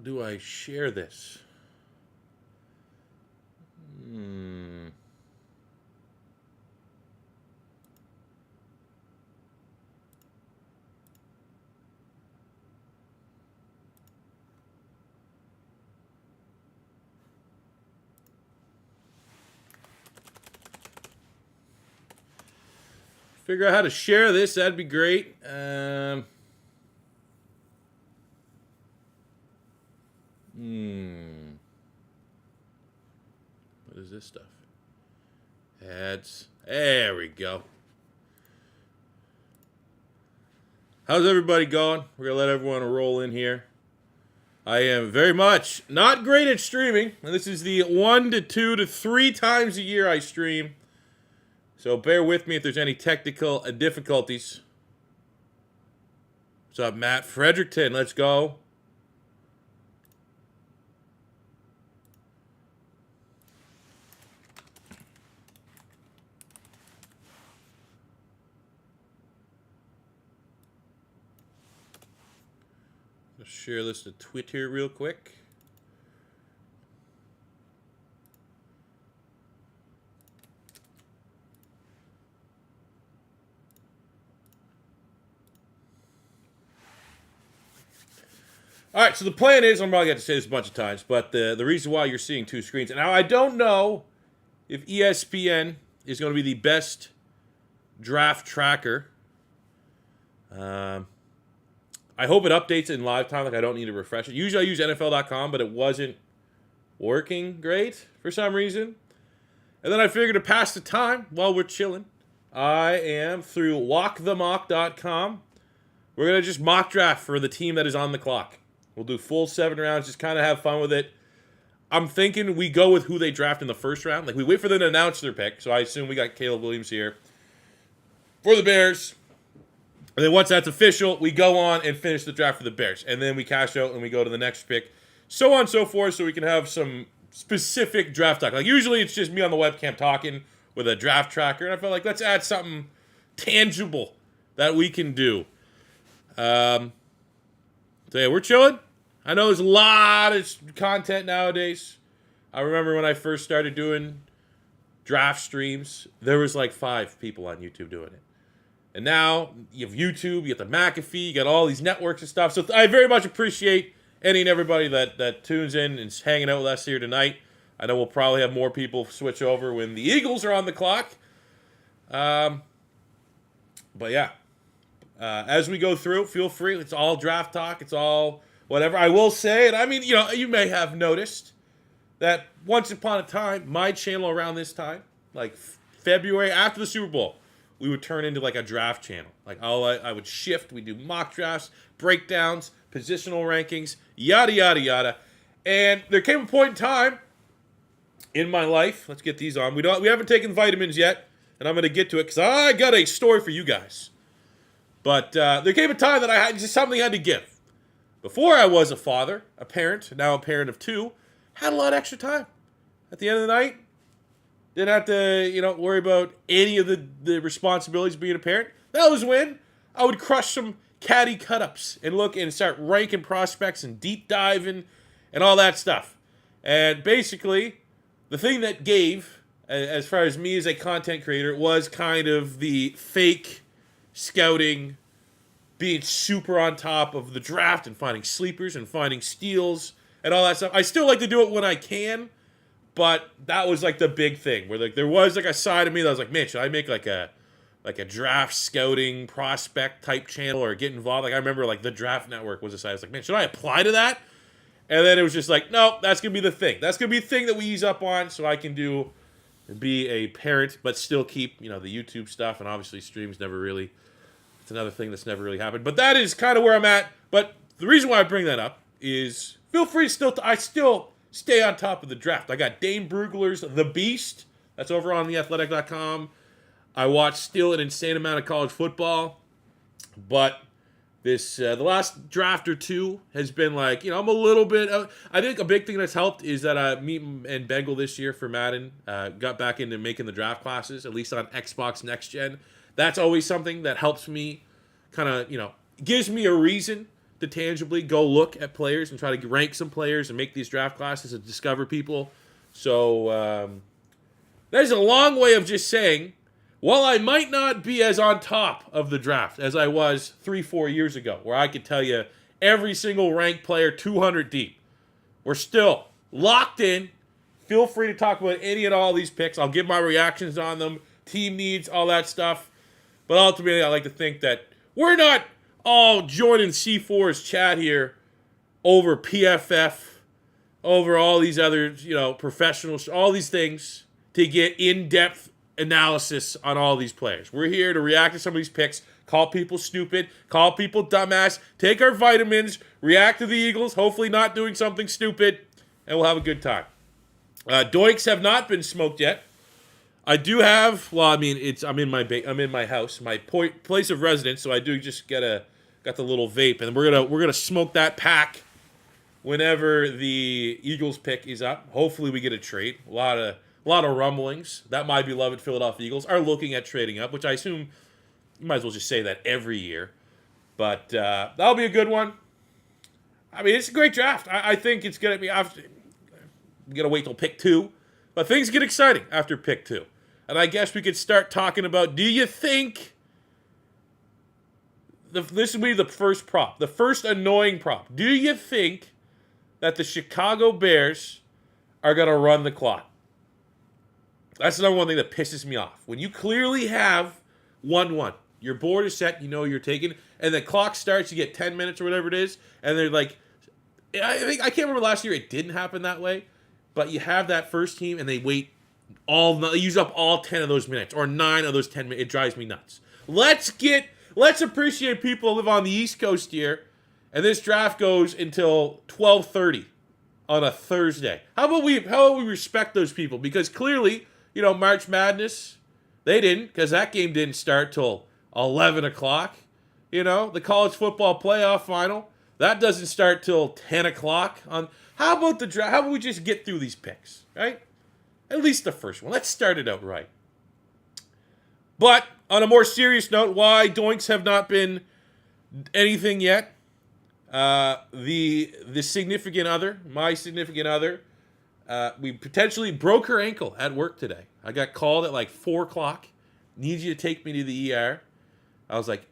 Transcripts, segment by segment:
do I share this? Figure out how to share this. That'd be great. What is this stuff? Ads. There we go. How's everybody going? We're going to let everyone roll in here. I am very much not great at streaming. And this is the 1 to 2 to 3 times a year I stream. So bear with me if there's any technical difficulties. What's up, Matt? Fredericton, let's go. Let's share this to Twitter real quick. All right, so the plan is, I'm probably going to say this a bunch of times, but the reason why you're seeing 2 screens, and now I don't know if ESPN is going to be the best draft tracker. I hope it updates in live time, like I don't need to refresh it. Usually I use NFL.com, but it wasn't working great for some reason. And then I figured to pass the time while we're chilling, I am through walkthemock.com. We're going to just mock draft for the team that is on the clock. We'll do full 7 rounds, just kind of have fun with it. I'm thinking we go with who they draft in the first round. Like, we wait for them to announce their pick, so I assume we got Caleb Williams here for the Bears. And then once that's official, we go on and finish the draft for the Bears. And then we cash out and we go to the next pick. So on and so forth, so we can have some specific draft talk. Like, usually it's just me on the webcam talking with a draft tracker. And I felt like, let's add something tangible that we can do. So yeah, we're chilling. I know there's a lot of content nowadays. I remember when I first started doing draft streams, there was like 5 people on YouTube doing it. And now you have YouTube, you got the McAfee, you got all these networks and stuff. So I very much appreciate any and everybody that tunes in and is hanging out with us here tonight. I know we'll probably have more people switch over when the Eagles are on the clock. But yeah, as we go through, feel free. It's all draft talk. It's all whatever. I will say, and I mean, you may have noticed that once upon a time, my channel around this time, like February after the Super Bowl, we would turn into like a draft channel. Like I would shift. We do mock drafts, breakdowns, positional rankings, yada, yada, yada. And there came a point in time in my life. Let's get these on. We haven't taken vitamins yet, and I'm going to get to it because I got a story for you guys. But there came a time that I had just something I had to give. Before I was a father, a parent, now a parent of 2, had a lot of extra time. At the end of the night, didn't have to, worry about any of the responsibilities of being a parent. That was when I would crush some caddy cut-ups and look and start ranking prospects and deep diving and all that stuff. And basically, the thing that gave, as far as me as a content creator, was kind of the fake scouting, being super on top of the draft and finding sleepers and finding steals and all that stuff. I still like to do it when I can, but that was like the big thing where like there was like a side of me that was like, man, should I make like a draft scouting prospect type channel or get involved? Like I remember like the Draft Network was a side. I was like, man, should I apply to that? And then it was just like, no, that's gonna be the thing. That's gonna be the thing that we ease up on, so I can be a parent, but still keep the YouTube stuff, and obviously streams never really. It's another thing that's never really happened. But that is kind of where I'm at. But the reason why I bring that up is feel free I still stay on top of the draft. I got Dane Brugler's The Beast. That's over on theathletic.com. I watch still an insane amount of college football. But this the last draft or 2 has been like, I'm a little bit. I think a big thing that's helped is that me and Bengal this year for Madden got back into making the draft classes, at least on Xbox Next Gen. That's always something that helps me kind of, gives me a reason to tangibly go look at players and try to rank some players and make these draft classes and discover people. So there's a long way of just saying, while I might not be as on top of the draft as I was 3-4 years ago, where I could tell you every single ranked player 200 deep, we're still locked in. Feel free to talk about any and all these picks. I'll give my reactions on them, team needs, all that stuff. But ultimately, I like to think that we're not all joining C4's chat here over PFF, over all these other, professionals, all these things to get in-depth analysis on all these players. We're here to react to some of these picks, call people stupid, call people dumbass, take our vitamins, react to the Eagles, hopefully not doing something stupid, and we'll have a good time. Doinks have not been smoked yet. I do have. Well, I mean, I'm in my house, my place of residence, so I do just got the little vape, and we're gonna smoke that pack whenever the Eagles pick is up. Hopefully, we get a trade. A lot of rumblings that my beloved Philadelphia Eagles are looking at trading up, which I assume you might as well just say that every year. But that'll be a good one. I mean, it's a great draft. I think it's gonna be. We gotta wait till pick 2, but things get exciting after pick 2. And I guess we could start talking about, do you think, this will be the first prop, the first annoying prop. Do you think that the Chicago Bears are going to run the clock? That's the number one thing that pisses me off. When you clearly have 1-1, your board is set, you know you're taking, and the clock starts, you get 10 minutes or whatever it is, and they're like, I can't remember last year it didn't happen that way, but you have that first team and they use up all 10 of those minutes or 9 of those 10 minutes. It drives me nuts. Let's appreciate people who live on the East Coast here, and this draft goes until 12:30 on a Thursday. How about we respect those people? Because clearly, March Madness, they didn't, because that game didn't start till 11 o'clock. The college football playoff final, that doesn't start till 10 o'clock. How about the draft? How about we just get through these picks, right? At least the first one. Let's start it out right. But on a more serious note, why Doinks have not been anything yet. The significant other, my significant other, we potentially broke her ankle at work today. I got called at like 4 o'clock. Need you to take me to the ER. I was like,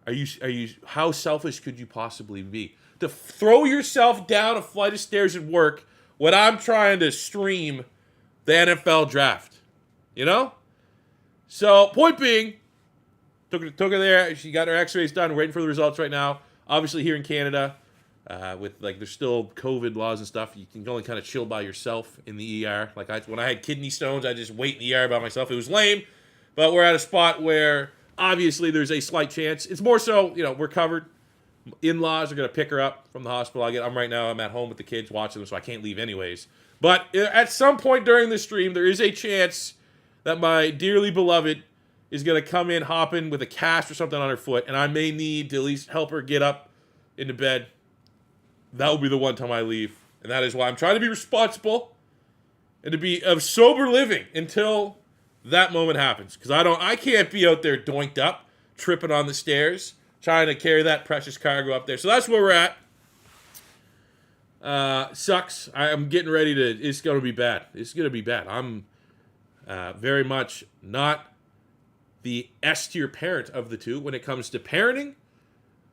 are you? How selfish could you possibly be to throw yourself down a flight of stairs at work when I'm trying to stream the NFL draft? So point being, took her there. She got her X-rays done. Waiting for the results right now. Obviously here in Canada, with there's still COVID laws and stuff. You can only kind of chill by yourself in the ER. When I had kidney stones, I just wait in the ER by myself. It was lame, but we're at a spot where obviously there's a slight chance. It's more so, we're covered. In-laws are going to pick her up from the hospital. I'm at home with the kids watching them, so I can't leave anyways. But at some point during the stream, there is a chance that my dearly beloved is going to come in, hop in with a cast or something on her foot, and I may need to at least help her get up into bed. That will be the one time I leave. And that is why I'm trying to be responsible and to be of sober living until that moment happens. Because I can't be out there doinked up, tripping on the stairs, trying to carry that precious cargo up there. So that's where we're at. Sucks. I'm getting ready to. It's going to be bad. It's going to be bad. I'm very much not the S-tier parent of the two when it comes to parenting.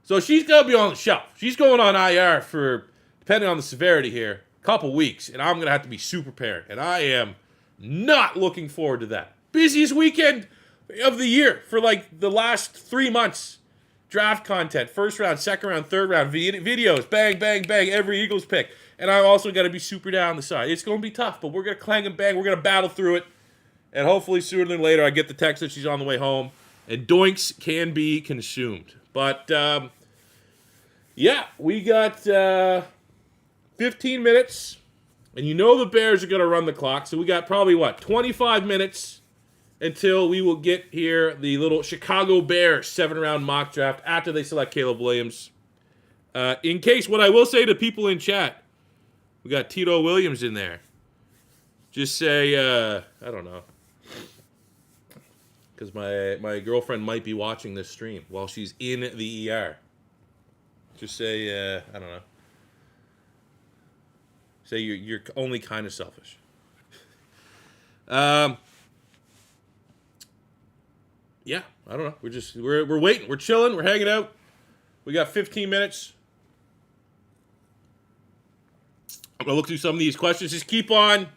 So she's going to be on the shelf. She's going on IR for, depending on the severity here, a couple weeks. And I'm going to have to be super parent. And I am not looking forward to that. Busiest weekend of the year for the last 3 months. Draft content, first round, second round, third round, videos, bang, bang, bang, every Eagles pick. And I also got to be super down the side. It's going to be tough, but we're going to clang and bang. We're going to battle through it. And hopefully sooner than later I get the text that she's on the way home. And Doinks can be consumed. But, we got 15 minutes. And the Bears are going to run the clock. So we got probably, 25 minutes until we will get here the little Chicago Bears 7-round mock draft after they select Caleb Williams. In case, what I will say to people in chat, we got Tito Williams in there. Just say, I don't know. Because my girlfriend might be watching this stream while she's in the ER. Just say, I don't know. Say you're only kind of selfish. Yeah, I don't know. We're waiting. We're chilling. We're hanging out. We got 15 minutes. I'm gonna look through some of these questions. Just keep on.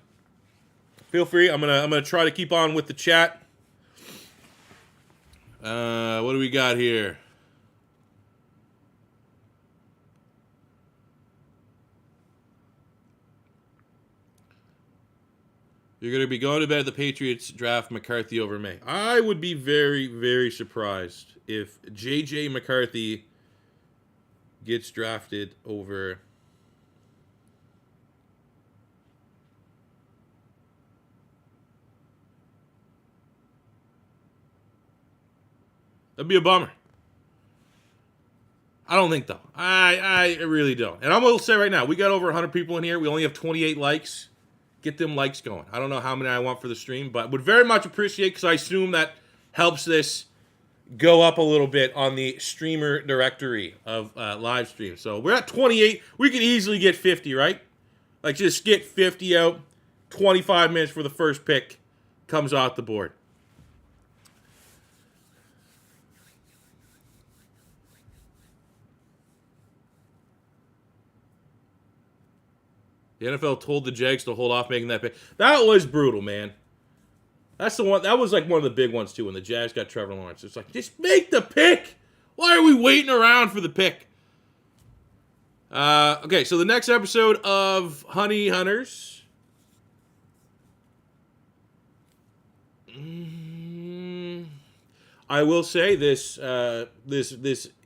Feel free. I'm gonna try to keep on with the chat. What do we got here? You're going to be going to bed at the Patriots draft McCarthy over May. I would be very, very surprised if J.J. McCarthy gets drafted over... That'd be a bummer. I don't think, though. I really don't. And I'm going to say right now, we got over 100 people in here. We only have 28 likes. Get them likes going. I don't know how many I want for the stream, but would very much appreciate, because I assume that helps this go up a little bit on the streamer directory of live streams. So we're at 28. We could easily get 50, right? Like, just get 50 out. 25 minutes for the first pick comes off the board. The NFL told the Jags to hold off making that pick. That was brutal, man. That's the one. That was like one of the big ones, too, when the Jags got Trevor Lawrence. It's like, just make the pick. Why are we waiting around for the pick? Okay, so the next episode of Honey Hunters. I will say this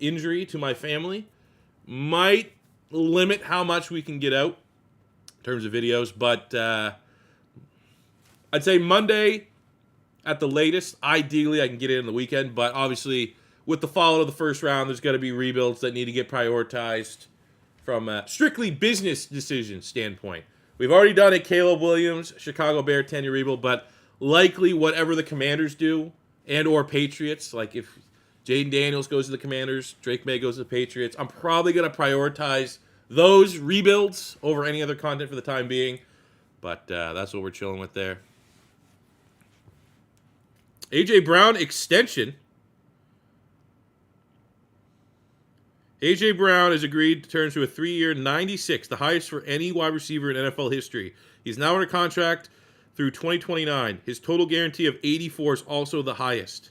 injury to my family might limit how much we can get out in terms of videos, but I'd say Monday at the latest. Ideally, I can get it in the weekend, but obviously with the fallout of the first round, there's got to be rebuilds that need to get prioritized from a strictly business decision standpoint. We've already done a Caleb Williams, Chicago Bear 10-year rebuild, but likely whatever the Commanders do and or Patriots, like if Jaden Daniels goes to the Commanders, Drake May goes to the Patriots, I'm probably going to prioritize those rebuilds over any other content for the time being. But that's what we're chilling with there. A.J. Brown extension. A.J. Brown has agreed to terms to a 3-year, 96, the highest for any wide receiver in NFL history. He's now under contract through 2029. His total guarantee of 84 is also the highest.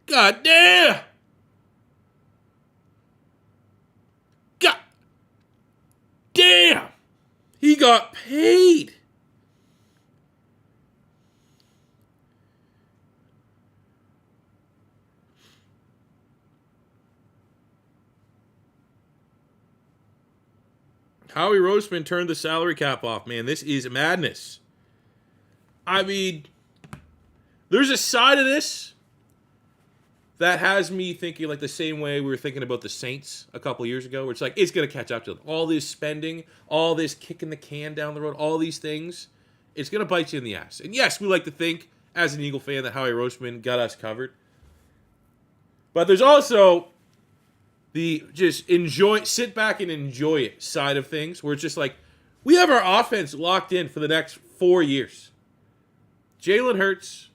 God damn! God damn! He got paid! Howie Roseman turned the salary cap off, man. This is madness. I mean, there's a side of this that has me thinking like the same way we were thinking about the Saints a couple years ago, where it's like, it's going to catch up to them. All this spending, all this kicking the can down the road, all these things, it's going to bite you in the ass. And yes, we like to think, as an Eagle fan, that Howie Roseman got us covered. But there's also the just sit back and enjoy it side of things, where it's just like, we have our offense locked in for the next 4 years. Jalen Hurts,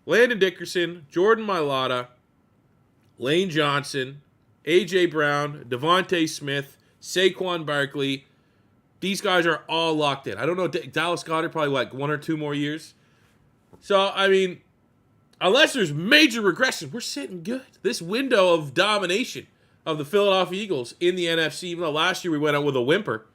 Landon Dickerson, Jordan Mailata, Lane Johnson, A.J. Brown, Devontae Smith, Saquon Barkley. These guys are all locked in. I don't know, Dallas Goedert probably like 1 or 2 more years. So, I mean, unless there's major regression, we're sitting good. This window of domination of the Philadelphia Eagles in the NFC, even though last year we went out with a whimper,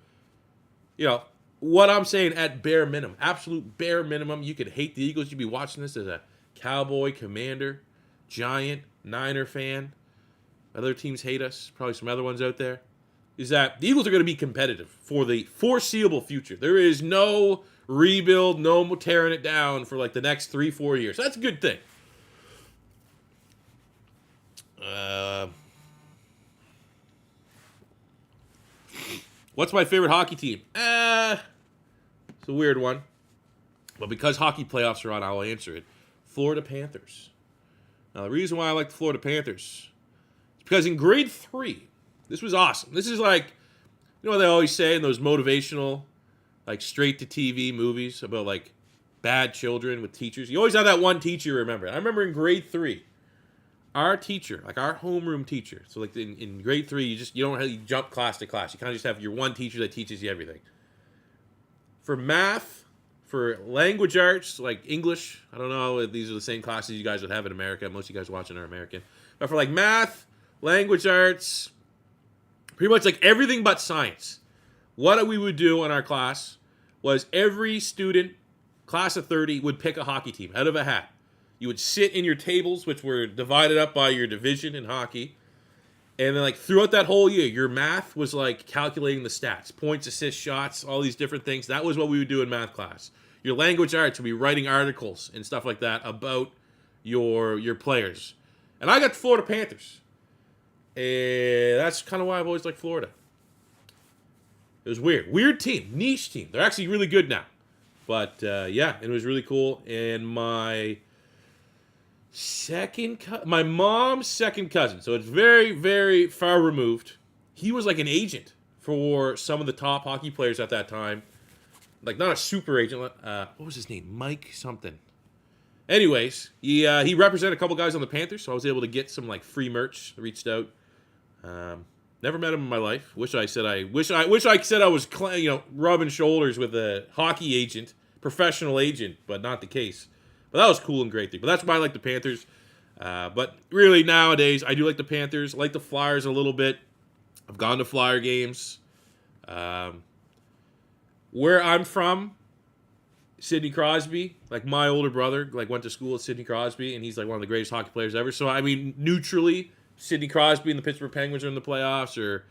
you know, what I'm saying at bare minimum, absolute bare minimum, you could hate the Eagles. You'd be watching this as a Cowboy, Commander, Giant, Niner fan. Other teams hate us. Probably some other ones out there. Is that the Eagles are going to be competitive for the foreseeable future. There is no rebuild, no tearing it down for like the next 3-4 years. That's a good thing. What's my favorite hockey team? It's a weird one. But because hockey playoffs are on, I'll answer it. Florida Panthers. Now, the reason why I like the Florida Panthers is because in grade 3, This was awesome. This is like, you know what they always say in those motivational, like straight to TV movies about like bad children with teachers. You always have that one teacher you remember. I remember in grade 3, our teacher, like our homeroom teacher. So like in grade 3, you don't really jump class to class. You kind of just have your one teacher that teaches you everything. For math, for language arts, like English, I don't know if these are the same classes you guys would have in America. Most of you guys watching are American. But for like math, language arts, pretty much like everything but science, what we would do in our class was every student, class of 30, would pick a hockey team out of a hat. You would sit in your tables, which were divided up by your division in hockey. And then like throughout that whole year, your math was like calculating the stats, points, assists, shots, all these different things. That was what we would do in math class. Your language arts would be writing articles and stuff like that about your players. And I got the Florida Panthers. And that's kind of why I've always liked Florida. It was weird. Weird team. Niche team. They're actually really good now. But, yeah, it was really cool. And my mom's second cousin, so it's very, very far removed. He was like an agent for some of the top hockey players at that time. Like, not a super agent. What was his name? Mike something. Anyways, he represented a couple guys on the Panthers, so I was able to get some, like, free merch. I reached out. Never met him in my life. Wish I said I was, rubbing shoulders with a hockey agent, professional agent, but not the case. But that was cool and great thing. But that's why I like the Panthers. But really nowadays, I do like the Panthers. I like the Flyers a little bit. I've gone to Flyer games. Where I'm from, Sidney Crosby, like my older brother, like went to school at Sidney Crosby, and he's like one of the greatest hockey players ever. So I mean, neutrally, Sidney Crosby and the Pittsburgh Penguins are in the playoffs, or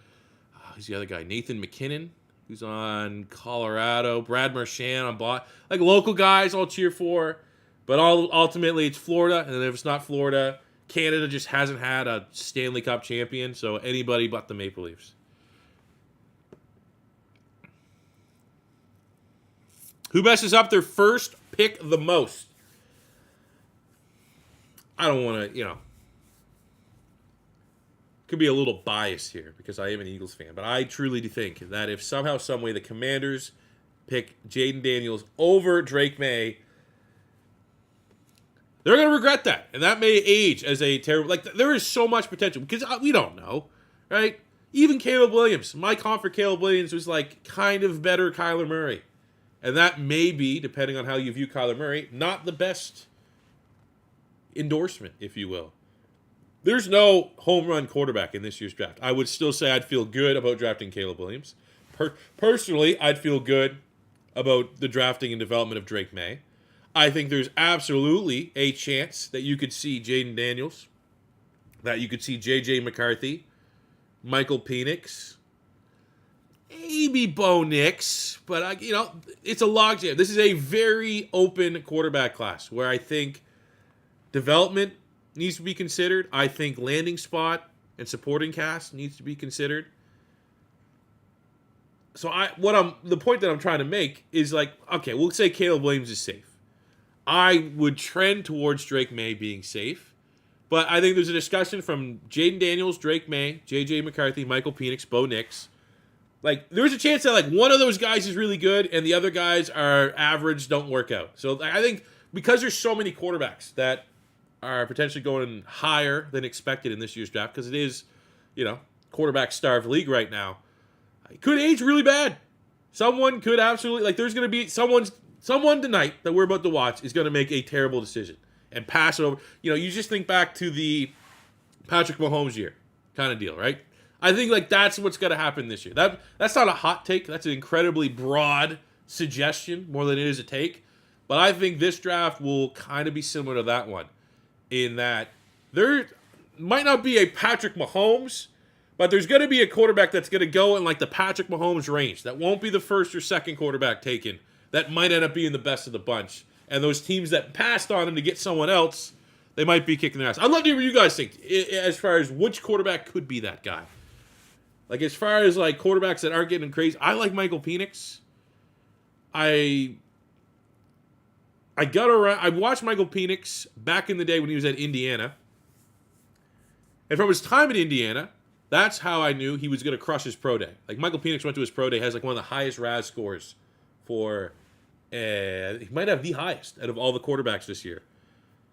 who's the other guy? Nathan McKinnon, who's on Colorado. Brad Marchand on Boston. Like local guys, I'll cheer for. But ultimately, it's Florida, and if it's not Florida, Canada just hasn't had a Stanley Cup champion, so anybody but the Maple Leafs. Who messes up their first pick the most? I don't want to, could be a little biased here because I am an Eagles fan, but I truly do think that if somehow, some way, the Commanders pick Jaden Daniels over Drake May, they're going to regret that. And that may age as a terrible... Like, there is so much potential because we don't know, right? Even Caleb Williams. My comp for Caleb Williams was like kind of better Kyler Murray. And that may be, depending on how you view Kyler Murray, not the best endorsement, if you will. There's no home run quarterback in this year's draft. I would still say I'd feel good about drafting Caleb Williams. Personally, I'd feel good about the drafting and development of Drake May. I think there's absolutely a chance that you could see Jaden Daniels, that you could see J.J. McCarthy, Michael Penix, maybe Bo Nix, but it's a logjam. This is a very open quarterback class where I think development needs to be considered. I think landing spot and supporting cast needs to be considered. So the point that I'm trying to make is like, okay, we'll say Caleb Williams is safe. I would trend towards Drake May being safe, but I think there's a discussion from Jaden Daniels, Drake May, J.J. McCarthy, Michael Penix, Bo Nix. Like, there's a chance that, like, one of those guys is really good and the other guys are average, don't work out. So, I think because there's so many quarterbacks that are potentially going higher than expected in this year's draft, because it is, quarterback-starved league right now, it could age really bad. Someone could absolutely, like, there's going to be someone tonight that we're about to watch is going to make a terrible decision and pass over. You just think back to the Patrick Mahomes year kind of deal, right? I think like that's what's going to happen this year. That's not a hot take. That's an incredibly broad suggestion more than it is a take. But I think this draft will kind of be similar to that one in that there might not be a Patrick Mahomes, but there's going to be a quarterback that's going to go in like the Patrick Mahomes range. That won't be the first or second quarterback taken. That might end up being the best of the bunch. And those teams that passed on him to get someone else, they might be kicking their ass. I'd love to hear what you guys think as far as which quarterback could be that guy. Like, as far as, like, quarterbacks that aren't getting crazy, I like Michael Penix. I watched Michael Penix back in the day when he was at Indiana. And from his time at Indiana, That's how I knew he was going to crush his pro day. Like, Michael Penix went to his pro day, has like one of the highest RAS scores for, he might have the highest out of all the quarterbacks this year.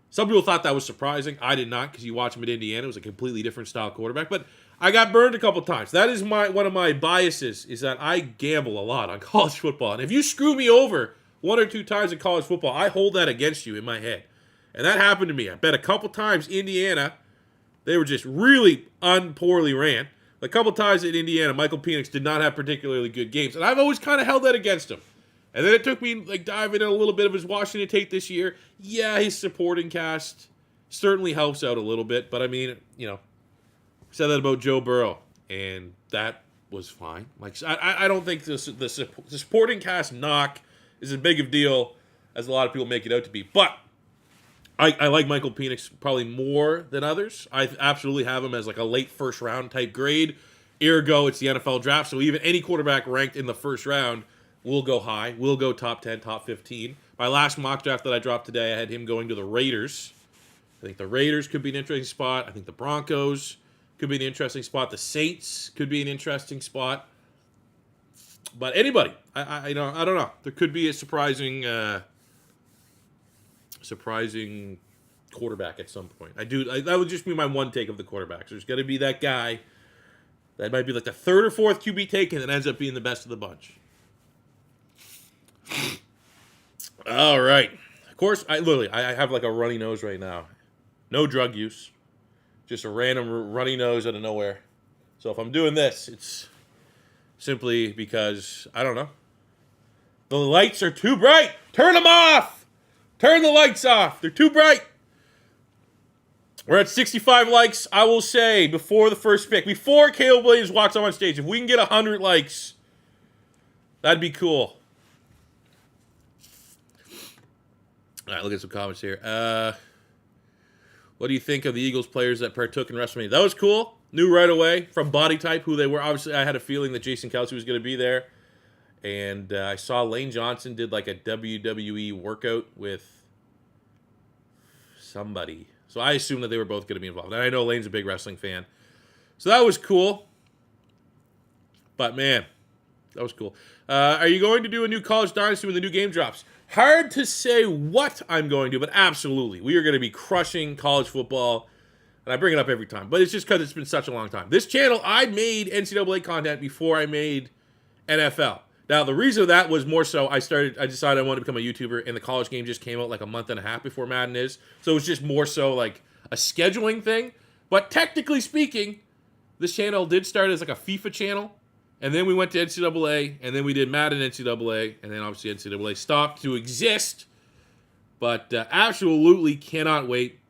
Some people thought that was surprising. I did not, because you watch him at Indiana. It was a completely different style quarterback. But I got burned a couple times. That is one of my biases, is that I gamble a lot on college football. And if you screw me over 1 or 2 times in college football, I hold that against you in my head. And that happened to me. I bet a couple times Indiana, they were just really poorly ran. A couple times at Indiana, Michael Penix did not have particularly good games. And I've always kind of held that against him. And then it took me like diving in a little bit of his Washington tape this year. Yeah, his supporting cast certainly helps out a little bit. But I mean, you know, said that about Joe Burrow. And that was fine. Like, I don't think the supporting cast knock is as big of a deal as a lot of people make it out to be. But I like Michael Penix probably more than others. I absolutely have him as like a late first round type grade. Ergo, it's the NFL draft, so even any quarterback ranked in the first round will go high, will go top 10, top 15. My last mock draft that I dropped today, I had him going to the Raiders. I think the Raiders could be an interesting spot. I think the Broncos could be an interesting spot. The Saints could be an interesting spot. But anybody, I don't know. There could be a surprising quarterback at some point. That would just be my one take of the quarterbacks. There's going to be that guy that might be like the 3rd or 4th QB taken that ends up being the best of the bunch. All right. Of course, I have like a runny nose right now. No drug use. Just a random runny nose out of nowhere. So if I'm doing this, it's simply because, I don't know. The lights are too bright. Turn them off. Turn the lights off. They're too bright. We're at 65 likes. I will say, before the first pick, before Caleb Williams walks on stage, if we can get 100 likes, that'd be cool. All right, look at some comments here. What do you think of the Eagles players that partook in WrestleMania? That was cool. Knew right away from body type who they were. Obviously, I had a feeling that Jason Kelce was going to be there. And I saw Lane Johnson did like a WWE workout with somebody. So I assumed that they were both going to be involved. And I know Lane's a big wrestling fan. So that was cool. But man, that was cool. Are you going to do a new College Dynasty when the new game drops? Hard to say what I'm going to, but absolutely. We are going to be crushing college football. And I bring it up every time. But it's just because it's been such a long time. This channel, I made NCAA content before I made NFL. Now, the reason of that was more so I decided I wanted to become a YouTuber, and the college game just came out like a month and a half before Madden is. So it was just more so like a scheduling thing. But technically speaking, this channel did start as like a FIFA channel. And then we went to NCAA, and then we did Madden NCAA, and then obviously NCAA stopped to exist. But absolutely cannot wait.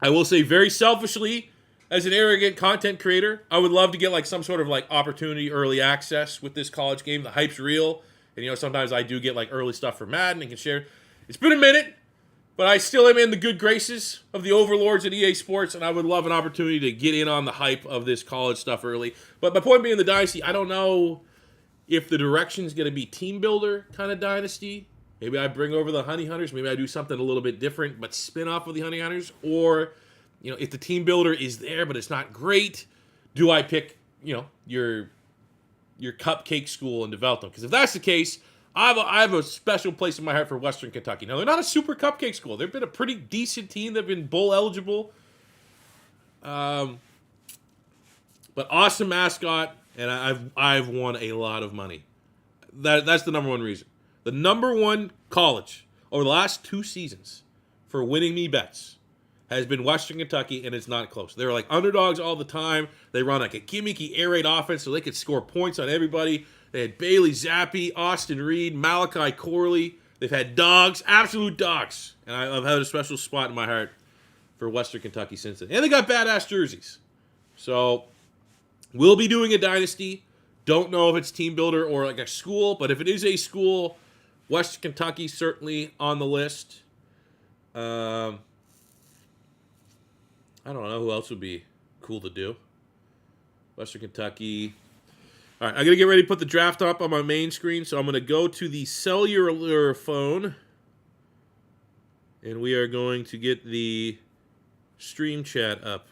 I will say very selfishly, as an arrogant content creator, I would love to get like some sort of like opportunity early access with this college game. The hype's real. And you know, sometimes I do get like early stuff for Madden and can share. It's been a minute, but I still am in the good graces of the overlords at EA Sports, and I would love an opportunity to get in on the hype of this college stuff early. But my point being, the Dynasty, I don't know if the direction's going to be team builder kind of Dynasty. Maybe I bring over the Honey Hunters. Maybe I do something a little bit different, but spin off of the Honey Hunters. Or, you know, if the team builder is there, but it's not great, do I pick, you know, your cupcake school and develop them? Because if that's the case, I have a special place in my heart for Western Kentucky. Now, they're not a super cupcake school. They've been a pretty decent team. They've been bowl eligible. But awesome mascot, and I've won a lot of money. That's the number one reason. The number one college over the last 2 seasons for winning me bets has been Western Kentucky, and it's not close. They're like underdogs all the time. They run like a gimmicky air raid offense so they could score points on everybody. They had Bailey Zappi, Austin Reed, Malachi Corley. They've had dogs, absolute dogs. And I've had a special spot in my heart for Western Kentucky since then. And they got badass jerseys. So we'll be doing a dynasty. Don't know if it's team builder or like a school, but if it is a school, Western Kentucky certainly on the list. I don't know who else would be cool to do. Western Kentucky. All right, I'm going to get ready to put the draft up on my main screen, so I'm going to go to the cellular phone, and we are going to get the stream chat up.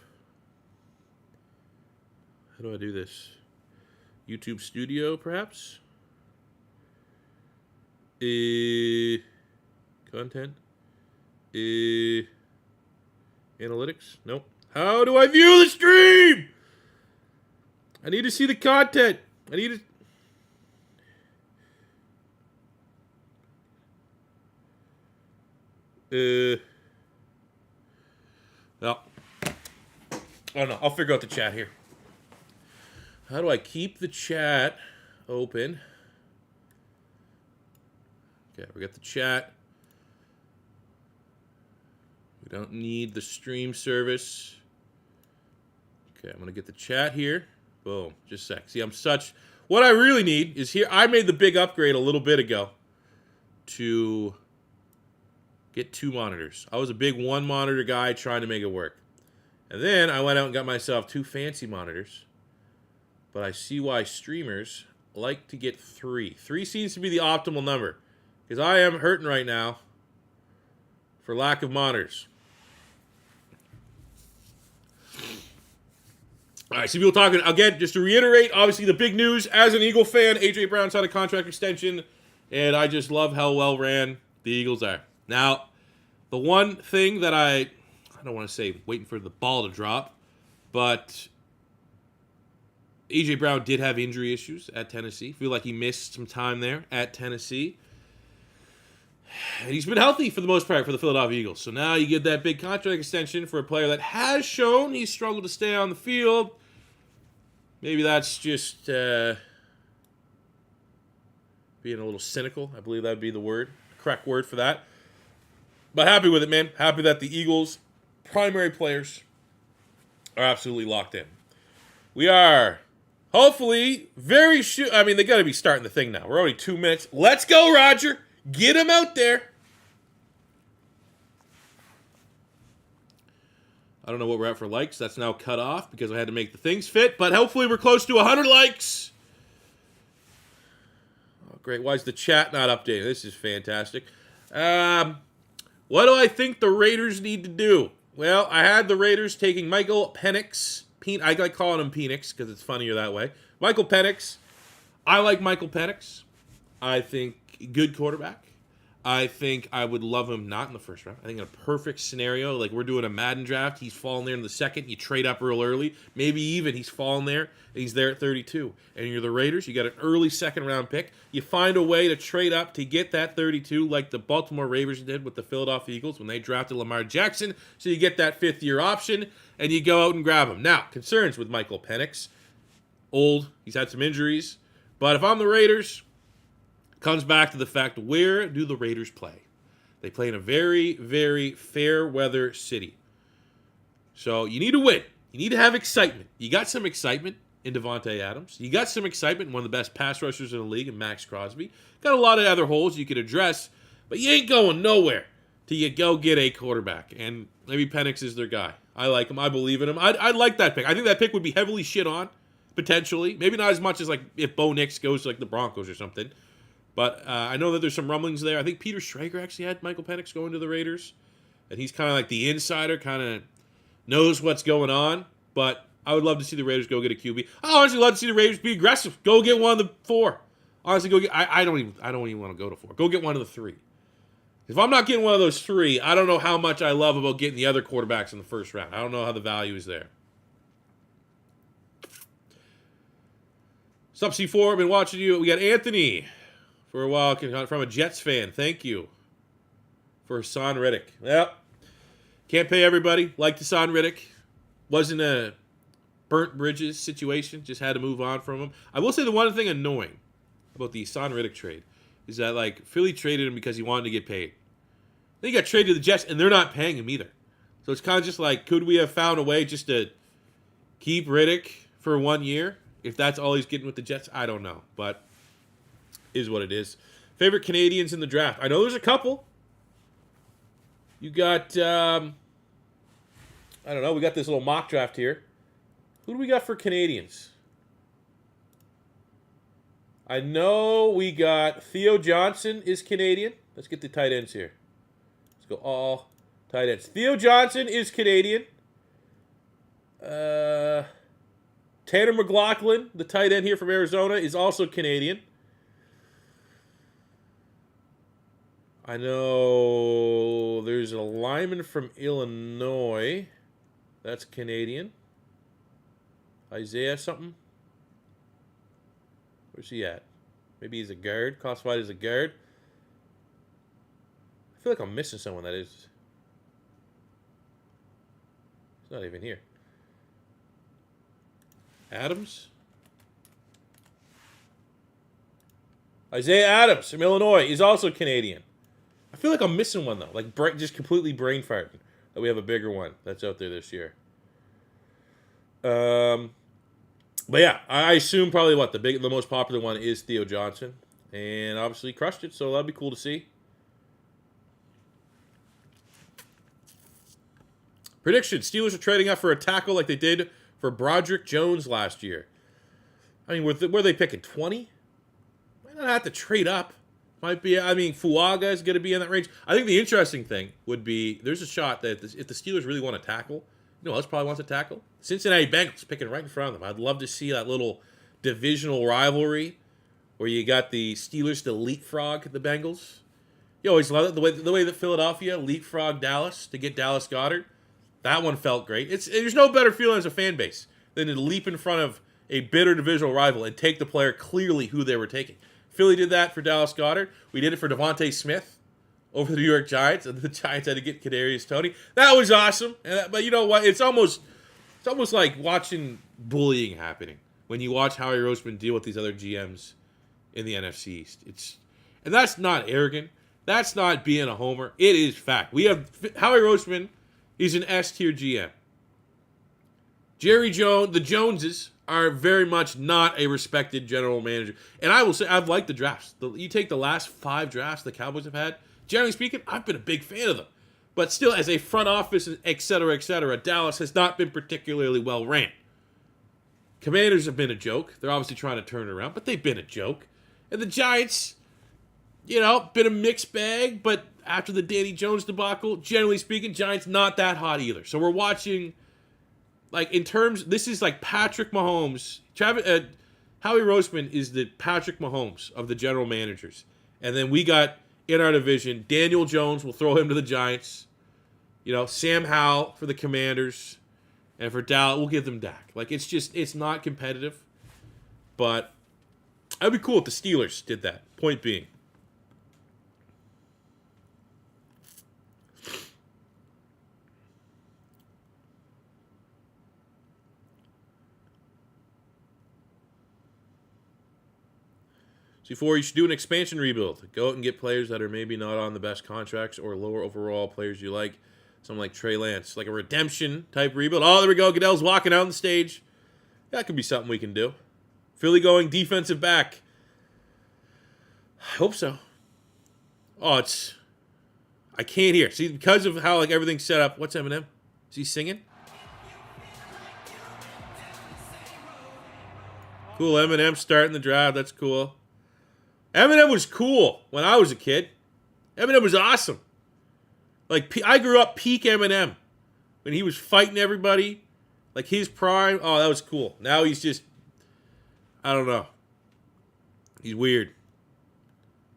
How do I do this? YouTube Studio, perhaps? Content? Analytics? Nope. How do I view the stream? I need to see the content. I need to... Well, I don't know. I'll figure out the chat here. How do I keep the chat open? Okay, we got the chat. We don't need the stream service. Okay, I'm going to get the chat here. Boom. Just a sec. See, I'm such... What I really need is here. I made the big upgrade a little bit ago to get 2 monitors. I was a big 1 monitor guy trying to make it work. And then I went out and got myself 2 fancy monitors. But I see why streamers like to get 3. 3 seems to be the optimal number. Because I am hurting right now for lack of monitors. All right, so people talking, again, just to reiterate, obviously the big news, as an Eagle fan, A.J. Brown signed a contract extension, and I just love how well ran the Eagles are. Now, the one thing that I don't want to say waiting for the ball to drop, but A.J. Brown did have injury issues at Tennessee. Feel like he missed some time there at Tennessee. And he's been healthy for the most part for the Philadelphia Eagles. So now you get that big contract extension for a player that has shown he's struggled to stay on the field. Maybe that's just being a little cynical. I believe that would be the word, correct word for that. But happy with it, man. Happy that the Eagles' primary players are absolutely locked in. We are hopefully very sure. I mean, they got to be starting the thing now. We're already 2 minutes. Let's go, Roger. Get him out there. I don't know what we're at for likes. That's now cut off because I had to make the things fit. But hopefully we're close to 100 likes. Oh, great. Why is the chat not updated? This is fantastic. What do I think the Raiders need to do? Well, I had the Raiders taking Michael Penix. I like calling him Penix because it's funnier that way. Michael Penix. I like Michael Penix. I think good quarterback. I think I would love him not in the first round. I think in a perfect scenario, like we're doing a Madden draft, he's falling there in the second. You trade up real early. Maybe even he's falling there, and he's there at 32. And you're the Raiders. You got an early second-round pick. You find a way to trade up to get that 32 like the Baltimore Ravens did with the Philadelphia Eagles when they drafted Lamar Jackson. So you get that fifth-year option, and you go out and grab him. Now, concerns with Michael Penix. Old. He's had some injuries. But if I'm the Raiders... comes back to the fact, where do the Raiders play? They play in a very, very fair weather city. So you need to win. You need to have excitement. You got some excitement in Devontae Adams. You got some excitement in one of the best pass rushers in the league in Max Crosby. Got a lot of other holes you could address, but you ain't going nowhere till you go get a quarterback. And maybe Penix is their guy. I like him. I believe in him. I'd like that pick. I think that pick would be heavily shit on, potentially. Maybe not as much as like if Bo Nix goes to like the Broncos or something. But I know that there's some rumblings there. I think Peter Schrager actually had Michael Penix going to the Raiders. And he's kind of like the insider, kind of knows what's going on. But I would love to see the Raiders go get a QB. I honestly love to see the Raiders be aggressive. Go get one of the 4. Honestly, go get. I don't even want to go to 4. Go get one of the 3. If I'm not getting one of those 3, I don't know how much I love about getting the other quarterbacks in the first round. I don't know how the value is there. Sup C4, I've been watching you. We got Anthony. For a while, from a Jets fan. Thank you for Hassan Riddick. Well, can't pay everybody. Like Hassan Riddick. Wasn't a burnt bridges situation. Just had to move on from him. I will say the one thing annoying about the Hassan Riddick trade is that like Philly traded him because he wanted to get paid. Then he got traded to the Jets, and they're not paying him either. So it's kind of just like, could we have found a way just to keep Riddick for 1 year? If that's all he's getting with the Jets, I don't know. But is what it is. Favorite Canadians in the draft? I know there's a couple. You got, I don't know. We got this little mock draft here. Who do we got for Canadians? I know we got Theo Johnson is Canadian. Let's get the tight ends here. Let's go all tight ends. Theo Johnson is Canadian. Tanner McLaughlin, the tight end here from Arizona, is also Canadian. I know there's a lineman from Illinois. That's Canadian. Isaiah something. Where's he at? Maybe he's a guard. Classified as a guard. I feel like I'm missing someone that is. He's not even here. Adams? Isaiah Adams from Illinois is also Canadian. I feel like I'm missing one, though. Like, just completely brain farting that we have a bigger one that's out there this year. But yeah, I assume probably the most popular one is Theo Johnson. And obviously crushed it, so that'd be cool to see. Prediction: Steelers are trading up for a tackle like they did for Broderick Jones last year. I mean, were they picking 20? Might not have to trade up. Might be. I mean, Fuaga is going to be in that range. I think the interesting thing would be there's a shot that if the Steelers really want to tackle, you know who else probably wants to tackle? Cincinnati Bengals picking right in front of them. I'd love to see that little divisional rivalry where you got the Steelers to leapfrog the Bengals. You always love it the way that Philadelphia leapfrogged Dallas to get Dallas Goedert. That one felt great. There's no better feeling as a fan base than to leap in front of a bitter divisional rival and take the player clearly who they were taking. Philly did that for Dallas Goedert. We did it for Devontae Smith over the New York Giants, and the Giants had to get Kadarius Toney. That was awesome. But you know what? It's almost like watching bullying happening when you watch Howie Roseman deal with these other GMs in the NFC East. And that's not arrogant. That's not being a homer. It is fact. We have Howie Roseman. He's an S-tier GM. Jerry Jones, the Joneses, are very much not a respected general manager. And I will say, I've liked the drafts. You take the last 5 drafts the Cowboys have had, generally speaking, I've been a big fan of them. But still, as a front office, et cetera, Dallas has not been particularly well ran. Commanders have been a joke. They're obviously trying to turn it around, but they've been a joke. And the Giants, you know, been a mixed bag, but after the Danny Jones debacle, generally speaking, Giants not that hot either. So we're watching, like, in terms, this is like Patrick Mahomes. Howie Roseman is the Patrick Mahomes of the general managers. And then we got, in our division, Daniel Jones, we'll throw him to the Giants. You know, Sam Howell for the Commanders. And for Dallas, we'll give them Dak. Like, it's not competitive. But that'd be cool if the Steelers did that. Point being. C4, you should do an expansion rebuild. Go out and get players that are maybe not on the best contracts or lower overall players you like. Something like Trey Lance. Like a redemption type rebuild. Oh, there we go. Goodell's walking out on the stage. That could be something we can do. Philly going defensive back. I hope so. Oh, I can't hear. See, because of how like everything's set up. What's Eminem? Is he singing? Cool, Eminem starting the drive. That's cool. Eminem was cool when I was a kid. Eminem was awesome. Like, I grew up peak Eminem. When he was fighting everybody. Like, his prime. Oh, that was cool. Now he's just, I don't know. He's weird.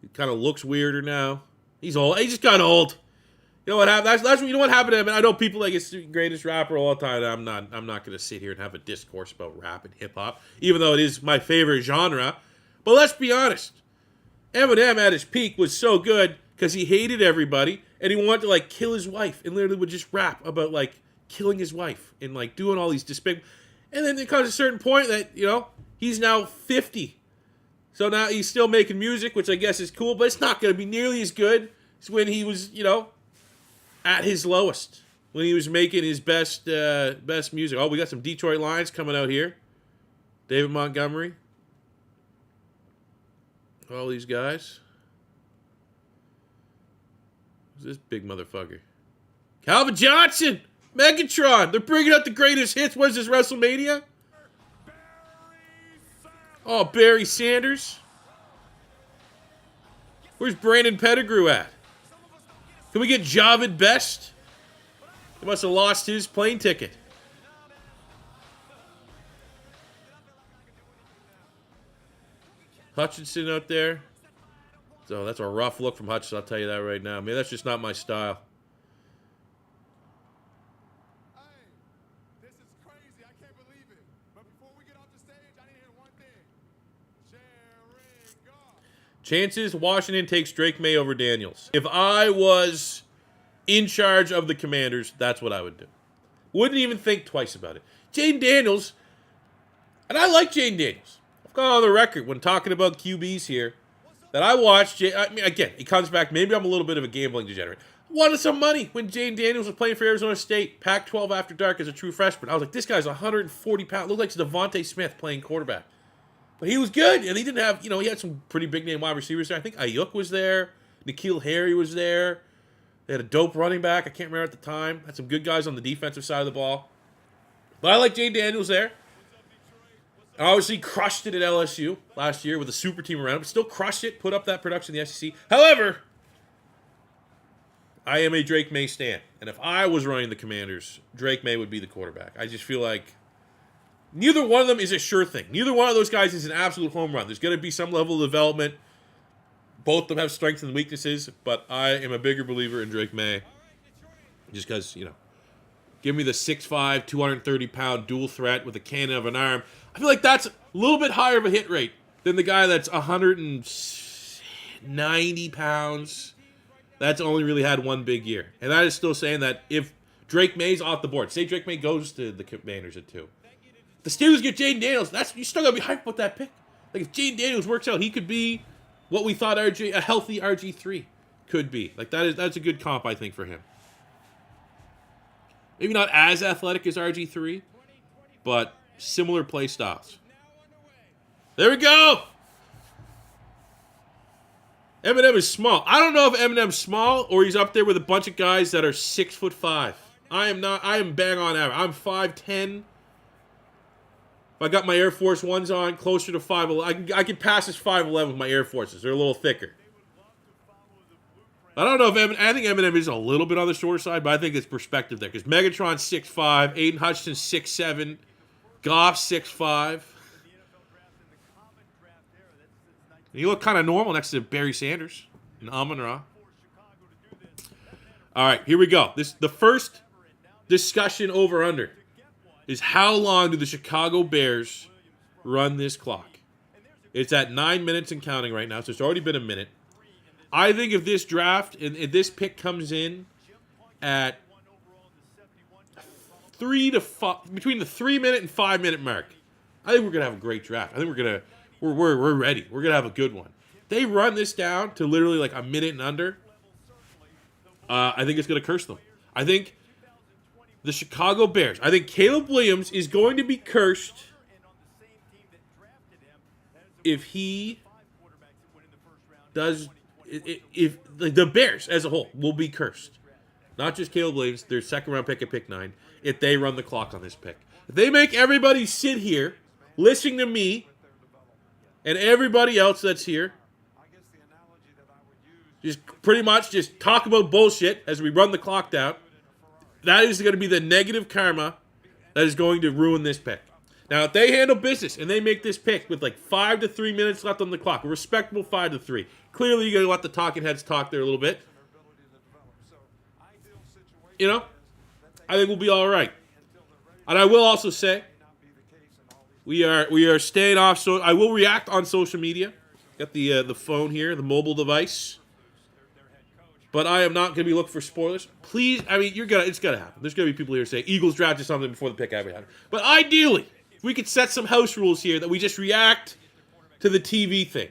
He kind of looks weirder now. He's old. He just got old. You know what happened? That's you know what happened to him. And I know people like it's the greatest rapper of all time. I'm not going to sit here and have a discourse about rap and hip hop, even though it is my favorite genre. But let's be honest. Eminem at his peak was so good because he hated everybody and he wanted to like kill his wife and literally would just rap about like killing his wife and like doing all these despicable. And then there comes a certain point that, you know, he's now 50. So now he's still making music, which I guess is cool, but it's not going to be nearly as good as when he was, you know, at his lowest. When he was making his best music. Oh, we got some Detroit Lions coming out here. David Montgomery. All these guys. Who's this big motherfucker? Calvin Johnson! Megatron! They're bringing out the greatest hits. What is this, WrestleMania? Oh, Barry Sanders. Where's Brandon Pettigrew at? Can we get Javid Best? He must have lost his plane ticket. Hutchinson out there. So that's a rough look from Hutchinson, I'll tell you that right now. Maybe that's just not my style. Hey, this is crazy. I can't believe it. But before we get off the stage, I need to hear one thing. Sharing God. Chances Washington takes Drake May over Daniels. If I was in charge of the Commanders, that's what I would do. Wouldn't even think twice about it. Jane Daniels, and I like Jane Daniels. I've gone on the record when talking about QBs here that I watched. I mean, again, he comes back. Maybe I'm a little bit of a gambling degenerate. Wanted some money when Jane Daniels was playing for Arizona State, Pac-12 after dark as a true freshman. I was like, this guy's 140 pounds. Looked like Devontae Smith playing quarterback. But he was good, and he didn't have, he had some pretty big-name wide receivers there. I think Ayuk was there. N'Keal Harry was there. They had a dope running back. I can't remember at the time. Had some good guys on the defensive side of the ball. But I like Jane Daniels there. And obviously crushed it at LSU last year with a super team around him. Still crushed it, put up that production in the SEC. However, I am a Drake May stan. And if I was running the Commanders, Drake May would be the quarterback. I just feel like neither one of them is a sure thing. Neither one of those guys is an absolute home run. There's going to be some level of development. Both of them have strengths and weaknesses, but I am a bigger believer in Drake May. Just because, give me the 6'5", 230-pound dual threat with a cannon of an arm. I feel like that's a little bit higher of a hit rate than the guy that's 190 pounds. That's only really had one big year. And that is still saying that if Drake May's off the board, say Drake May goes to the Commanders at 2. The Steelers get Jaden Daniels. You still got to be hyped about that pick. Like, if Jaden Daniels works out, he could be what we thought a healthy RG3 could be. Like, that's a good comp, I think, for him. Maybe not as athletic as RG3, but similar play styles. There we go. Eminem is small. I don't know if Eminem's small or he's up there with a bunch of guys that are 6'5". I am not. I am bang on average. I'm 5'10". If I got my Air Force Ones on, closer to 5'11". I can pass this 5'11" with my Air Forces. They're a little thicker. I don't know if I think Eminem is a little bit on the shorter side, but I think it's perspective there. Because Megatron's 6'5", Aiden Hutchinson's 6'7", Goff's 6'5". You look kind of normal next to Barry Sanders and Amon-Ra. All right, here we go. The first discussion over-under is how long do the Chicago Bears run this clock? It's at 9 minutes and counting right now, so it's already been a minute. I think if this draft, if this pick comes in at 3 to 5, between the 3 minute and 5 minute mark, I think we're gonna have a great draft. I think we're ready. We're gonna have a good one. They run this down to literally like a minute and under. I think it's gonna curse them. I think the Chicago Bears. I think Caleb Williams is going to be cursed if he does. If like the Bears as a whole will be cursed, not just Caleb Williams, their second round pick at pick 9. If they run the clock on this pick, if they make everybody sit here, listening to me and everybody else that's here, just pretty much just talk about bullshit as we run the clock down, that is going to be the negative karma that is going to ruin this pick. Now, if they handle business and they make this pick with like 5 to 3 minutes left on the clock, a respectable 5 to 3. Clearly, you got to let the talking heads talk there a little bit. I think we'll be all right. And I will also say, we are staying off. So I will react on social media. Got the phone here, the mobile device. But I am not going to be looking for spoilers. Please, it's going to happen. There's going to be people here saying Eagles drafted something before the pick ever happened. But ideally, if we could set some house rules here that we just react to the TV thing.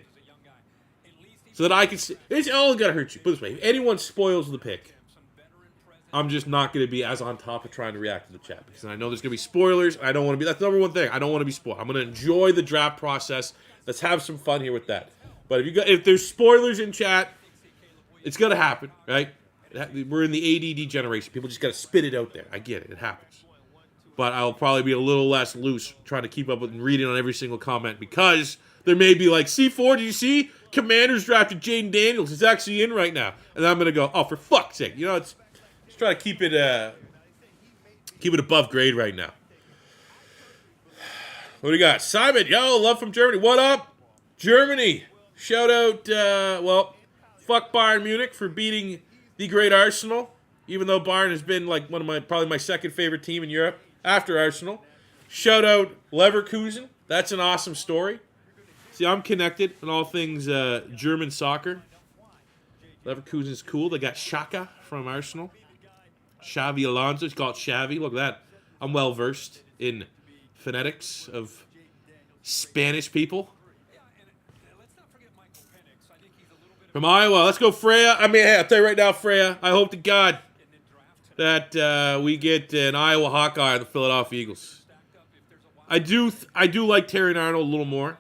So that I can see. It's all going to hurt you. Put it this way. If anyone spoils the pick, I'm just not going to be as on top of trying to react to the chat. Because I know there's going to be spoilers. I don't want to be. That's the number one thing. I don't want to be spoiled. I'm going to enjoy the draft process. Let's have some fun here with that. But if there's spoilers in chat, it's going to happen, right? We're in the ADD generation. People just got to spit it out there. I get it. It happens. But I'll probably be a little less loose trying to keep up with and reading on every single comment because there may be like, C4, did you see? Commanders drafted Jaden Daniels. He's actually in right now. And I'm going to go, oh, for fuck's sake. Let's try to keep it above grade right now. What do you got? Simon, yo, love from Germany. What up? Germany. Shout out, fuck Bayern Munich for beating the great Arsenal. Even though Bayern has been like probably my second favorite team in Europe after Arsenal. Shout out Leverkusen. That's an awesome story. See, I'm connected in all things German soccer. Leverkusen's cool. They got Xhaka from Arsenal. Xavi Alonso. It's called Xavi. Look at that. I'm well versed in phonetics of Spanish people. From Iowa, let's go Freya. I mean, hey, I'll tell you right now, Freya, I hope to God that we get an Iowa Hawkeye on the Philadelphia Eagles. I do like Terry Arnold a little more.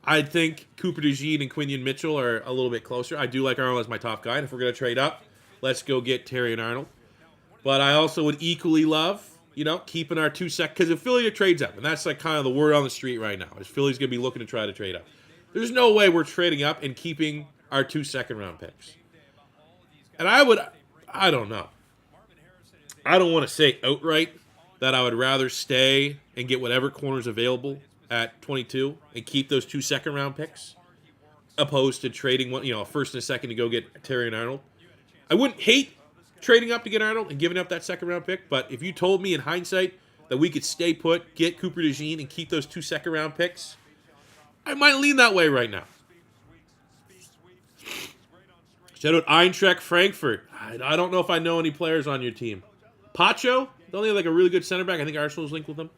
I think Cooper DeJean and Quinion Mitchell are a little bit closer. I do like Arnold as my top guy. And if we're going to trade up, let's go get Terry and Arnold. But I also would equally love, keeping our 2 sec. Because if Philly trades up, and that's like kind of the word on the street right now, is Philly's going to be looking to try to trade up. There's no way we're trading up and keeping our 2 second-round picks. And I don't know. I don't want to say outright that I would rather stay and get whatever corners available at 22 and keep those 2 second-round picks, opposed to trading one, a first and a second to go get Terry and Arnold. I wouldn't hate trading up to get Arnold and giving up that second-round pick, but if you told me in hindsight that we could stay put, get Cooper DeJean, and keep those 2 second-round picks, I might lean that way right now. Shout out Eintracht Frankfurt. I don't know if I know any players on your team. Pacho, don't they have like a really good center back? I think Arsenal's linked with them.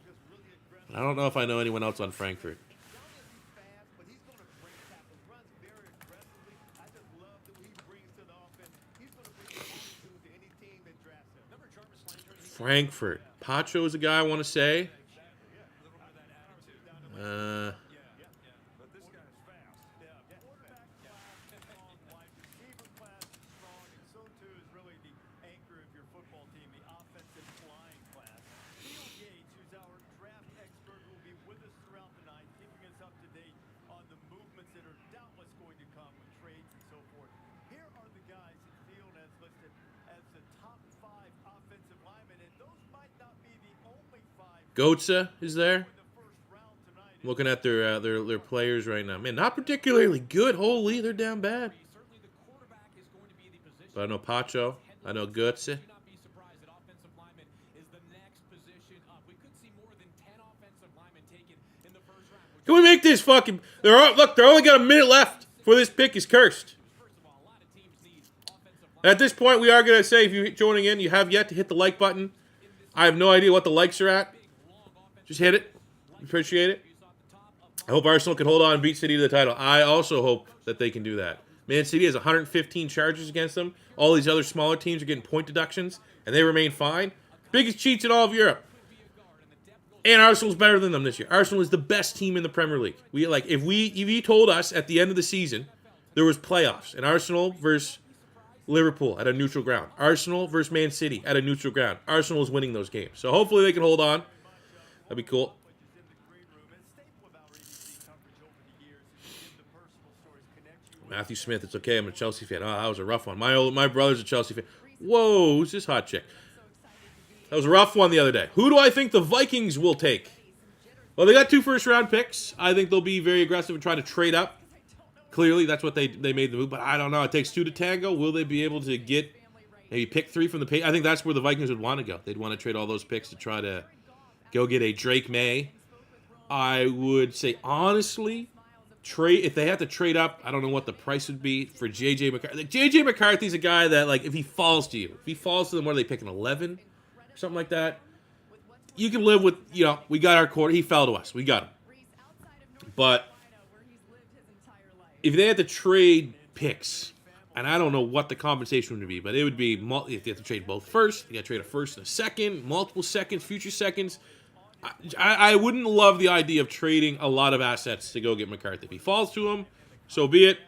But I don't know if I know anyone else on Frankfurt. Frankfurt. Pacho is a guy I want to say. Goetze is there. Looking at their players right now. Man, not particularly good. Holy, they're down bad. But I know Pacho. I know Goetze. Can we make this fucking... they're only got a minute left before this pick is cursed. At this point, we are going to say, if you're joining in, you have yet to hit the like button. I have no idea what the likes are at. Just hit it. Appreciate it. I hope Arsenal can hold on and beat City to the title. I also hope that they can do that. Man City has 115 charges against them. All these other smaller teams are getting point deductions, and they remain fine. Biggest cheats in all of Europe. And Arsenal's better than them this year. Arsenal is the best team in the Premier League. If you told us at the end of the season there was playoffs and Arsenal versus Liverpool at a neutral ground, Arsenal versus Man City at a neutral ground, Arsenal is winning those games. So hopefully they can hold on. That'd be cool. Matthew Smith, it's okay. I'm a Chelsea fan. Oh, that was a rough one. My brother's a Chelsea fan. Whoa, who's this hot chick? That was a rough one the other day. Who do I think the Vikings will take? Well, they got 2 first-round picks. I think they'll be very aggressive and try to trade up. Clearly, that's what they made the move. But I don't know. It takes 2 to tango. Will they be able to get maybe pick 3 from the pay? I think that's where the Vikings would want to go. They'd want to trade all those picks to try to go get a Drake May. I would say, honestly, if they have to trade up, I don't know what the price would be for J.J. McCarthy. J.J. McCarthy's a guy that, if he falls to them, what are they picking, 11? Something like that. You can live with, we got our quarter. He fell to us. We got him. But if they had to trade picks, and I don't know what the compensation would be, but it would be, if they have to trade both first, you got to trade a first and a second, multiple seconds, future seconds. I wouldn't love the idea of trading a lot of assets to go get McCarthy. If he falls to him, so be it.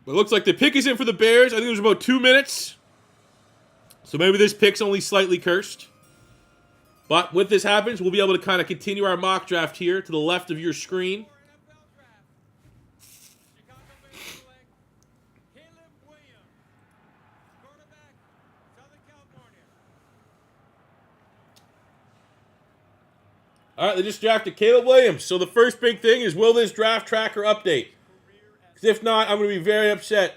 But it looks like the pick is in for the Bears. I think there's about 2 minutes. So maybe this pick's only slightly cursed. But when this happens, we'll be able to kind of continue our mock draft here to the left of your screen. All right, they just drafted Caleb Williams. So the first big thing is, will this draft tracker update? Because if not, I'm going to be very upset.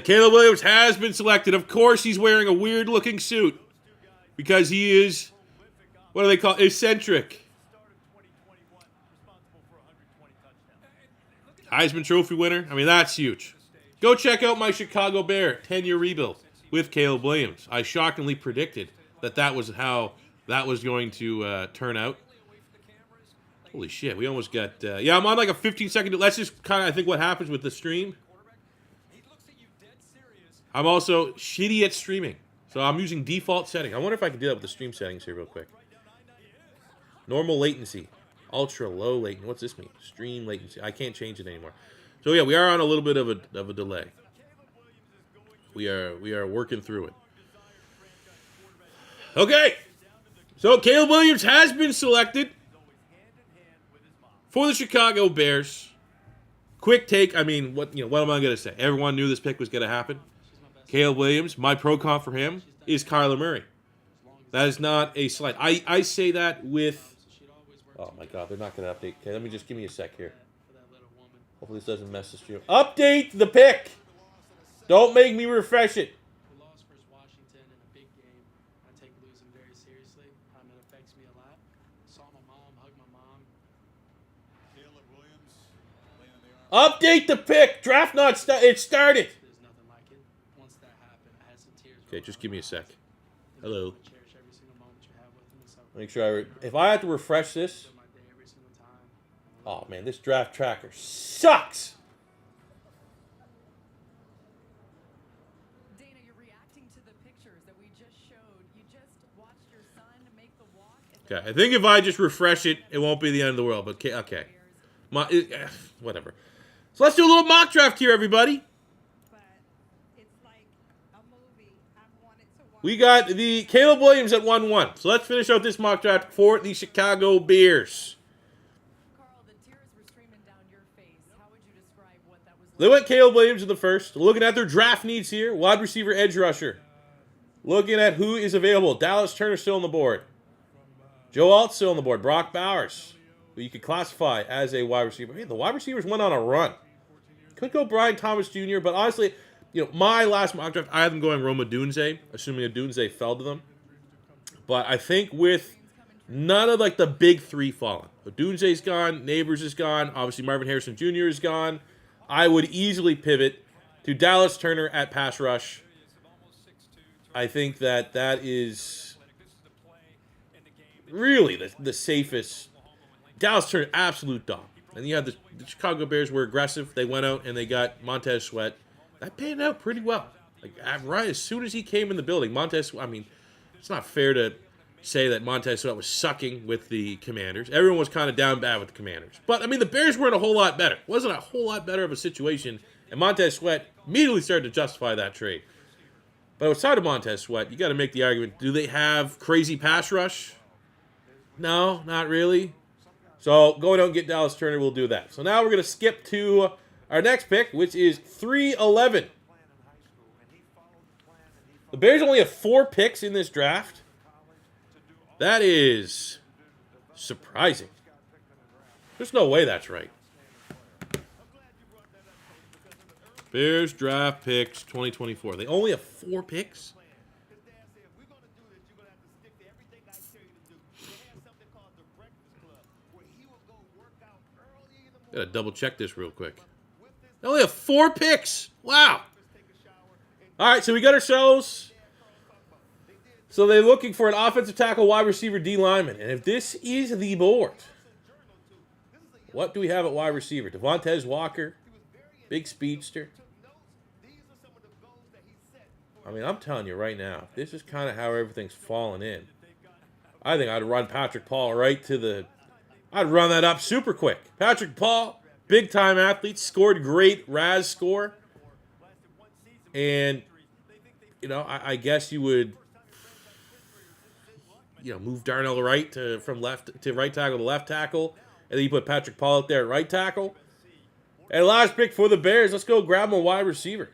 Caleb Williams has been selected. Of course, he's wearing a weird-looking suit because he is, what do they call it? Eccentric. Heisman Trophy winner. I mean, that's huge. Go check out my Chicago Bear 10-year rebuild with Caleb Williams. I shockingly predicted that was how that was going to turn out. Holy shit, we almost got... yeah, I'm on like a 15-second... That's just kind of, I think, what happens with the stream. I'm also shitty at streaming. So I'm using default setting. I wonder if I can do that with the stream settings here real quick. Normal latency. Ultra low latency. What's this mean? Stream latency. I can't change it anymore. So yeah, we are on a little bit of a delay. We are working through it. Okay. So Caleb Williams has been selected for the Chicago Bears. Quick take. I mean, what am I going to say? Everyone knew this pick was going to happen. Caleb Williams, my pro comp for him is Kyler Murray. That is not a slight. I say that with... Oh, my God. They're not going to update. Okay, let me just give me a sec here. Hopefully this doesn't mess the stream. Update the pick. Don't make me refresh it. We lost versus Washington in a big game. I take losing very seriously. It affects me a lot. Saw my mom, hugged my mom. Caleb Williams laying in the arm. Update the pick. Draft not it started. There's nothing like it. Once that happened, I had some tears. Okay, just give me a sec. Hello. I cherish every single moment you have with me. So Make sure if I have to refresh this. my day every single time. Oh, man, this draft tracker sucks. Dana, you're reacting to the pictures that we just showed. You just watched your son make the walk. Okay, I think if I just refresh it, it won't be the end of the world. But okay. Whatever. So let's do a little mock draft here, everybody. But it's like a movie. I've wanted to watch. We got the Caleb Williams at 1-1. So let's finish out this mock draft for the Chicago Bears. Carl, the tears were streaming down your face. How would you describe what that was like? They went Caleb Williams in the first. Looking at their draft needs here. Wide receiver, edge rusher. Looking at who is available. Dallas Turner still on the board. Joe Alt still on the board. Brock Bowers, who you could classify as a wide receiver. Man, the wide receivers went on a run. Could go Brian Thomas Jr., but honestly, my last mock draft, I had them going Roma Dunze, assuming a Dunze fell to them. But I think with none of the big three falling. Dunze's gone, Neighbors is gone, obviously Marvin Harrison Jr. is gone. I would easily pivot to Dallas Turner at pass rush. I think that is really the safest. Dallas Turner, absolute dog. And you have the Chicago Bears were aggressive. They went out and they got Montez Sweat. That panned out pretty well. Right as soon as he came in the building, Montez, I mean, it's not fair to say that Montez Sweat was sucking with the Commanders. Everyone was kind of down bad with the Commanders. But, I mean, the Bears weren't a whole lot better. It wasn't a whole lot better of a situation. And Montez Sweat immediately started to justify that trade. But outside of Montez Sweat, you got to make the argument, do they have crazy pass rush? No, not really. So going out and get Dallas Turner, we'll do that. So now we're going to skip to our next pick, which is 3-11. The Bears only have 4 picks in this draft. That is surprising. There's no way that's right. Bears draft picks 2024. They only have 4 picks? Gotta double check this real quick. They only have 4 picks. Wow. All right, so we got ourselves. So they're looking for an offensive tackle, wide receiver, D lineman. And if this is the board, what do we have at wide receiver? Devontae Walker, big speedster. I mean, I'm telling you right now, this is kind of how everything's falling in. I think I'd run Patrick Paul right to the... I'd run that up super quick. Patrick Paul, big-time athlete, scored great RAS score. And, I guess you would, move Darnell Wright from left to right tackle to left tackle. And then you put Patrick Paul out there at right tackle. And last pick for the Bears, let's go grab him a wide receiver.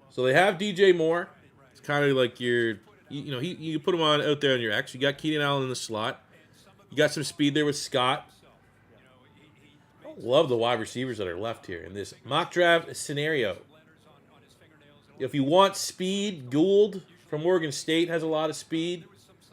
So they have DJ Moore. It's kind of like your You put him on out there on your X. You got Keenan Allen in the slot. You got some speed there with Scott. Love the wide receivers that are left here in this mock draft scenario. If you want speed, Gould from Oregon State has a lot of speed.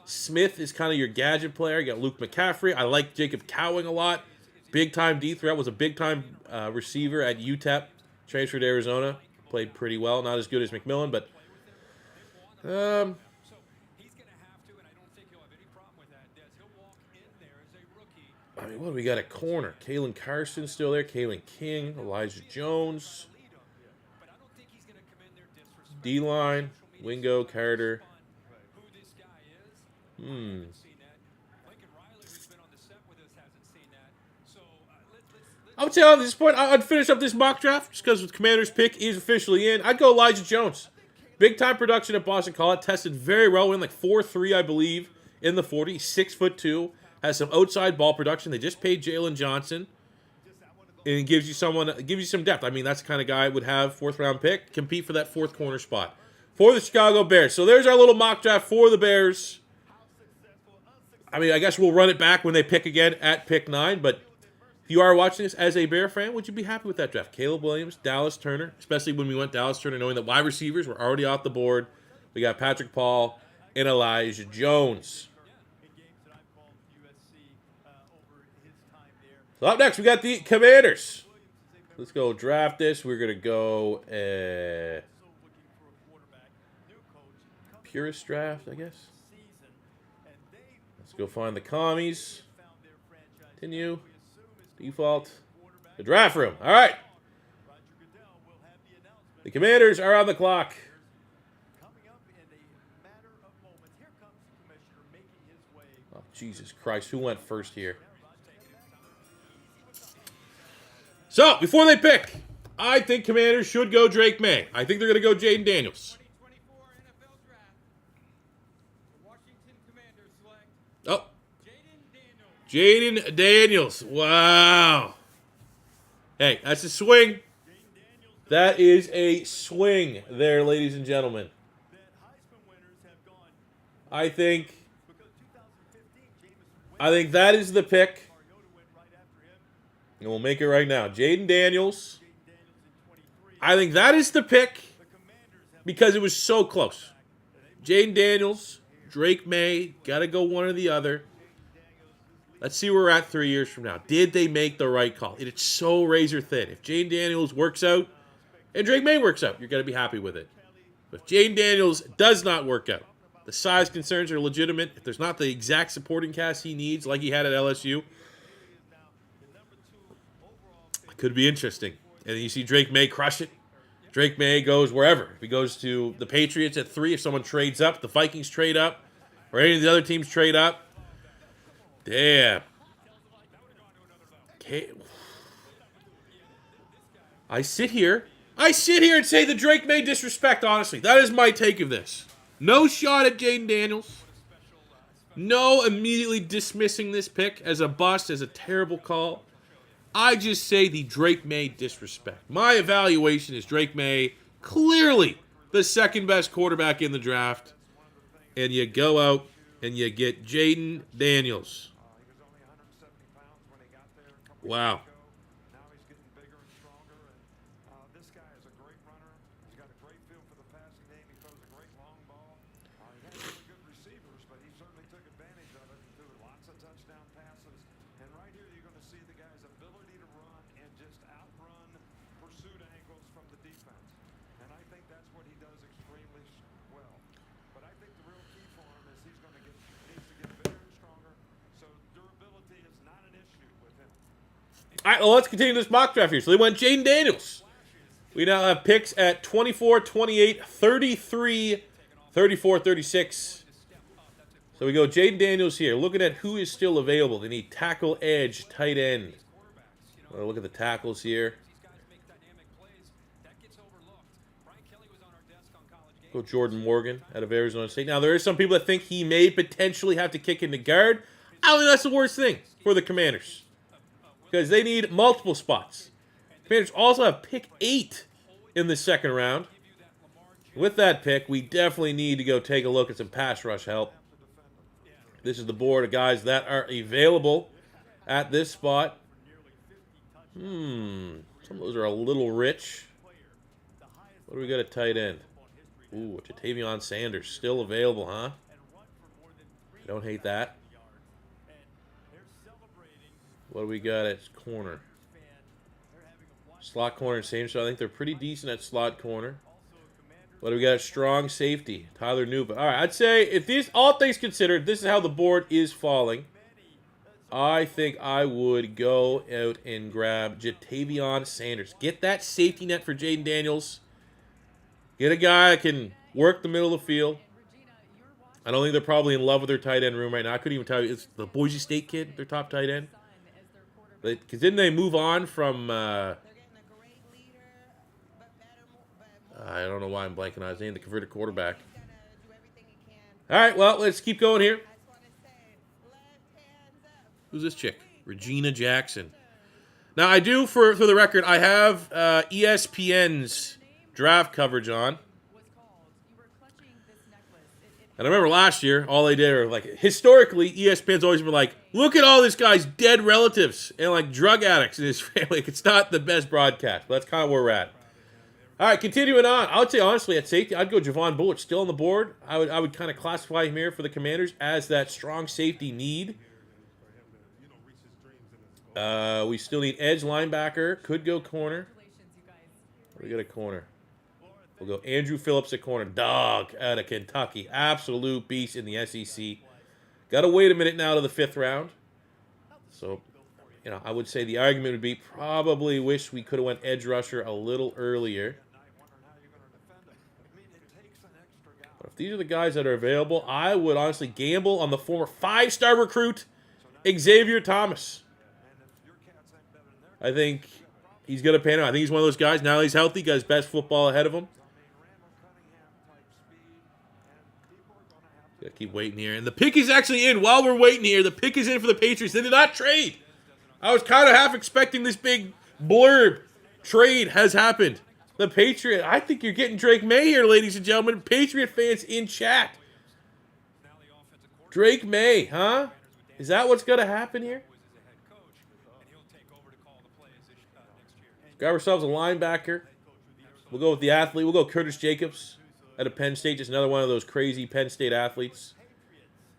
Smith is kind of your gadget player. You got Luke McCaffrey. I like Jacob Cowing a lot. Big-time D threat. Was a big-time receiver at UTEP. Transferred to Arizona. Played pretty well. Not as good as McMillan, but... I mean, what do we got at corner? Kalen Carson still there. Kalen King. Elijah Jones. D-line. Wingo. Carter. I would say at this point, I'd finish up this mock draft just because the Commanders' pick is officially in. I'd go Elijah Jones. Big-time production at Boston College. Tested very well. Went like 4.3, I believe, in the 40. 6'2". Has some outside ball production. They just paid Jalen Johnson. And it gives you some depth. I mean, that's the kind of guy I would have, 4th-round pick. Compete for that 4th corner spot for the Chicago Bears. So there's our little mock draft for the Bears. I mean, I guess we'll run it back when they pick again at pick 9. But if you are watching this as a Bear fan, would you be happy with that draft? Caleb Williams, Dallas Turner, especially when we went Dallas Turner, knowing that wide receivers were already off the board. We got Patrick Paul and Elijah Jones. So up next, we got the Commanders. Let's go draft this. We're going to go purist draft, I guess. Let's go find the commies. Continue. Default. The draft room. All right. The Commanders are on the clock. Oh, Jesus Christ. Who went first here? So, before they pick, I think Commanders should go Drake May. I think they're going to go Jaden Daniels. Oh. Jaden Daniels. Wow. Hey, that's a swing. That is a swing there, ladies and gentlemen. I think that is the pick. And we'll make it right now. Jaden Daniels. I think that is the pick because it was so close. Jaden Daniels, Drake May, got to go one or the other. Let's see where we're at 3 years from now. Did they make the right call? It's so razor thin. If Jaden Daniels works out and Drake May works out, you're going to be happy with it. But if Jaden Daniels does not work out, the size concerns are legitimate. If there's not the exact supporting cast he needs like he had at LSU, could be interesting. And then you see Drake May crush it. Drake May goes wherever. If he goes to the Patriots at 3, if someone trades up, the Vikings trade up, or any of the other teams trade up. Damn. Okay. I sit here and say the Drake May disrespect, honestly. That is my take of this. No shot at Jaden Daniels. No immediately dismissing this pick as a bust, as a terrible call. I just say the Drake May disrespect. My evaluation is Drake May, clearly the second best quarterback in the draft. And you go out and you get Jaden Daniels. Wow. All right, well, let's continue this mock draft here. So they went Jaden Daniels. We now have picks at 24, 28, 33, 34, 36. So we go Jaden Daniels here. Looking at who is still available. They need tackle, edge, tight end. Look at the tackles here. Go Jordan Morgan out of Arizona State. Now, there are some people that think he may potentially have to kick into guard. I don't think that's the worst thing for the Commanders, because they need multiple spots. Commanders also have pick 8 in the second round. with that pick, we definitely need to go take a look at some pass rush help. This is the board of guys that are available at this spot. Some of those are a little rich. What do we got at tight end? Ooh, Jatavion Sanders still available, huh? I don't hate that. What do we got at corner? Slot corner, same. So I think they're pretty decent at slot corner. What do we got at strong safety? Tyler Newman. All right, I'd say if these, all things considered, this is how the board is falling. I think I would go out and grab Jatavion Sanders. Get that safety net for Jaden Daniels. Get a guy that can work the middle of the field. I don't think they're probably in love with their tight end room right now. I couldn't even tell you. It's the Boise State kid, their top tight end. Because didn't they move on from... I don't know why I'm blanking on his name. The converted quarterback. All right, well, let's keep going here. Who's this chick? Regina Jackson. Now, I do, for the record, I have ESPN's draft coverage on. And I remember last year, all they did were, like, historically, ESPN's always been like, look at all this guy's dead relatives and, like, drug addicts in his family. It's not the best broadcast, but that's kind of where we're at. All right, continuing on. I would say, honestly, at safety, I'd go Javon Bullard, still on the board. I would kind of classify him here for the Commanders as that strong safety need. We still need edge linebacker. Could go corner. We got a corner. We'll go Andrew Phillips at corner. Dog out of Kentucky. Absolute beast in the SEC. Got to wait a minute now to the 5th round. So, you know, I would say the argument would be probably wish we could have went edge rusher a little earlier. But if these are the guys that are available, I would honestly gamble on the former 5-star recruit, Xavier Thomas. I think he's going to pan out. I think he's one of those guys. Now he's healthy, got his best football ahead of him. Gotta keep waiting here. And the pick is actually in. While we're waiting here, the pick is in for the Patriots. They did not trade. I was kind of half expecting this big blurb. Trade has happened. The Patriot. I think you're getting Drake May here, ladies and gentlemen. Patriot fans in chat. Drake May, huh? Is that what's going to happen here? Grab ourselves a linebacker. We'll go with the athlete. We'll go Curtis Jacobs out of Penn State. Just another one of those crazy Penn State athletes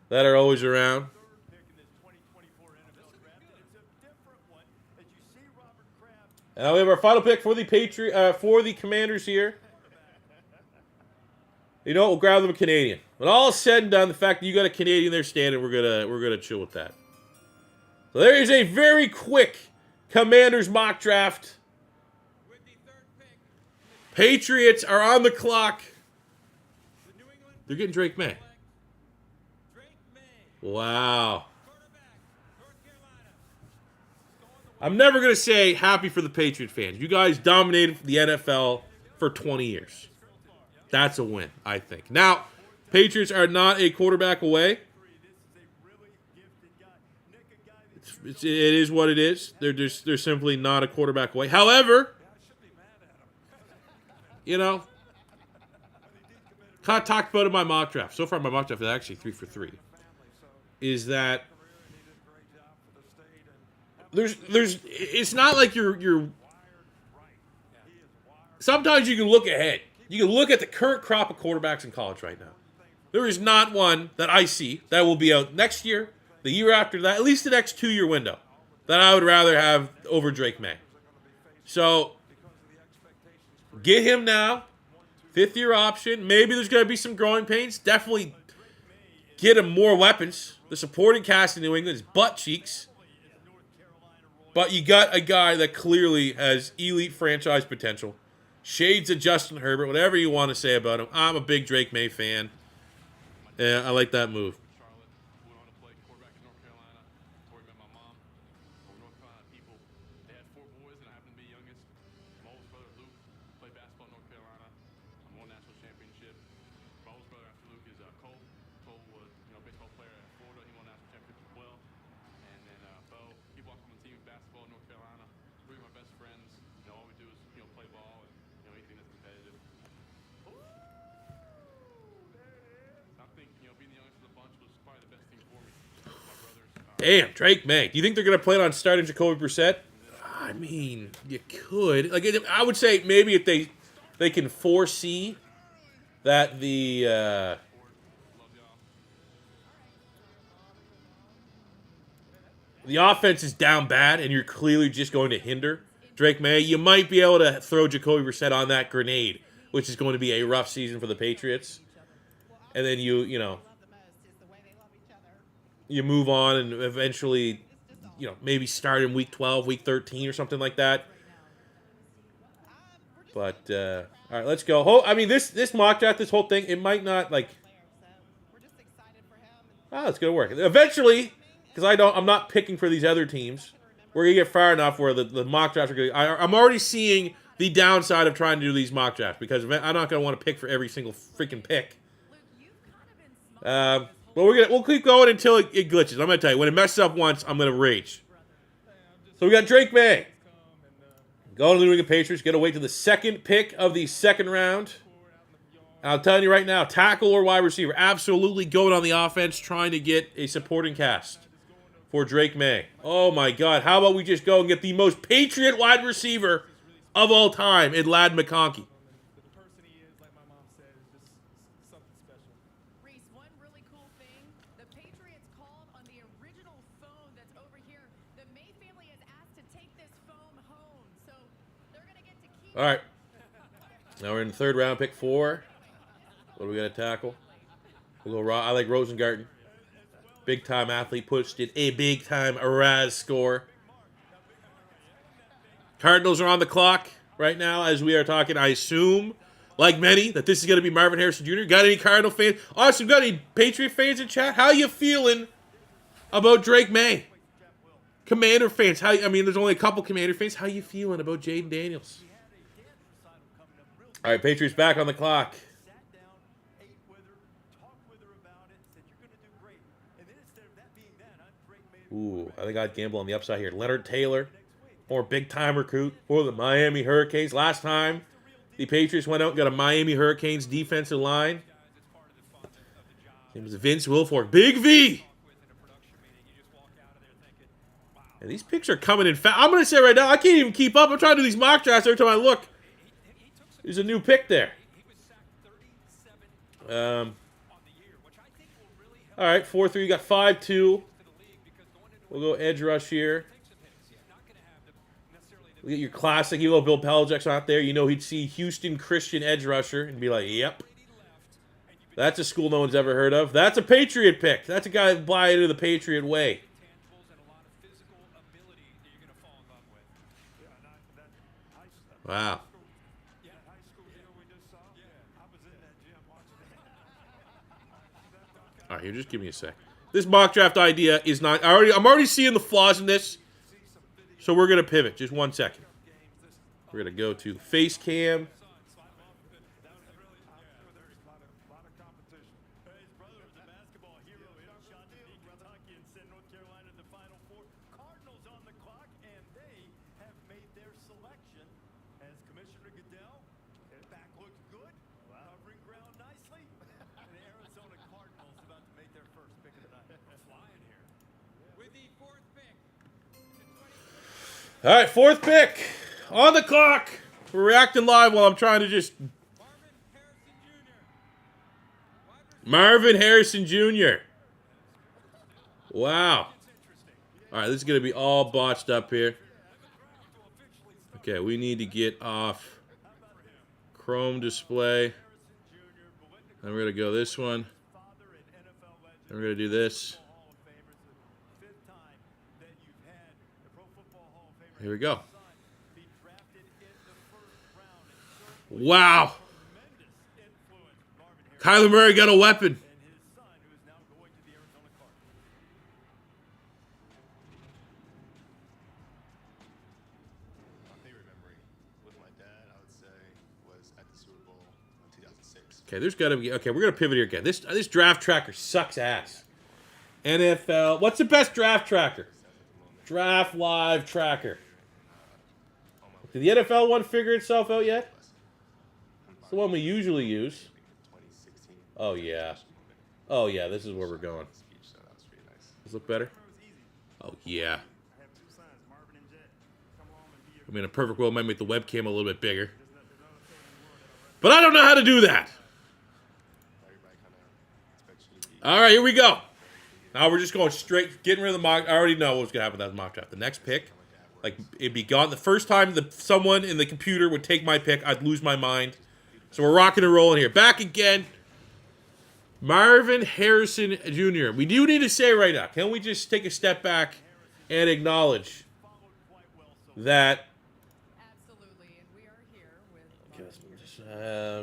that are always around. And now we have our final pick for the for the Commanders here. You know what? We'll grab them a Canadian. When all is said and done, the fact that you got a Canadian there standing, we're gonna chill with that. So there is a very quick Commanders mock draft. Patriots are on the clock. They're getting Drake May. Wow. I'm never going to say happy for the Patriot fans. You guys dominated the NFL for 20 years. That's a win, I think. Now, Patriots are not a quarterback away. It is what it is. They're simply not a quarterback away. However, you know, kind of talked about it in my mock draft. So far, my mock draft is actually 3 for 3. Is that it's not like you're. Sometimes you can look ahead. You can look at the current crop of quarterbacks in college right now. There is not one that I see that will be out next year, the year after that, at least the next 2-year window, that I would rather have over Drake May. So get him now. 5th-year option. Maybe there's going to be some growing pains. Definitely get him more weapons. The supporting cast in New England is butt cheeks. But you got a guy that clearly has elite franchise potential. Shades of Justin Herbert, whatever you want to say about him. I'm a big Drake May fan. Yeah, I like that move. Damn, Drake May. Do you think they're going to plan on starting Jacoby Brissett? I mean, you could. Like, I would say maybe if they can foresee that the offense is down bad and you're clearly just going to hinder Drake May, you might be able to throw Jacoby Brissett on that grenade, which is going to be a rough season for the Patriots. And then you move on and eventually, maybe start in week 12, week 13 or something like that. But all right, let's go. I mean, this mock draft, this whole thing, it might not like. Oh, it's gonna work eventually, because I'm not picking for these other teams. We're gonna get far enough where the mock drafts are going. I'm already seeing the downside of trying to do these mock drafts because I'm not gonna want to pick for every single freaking pick. But we'll keep going until it glitches. I'm gonna tell you, when it messes up once, I'm gonna rage. So we got Drake May. Going to the New England Patriots. Got to wait to the second pick of the second round. I'm telling you right now, tackle or wide receiver, absolutely going on the offense, trying to get a supporting cast for Drake May. Oh my God! How about we just go and get the most Patriot wide receiver of all time in Lad McConkey? The person he is, like my mom said, is just something special. Reese, one really cool thing, the Patriots called on the original phone that's over here. The May family is asked to take this phone home, so they're going to get to keep All right. Now we're in the third round, pick 4. What do we got to tackle? We'll go. I like Rosengarten. Big time athlete, pushed in a big time Raz score. Cardinals are on the clock right now as we are talking. I assume, like many, that this is going to be Marvin Harrison Jr. Got any Cardinal fans? Awesome. Got any Patriot fans in chat? How you feeling about Drake May? Commander fans. There's only a couple Commander fans. How you feeling about Jaden Daniels? All right, Patriots back on the clock. Ooh, I think I'd gamble on the upside here. Leonard Taylor, more big-time recruit for the Miami Hurricanes. Last time, the Patriots went out and got a Miami Hurricanes defensive line. His name was Vince Wilfork. Big V! And these picks are coming in fast. I'm going to say right now, I can't even keep up. I'm trying to do these mock drafts every time I look. There's a new pick there. All right, 4-3. You got 5-2. We'll go edge rush here. We'll get your classic. You know Bill Belichick's not there. You know he'd see Houston Christian edge rusher and be like, yep. That's a school no one's ever heard of. That's a Patriot pick. That's a guy buy into the Patriot way. Wow. All right, here, just give me a sec. This mock draft idea is not. I'm already seeing the flaws in this, so we're gonna pivot. Just 1 second. We're gonna go to face cam. All right, 4th pick on the clock. We're reacting live while I'm trying to just. Marvin Harrison Jr. Wow. All right, this is going to be all botched up here. Okay, we need to get off Chrome display. Then we're going to go this one. Then we're going to do this. Here we go. Wow. Kyler Murray got a weapon. Okay, there's got to be. Okay, we're going to pivot here again. This draft tracker sucks ass. NFL. What's the best draft tracker? Draft Live Tracker. Did the NFL one figure itself out yet? It's the one we usually use. Oh, yeah. Oh, yeah, this is where we're going. Does this look better? Oh, yeah. I have 2 sons, Marvin and Jet. Come home and be your I mean, a perfect world might make the webcam a little bit bigger. there's no soul in the world that'll But I don't know how to do that. everybody kind of expects you to be. All right, here we go. Now we're just going straight, getting rid of the mock. I already know what's going to happen with that mock draft. The next pick, like, it'd be gone. The first time someone in the computer would take my pick, I'd lose my mind. So we're rocking and rolling here. Back again. Marvin Harrison Jr. We do need to say right now, can we just take a step back and acknowledge that... Absolutely, and we are here with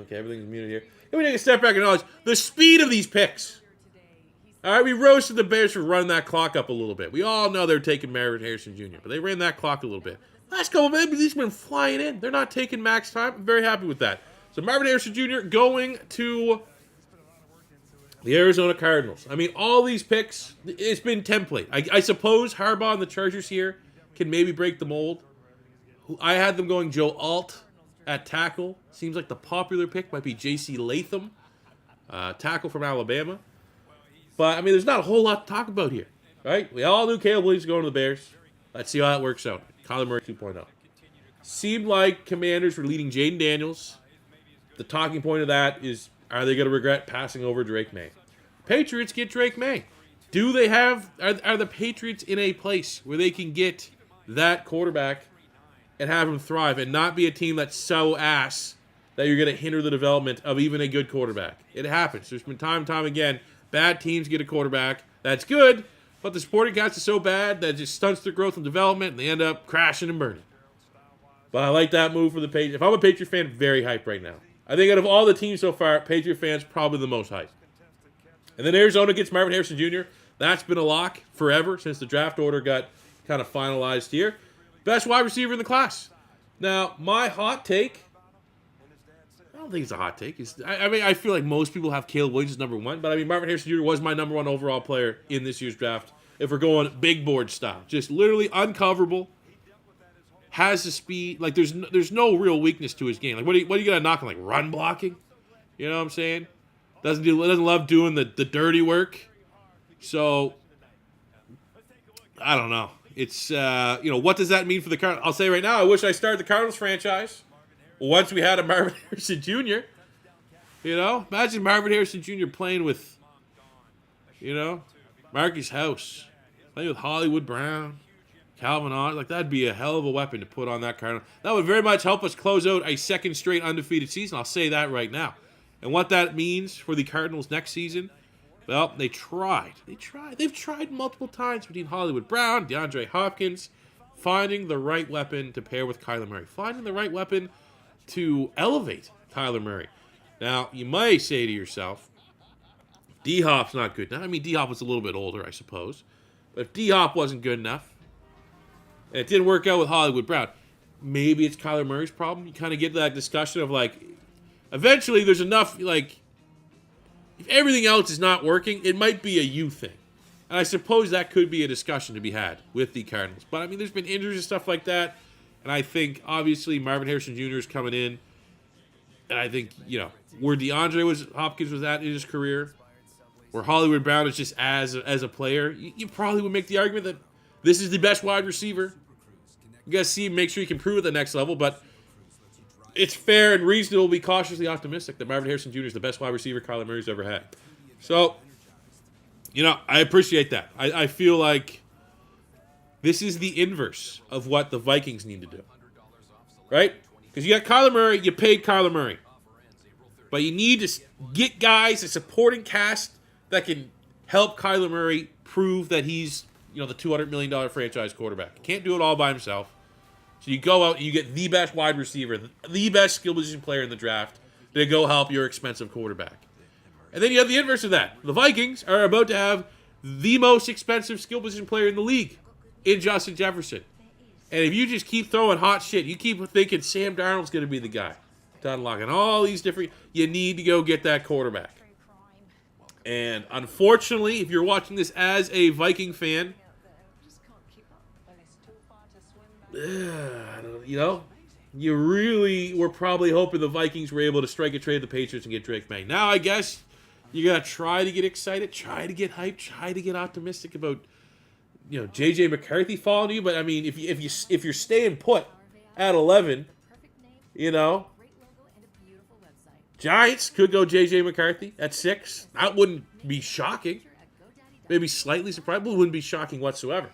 Okay, everything's muted here. Can we take a step back and acknowledge the speed of these picks? today. He's All right, we roasted the Bears for running that clock up a little bit. We all know they're taking Marvin Harrison Jr., but they ran that clock a little bit. Last couple of minutes, these been flying in. They're not taking max time. I'm very happy with that. So Marvin Harrison Jr. going to the Arizona Cardinals. I mean, all these picks, it's been template. I suppose Harbaugh and the Chargers here can maybe break the mold. I had them going Joe Alt at tackle. Seems like the popular pick might be J.C. Latham, tackle from Alabama. But, I mean, there's not a whole lot to talk about here, right? We all knew Caleb Williams was going to the Bears. Let's see how that works out. Kyler Murray 2.0. Seemed like Commanders were leading Jaden Daniels. The talking point of that is, are they going to regret passing over Drake May? Patriots get Drake May. Do they have, are the Patriots in a place where they can get that quarterback and have him thrive and not be a team that's so ass that you're going to hinder the development of even a good quarterback? It happens. There's been time and time again, bad teams get a quarterback that's good, but the supporting cast is so bad that it just stunts their growth and development, and they end up crashing and burning. But I like that move for the Patriots. If I'm a Patriot fan, very hyped right now. I think out of all the teams so far, Patriot fans probably the most hyped. And then Arizona gets Marvin Harrison Jr. That's been a lock forever since the draft order got kind of finalized here. Best wide receiver in the class. Now, my hot take, I don't think it's a hot take. I mean, I feel like most people have Caleb Williams as number one, but I mean, Marvin Harrison Jr. was my number one overall player in this year's draft. If we're going big board style, just literally uncoverable, has the speed. Like there's no real weakness to his game. Like what are you gonna knock on? Like run blocking? You know what I'm saying? Doesn't love doing the dirty work. So I don't know. It's what does that mean for the Cardinals? I'll say right now, I wish I started the Cardinals franchise once we had a Marvin Harrison Jr. You know, imagine Marvin Harrison Jr. playing with, Marquise House, playing with Hollywood Brown, Calvin Ott. Like that'd be a hell of a weapon to put on that Cardinal. That would very much help us close out a second straight undefeated season. I'll say that right now. And what that means for the Cardinals next season, well, they tried. They've tried multiple times between Hollywood Brown, DeAndre Hopkins, finding the right weapon to pair with Kyler Murray, finding the right weapon to elevate Kyler Murray. Now, you might say to yourself, D-Hop's not good enough. I mean, D-Hop was a little bit older, I suppose. But if D-Hop wasn't good enough, and it didn't work out with Hollywood Brown, maybe it's Kyler Murray's problem. You kind of get to that discussion of, like, eventually there's enough, like, if everything else is not working, it might be a you thing. And I suppose that could be a discussion to be had with the Cardinals. But, I mean, there's been injuries and stuff like that. And I think, obviously, Marvin Harrison Jr. is coming in. And I think, where Hopkins was at in his career, where Hollywood Brown is just as a player, you probably would make the argument that this is the best wide receiver. You got to see him, make sure he can prove at the next level. But it's fair and reasonable to be cautiously optimistic that Marvin Harrison Jr. is the best wide receiver Kyler Murray's ever had. So, I appreciate that. I feel like this is the inverse of what the Vikings need to do. Right? Because you got Kyler Murray, you paid Kyler Murray. But you need to get guys, a supporting cast that can help Kyler Murray prove that he's, the $200 million franchise quarterback. Can't do it all by himself. So you go out and you get the best wide receiver, the best skill position player in the draft to go help your expensive quarterback. And then you have the inverse of that. The Vikings are about to have the most expensive skill position player in the league in Justin Jefferson. And if you just keep throwing hot shit, you keep thinking Sam Darnold's going to be the guy to unlock. And all these different, you need to go get that quarterback. And unfortunately, if you're watching this as a Viking fan, you really were probably hoping the Vikings were able to strike a trade with the Patriots and get Drake May. Now, I guess you got to try to get excited, try to get hyped, try to get optimistic about JJ McCarthy falling to you. But I mean, if you're staying put at 11, Giants could go JJ McCarthy at 6. That wouldn't be shocking. Maybe slightly surprised, but wouldn't be shocking whatsoever.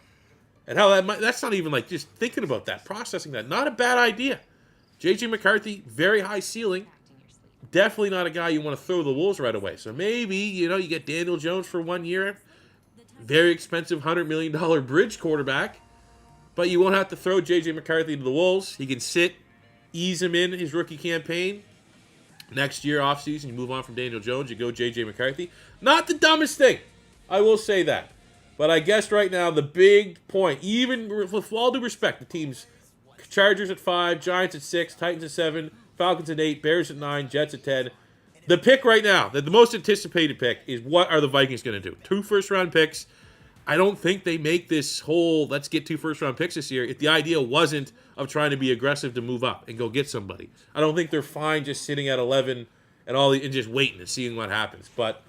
And how that's not even like just thinking about that, processing that. Not a bad idea. JJ McCarthy, very high ceiling. Definitely not a guy you want to throw the Wolves right away. So maybe, you get Daniel Jones for 1 year. Very expensive $100 million bridge quarterback. But you won't have to throw JJ McCarthy to the Wolves. He can sit, ease him in his rookie campaign. Next year, offseason, you move on from Daniel Jones, you go JJ McCarthy. Not the dumbest thing. I will say that. But I guess right now, the big point, even with all due respect, the teams, Chargers at 5, Giants at 6, Titans at 7, Falcons at 8, Bears at 9, Jets at 10. The pick right now, the most anticipated pick, is what are the Vikings going to do? 2 first-round picks. I don't think they make this whole let's get 2 first-round picks this year if the idea wasn't of trying to be aggressive to move up and go get somebody. I don't think they're fine just sitting at 11 and just waiting and seeing what happens. But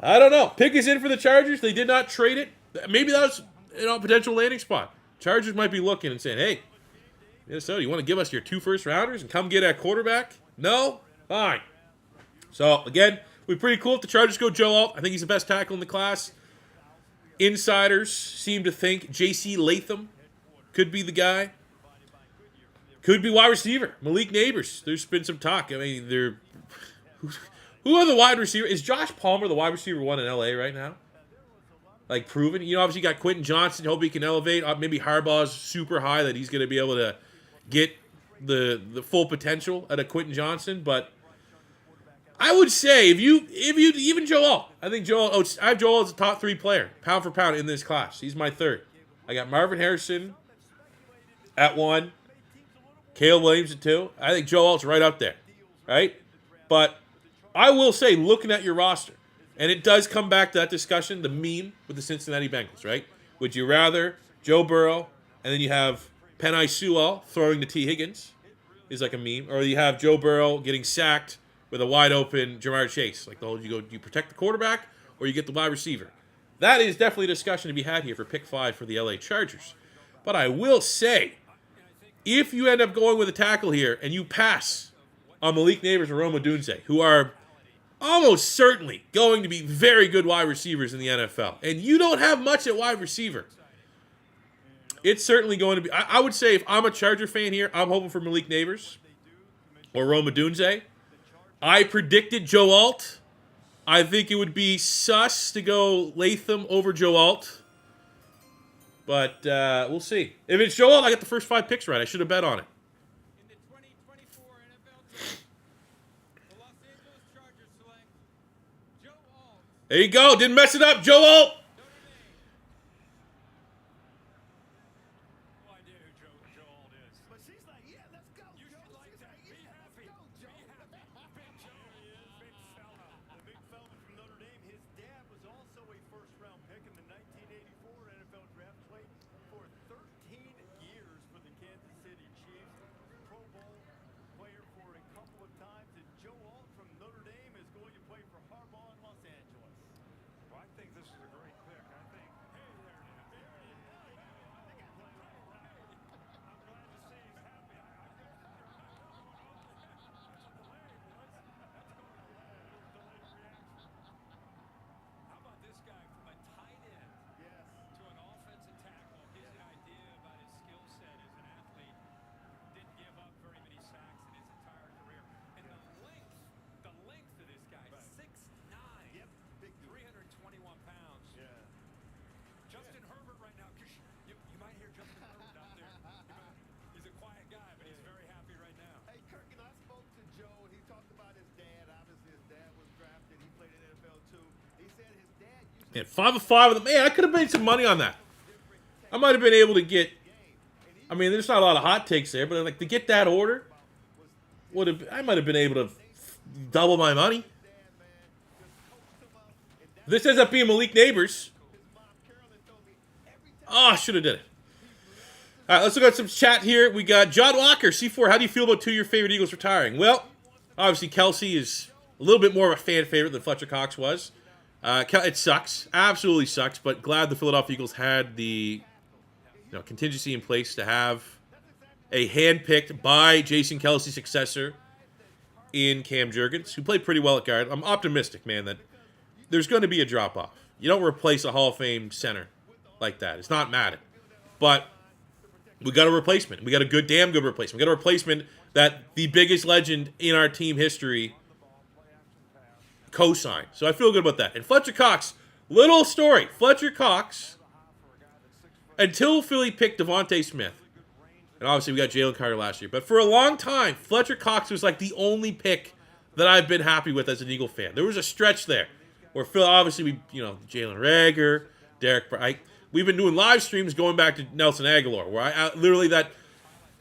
I don't know. Pick is in for the Chargers. They did not trade it. Maybe that was a potential landing spot. Chargers might be looking and saying, hey, Minnesota, you want to give us your 2 first-rounders and come get a quarterback? No? Fine. So, again, it would be pretty cool if the Chargers go Joe Alt. I think he's the best tackle in the class. Insiders seem to think J.C. Latham could be the guy. Could be wide receiver. Malik Neighbors. There's been some talk. I mean, who are the wide receivers? Is Josh Palmer the wide receiver 1 in L.A. right now? Like, proven? Obviously you got Quentin Johnson. Hope he can elevate. Maybe Harbaugh's super high that he's going to be able to get the full potential out of Quentin Johnson. But I would say, if you even Joe Alt. I think I have Joe Alt as a top 3 player, pound for pound, in this class. He's my 3rd. I got Marvin Harrison at 1. Caleb Williams at 2. I think Joe Alt's right up there. Right? But I will say, looking at your roster, and it does come back to that discussion, the meme with the Cincinnati Bengals, right? Would you rather Joe Burrow, and then you have Penei Sewell throwing to T. Higgins, is like a meme, or you have Joe Burrow getting sacked with a wide open Jamar Chase. Like the whole, you protect the quarterback, or you get the wide receiver. That is definitely a discussion to be had here for pick 5 for the LA Chargers. But I will say, if you end up going with a tackle here, and you pass on Malik Neighbors or Rome Odunze, who are almost certainly going to be very good wide receivers in the NFL, and you don't have much at wide receiver, it's certainly going to be, I would say, if I'm a Charger fan here, I'm hoping for Malik Neighbors or Rome Odunze. I predicted Joe Alt. I think it would be sus to go Latham over Joe Alt. But we'll see. If it's Joe Alt, I got the first 5 picks right. I should have bet on it. In the 2024 NFL Draft, the Los Angeles Chargers select Joe Alt. There you go. Didn't mess it up. Joe Alt. No idea who Joe Alt is. But she's like, yeah, let's go. You should like that. Be happy. Be happy. Big Joe. Big fella. The big fella from Notre Dame. His dad was also a first-round pick in the 1984 NFL Draft. Played for 13 years for the Kansas City Chiefs. Pro Bowl player for a couple of times. And Joe Alt from Notre Dame is going to play for Harbaugh in Los Angeles. Well, I think this is a great pick. I think, hey, there it is. There it is. I'm glad to see he's happy. How about this guy from a tight end to an offensive tackle? Gives you an idea about his skill set as an athlete. Didn't give up very many sacks in his entire career. And the length of this guy, 6'9". Yep, big 321 pounds. Yeah. Justin Herbert right now. You might hear Justin Herbert out there. He's a quiet guy, but he's very happy right now. Hey, Kirk, and I spoke to Joe, and he talked about his dad. Obviously, his dad was drafted. He played in the NFL, too. He said his dad used to... Yeah, 5 of 5 with them. Man, I could have made some money on that. I might have been able to get... I mean, there's not a lot of hot takes there, but like to get that order, I might have been able to double my money. This ends up being Malik Neighbors. Oh, I should have did it. All right, let's look at some chat here. We got John Walker, C4. How do you feel about 2 of your favorite Eagles retiring? Well, obviously Kelsey is a little bit more of a fan favorite than Fletcher Cox was. It sucks. Absolutely sucks, but glad the Philadelphia Eagles had the contingency in place to have a hand-picked by Jason Kelsey's successor in Cam Jurgens, who played pretty well at guard. I'm optimistic, man, that there's going to be a drop-off. You don't replace a Hall of Fame center like that. It's not Madden. But we got a replacement. We got a damn good replacement. We got a replacement that the biggest legend in our team history co-signed. So I feel good about that. And Fletcher Cox, little story. Fletcher Cox, until Philly picked Devontae Smith, and obviously we got Jalen Carter last year, but for a long time, Fletcher Cox was like the only pick that I've been happy with as an Eagle fan. There was a stretch there where Phil, obviously, Jalen Reagor, Derek, we've been doing live streams going back to Nelson Aguilar, where I literally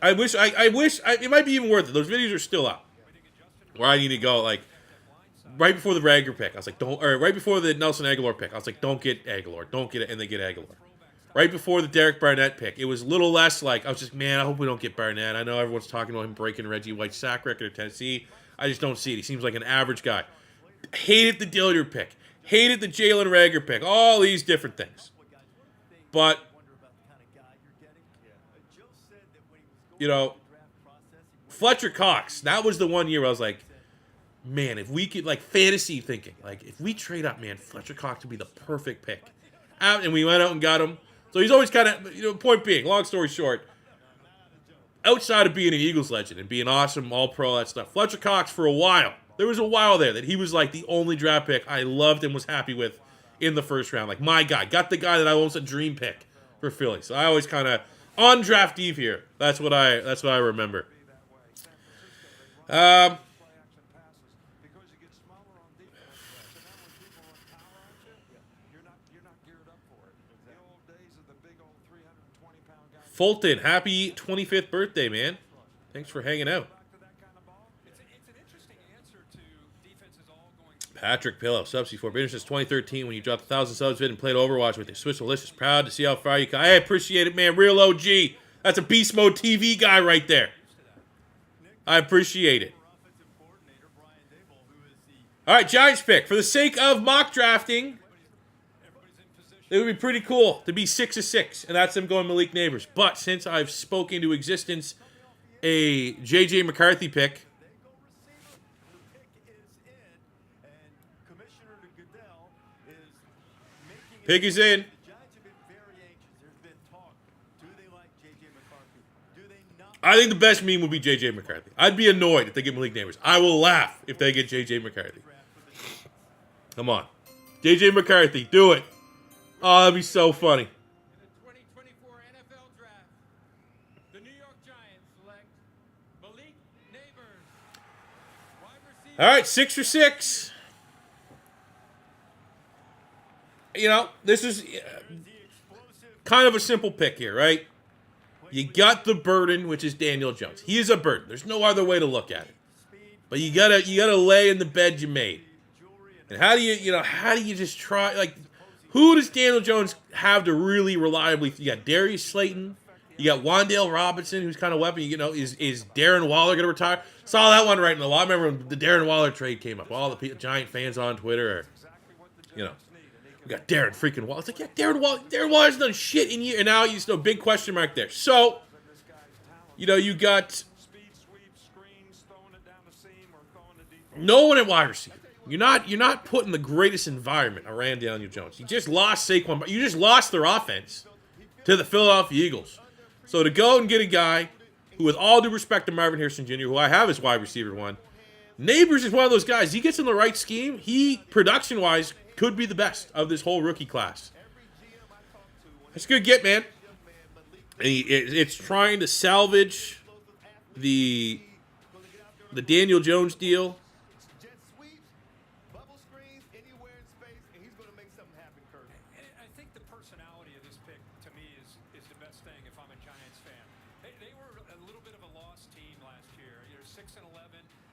I wish, it might be even worth it. Those videos are still up, where I need to go, like, right before the Reagor pick, I was like, right before the Nelson Aguilar pick, I was like, don't get Aguilar, don't get it, and they get Aguilar. Right before the Derek Barnett pick, it was a little less like, I was just, man, I hope we don't get Barnett. I know everyone's talking about him breaking Reggie White's sack record at Tennessee. I just don't see it. He seems like an average guy. Hated the Dillard pick. Hated the Jalen Reagor pick. All these different things. But, Fletcher Cox, that was the one year where I was like, man, if we could, like, fantasy thinking, like, if we trade up, man, Fletcher Cox would be the perfect pick. And we went out and got him. So he's always kind of, point being, long story short, outside of being an Eagles legend and being awesome, all-pro, that stuff, Fletcher Cox, for a while, there was a while there that he was like the only draft pick I loved and was happy with in the first round. Like, my guy, got the guy that I almost a dream pick for Philly. So I always kind of, on draft eve here, that's what I remember. Fulton, happy 25th birthday, man. Thanks for hanging out. It's an interesting answer to defenses all going. Patrick Pillow, Subsea 4. Been since 2013 when you dropped 1,000 subs vid and played Overwatch with your Swiss Delicious. Proud to see how far you come. I appreciate it, man. Real OG. That's a Beast Mode TV guy right there. I appreciate it. All right, Giants pick. For the sake of mock drafting, it would be pretty cool to be 6-6, and that's them going Malik Neighbors. But since I've spoken into existence a J.J. McCarthy pick, pick is in. I think the best meme would be J.J. McCarthy. I'd be annoyed if they get Malik Neighbors. I will laugh if they get J.J. McCarthy. Come on. J.J. McCarthy, do it. Oh, that'd be so funny. In the 2024 NFL Draft, the New York Giants select Malik Neighbors. Wide receiver. All right, 6 for 6. This is kind of a simple pick here, right? You got the burden, which is Daniel Jones. He is a burden. There's no other way to look at it. But you gotta lay in the bed you made. And how do you just try, like, who does Daniel Jones have to really reliably? You got Darius Slayton. You got Wan'Dale Robinson, who's kind of weapon. Is Darren Waller going to retire? Saw that one right in the law. I remember when the Darren Waller trade came up. All the Giant fans on Twitter we got Darren freaking Waller. It's like, yeah, Darren Waller's done shit in year. And now you a big question mark there. So, you got no one at wide receiver. You're not putting the greatest environment around Daniel Jones. You just lost Saquon. You just lost their offense to the Philadelphia Eagles. So to go and get a guy who, with all due respect to Marvin Harrison Jr., who I have as wide receiver one, Neighbors is one of those guys. He gets in the right scheme. He, production-wise, could be the best of this whole rookie class. That's a good get, man. And it's trying to salvage the Daniel Jones deal. I think the personality of this pick, to me, is the best thing if I'm a Giants fan. They were a little bit of a lost team last year. You're 6-11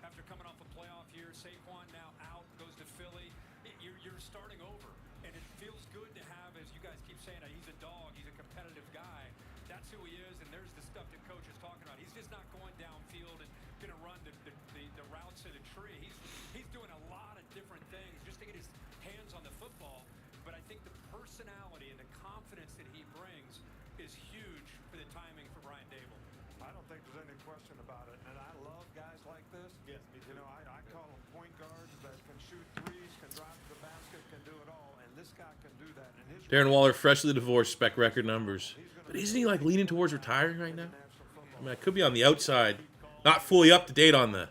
after coming off a playoff year. Saquon now out, goes to Philly. You're starting over, and it feels good to have, as you guys keep saying, he's a dog, he's a competitive guy. That's who he is, and there's the stuff that coach is talking about. He's just not going downfield and going to run the routes to the tree. He's doing a lot of different things just to get his hands on the football. think the personality and the confidence that he brings is huge for the timing for Brian Dable. I don't think there's any question about it. And I love guys like this. Yes, me too. You know, I call them point guards that can shoot threes, can drive to the basket, can do it all. And this guy can do that. And his Darren Waller, freshly divorced, spec record numbers. But isn't he like leaning towards retiring right now? I mean, I could be on the outside, not fully up to date on the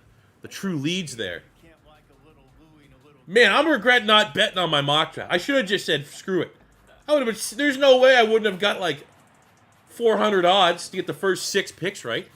true leads there. Can't like a little Louis and a little. Man, I'm regret not betting on my mock draft. I should have just said screw it. I would have been. There's no way I wouldn't have got like 400 odds to get the first 6 picks right.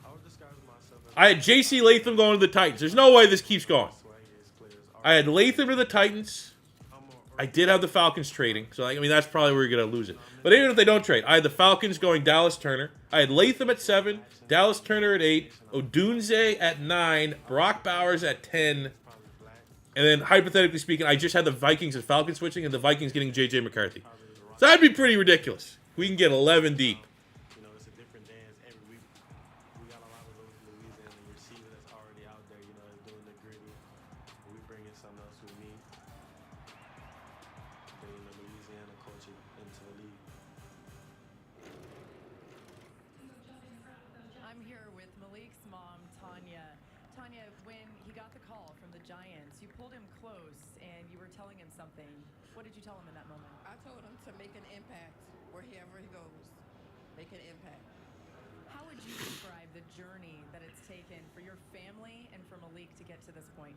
I would disguise myself as I had J.C. Latham going to the Titans. There's no way this keeps going. swaggy as clear as I had Latham to the Titans. I'm more I did have the Falcons trading, so I mean that's probably where you're gonna lose it. But even if they don't trade, I had the Falcons going Dallas Turner. I had Latham at 7, Dallas Turner at 8, Odunze at 9, Brock Bowers at 10, and then hypothetically speaking, I just had the Vikings and Falcons switching, and the Vikings getting J.J. McCarthy. So that'd be pretty ridiculous. We can get 11 deep. You know, it's a different dance every week. We got a lot of those Louisiana receivers that's already out there, you know, doing the gritty. We bring in something else with me. Bringing the Louisiana culture into the league. I'm here with Malik's mom, Tanya. Tanya, when he got the call from the Giants, you pulled him close and you were telling him something. What did you tell him in that moment? I told him to make an impact wherever he goes. Make an impact. How would you describe the journey that it's taken for your family and for Malik to get to this point?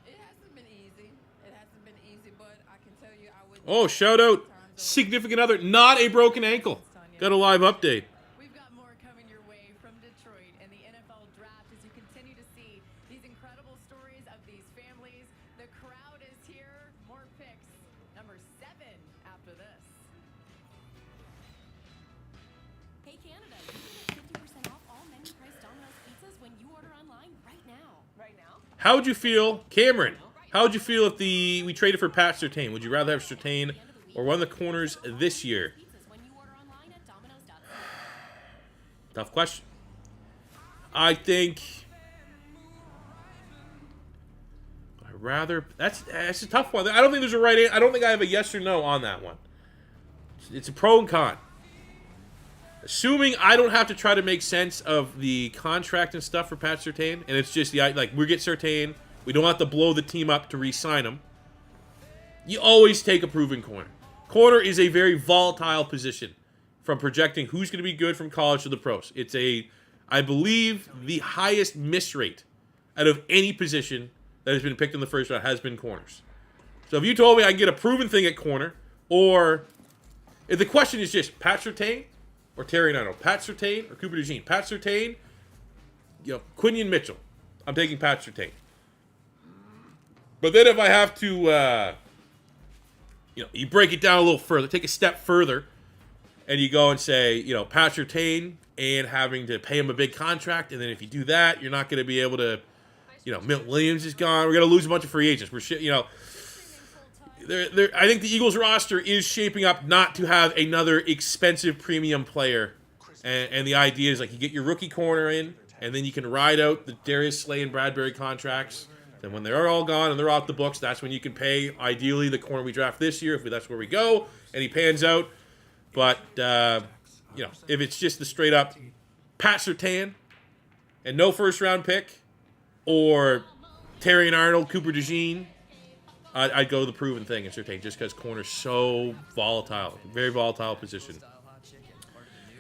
It hasn't been easy. It hasn't been easy, but I can tell you I would. Oh, shout out significant other, not a broken ankle. Got a live update. We've got more coming your way from Detroit and the NFL draft as you continue to see these incredible stories of these families. The crowd is here. More picks. Number 7 after this. Hey Canada, you can get 50% off all menu price Domino's pizzas when you order online right now. Right now? How would you feel, Cameron? How would you feel if we traded for Pat Surtain? Would you rather have Surtain or one of the corners this year? Pizzas when you order online at domino's.ca. Tough question. I think I'd rather. That's a tough one. I don't think there's a right answer. I don't think I have a yes or no on that one. It's a pro and con. Assuming I don't have to try to make sense of the contract and stuff for Pat Surtain, and it's just we get Surtain, we don't have to blow the team up to re-sign him. You always take a proven corner. Corner is a very volatile position from projecting who's going to be good from college to the pros. It's I believe, the highest miss rate out of any position that has been picked in the first round has been corners. So if you told me I can get a proven thing at corner, or if the question is just Pat Surtain or Terry Nano, Pat Surtain or Cooper DeJean, Pat Surtain, Quinion Mitchell, I'm taking Pat Surtain. But then if I have to, you break it down a little further, take a step further, and you go and say, Pat Surtain and having to pay him a big contract, and then if you do that, you're not going to be able to, Milt Williams is gone. We're going to lose a bunch of free agents. I think the Eagles roster is shaping up not to have another expensive premium player, and the idea is you get your rookie corner in, and then you can ride out the Darius Slay and Bradbury contracts. Then when they're all gone and they're off the books, that's when you can pay, ideally, the corner we draft this year, if that's where we go, and he pans out. But, if it's just the straight-up Pat Surtain and no first-round pick, or Terry and Arnold, Cooper DeJean, I'd go the proven thing in Surtain, just because corner's so volatile. Very volatile position.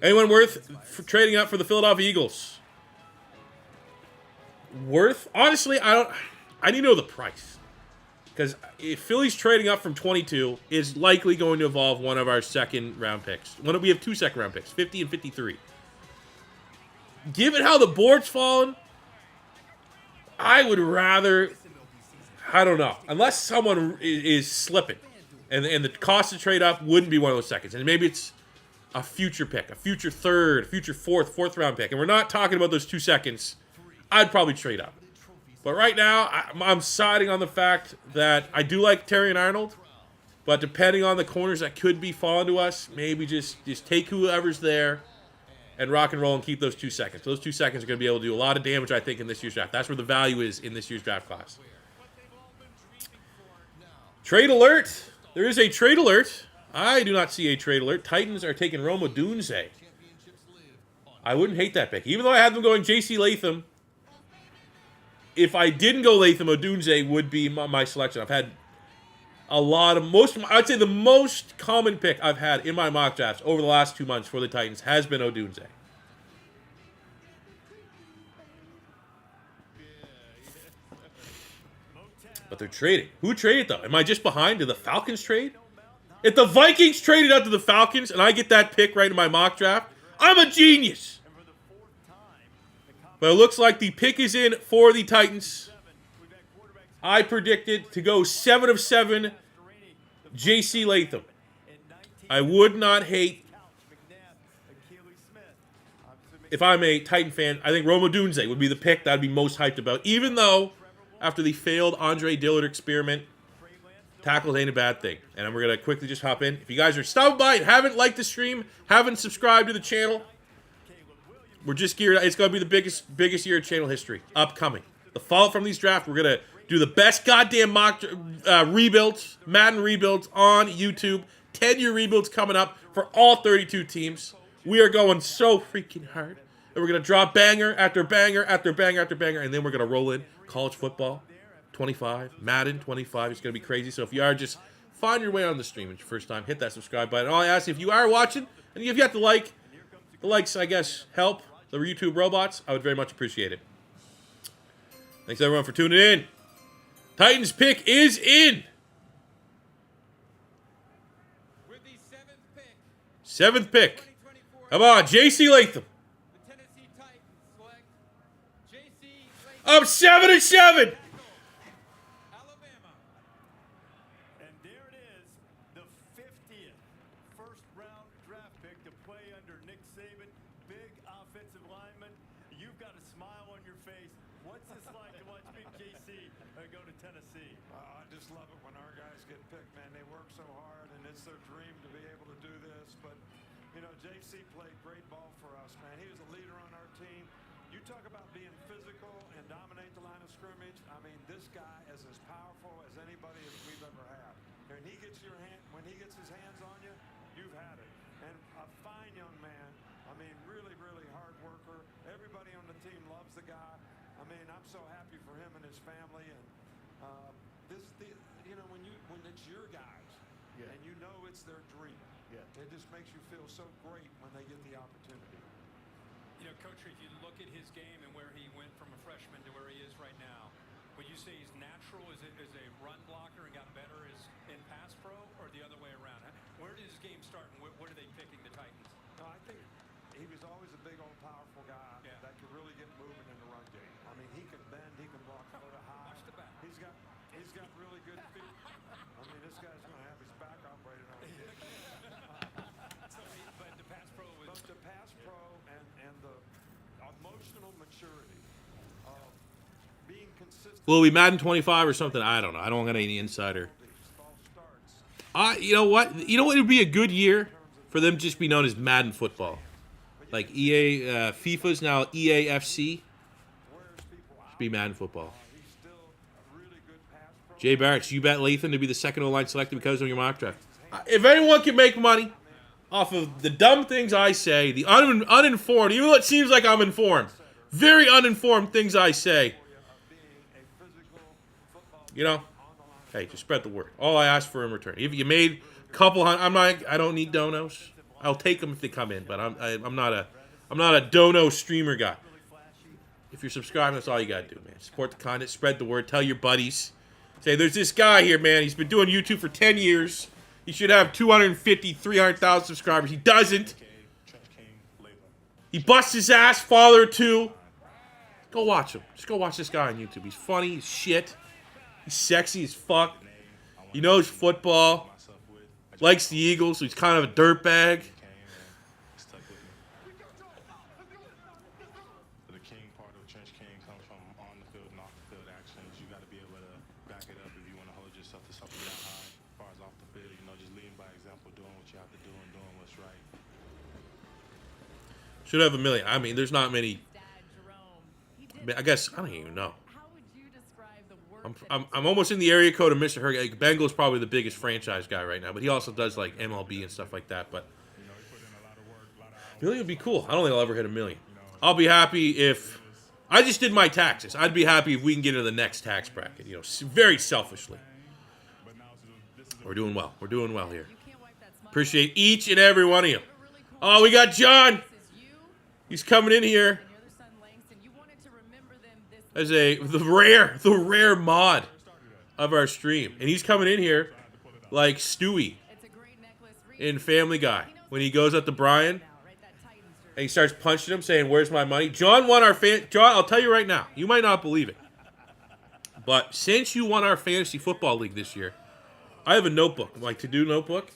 Anyone worth trading up for the Philadelphia Eagles? Worth? Honestly, I need to know the price. Because if Philly's trading up from 22, is likely going to involve one of our second-round picks. We have 2 second-round picks, 50 and 53. Given how the board's fallen, I would rather, I don't know, unless someone is slipping, and the cost to trade up wouldn't be one of those seconds. And maybe it's a future pick, a future third, future fourth-round pick. And we're not talking about those 2 seconds. I'd probably trade up. But right now, I'm siding on the fact that I do like Terry and Arnold, but depending on the corners that could be falling to us, maybe just take whoever's there and rock and roll and keep those 2 seconds. Those 2 seconds are going to be able to do a lot of damage, I think, in this year's draft. That's where the value is in this year's draft class. Trade alert. There is a trade alert. I do not see a trade alert. Titans are taking Rome Odunze. I wouldn't hate that pick. Even though I had them going J.C. Latham, if I didn't go Latham, Odunze would be my selection. I've had a lot of I'd say the most common pick I've had in my mock drafts over the last 2 months for the Titans has been Odunze. But they're trading. Who traded though? Am I just behind? Did the Falcons trade? If the Vikings traded out to the Falcons and I get that pick right in my mock draft, I'm a genius. But it looks like the pick is in for the Titans. I predicted to go 7 of 7, J.C. Latham. I would not hate, if I'm a Titan fan, I think Rome Odunze would be the pick that I'd be most hyped about. Even though, after the failed Andre Dillard experiment, tackles ain't a bad thing. And we're going to quickly just hop in. If you guys are stopping by and haven't liked the stream, haven't subscribed to the channel, we're just geared up. It's going to be the biggest year of channel history upcoming. The fallout from these drafts, we're going to do the best goddamn mock rebuilds, Madden rebuilds on YouTube. 10-year rebuilds coming up for all 32 teams. We are going so freaking hard. And we're going to drop banger after banger after banger after banger. And then we're going to roll in college football 25, Madden 25. It's going to be crazy. So if you are just find your way on the stream, it's your first time, hit that subscribe button. All I ask, if you are watching, and if you have to like, the likes, I guess, help the YouTube robots, I would very much appreciate it. Thanks, everyone, for tuning in. Titans pick is in. With the 7th pick, 7th pick. 2024, Come on, J.C. Latham. the Tennessee Titans select J.C. I'm 7 and 7. Alabama. And there it is, the 50th first-round draft pick to play under Nick Saban, big offensive lineman. You've got a smile on your face. What's this like to watch Big JC go to Tennessee? I just love it when our guys get picked, man. They work so hard, and it's their dream to be able to do this. But, you know, JC played great ball for us, man. He was a leader on our team. You talk about being physical and dominate the line of scrimmage. I mean, this guy is as powerful as anybody as we've ever had. When he gets his hands on you, you've had it. And a fine young man. I mean, really, really hard worker. Everybody on the team loves the guy. I mean, I'm so happy for him and his family. And when it's your guys, and you know it's their dream, it just makes you feel so great when they get the opportunity. You know, Coach, if you look at his game and where he went from a freshman to where he is right now, would you say he's natural as a run blocker and got better in pass pro, or the other way around? Where did his game start, and what are they picking the Titans? No, I think he was always a big old powerful guy that could really get moving in the run game. I mean, he can bend, he can block, go to high. Watch the back. He's got really good feet. I mean, this guy's going to have his back operated on. But the pass pro was... But the pass pro and the emotional maturity of being consistent. Will it be Madden 25 or something? I don't know. I don't got any insider. You know what? You know what would be a good year for them to just be known as Madden football. Like EA, FIFA's now EAFC. Should be Madden football. Jay Barrett, you bet Latham to be the second O-line selected because of your mock draft. If anyone can make money off of the dumb things I say, the uninformed, even though it seems like I'm informed, very uninformed things I say, you know, hey, just spread the word. All I ask for in return. If you made a couple hundred, I don't need donos. I'll take them if they come in, but I'm not a dono streamer guy. If you're subscribing, that's all you gotta do, man. Support the content, spread the word, tell your buddies. Say, there's this guy here, man. He's been doing YouTube for 10 years. He should have 250, 300,000 subscribers. He doesn't. He busts his ass, father too. Go watch him. Just go watch this guy on YouTube. He's funny as shit. He's sexy as fuck. He knows football. Likes the Eagles, so he's kind of a dirtbag. The king part of trench king comes from on the field and off the field actions. You got to be able to back it up if you want to hold yourself to something that high. As far as off the field, you know, just leading by example, doing what you have to do and doing what's right. Should have a million. I mean, there's not many. Dad, Jerome, he did I guess, I don't even know. How would you describe the I'm almost in the area code of Mr. Hurricane. Like, Bengal's probably the biggest franchise guy right now, but he also does like MLB and stuff like that. But $1 million would be cool. I don't think I'll ever hit $1 million. I'll be happy if I just did my taxes. I'd be happy if we can get into the next tax bracket. You know, very selfishly. We're doing well. We're doing well here. Appreciate each and every one of you. Oh, we got John. He's coming in here as the rare mod of our stream, and he's coming in here like Stewie in Family Guy when he goes up to Brian and he starts punching him, saying, "Where's my money?" John won our John, I'll tell you right now, you might not believe it, but since you won our fantasy football league this year, I have a notebook, my to-do notebook.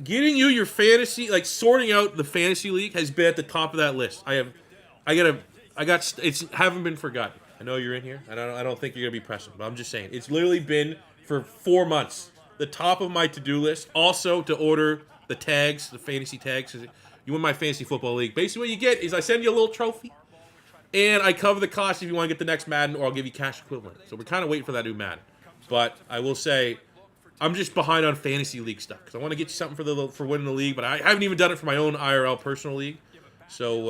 Getting you your fantasy, like sorting out the fantasy league, has been at the top of that list. It's haven't been forgotten. I know you're in here. I don't think you're gonna be pressing, but I'm just saying it's literally been for 4 months the top of my to-do list. Also to order the tags, the fantasy tags. You win my fantasy football league. Basically, what you get is I send you a little trophy, and I cover the cost if you want to get the next Madden, or I'll give you cash equivalent. So we're kind of waiting for that new Madden. But I will say, I'm just behind on fantasy league stuff because I want to get you something for winning the league, but I haven't even done it for my own IRL personal league. So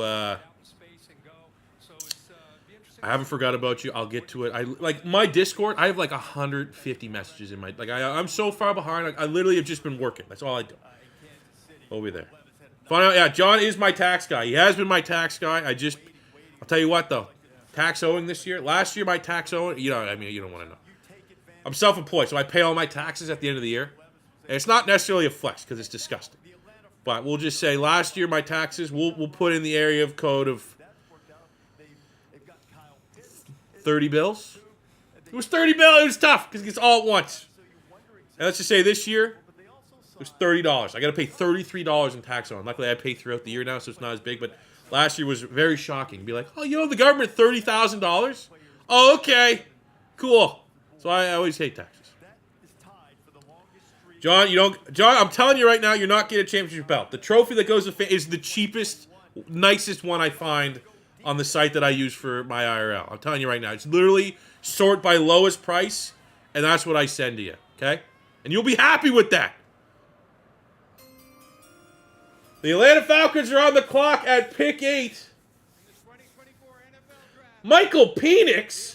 I haven't forgot about you. I'll get to it. I like my Discord. I have like 150 messages in my I'm so far behind. I literally have just been working. That's all I do. Over there. Find out. Yeah, John is my tax guy. He has been my tax guy. I'll tell you what though, tax owing this year. Last year my tax owing. You don't want to know. I'm self-employed, so I pay all my taxes at the end of the year. And it's not necessarily a flex because it's disgusting. But we'll just say last year my taxes, we'll put in the area of code of 30 bills. It was 30 bills. It was tough because it's all at once. And let's just say this year it was $30. I got to pay $33 in tax on. Luckily, I pay throughout the year now, so it's not as big. But last year was very shocking. Be like, oh, you owe the government $30,000? Oh, okay, cool. So I always hate taxes. John, I'm telling you right now, you're not getting a championship belt. The trophy that goes to is the cheapest, nicest one I find on the site that I use for my IRL. I'm telling you right now, it's literally sort by lowest price, and that's what I send to you. Okay, and you'll be happy with that. The Atlanta Falcons are on the clock at pick 8. Michael Penix.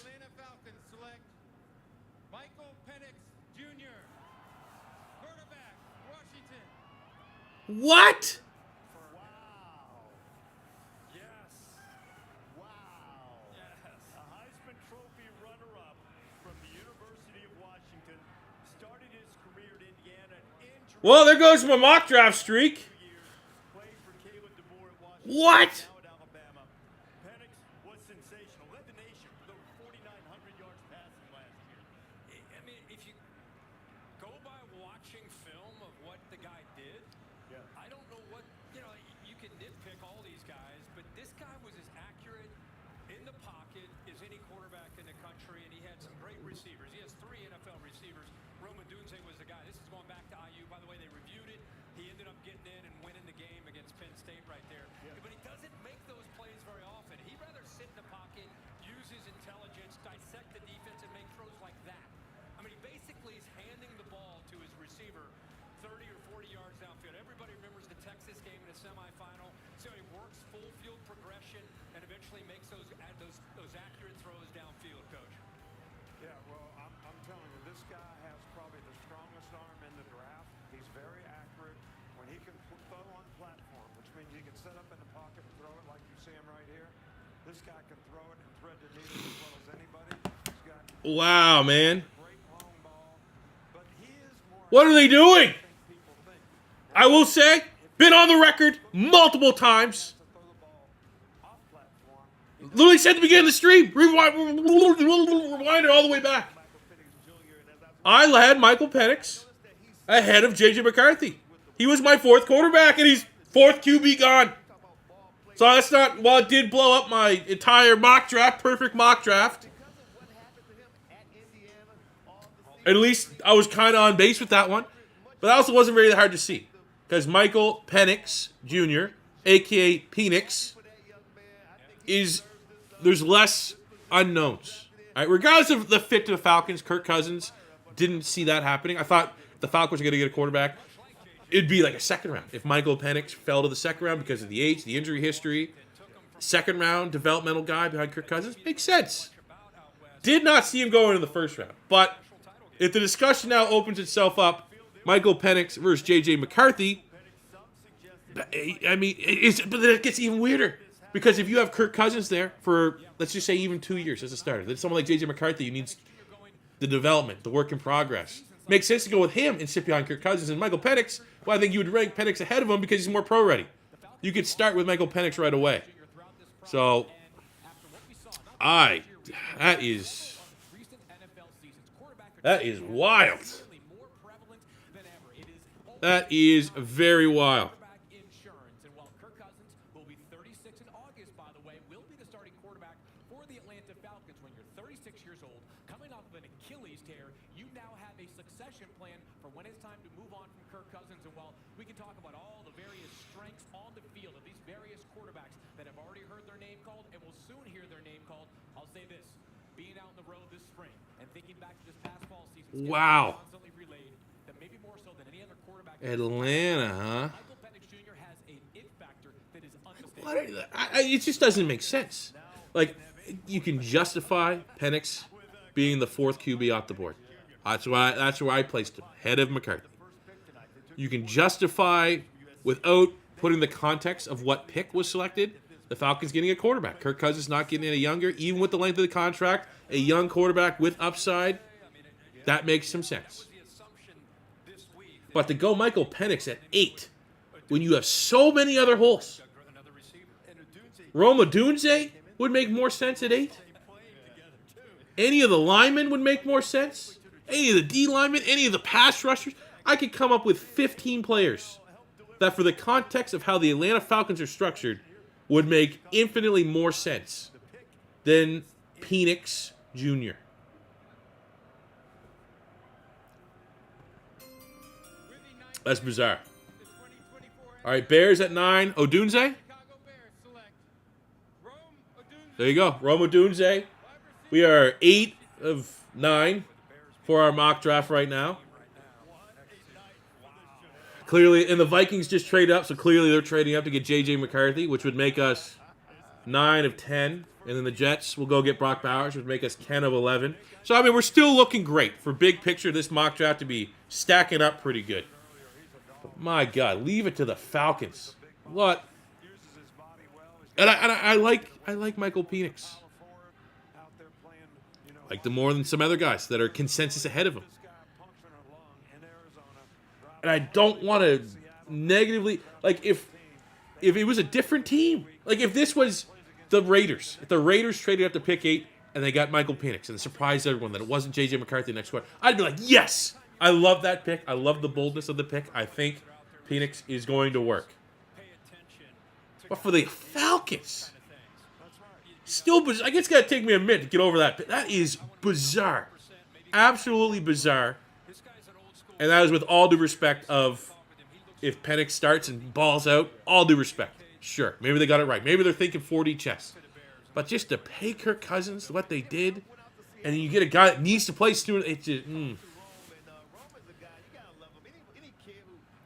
What? Wow. Yes. Wow. Yes. A Heisman Trophy runner-up from the University of Washington. Started his career at Indiana. Well, there goes my mock draft streak. What? Alabama. Penix was sensational. Led the nation with over 4,900 yards passing last year. I mean, if you go by watching film of what the guy did, I don't know what, you can nitpick all these guys, but this guy was as accurate in the pocket as any quarterback in the country, and he had some great receivers. He has 3 NFL receivers. Roman Dunze was the guy. This is going back to IU. By the way, they reviewed it. He ended up getting in and winning the game against Penn State right there. Yeah. But he doesn't make those plays very often. He'd rather sit in the pocket, use his intelligence, dissect the defense, and make throws like that. I mean, he basically is handing the ball to his receiver 30 or 40 yards downfield. Everybody remembers the Texas game in the semifinal. So he works full field progression and eventually makes those accurate throws downfield, Coach. Yeah, well, I'm telling you, this guy has probably the strongest arm in the draft. He's very accurate when he can throw on platform, which means he can set up in the pocket and throw it like you see him right here. This guy can throw it and thread the needle as well as anybody. He's got Wow, man. great long ball, but he is more What are they doing? than people think. I will say, been on the record multiple times. To throw the ball off platform. Literally said at the beginning of the stream. Rewind it all the way back. I had Michael Penix ahead of J.J. McCarthy. He was my 4th quarterback, and he's 4th QB gone. So that's not, while it did blow up my entire mock draft, perfect mock draft, at least I was kind of on base with that one. But that also wasn't very hard to see. Because Michael Penix Jr., a.k.a. Penix, there's less unknowns. All right, regardless of the fit to the Falcons, Kirk Cousins didn't see that happening. I thought the Falcons were going to get a quarterback. It'd be like a second round. If Michael Penix fell to the second round because of the age, the injury history, second round developmental guy behind Kirk Cousins, makes sense. Did not see him going in the first round. But if the discussion now opens itself up, Michael Penix versus J.J. McCarthy, I mean, but then it gets even weirder. Because if you have Kirk Cousins there for, let's just say, even 2 years as a starter, then someone like J.J. McCarthy who needs the development, the work in progress. Makes sense to go with him and sit behind Kirk Cousins. And Michael Penix, well, I think you would rank Penix ahead of him because he's more pro-ready. You could start with Michael Penix right away. So, that is wild. That is very wild. Wow. Atlanta, huh? What it just doesn't make sense. Like, you can justify Penix being the fourth QB off the board. That's where I placed him, head of McCarthy. You can justify, without putting the context of what pick was selected, the Falcons getting a quarterback. Kirk Cousins not getting any younger, even with the length of the contract, a young quarterback with upside. That makes some sense. But to go Michael Penix at 8, when you have so many other holes, Rome Odunze would make more sense at 8. Any of the linemen would make more sense. Any of the D linemen, any of the pass rushers. I could come up with 15 players that, for the context of how the Atlanta Falcons are structured, would make infinitely more sense than Penix Jr. That's bizarre. All right, Bears at 9. Odunze? There you go. Rome Odunze. We are 8 of 9 for our mock draft right now. Clearly, and the Vikings just trade up, so clearly they're trading up to get J.J. McCarthy, which would make us 9 of 10. And then the Jets will go get Brock Bowers, which would make us 10 of 11. So, I mean, we're still looking great for big picture this mock draft to be stacking up pretty good. But my God, leave it to the Falcons. What? And I like Michael Penix. Like them more than some other guys that are consensus ahead of him. And I don't want to negatively, like, if it was a different team, like if this was the Raiders, if the Raiders traded up to pick 8 and they got Michael Penix and surprised everyone that it wasn't J.J. McCarthy next quarter, I'd be like, yes, I love that pick. I love the boldness of the pick. I think Penix is going to work. But for the Falcons, still bizarre. I guess it's got to take me a minute to get over that. That is bizarre. Absolutely bizarre. And that is with all due respect of if Penix starts and balls out, all due respect. Sure, maybe they got it right. Maybe they're thinking 4D chess. But just to pay Kirk Cousins what they did, and then you get a guy that needs to play soon, it's just,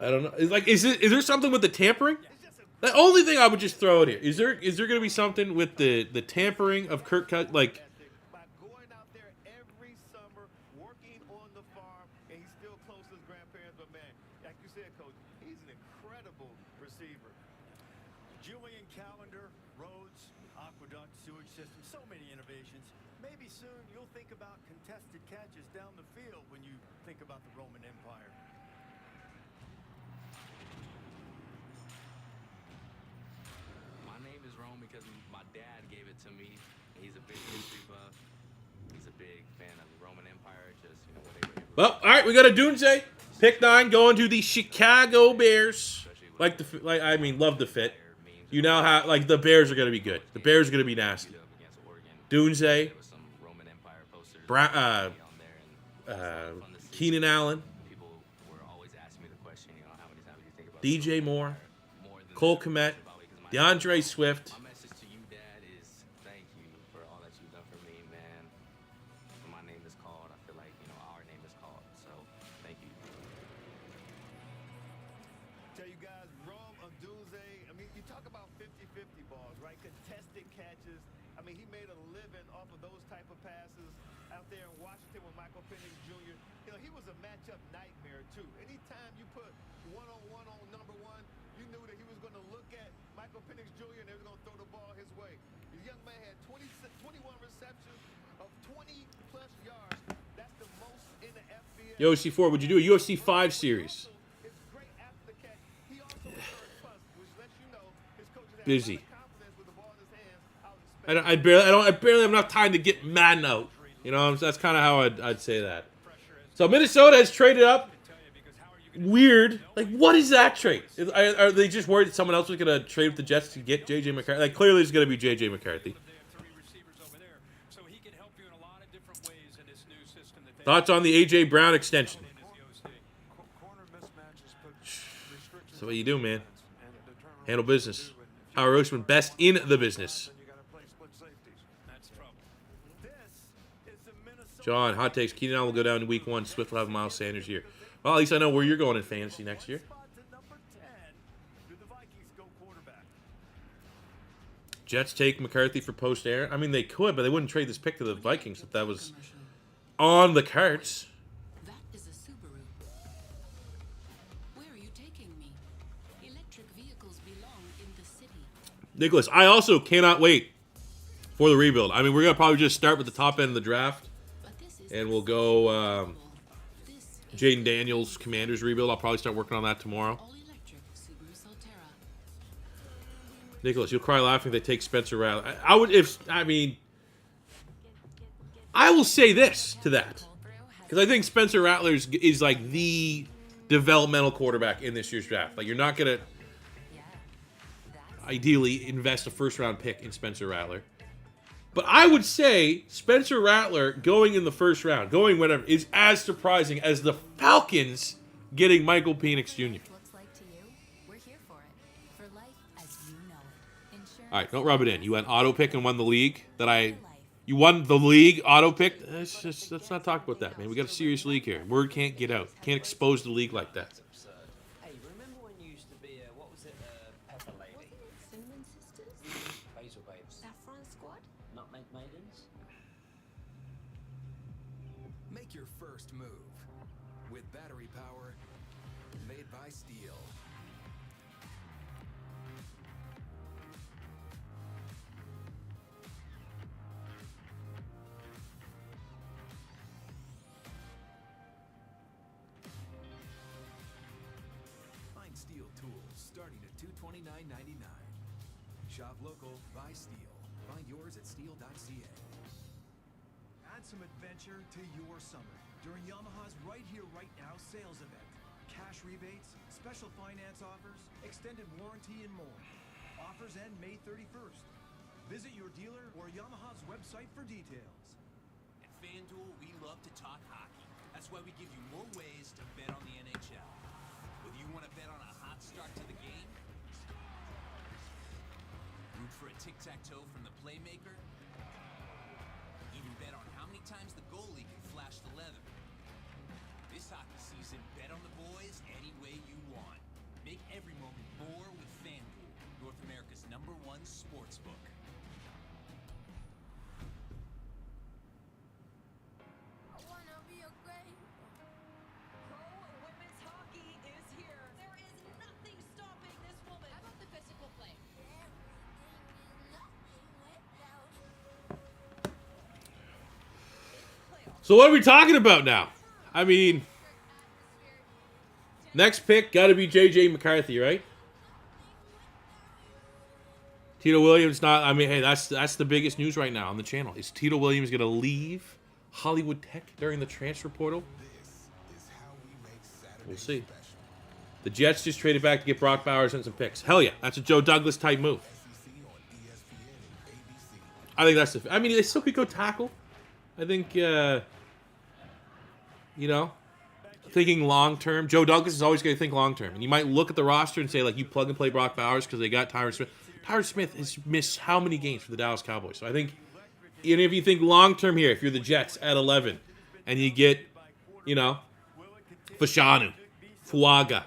I don't know. It's like, is there something with the tampering? The only thing I would just throw out here, is there going to be something with the tampering of Kirk Cousins? Like, well, all right, we got a Odunze. Pick 9 going to the Chicago Bears. Love the fit. You now have, like, the Bears are going to be good. The Bears are going to be nasty. Odunze. Keenan Allen. DJ Moore. Cole Kmet. DeAndre Swift. tell you guys, Rome Odunze, I mean, you talk about 50-50 balls, right? Contested catches. I mean, he made a living off of those type of passes out there in Washington with Michael Penix Jr. You know, he was a matchup nightmare, too. Anytime you put one-on-one on number one, you knew that he was going to look at Michael Penix Jr. and they were going to throw the ball his way. The young man had 21 receptions of 20-plus yards. That's the most in the FBS. Yo, C4, would you do a UFC 5 series? It's great after the catch. He also returned punts, which lets you know his coaches have Busy. a lot of confidence with the ball in his hands out in space. I barely have enough time to get Madden out. You know, that's kind of how I'd say that. So Minnesota has traded up. Weird. Like, what is that trade? Are they just worried that someone else was going to trade with the Jets to get J.J. McCarthy? Like, clearly it's going to be J.J. McCarthy. Thoughts on the A.J. Brown extension? That's what you do, man. Handle business. Howard Oshman, best in the business. John, hot takes. Keenan Allen will go down in week 1. Swift will have Miles Sanders here. Well, at least I know where you're going in fantasy next year. Jets take McCarthy for post-Aaron. I mean, they could, but they wouldn't trade this pick to the Vikings if that was on the cards. That is a Subaru. Where are you taking me? Electric vehicles belong in the city. Nicholas, I also cannot wait for the rebuild. I mean, we're going to probably just start with the top end of the draft, and we'll go Jaden Daniels Commanders rebuild. I'll probably start working on that tomorrow. All-electric Subaru Solterra. Nicholas, you'll cry laughing if they take Spencer Rattler. I will say this to that, because I think Spencer Rattler is like the developmental quarterback in this year's draft. Like, you're not going to ideally invest a first-round pick in Spencer Rattler. But I would say Spencer Rattler going in the first round, going whatever, is as surprising as the Falcons getting Michael Penix Jr. Looks like to you, we're here for it. For life as you know it. Insurance. All right, don't rub it in. You went auto pick and won the league. You won the league auto pick. Let's not talk about that, man. We got a serious league here. Word can't get out. Can't expose the league like that. Hey, remember when you used to be a, what was it, Pepper Lady? Wasn't it Cinnamon Sisters? Basil Babes. Saffron Squad? Nutmeg Maidens? Make your first move with battery power made by Steel. Find Steel tools starting at $229.99. Shop local, buy Steel. Find yours at steel.ca. Add some adventure to your summer during Yamaha's Right Here, Right Now sales event. Cash rebates, special finance offers, extended warranty, and more. Offers end May 31st. Visit your dealer or Yamaha's website for details. At FanDuel, we love to talk hockey. That's why we give you more ways to bet on the NHL. Whether you want to bet on a hot start to the game, root for a tic-tac-toe from the playmaker, even bet on how many times the goalie can flash the leather. This hockey season, bet on the boys any way you want. Make every moment more with FanDuel, North America's #1 sportsbook. I wanna be a great. Pro women's hockey is here. There is nothing stopping this woman. How about the physical play? So what are we talking about now? I mean, next pick got to be J.J. McCarthy, right? Tito Williams not. I mean, hey, that's the biggest news right now on the channel. Is Tito Williams going to leave Hollywood Tech during the transfer portal? We'll see. The Jets just traded back to get Brock Bowers and some picks. Hell yeah, that's a Joe Douglas type move. I think that's the. I mean, they still could go tackle. I think, thinking long term. Joe Douglas is always going to think long term, and you might look at the roster and say, like, you plug and play Brock Bowers because they got Tyron Smith. Tyron Smith has missed how many games for the Dallas Cowboys? So I think, even if you think long term here, if you're the Jets at 11, and you get, Fashanu, Fuaga,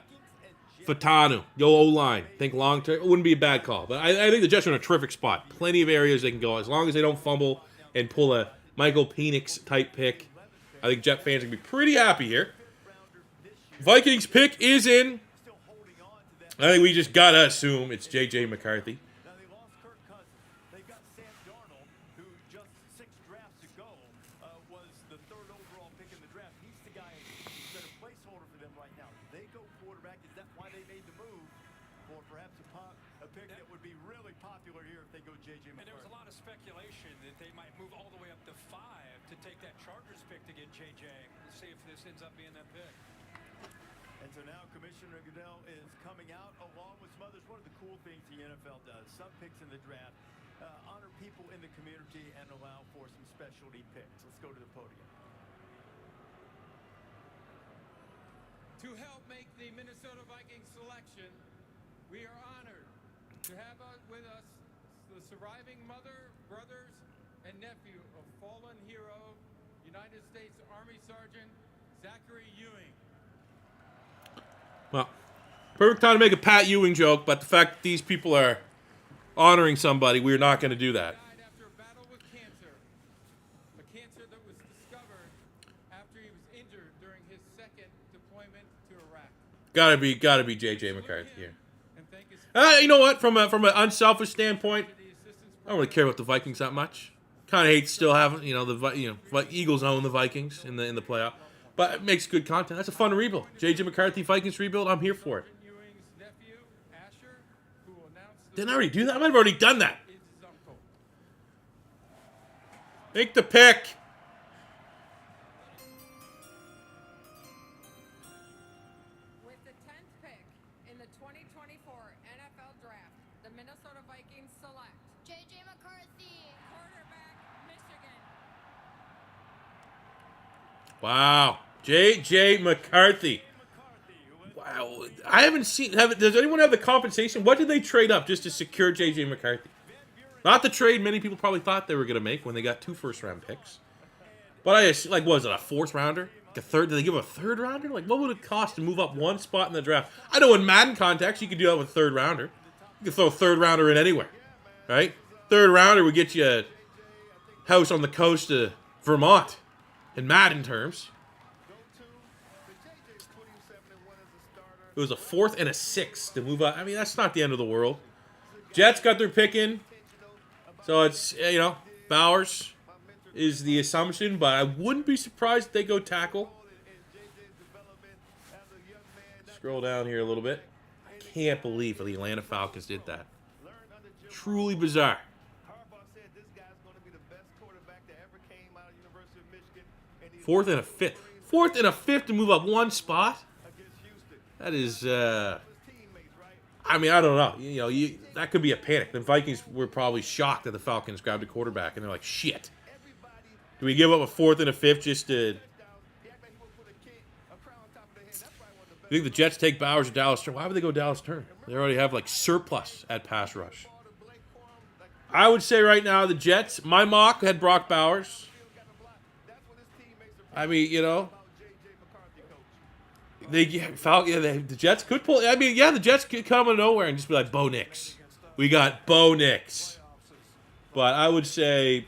Fatanu, go O-line. Think long term. It wouldn't be a bad call. But I think the Jets are in a terrific spot. Plenty of areas they can go. As long as they don't fumble and pull a Michael Penix type pick, I think Jet fans are going to be pretty happy here. Vikings pick is in. I think we just got to assume it's J.J. McCarthy. Now they lost Kirk Cousins. They got Sam Darnold, who just 6 drafts ago was the 3rd overall pick in the draft. He's the guy who's been a placeholder for them right now. They go quarterback. Is that why they made the move? Or perhaps a pick that would be really popular here if they go J.J. McCarthy. And there was a lot of speculation that they might move all the way up to 5 to take that Chargers pick to get J.J. We'll see if this ends up being that pick. And so now Commissioner Goodell is coming out along with some others. One of the cool things the NFL does, some picks in the draft, honor people in the community and allow for some specialty picks. Let's go to the podium. To help make the Minnesota Vikings selection, we are honored to have with us the surviving mother, brothers, and nephew of fallen hero, United States Army Sergeant Zachary Ewing. Well, perfect time to make a Pat Ewing joke, but the fact that these people are honoring somebody, we're not going to do that. Died after a battle with cancer, a cancer that was discovered after he was injured during his 2nd deployment to Iraq. Gotta be J.J. McCarthy here. You know what? From an unselfish standpoint, I don't really care about the Vikings that much. Kind of hate still having the Eagles own the Vikings in the playoff. But it makes good content. That's a fun rebuild. J.J. McCarthy, Vikings rebuild. I'm here for it. Didn't I already do that? I might have already done that. Make the pick. With the 10th pick in the 2024 NFL Draft, the Minnesota Vikings select J.J. McCarthy. quarterback, Michigan. Wow. J.J. McCarthy. Wow. I haven't seen... Does anyone have the compensation? What did they trade up just to secure J.J. McCarthy? Not the trade many people probably thought they were going to make when they got 2 first-round picks. But what was it, a 4th rounder? Like a third? Did they give a 3rd rounder? Like, what would it cost to move up 1 spot in the draft? I know in Madden context, you could do that with a 3rd rounder. You could throw a 3rd rounder in anywhere, right? 3rd rounder would get you a house on the coast of Vermont in Madden terms. It was a 4th and a 6th to move up. I mean, that's not the end of the world. Jets got their pick in. So it's, Bowers is the assumption, but I wouldn't be surprised if they go tackle. Scroll down here a little bit. I can't believe the Atlanta Falcons did that. Truly bizarre. 4th and a 5th. 4th and a 5th to move up 1 spot? That is, I mean, I don't know. That could be a panic. The Vikings were probably shocked that the Falcons grabbed a quarterback, and they're like, shit. Do we give up a 4th and a 5th just to... You think the Jets take Bowers or Dallas Turner? Why would they go Dallas Turner? They already have, surplus at pass rush. I would say right now the Jets, my mock had Brock Bowers. I mean, the Jets could pull. I mean, the Jets could come out of nowhere and just be like, Bo Nix. We got Bo Nix. But I would say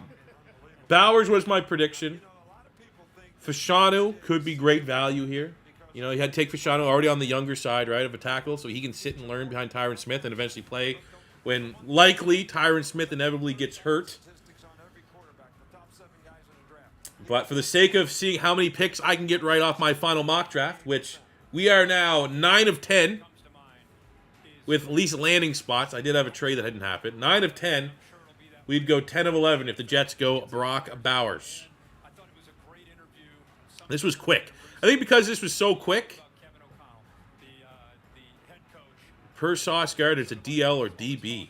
Bowers was my prediction. Fashanu could be great value here. You had to take Fashanu already on the younger side, right, of a tackle, so he can sit and learn behind Tyron Smith and eventually play when likely Tyron Smith inevitably gets hurt. But for the sake of seeing how many picks I can get right off my final mock draft, which we are now 9 of 10 with at least landing spots. I did have a trade that hadn't happened. 9 of 10. We'd go 10 of 11 if the Jets go Brock Bowers. This was quick. I think because this was so quick, per Sauce Guard, it's a DL or DB.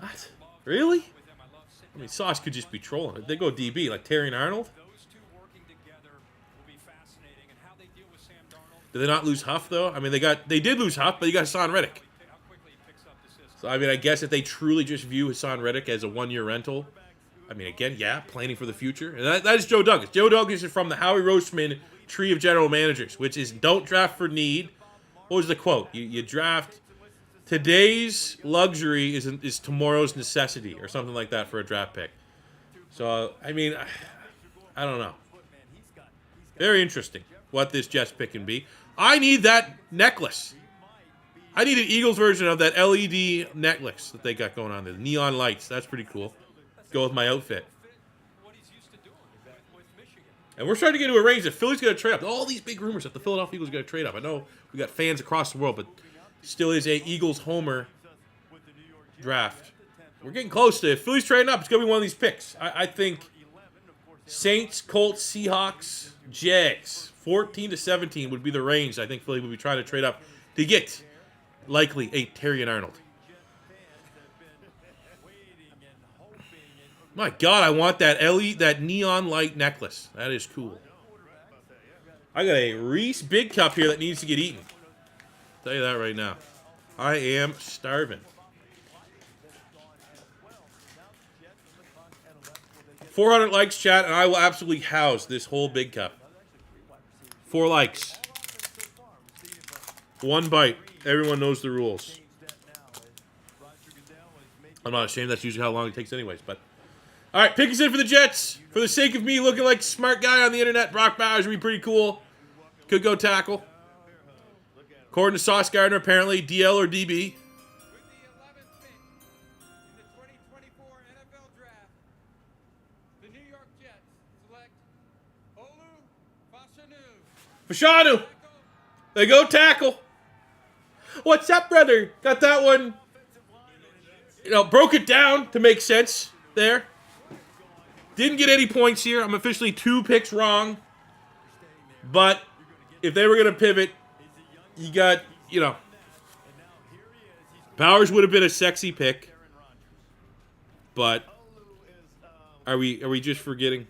What? Really? I mean, Sauce could just be trolling. They go DB, like Terry and Arnold. Did they not lose Huff, though? I mean, they did lose Huff, but you got Hassan Reddick. So, I mean, I guess if they truly just view Hassan Reddick as a 1-year rental, I mean, again, planning for the future. And that is Joe Douglas. Joe Douglas is from the Howie Roseman tree of general managers, which is don't draft for need, what was the quote? You draft today's luxury is tomorrow's necessity, or something like that for a draft pick. So I mean, I don't know. Very interesting what this Jets pick can be. I need that necklace. I need an Eagles version of that LED necklace that they got going on there. The neon lights. That's pretty cool. Go with my outfit. And we're starting to get into a range that Philly's going to trade up. All these big rumors that the Philadelphia Eagles are going to trade up. I know we got fans across the world, but still is a Eagles homer draft. We're getting close to it. If Philly's trading up, it's going to be one of these picks. I think Saints, Colts, Seahawks, Jags, 14 to 17 would be the range I think Philly would be trying to trade up to get likely a Terry and Arnold. My God, I want that that neon light necklace. That is cool. I got a Reese Big Cup here that needs to get eaten. I'll tell you that right now. I am starving. 400 likes, chat, and I will absolutely house this whole Big Cup. 4 likes. 1 bite. Everyone knows the rules. I'm not ashamed. That's usually how long it takes anyways, but... All right, pick us in for the Jets. For the sake of me looking like a smart guy on the internet, Brock Bowers would be pretty cool. Could go tackle. According to Sauce Gardner, apparently, DL or DB. Fashanu. They go tackle. What's up, brother? Got that one. Broke it down to make sense there. Didn't get any points here. I'm officially 2 picks wrong. But if they were going to pivot, you got, Bowers would have been a sexy pick. But are we just forgetting?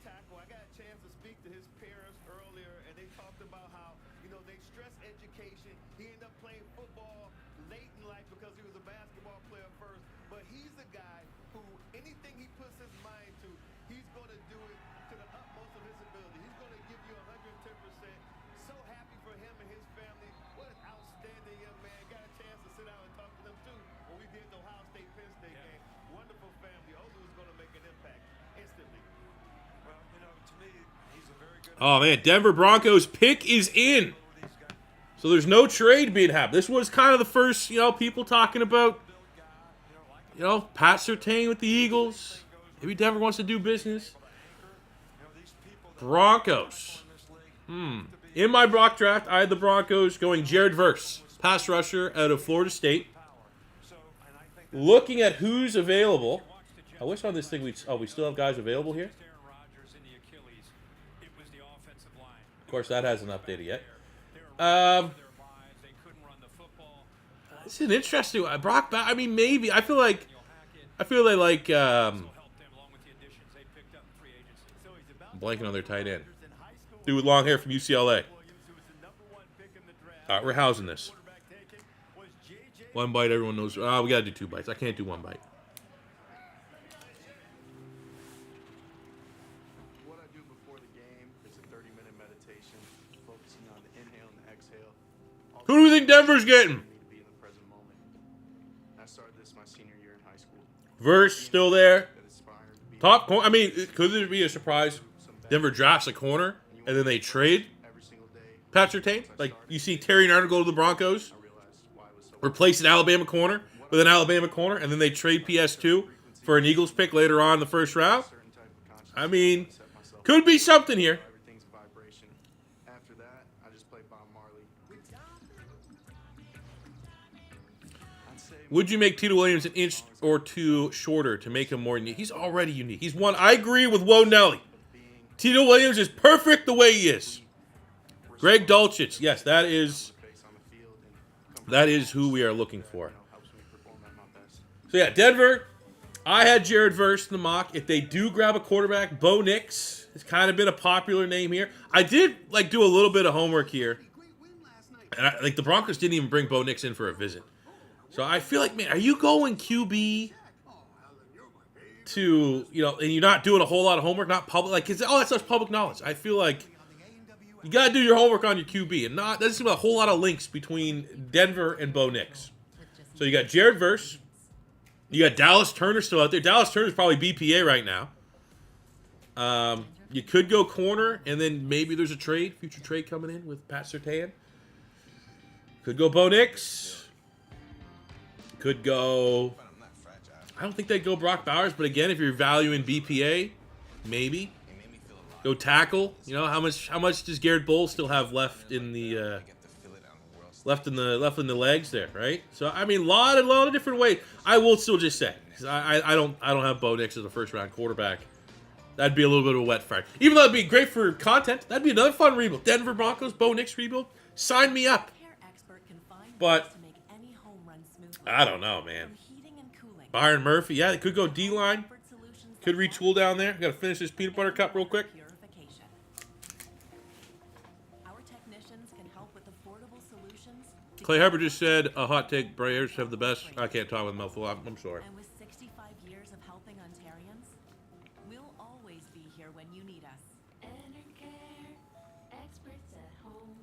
Oh, man, Denver Broncos pick is in. So there's no trade being happened. This was kind of the first, people talking about, Pat Surtain with the Eagles. Maybe Denver wants to do business. Broncos. In my Brock draft, I had the Broncos going Jared Verse, pass rusher out of Florida State. Looking at who's available. I wish on this thing we still have guys available here. Of course, that hasn't updated yet. It's an interesting one. Brock. I mean, maybe. I feel like I'm blanking on their tight end. Dude with long hair from UCLA. All right, we're housing this. 1 bite, everyone knows. We got to do 2 bites. I can't do 1 bite. Who do we think Denver's getting? Verse still there. Top corner. I mean, could there be a surprise? Denver drafts a corner and then they trade Pat Surtain? Like you see Terry and Arnold go to the Broncos, replace an Alabama corner with an Alabama corner, and then they trade PS2 for an Eagles pick later on in the first round. I mean, could be something here. Would you make Tito Williams an inch or 2 shorter to make him more unique? He's already unique. He's one. I agree with Wo Nelly. Tito Williams is perfect the way he is. Greg Dulcich. Yes, that is who we are looking for. So, yeah, Denver. I had Jared Verse in the mock. If they do grab a quarterback, Bo Nix has kind of been a popular name here. I did do a little bit of homework here. And the Broncos didn't even bring Bo Nix in for a visit. So I feel like, man, are you going QB to, and you're not doing a whole lot of homework, not public, that stuff's public knowledge. I feel like, You got to do your homework on your QB. And there's a whole lot of links between Denver and Bo Nix. So you got Jared Verse. You got Dallas Turner still out there. Dallas Turner's probably BPA right now. You could go corner, and then maybe there's a future trade coming in with Pat Surtain. Could go Bo Nix. Could go... I don't think they'd go Brock Bowers, but again, if you're valuing BPA, maybe. Go tackle. You know, how much does Garrett Bowles still have left in the left in the legs there, right? So I mean, a lot of different ways. I will still just say, because I don't have Bo Nix as a first round quarterback. That'd be a little bit of a wet fart. Even though it'd be great for content, that'd be another fun rebuild. Denver Broncos, Bo Nix rebuild. Sign me up. But I don't know, man. Byron Murphy, yeah, they could go D-line. Could retool down there. Got to finish this peanut butter cup real quick. Clay Hubbard just said a hot take. Bears have the best. I can't talk with a mouthful. I'm sorry. And with 65 years of helping Ontarians, we'll always be here when you need us. Experts at home.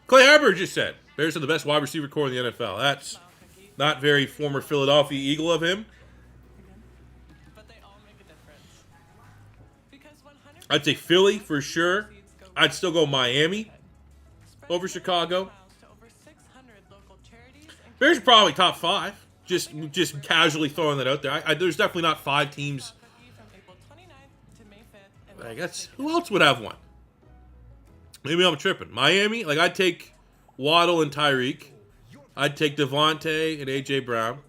Clay Hubbard just said Bears are the best wide receiver core in the NFL. That's not very former Philadelphia Eagle of him. I'd take Philly for sure. I'd still go Miami over Chicago. Bears are probably top 5. Just casually throwing that out there. There's definitely not 5 teams. I guess who else would have one? Maybe I'm tripping. Miami, like I'd take Waddle and Tyreek. I'd take Devontae and AJ Brown.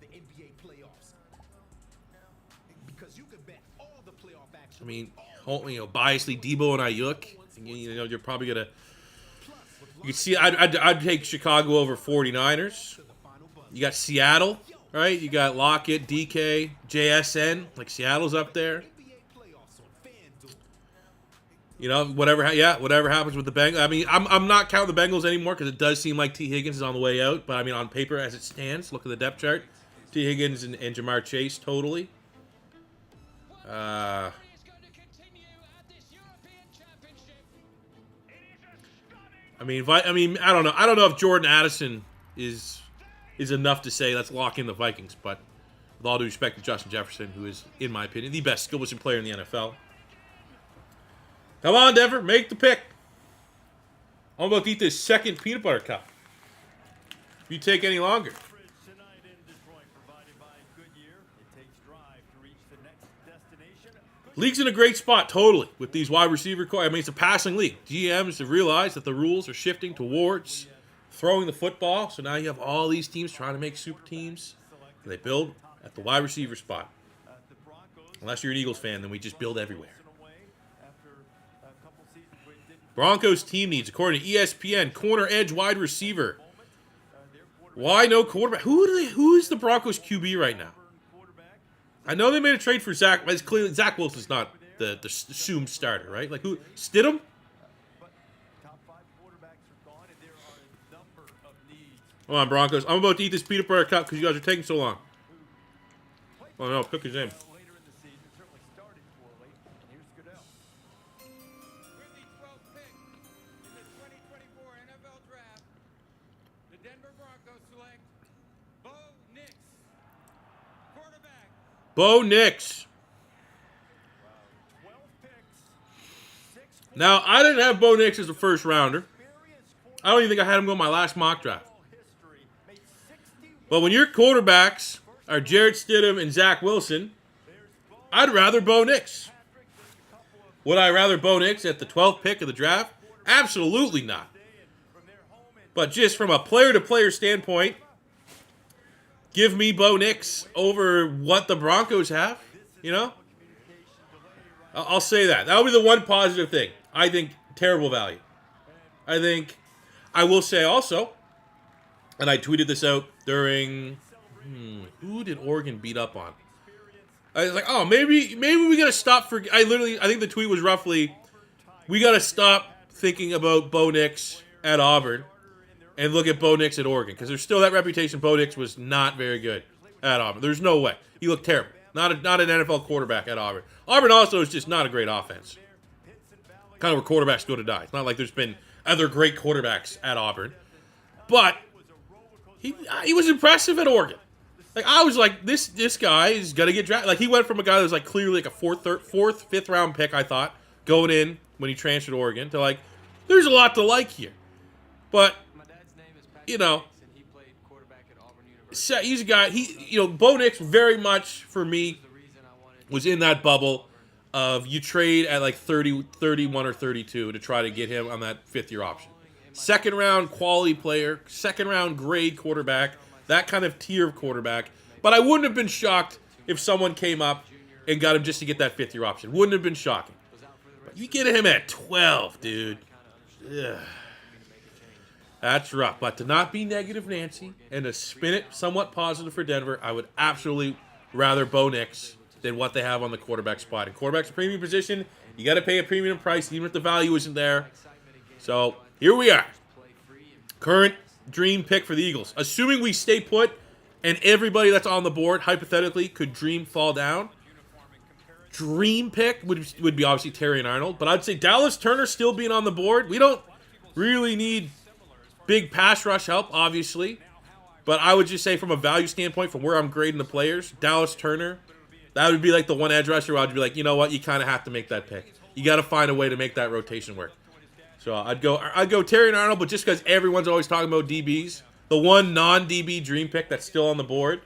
I mean, biasly Debo and Ayuk. You know, you're probably gonna. You can see, I'd take Chicago over 49ers. You got Seattle, right? You got Lockett, DK, JSN. Like Seattle's up there. You know, whatever happens with the Bengals. I mean, I'm not counting the Bengals anymore because it does seem like T. Higgins is on the way out. But I mean, on paper as it stands, look at the depth chart. T. Higgins and Jamar Chase totally. I mean, I don't know. I don't know if Jordan Addison is enough to say let's lock in the Vikings. But with all due respect to Justin Jefferson, who is, in my opinion, the best skill position player in the NFL. Come on, Denver, make the pick. I'm about to eat this second peanut butter cup. If you take any longer. League's in a great spot, totally, with these wide receiver core. I mean, it's a passing league. GMs have realized that the rules are shifting towards throwing the football. So now you have all these teams trying to make super teams. They build at the wide receiver spot. Unless you're an Eagles fan, then we just build everywhere. Broncos team needs, according to ESPN, corner, edge, wide receiver. Why no quarterback? Who is the Broncos QB right now? I know they made a trade for Zach, but it's clearly Zach Wilson's not the assumed starter, right? Like who? Stidham? Come on, Broncos. I'm about to eat this peanut butter cup because you guys are taking so long. Oh no, cookies in. Bo Nix. Now, I didn't have Bo Nix as a first rounder. I don't even think I had him go my last mock draft. But when your quarterbacks are Jarrett Stidham and Zach Wilson, I'd rather Bo Nix. Would I rather Bo Nix at the 12th pick of the draft? Absolutely not. But just from a player-to-player standpoint, give me Bo Nix over what the Broncos have, you know? I'll say that. That would be the one positive thing. I think terrible value. I will say also, and I tweeted this out during, who did Oregon beat up on? I was like, oh, maybe we got to stop for, I think the tweet was roughly, we got to stop thinking about Bo Nix at Auburn and look at Bo Nix at Oregon, because there's still that reputation. Bo Nix was not very good at Auburn. There's no way. He looked terrible. Not an NFL quarterback at Auburn. Auburn also is just not a great offense. kind of where quarterbacks go to die. It's not like there's been other great quarterbacks at Auburn. But he was impressive at Oregon. Like, I was like, this guy is going to get drafted. Like, he went from a guy that was like clearly like a fourth, fifth round pick, I thought, going in when he transferred to Oregon, to like, there's a lot to like here. But, you know, he's a guy, Bo Nix very much, for me, was in that bubble of you trade at like 30, 31 or 32 to try to get him on that fifth-year option. Second round quality player, second round grade quarterback, that kind of tier of quarterback. But I wouldn't have been shocked if someone came up and got him just to get that fifth-year option. Wouldn't have been shocking. But you get him at 12, dude. Ugh. That's rough. But to not be negative Nancy and to spin it somewhat positive for Denver, I would absolutely rather Bo Nix than what they have on the quarterback spot. And quarterback's a premium position. You got to pay a premium price even if the value isn't there. So here we are. Current dream pick for the Eagles. Assuming we stay put and everybody that's on the board, hypothetically, could dream fall down. Dream pick would be obviously Terry and Arnold. But I'd say Dallas Turner still being on the board. We don't really need big pass rush help, obviously. But I would just say from a value standpoint, from where I'm grading the players, Dallas Turner, that would be like the one edge rusher where I'd be like, you know what, you kind of have to make that pick. You got to find a way to make that rotation work. So I'd go Terry and Arnold, but just because everyone's always talking about DBs, the one non-DB dream pick that's still on the board,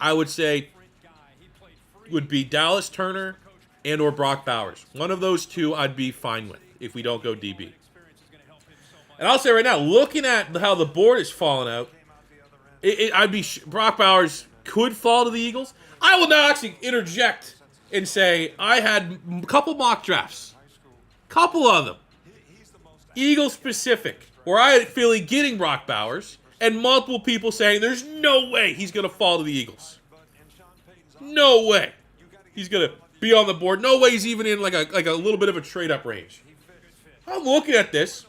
I would say would be Dallas Turner and or Brock Bowers. One of those two I'd be fine with if we don't go DB. And I'll say right now, looking at how the board is falling out, I'd be Brock Bowers could fall to the Eagles. I will now actually interject and say I had a couple mock drafts, couple of them, Eagle specific, where I had Philly getting Brock Bowers, and multiple people saying there's no way he's going to fall to the Eagles. No way he's going to be on the board. No way he's even in like a little bit of a trade up range. I'm looking at this.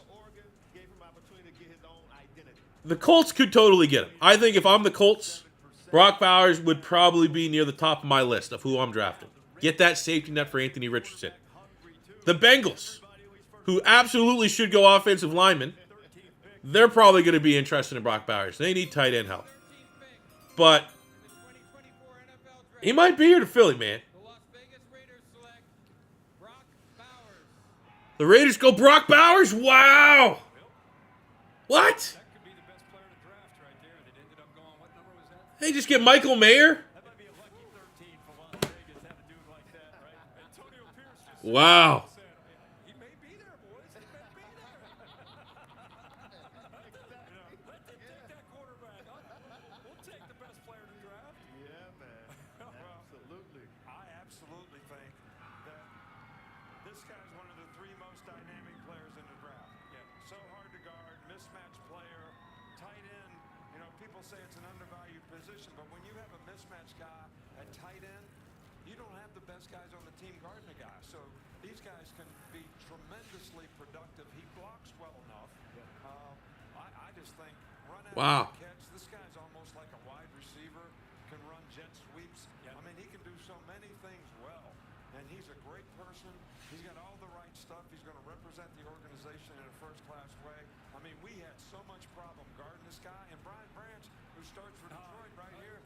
The Colts could totally get him. I think if I'm the Colts, Brock Bowers would probably be near the top of my list of who I'm drafting. Get that safety net for Anthony Richardson. The Bengals, who absolutely should go offensive lineman, they're probably going to be interested in Brock Bowers. They need tight end help. But he might be here to Philly, man. The Raiders go Brock Bowers? Wow. What? They just get Michael Mayer? Wow. Say it's an undervalued position, but when you have a mismatched guy at tight end, you don't have the best guys on the team guarding the guy. So these guys can be tremendously productive. He blocks well enough. I just think run out and catch. This guy's almost like a wide receiver, can run jet sweeps. I mean, he can do so many things well, and he's a great person. He's got all the right stuff. He's going to represent the organization in a first-class way. I mean, we had so much problem guarding this guy, and Brian Branch, who starts for Detroit right here,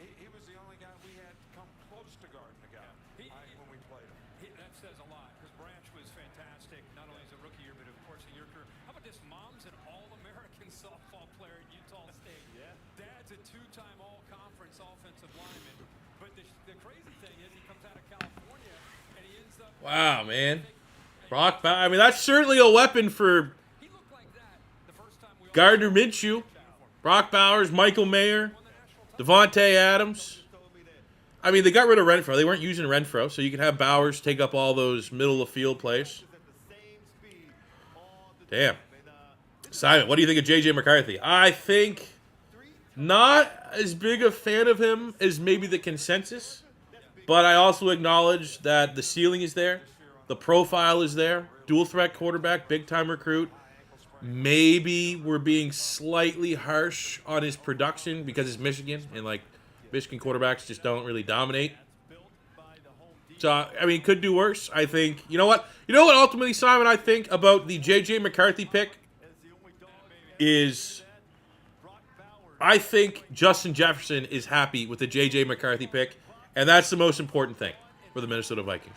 he was the only guy we had come close to guarding the guy when we played him. That says a lot, because Branch was fantastic, not only as a rookie year, but of course in your career. How about this? Mom's an All-American softball player at Utah State. Yeah. Dad's a two-time All-Conference offensive lineman. But the crazy thing is he comes out of California, and he ends up... Wow, man. Brock Bowers. I mean, that's certainly a weapon for Gardner Minshew. Brock Bowers, Michael Mayer, Devontae Adams. I mean, they got rid of Renfro. They weren't using Renfro, so you can have Bowers take up all those middle-of-field plays. Damn. Simon, what do you think of J.J. McCarthy? I think not as big a fan of him as maybe the consensus, but I also acknowledge that the ceiling is there. The profile is there. Dual-threat quarterback, big-time recruit. Maybe we're being slightly harsh on his production because it's Michigan, and like Michigan quarterbacks just don't really dominate. So, I mean, could do worse. I think, you know what? You know what ultimately, Simon, I think about the J.J. McCarthy pick is I think Justin Jefferson is happy with the J.J. McCarthy pick, and that's the most important thing for the Minnesota Vikings.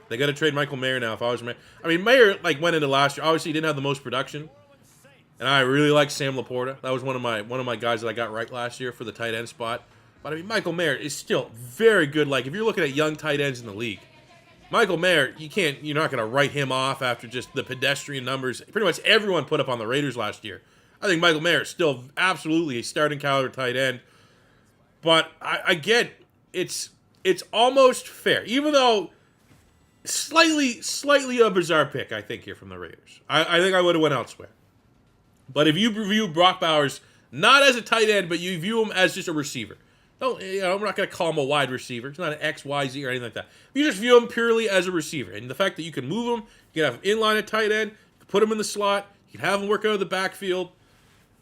They got to trade Michael Mayer now. If I was Mayer, I mean, Mayer like went into last year. Obviously, he didn't have the most production, and I really like Sam Laporta. That was one of my guys that I got right last year for the tight end spot. But I mean, Michael Mayer is still very good. Like if you're looking at young tight ends in the league, Michael Mayer, you're not going to write him off after just the pedestrian numbers pretty much everyone put up on the Raiders last year. I think Michael Mayer is still absolutely a starting caliber tight end. But again, it's almost fair, even though. Slightly a bizarre pick, I think, here from the Raiders. I think I would have went elsewhere. But if you view Brock Bowers not as a tight end, but you view him as just a receiver. I'm not going to call him a wide receiver. He's not an X, Y, Z or anything like that. You just view him purely as a receiver. And the fact that you can move him, you can have him inline at tight end, you can put him in the slot, you can have him work out of the backfield.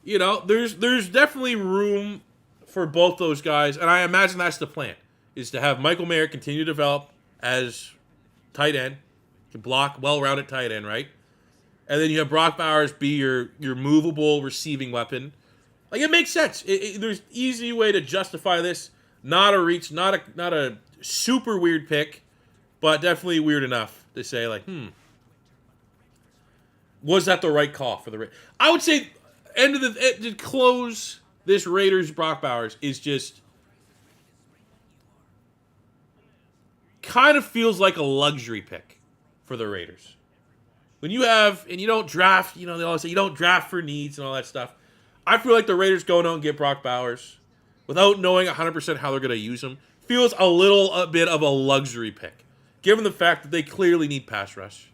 There's definitely room for both those guys. And I imagine that's the plan, is to have Michael Mayer continue to develop as tight end, can block, well-rounded tight end, right? And then you have Brock Bowers be your movable receiving weapon. Like it makes sense. There's easy way to justify this. Not a reach, not a super weird pick, but definitely weird enough to say like, was that the right call for the Raiders? I would say to close this Raiders Brock Bowers is just. Kind of feels like a luxury pick for the Raiders. When you don't draft, they always say you don't draft for needs and all that stuff. I feel like the Raiders going out and get Brock Bowers without knowing 100% how they're going to use him feels a bit of a luxury pick, given the fact that they clearly need pass rush,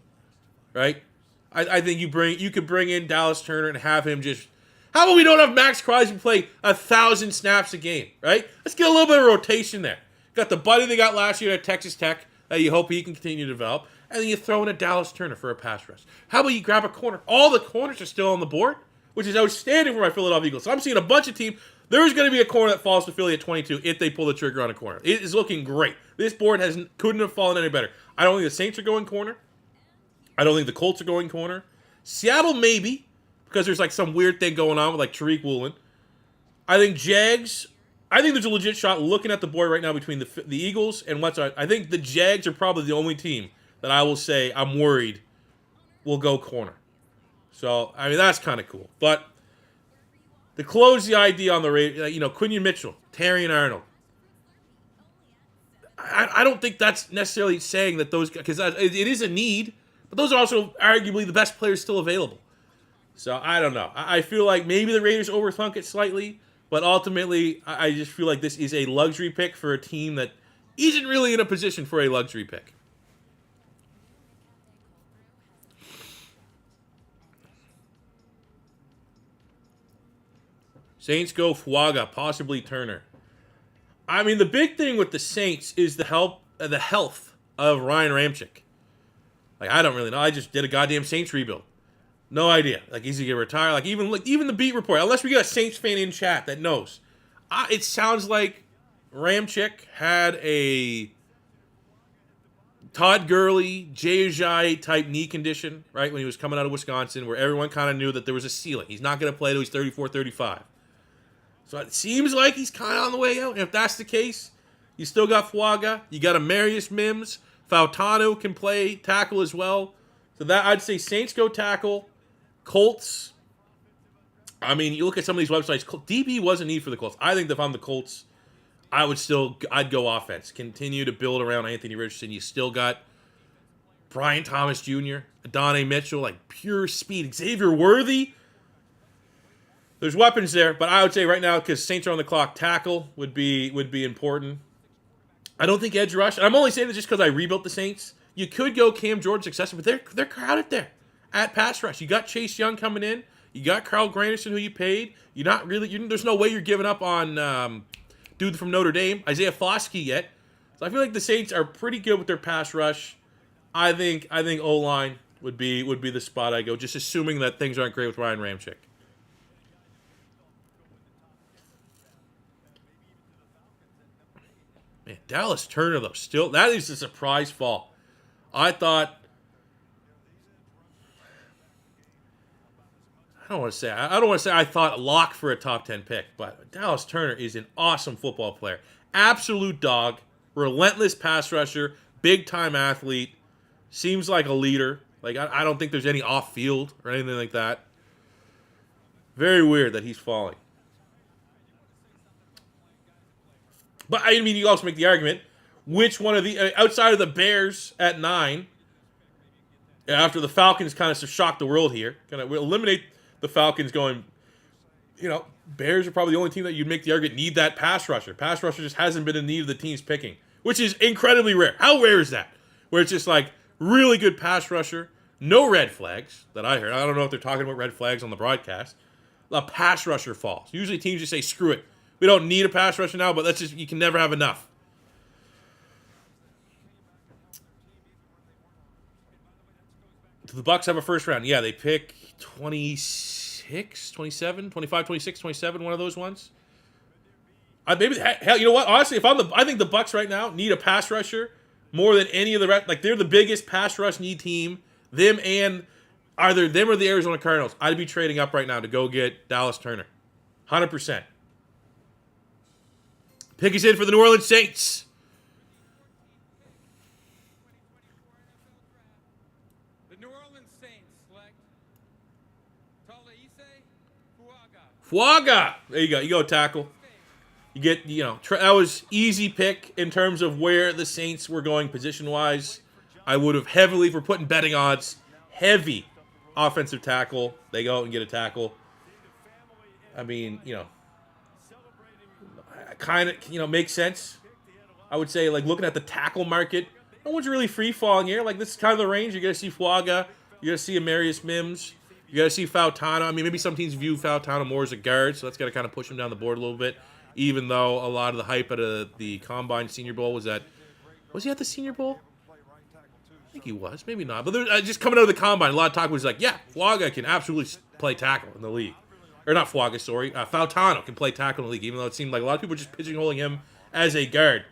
right? I think you could bring in Dallas Turner and have him just. How about we don't have Max Crosby play 1,000 snaps a game, right? Let's get a little bit of rotation there. Got the buddy they got last year at Texas Tech that you hope he can continue to develop. And then you throw in a Dallas Turner for a pass rush. How about you grab a corner? All the corners are still on the board, which is outstanding for my Philadelphia Eagles. So I'm seeing a bunch of teams. There's going to be a corner that falls to Philly at 22 if they pull the trigger on a corner. It is looking great. This board couldn't have fallen any better. I don't think the Saints are going corner. I don't think the Colts are going corner. Seattle maybe, because there's like some weird thing going on with like Tariq Woolen. I think Jags. I think there's a legit shot looking at the board right now between the Eagles and I think the Jags are probably the only team that I will say I'm worried will go corner. So, I mean, that's kind of cool. But to close the idea on the Raiders, Quinion Mitchell, Terrion Arnold, I don't think that's necessarily saying that those, because it is a need, but those are also arguably the best players still available. So, I don't know. I feel like maybe the Raiders overthunk it slightly. But ultimately, I just feel like this is a luxury pick for a team that isn't really in a position for a luxury pick. Saints go Fuaga, possibly Turner. I mean, the big thing with the Saints is the health of Ryan Ramczyk. Like, I don't really know. I just did a goddamn Saints rebuild. No idea. Like, is he going to retire? Like, even the beat report, unless we get a Saints fan in chat that knows. It sounds like Ramczyk had a Todd Gurley, Jay Ajayi type knee condition, right, when he was coming out of Wisconsin, where everyone kind of knew that there was a ceiling. He's not going to play till he's 34, 35. So it seems like he's kind of on the way out. And if that's the case, you still got Fuaga. You got Amarius Mims. Fautanu can play tackle as well. So that I'd say Saints go tackle. Colts, I mean, you look at some of these websites, DB was a need for the Colts. I think that if I'm the Colts, I'd go offense. Continue to build around Anthony Richardson. You still got Brian Thomas Jr., Adonai Mitchell, like pure speed. Xavier Worthy. There's weapons there, but I would say right now, because Saints are on the clock, tackle would be important. I don't think edge rush. And I'm only saying this just because I rebuilt the Saints. You could go Cam Jordan's successor, but they're crowded there at pass rush. You got Chase Young coming in. You got Carl Granderson, who you paid. There's no way you're giving up on dude from Notre Dame, Isaiah Foskey, yet. So I feel like the Saints are pretty good with their pass rush. I think O-line would be the spot I go, just assuming that things aren't great with Ryan Ramczyk. Man, Dallas Turner, though, still, that is a surprise fall. I thought, I don't want to say I thought lock for a top 10 pick, but Dallas Turner is an awesome football player. Absolute dog, relentless pass rusher, big time athlete, seems like a leader. Like, I don't think there's any off field or anything like that. Very weird that he's falling. But I mean, you also make the argument, which one of the, outside of the Bears at 9, after the Falcons kind of shocked the world here, kind of eliminate the Falcons going, Bears are probably the only team that you'd make the argument need that pass rusher. Pass rusher just hasn't been in need of the team's picking, which is incredibly rare. How rare is that? Where it's just like really good pass rusher, no red flags that I heard. I don't know if they're talking about red flags on the broadcast. The pass rusher falls. Usually teams just say, screw it. We don't need a pass rusher now, but you can never have enough. Do the Bucks have a first round? Yeah, they pick 26, 27, 25, 26, 27, one of those ones. Maybe, hell, you know what? Honestly, I think the Bucks right now need a pass rusher more than any of the rest. Like, they're the biggest pass rush need team. Them and either them or the Arizona Cardinals. I'd be trading up right now to go get Dallas Turner. 100%. Pick is in for the New Orleans Saints. The New Orleans Saints select Talaice Fuaga. Fuaga. There you go. You go tackle. You get, that was easy pick in terms of where the Saints were going position-wise. I would have heavily, for putting betting odds, heavy offensive tackle. They go out and get a tackle. I mean, kind of, makes sense. I would say, like, looking at the tackle market, no one's really free-falling here. Like, this is kind of the range. You're going to see Fuaga. You're going to see Amarius Mims. You got to see Fautano. I mean, maybe some teams view Fautano more as a guard, so that's got to kind of push him down the board a little bit, even though a lot of the hype at the Combine Senior Bowl was he at the Senior Bowl? I think he was. Maybe not. But just coming out of the Combine, a lot of talk was like, yeah, Fuaga can absolutely play tackle in the league. Or not Fuaga, sorry. Fautano can play tackle in the league, even though it seemed like a lot of people were just pigeonholing him as a guard.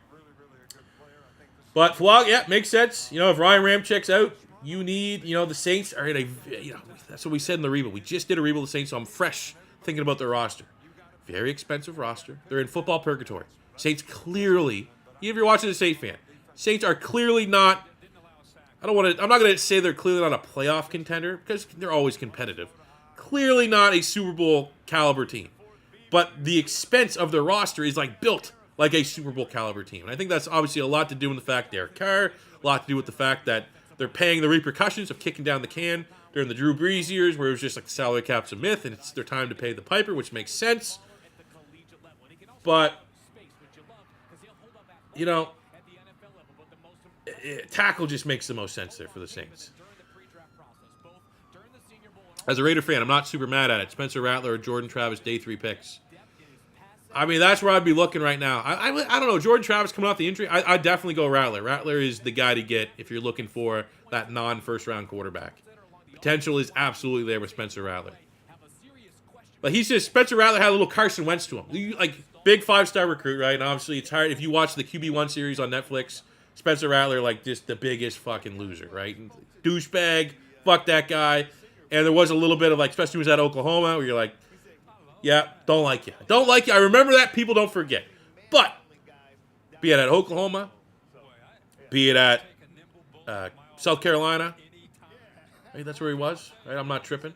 But Fuaga, yeah, makes sense. If Ryan Ramchek's out, you need, the Saints are in a, that's what we said in the rebuild. We just did a rebuild of the Saints, so I'm fresh thinking about their roster. Very expensive roster. They're in football purgatory. Saints clearly, even if you're watching as a Saints fan, Saints are clearly not, I'm not going to say they're clearly not a playoff contender, because they're always competitive. Clearly not a Super Bowl caliber team. But the expense of their roster is like built like a Super Bowl caliber team. And I think that's obviously a lot to do with the fact Derek Carr, a lot to do with the fact that they're paying the repercussions of kicking down the can during the Drew Brees years, where it was just like the salary cap's a myth, and it's their time to pay the piper, which makes sense. But, tackle just makes the most sense there for the Saints. As a Raider fan, I'm not super mad at it. Spencer Rattler or Jordan Travis, day 3 picks. I mean, that's where I'd be looking right now. I don't know. Jordan Travis coming off the injury, I'd definitely go Rattler. Rattler is the guy to get if you're looking for that non-first-round quarterback. Potential is absolutely there with Spencer Rattler. But Spencer Rattler had a little Carson Wentz to him. Like, big 5-star recruit, right? And obviously, it's hard. If you watch the QB1 series on Netflix, Spencer Rattler, like, just the biggest fucking loser, right? Douchebag, fuck that guy. And there was a little bit of, like, especially when he was at Oklahoma, where you're like, yeah, don't like you. Don't like you. I remember that. People don't forget. But, be it at Oklahoma, be it at South Carolina, right? That's where he was, right? I'm not tripping.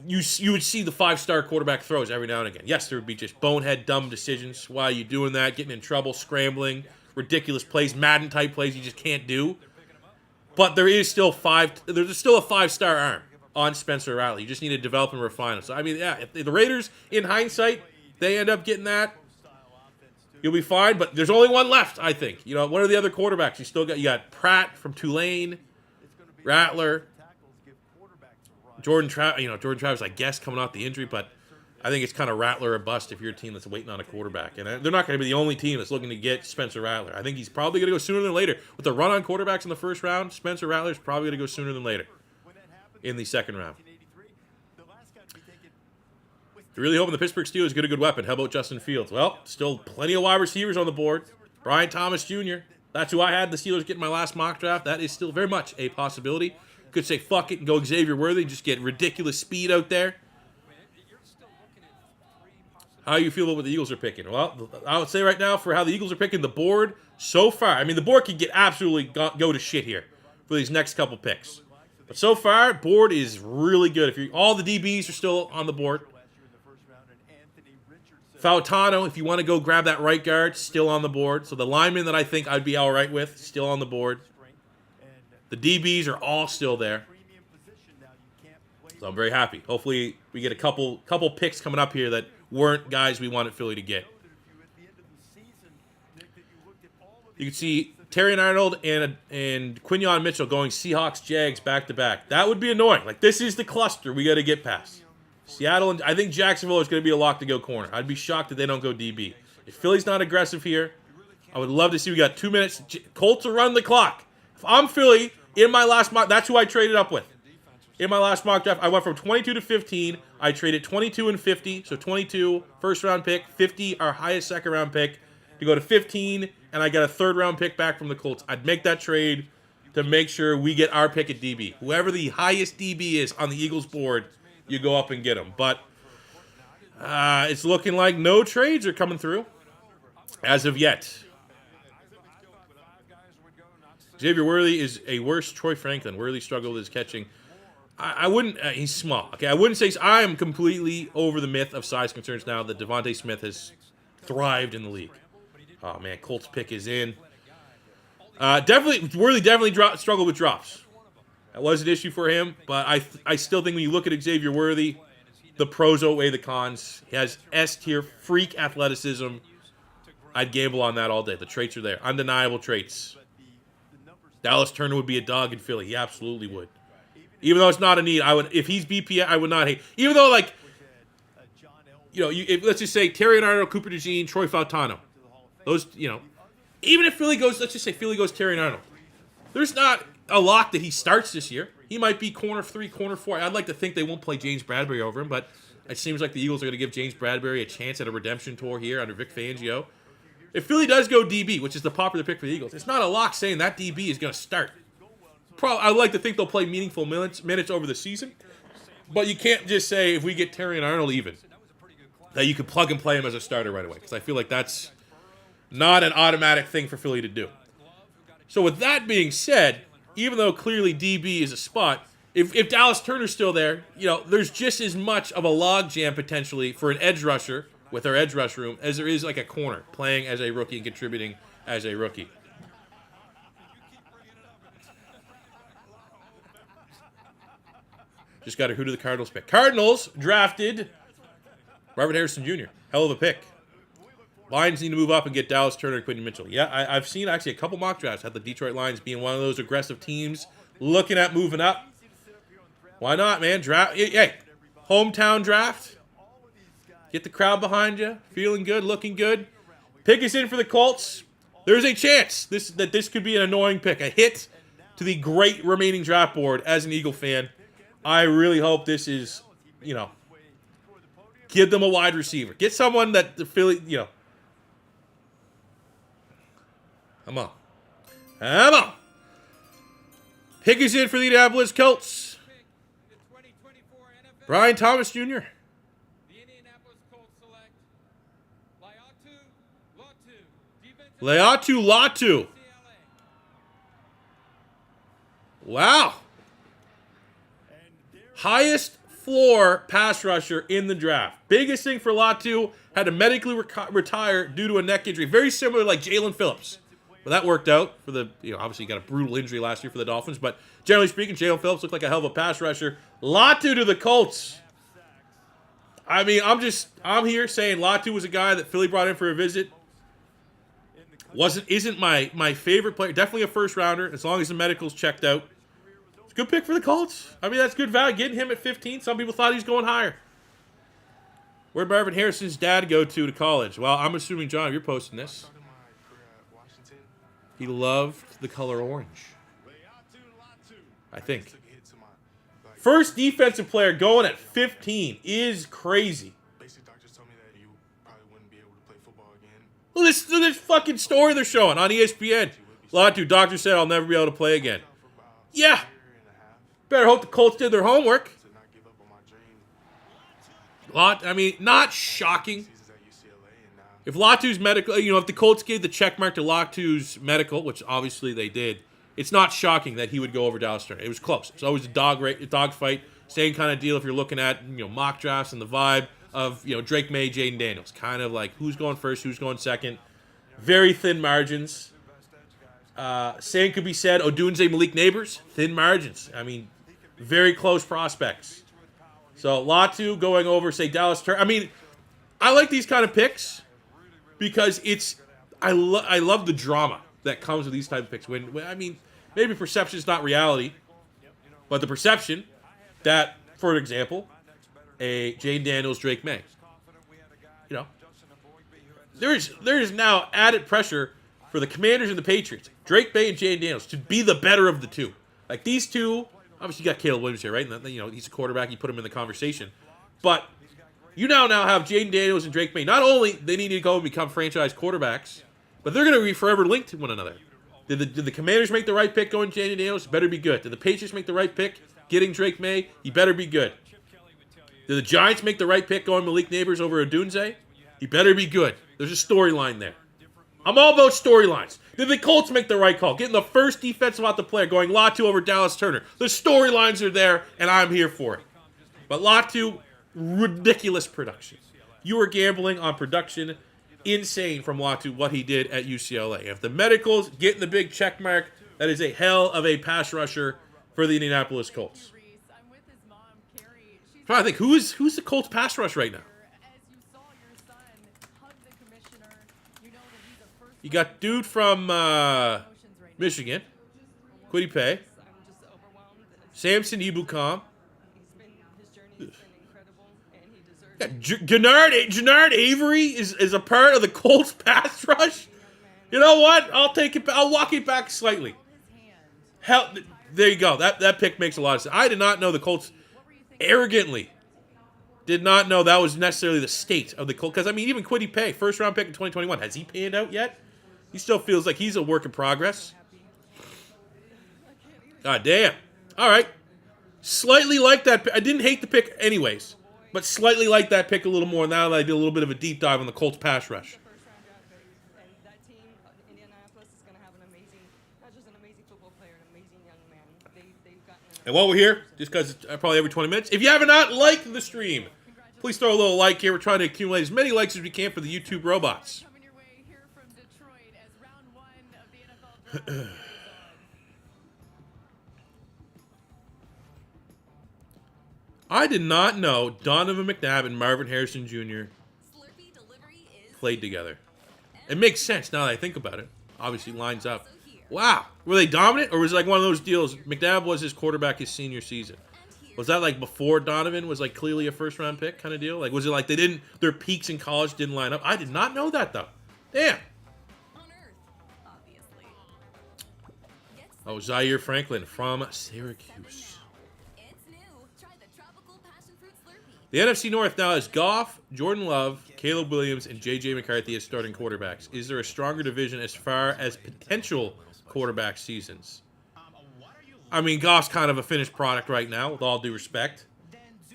You would see the 5-star quarterback throws every now and again. Yes, there would be just bonehead, dumb decisions. Why are you doing that? Getting in trouble, scrambling, ridiculous plays, Madden-type plays you just can't do. But there's still a 5-star arm on Spencer Rattler. You just need to develop and refine it. So, I mean, yeah, if the Raiders, in hindsight, they end up getting that, you'll be fine. But there's only one left, I think. What are the other quarterbacks? You got Pratt from Tulane, Rattler, Jordan Travis, I guess, coming off the injury, but I think it's kind of Rattler or bust if you're a team that's waiting on a quarterback. And they're not going to be the only team that's looking to get Spencer Rattler. I think he's probably going to go sooner than later. With the run on quarterbacks in the first round, Spencer Rattler's probably going to go sooner than later in the second round. You're really hoping the Pittsburgh Steelers get a good weapon. How about Justin Fields? Well, still plenty of wide receivers on the board. Brian Thomas Jr. That's who I had the Steelers get in my last mock draft. That is still very much a possibility. Could say fuck it and go Xavier Worthy, just get ridiculous speed out there. How you feel about what the Eagles are picking? Well, I would say right now for how the Eagles are picking the board so far, I mean, the board could get absolutely go to shit here for these next couple picks. But so far, board is really good. If you all the DBs are still on the board. Fautano, if you want to go grab that right guard, still on the board. So the linemen that I think I'd be all right with, still on the board. The DBs are all still there. So I'm very happy. Hopefully we get a couple picks coming up here that weren't guys we wanted Philly to get. You can see Terry Arnold and Quinyon Mitchell going Seahawks, Jags back to back. That would be annoying. Like, this is the cluster we got to get past. Seattle, and I think Jacksonville is going to be a lock to go corner. I'd be shocked if they don't go DB. If Philly's not aggressive here, I would love to see we got 2 minutes. Colts are running the clock. If I'm Philly, in my last mock, that's who I traded up with. In my last mock draft, I went from 22 to 15. I traded 22 and 50, so 22 first-round pick, 50 our highest second-round pick, to go to 15, and I got a third-round pick back from the Colts. I'd make that trade to make sure we get our pick at DB. Whoever the highest DB is on the Eagles board, you go up and get them. But it's looking like no trades are coming through as of yet. Xavier Worthy is a worse Troy Franklin. Worthy struggled with his catching. I wouldn't. He's small. Okay, I wouldn't say. I am completely over the myth of size concerns now that Devontae Smith has thrived in the league. Oh man, Colts pick is in. Worthy definitely struggled with drops. That was an issue for him, but I still think when you look at Xavier Worthy, the pros outweigh the cons. He has S-tier freak athleticism. I'd gamble on that all day. The traits are there. Undeniable traits. Dallas Turner would be a dog in Philly. He absolutely would. Even though it's not a need, I would. If he's BPA, I would not hate. Even though, like, let's just say Terry Arnold, Cooper DeJean, Troy Fautano. Those, even if Philly goes, let's just say Philly goes Terry Arnold. There's not a lock that he starts this year. He might be corner 3, corner 4. I'd like to think they won't play James Bradbury over him, but it seems like the Eagles are going to give James Bradbury a chance at a redemption tour here under Vic Fangio. If Philly does go DB, which is the popular pick for the Eagles, it's not a lock saying that DB is going to start. I'd like to think they'll play meaningful minutes over the season, but you can't just say if we get Terry and Arnold even, that you can plug and play him as a starter right away, because I feel like that's not an automatic thing for Philly to do. So with that being said, even though clearly DB is a spot, if Dallas Turner's still there, there's just as much of a logjam potentially for an edge rusher with our edge rush room as there is like a corner playing as a rookie and contributing as a rookie. Just got a who to the Cardinals pick. Cardinals drafted Robert Harrison Jr. Hell of a pick. Lions need to move up and get Dallas Turner and Quinton Mitchell. Yeah, I've seen actually a couple mock drafts had the Detroit Lions being one of those aggressive teams looking at moving up. Why not, man? Draft. Hey, hometown draft. Get the crowd behind you. Feeling good, looking good. Pick is in for the Colts. There's a chance that this could be an annoying pick. A hit to the great remaining draft board as an Eagle fan. I really hope this is, give them a wide receiver. Get someone that the Philly, Come on. Pick is in for the Indianapolis Colts. Brian Thomas Jr. The Indianapolis Colts select Laiatu Latu. Wow. Highest floor pass rusher in the draft. Biggest thing for Latu, had to medically retire due to a neck injury. Very similar like Jalen Phillips. But that worked out for the, obviously he got a brutal injury last year for the Dolphins. But generally speaking, Jalen Phillips looked like a hell of a pass rusher. Latu to the Colts. I mean, I'm here saying Latu was a guy that Philly brought in for a visit. Isn't my favorite player. Definitely a first rounder, as long as the medical's checked out. It's a good pick for the Colts. I mean, that's good value. Getting him at 15. Some people thought he was going higher. Where'd Marvin Harrison's dad go to college? Well, I'm assuming, John, you're posting this. He loved the color orange. I think. First defensive player going at 15 is crazy. Basic doctors told me that you probably wouldn't be able to play football again. Look at this fucking story they're showing on ESPN. Latu, doctor said I'll never be able to play again. Yeah. Better hope the Colts did their homework. Not shocking. If Latu's medical, if the Colts gave the check mark to Latu's medical, which obviously they did, it's not shocking that he would go over Dallas Turner. It was close. It's always a dog fight. Same kind of deal if you're looking at mock drafts and the vibe of Drake May, Jaden Daniels. Kind of like who's going first, who's going second. Very thin margins. Same could be said. Odunze, Malik Neighbors, thin margins. Very close prospects. So Latu going over, say Dallas Turner. I like these kind of picks because I love the drama that comes with these type of picks. When maybe perception is not reality, but the perception that, for example, a Jaden Daniels, Drake May, there is now added pressure for the Commanders and the Patriots, Drake May and Jaden Daniels, to be the better of the two. Like these two, obviously you got Caleb Williams here, right? And he's a quarterback. You put him in the conversation, but you now have Jaden Daniels and Drake May. Not only they need to go and become franchise quarterbacks, but they're going to be forever linked to one another. Did the Commanders make the right pick going Jaden Daniels? Better be good. Did the Patriots make the right pick getting Drake May? He better be good. Did the Giants make the right pick going Malik Neighbors over Odunze? He better be good. There's a storyline there. I'm all about storylines. Did the Colts make the right call? Getting the first defensive out the player, going Latu over Dallas Turner. The storylines are there, and I'm here for it. But Latu, ridiculous production. You were gambling on production. Insane from Latu what he did at UCLA. If the medicals getting the big check mark, that is a hell of a pass rusher for the Indianapolis Colts. I'm trying to think, who's the Colts pass rush right now? You got dude from Michigan, Kwity Paye, Samson Ebukam. Yeah, Jannard Avery is a part of the Colts pass rush. You know what? I'll walk it back slightly. Hell, there you go. That pick makes a lot of sense. I did not know the Colts arrogantly did not know that was necessarily the state of the Colts. Because, even Kwity Paye, first round pick in 2021, has he panned out yet? He still feels like he's a work in progress. God damn. All right. Slightly like that. I didn't hate the pick anyways, but slightly like that pick a little more now that I did a little bit of a deep dive on the Colts pass rush. And while we're here, just because it's probably every 20 minutes, if you have not liked the stream, please throw a little like here. We're trying to accumulate as many likes as we can for the YouTube robots. I did not know Donovan McNabb and Marvin Harrison Jr. played together. It makes sense now that I think about it. Obviously lines up. Wow. Were they dominant, or was it like one of those deals? McNabb was his quarterback his senior season. Was that like before Donovan was like clearly a first-round pick kind of deal? Like, was it like their peaks in college didn't line up? I did not know that, though. Damn. Oh, Zaire Franklin from Syracuse. The NFC North now has Goff, Jordan Love, Caleb Williams, and J.J. McCarthy as starting quarterbacks. Is there a stronger division as far as potential quarterback seasons? Goff's kind of a finished product right now, with all due respect.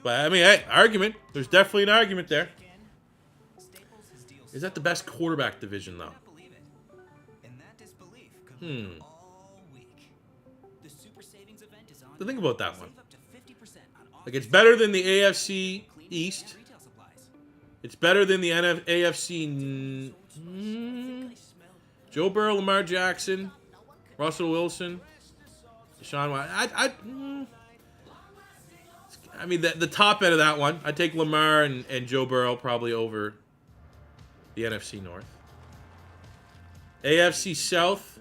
But, hey, argument. There's definitely an argument there. Is that the best quarterback division, though? So think about that one. Like, it's better than the AFC East. It's better than the AFC. Joe Burrow, Lamar Jackson, Russell Wilson, Deshaun Watson. The top end of that one, I'd take Lamar and Joe Burrow probably over the NFC North. AFC South.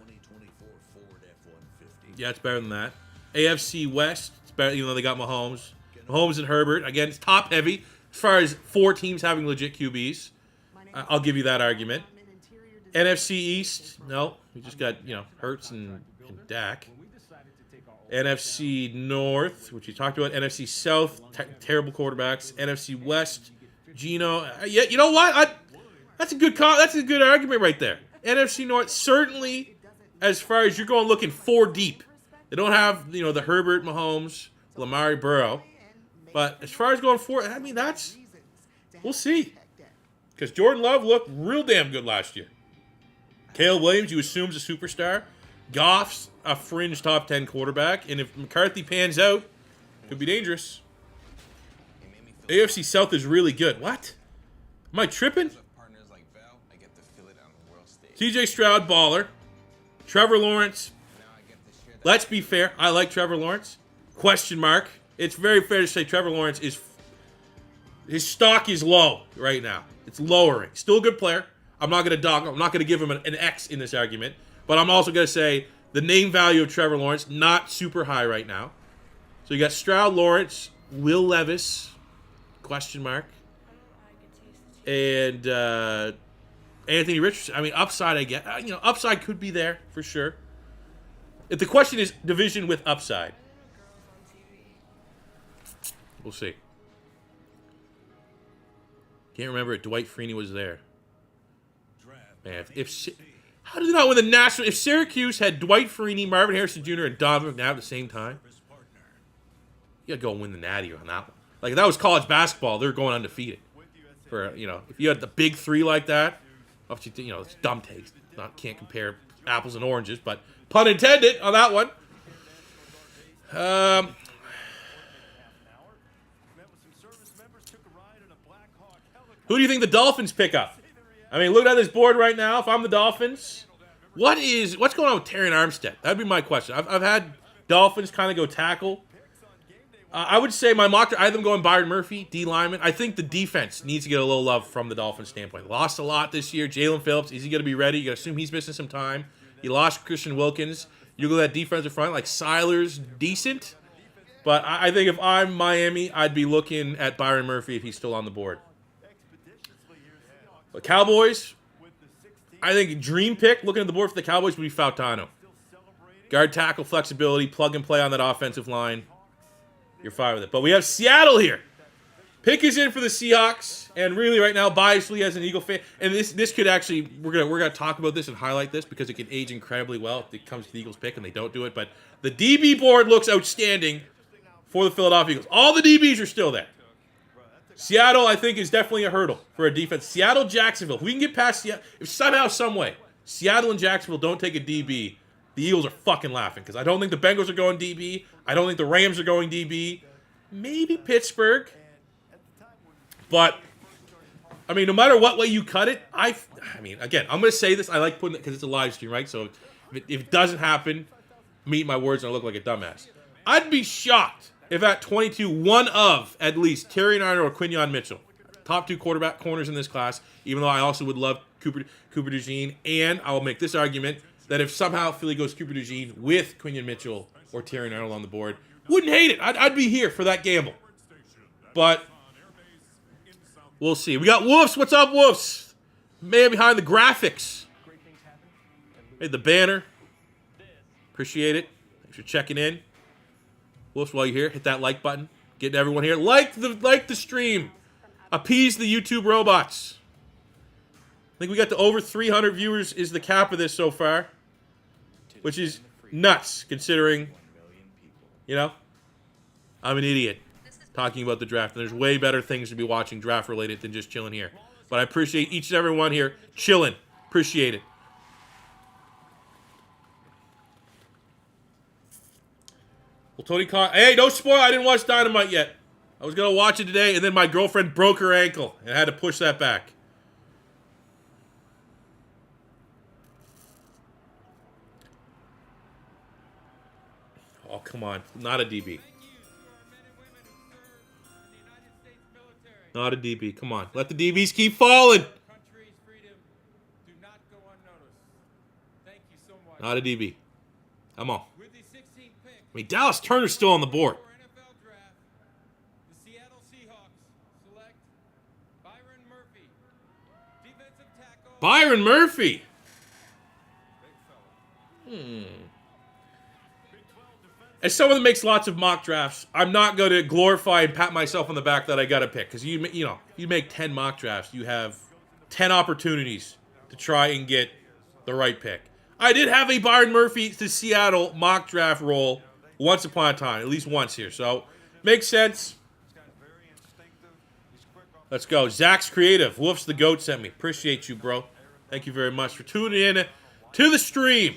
Yeah, it's better than that. AFC West, it's better, even though they got Mahomes. Mahomes and Herbert. Again, it's top heavy as far as 4 teams having legit QBs. I'll give you that argument. NFC East, no. We just got, Hurts and Dak. NFC North, which you talked about. NFC South, terrible quarterbacks. NFC West, Geno. Yeah, you know what? That's a good argument right there. NFC North, certainly, as far as you're going looking 4 deep. They don't have, the Herbert, Mahomes, Lamar, Burrow. But as far as going 4, I mean, we'll see. Because Jordan Love looked real damn good last year. Caleb Williams, you assume, is a superstar. Goff's a fringe top 10 quarterback. And if McCarthy pans out, could be dangerous. AFC South is really good. What? Am I tripping? CJ Stroud, baller. Trevor Lawrence. Let's be fair. I like Trevor Lawrence. Question mark. It's very fair to say Trevor Lawrence his stock is low right now. It's lowering. Still a good player. I'm not going to give him an X in this argument. But I'm also going to say the name value of Trevor Lawrence, not super high right now. So you got Stroud, Lawrence, Will Levis, question mark. And Anthony Richardson. I mean, upside, I get. Upside could be there for sure. If the question is division with upside, we'll see. Can't remember if Dwight Freeney was there. Man, how did they not win the national? If Syracuse had Dwight Freeney, Marvin Harrison Jr., and Donovan McNabb at the same time, you gotta go and win the Natty on that one. Like if that was college basketball, they're going undefeated. For if you had the big 3 like that, obviously it's dumb takes. Can't compare apples and oranges, but pun intended on that one. Who do you think the Dolphins pick up? I mean, look at this board right now. If I'm the Dolphins, what's going on with Terran Armstead? That'd be my question. I've had Dolphins kind of go tackle. I would say my mock, I have them going Byron Murphy, D lineman. I think the defense needs to get a little love from the Dolphins standpoint. Lost a lot this year. Jalen Phillips, is he going to be ready? You got to assume he's missing some time. You lost Christian Wilkins. You go that defensive front, like Seiler's decent. But I think if I'm Miami, I'd be looking at Byron Murphy if he's still on the board. But Cowboys, I think dream pick, looking at the board for the Cowboys, would be Fautano. Guard tackle flexibility, plug and play on that offensive line. You're fine with it. But we have Seattle here. Pick is in for the Seahawks, and really right now, biasly as an Eagle fan, and this could actually, we're gonna talk about this and highlight this because it can age incredibly well if it comes to the Eagles pick and they don't do it. But the DB board looks outstanding for the Philadelphia Eagles. All the DBs are still there. Seattle, I think, is definitely a hurdle for a defense. Seattle, Jacksonville. If we can get past Seattle, if somehow, some way, Seattle and Jacksonville don't take a DB, the Eagles are fucking laughing because I don't think the Bengals are going DB. I don't think the Rams are going DB. Maybe Pittsburgh. But, I mean, no matter what way you cut it, I mean, again, I'm going to say this. I like putting it because it's a live stream, right? So if it doesn't happen, me eat my words and I look like a dumbass. I'd be shocked if at 22, one of, at least, Terry Arnold or Quinyon Mitchell, top 2 quarterback corners in this class, even though I also would love Cooper DeJean, and I will make this argument that if somehow Philly goes Cooper DeJean with Quinyon Mitchell or Terry Arnold on the board, wouldn't hate it. I'd be here for that gamble. But we'll see. We got Wolves. What's up, Wolves? Man behind the graphics. Made the banner. Appreciate it. Thanks for checking in. Wolves, while you're here, hit that like button. Getting everyone here. Like the stream. Appease the YouTube robots. I think we got to over 300 viewers is the cap of this so far. Which is nuts, considering, I'm an idiot talking about the draft. And there's way better things to be watching draft-related than just chilling here. But I appreciate each and every one here chilling. Appreciate it. Well, Tony Khan, hey, don't spoil. I didn't watch Dynamite yet. I was going to watch it today, and then my girlfriend broke her ankle, and I had to push that back. Oh, come on. Not a DB. Not a DB. Come on. Let the DBs keep falling. Not a DB. Come on. I mean, Dallas Turner's still on the board. The Seattle Seahawks select Byron Murphy, defensive tackle. Byron Murphy. As someone that makes lots of mock drafts, I'm not going to glorify and pat myself on the back that I got to pick. Because you make 10 mock drafts, you have 10 opportunities to try and get the right pick. I did have a Byron Murphy to Seattle mock draft roll once upon a time, at least once here. So, makes sense. Let's go. Zach's Creative. Wolf's the GOAT sent me. Appreciate you, bro. Thank you very much for tuning in to the stream.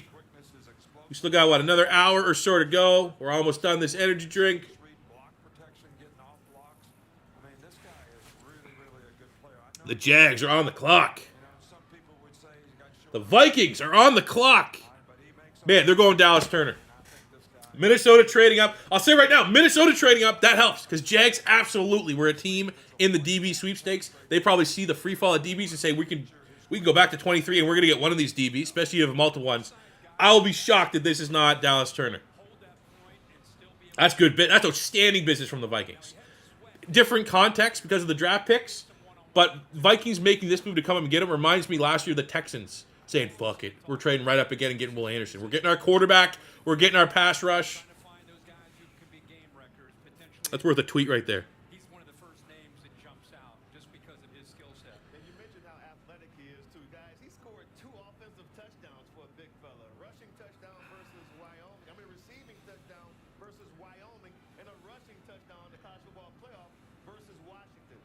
We still got, what, another hour or so to go. We're almost done this energy drink. The Jags are on the clock. The Vikings are on the clock. Man, they're going Dallas Turner. Minnesota trading up. I'll say right now, Minnesota trading up, that helps. Because Jags absolutely were a team in the DB sweepstakes. They probably see the free fall of DBs and say, we can go back to 23 and we're going to get one of these DBs, especially if you have multiple ones. I will be shocked if this is not Dallas Turner. That's good. That's outstanding business from the Vikings. Different context because of the draft picks. But Vikings making this move to come up and get him reminds me last year of the Texans saying, fuck it. We're trading right up again and getting Will Anderson. We're getting our quarterback. We're getting our pass rush. That's worth a tweet right there. He's one of the first names that jumps out just because of his skill set. And you mentioned how athletic he is, too, guys. He scored 2 offensive touchdowns for a big fella. Rushing touchdown versus Wyoming. I mean, receiving touchdown versus Wyoming. And a rushing touchdown in the college football playoff versus Washington.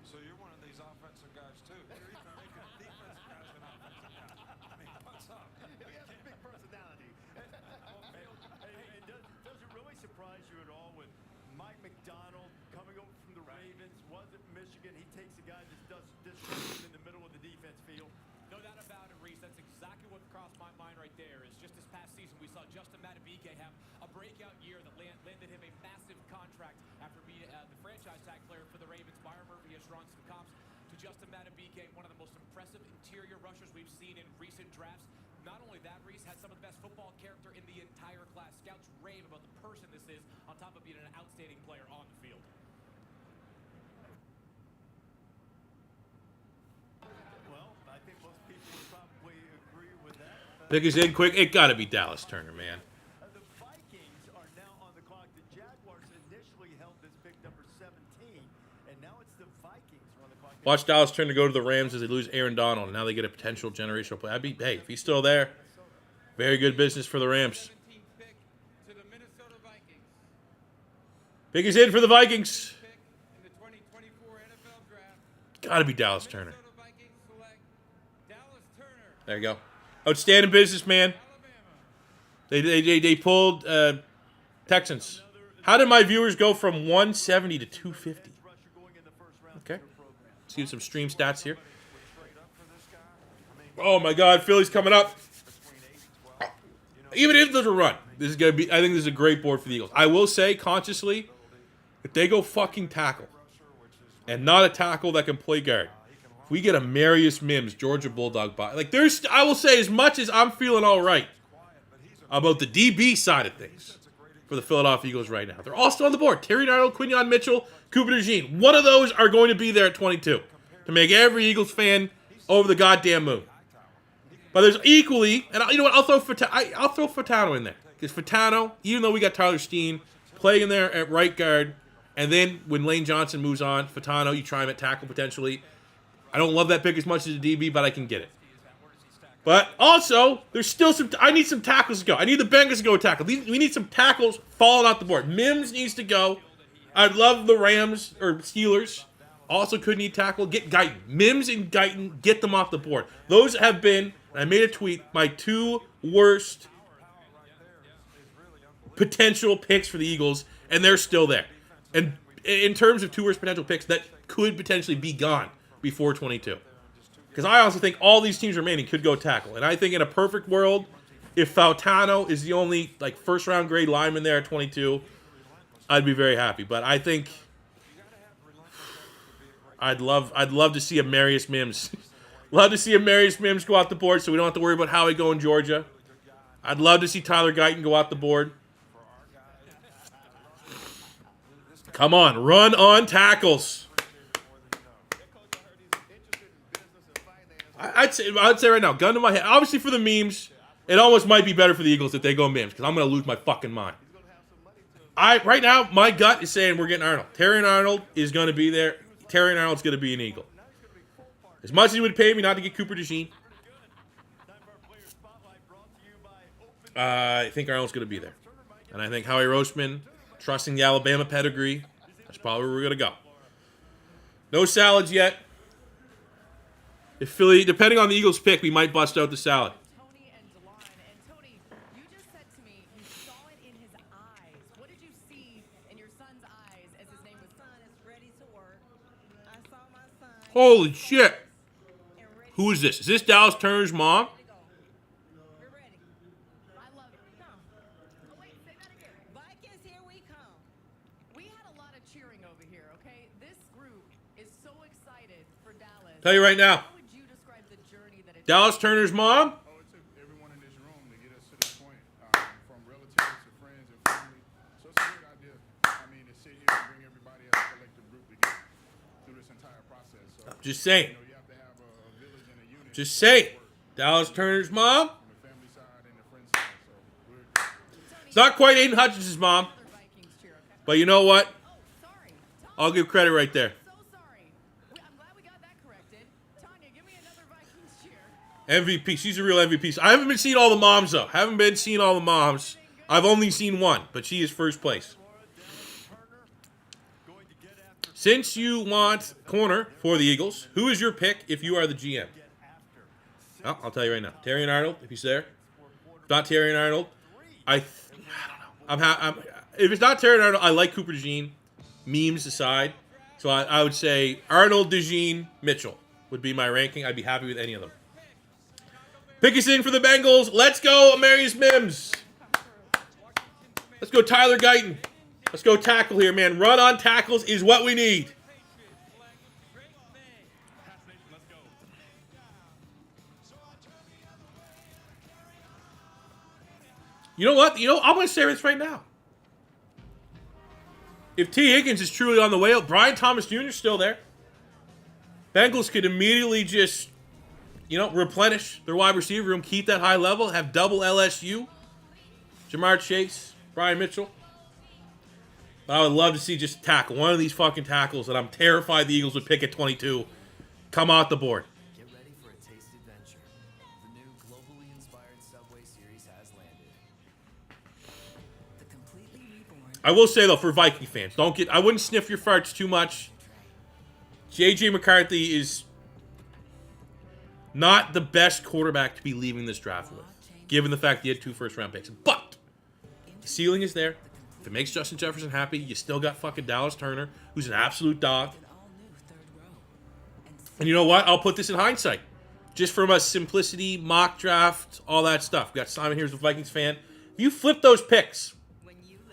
So you're one of these offensive guys, too. You're even making defensive guys an offensive guy. I mean, what's up? He has a big personality. Hey, does it really surprise you at all when Mike McDonald coming over from the Ravens, was at Michigan, he takes a guy that does distribution in the middle of the defense field? No doubt about it, Reese. That's exactly what crossed my mind right there. Is just this past season we saw Justin Madubuike have a breakout year that landed him a massive contract after being the franchise tag player for the Ravens. Byron Murphy has drawn some comps to Justin Madubuike, one of the most impressive interior rushers we've seen in recent drafts. Not only that, Reese had some of the best football character in the entire class. Scouts rave about the person this is, on top of being an outstanding player on the field. Well, I think most people would probably agree with that. Pick is in quick. It got to be Dallas Turner, man. The Vikings are now on the clock. The Jaguars initially held this pick number 17, and now it's the Vikings who are on the clock. Watch Dallas Turner go to the Rams as they lose Aaron Donald. And now they get a potential generational play. Hey, if he's still there, very good business for the Rams. 17th pick to the Minnesota Vikings. Pick is in for the Vikings. Pick in the 2024 NFL Draft. Got to be Dallas Turner. Minnesota Vikings select Dallas Turner. There you go. Outstanding business, man. They pulled Texans. How did my viewers go from 170 to 250? Okay. See some stream stats here. Oh my God, Philly's coming up. Even if there's a run, this is gonna be. I think this is a great board for the Eagles. I will say consciously, if they go fucking tackle, and not a tackle that can play guard, if we get a Marius Mims, Georgia Bulldog bot, like there's. I will say as much as I'm feeling all right about the DB side of things for the Philadelphia Eagles right now, they're all still on the board. Terry Arnold, Quinyon Mitchell, Cooper DeJean. One of those are going to be there at 22 to make every Eagles fan over the goddamn moon. But there's equally, and you know what? I'll throw Fatano in there because Fatano, even though we got Tyler Steen playing in there at right guard, and then when Lane Johnson moves on, Fatano, you try him at tackle potentially. I don't love that pick as much as a DB, but I can get it. But also, there's still some. I need some tackles to go. I need the Bengals to go tackle. We need some tackles falling off the board. Mims needs to go. I'd love the Rams or Steelers. Also could need tackle. Get Guyton. Mims and Guyton, get them off the board. Those have been, and I made a tweet, my 2 worst potential picks for the Eagles, and they're still there. And in terms of 2 worst potential picks, that could potentially be gone before 22. Because I also think all these teams remaining could go tackle. And I think in a perfect world, if Fautano is the only first-round grade lineman there at 22, I'd be very happy. But I think I'd love to see a Marius Mims. Love to see a Marius Mims go off the board so we don't have to worry about how he go in Georgia. I'd love to see Tyler Guyton go off the board. Come on, run on tackles. I'd say right now, gun to my head. Obviously for the memes, it almost might be better for the Eagles if they go Mims because I'm going to lose my fucking mind. Right now, my gut is saying we're getting Arnold. Terry Arnold is going to be there. Terry Arnold's going to be an Eagle. As much as he would pay me not to get Cooper DeJean, I think Arnold's going to be there. And I think Howie Roseman, trusting the Alabama pedigree, that's probably where we're going to go. No salads yet. If Philly, depending on the Eagles' pick, we might bust out the salad. Tony and Delon. And Tony, you just said to me you saw it in his eyes. What did you see in your son's eyes as his name was son is ready to work? I saw my son. Holy shit. Who is this? Is this Dallas Turner's mom? We're ready. I love it. No. Oh, wait, say that again. Vikings, here we come. We had a lot of cheering over here, okay? This group is so excited for Dallas. Tell you right now. How would you describe the journey that it's Dallas Turner's mom? Oh, it took everyone in this room to get us to this point, from relatives to friends and family. So it's a great idea. I mean, to sit here and bring everybody as a collective group together through this entire process. So, I'm just saying. you have to have a village and a unit. Just saying. Dallas Turner's mom? From the family side and the friend side. So we're It's not quite Aiden Hutchinson's mom. Vikings cheer, okay? But you know what? Oh, sorry. I'll give credit right there. So sorry. I'm glad we got that corrected. Tanya, give me another Vikings cheer. MVP. She's a real MVP. I haven't been seeing all the moms, though. Haven't been seeing all the moms. I've only seen one, but she is first place. Since you want corner for the Eagles, who is your pick if you are the GM? Oh, I'll tell you right now. Terrion Arnold, if he's there. If not Terrion Arnold, I don't know. If it's not Terrion Arnold, I like Cooper DeJean, memes aside. So I would say Arnold, DeJean, Mitchell would be my ranking. I'd be happy with any of them. Pick us in for the Bengals. Let's go, Amarius Mims. Let's go, Tyler Guyton. Let's go tackle here, man. Run on tackles is what we need. You know what? I'm going to say this right now. If T. Higgins is truly on the way out, Brian Thomas Jr. is still there. Bengals could immediately just, replenish their wide receiver room, keep that high level, have double LSU. Jamar Chase, Brian Mitchell. I would love to see just tackle one of these fucking tackles that I'm terrified the Eagles would pick at 22. Come off the board. Get ready for a taste adventure. The new globally inspired Subway series has landed. The completely reborn. I will say though, for Viking fans, I wouldn't sniff your farts too much. JJ McCarthy is not the best quarterback to be leaving this draft with, given the fact he had 2 first-round picks. But the ceiling is there. If it makes Justin Jefferson happy, you still got fucking Dallas Turner, who's an absolute dog. And you know what? I'll put this in hindsight. Just from a simplicity, mock draft, all that stuff. We got Simon here who's a Vikings fan. If you flip those picks,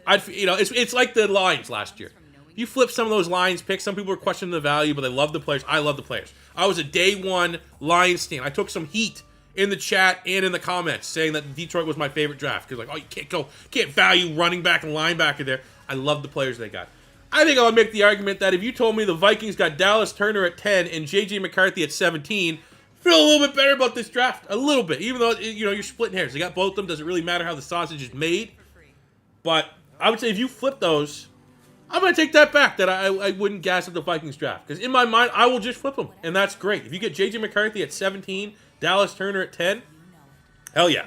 it's like the Lions last year. You flip some of those Lions picks. Some people are questioning the value, but they love the players. I love the players. I was a day one Lions stan. I took some heat in the chat and in the comments saying that Detroit was my favorite draft. Because you can't value running back and linebacker there. I love the players they got. I think I would make the argument that if you told me the Vikings got Dallas Turner at 10 and J.J. McCarthy at 17, feel a little bit better about this draft. A little bit. Even though, you're splitting hairs. They got both of them. Doesn't really matter how the sausage is made. But I would say if you flip those, I'm going to take that back, that I wouldn't gas up the Vikings draft. Because in my mind, I will just flip them. And that's great. If you get J.J. McCarthy at 17, Dallas Turner at 10, hell yeah.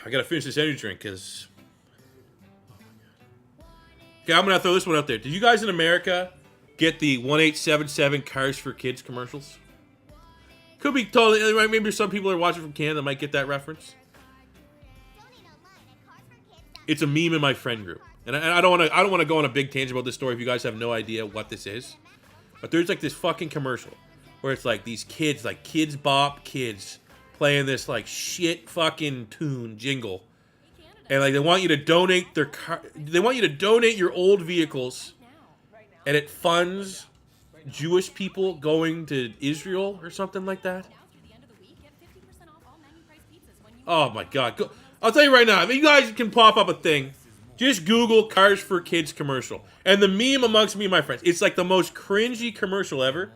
I got to finish this energy drink because... Okay, I'm going to throw this one out there. Did you guys in America get the 1877 Cars for Kids commercials? Could be totally... Maybe some people are watching from Canada that might get that reference. It's a meme in my friend group. And I don't want to go on a big tangent about this story if you guys have no idea what this is. But there's like this fucking commercial where it's like these kids, like Kids Bop Kids, playing this like shit fucking tune jingle. And like they want you to donate your old vehicles, and it funds Jewish people going to Israel or something like that. Oh my god. I'll tell you right now, if you guys can pop up a thing, just Google Cars for Kids commercial. And the meme amongst me and my friends, it's like the most cringy commercial ever.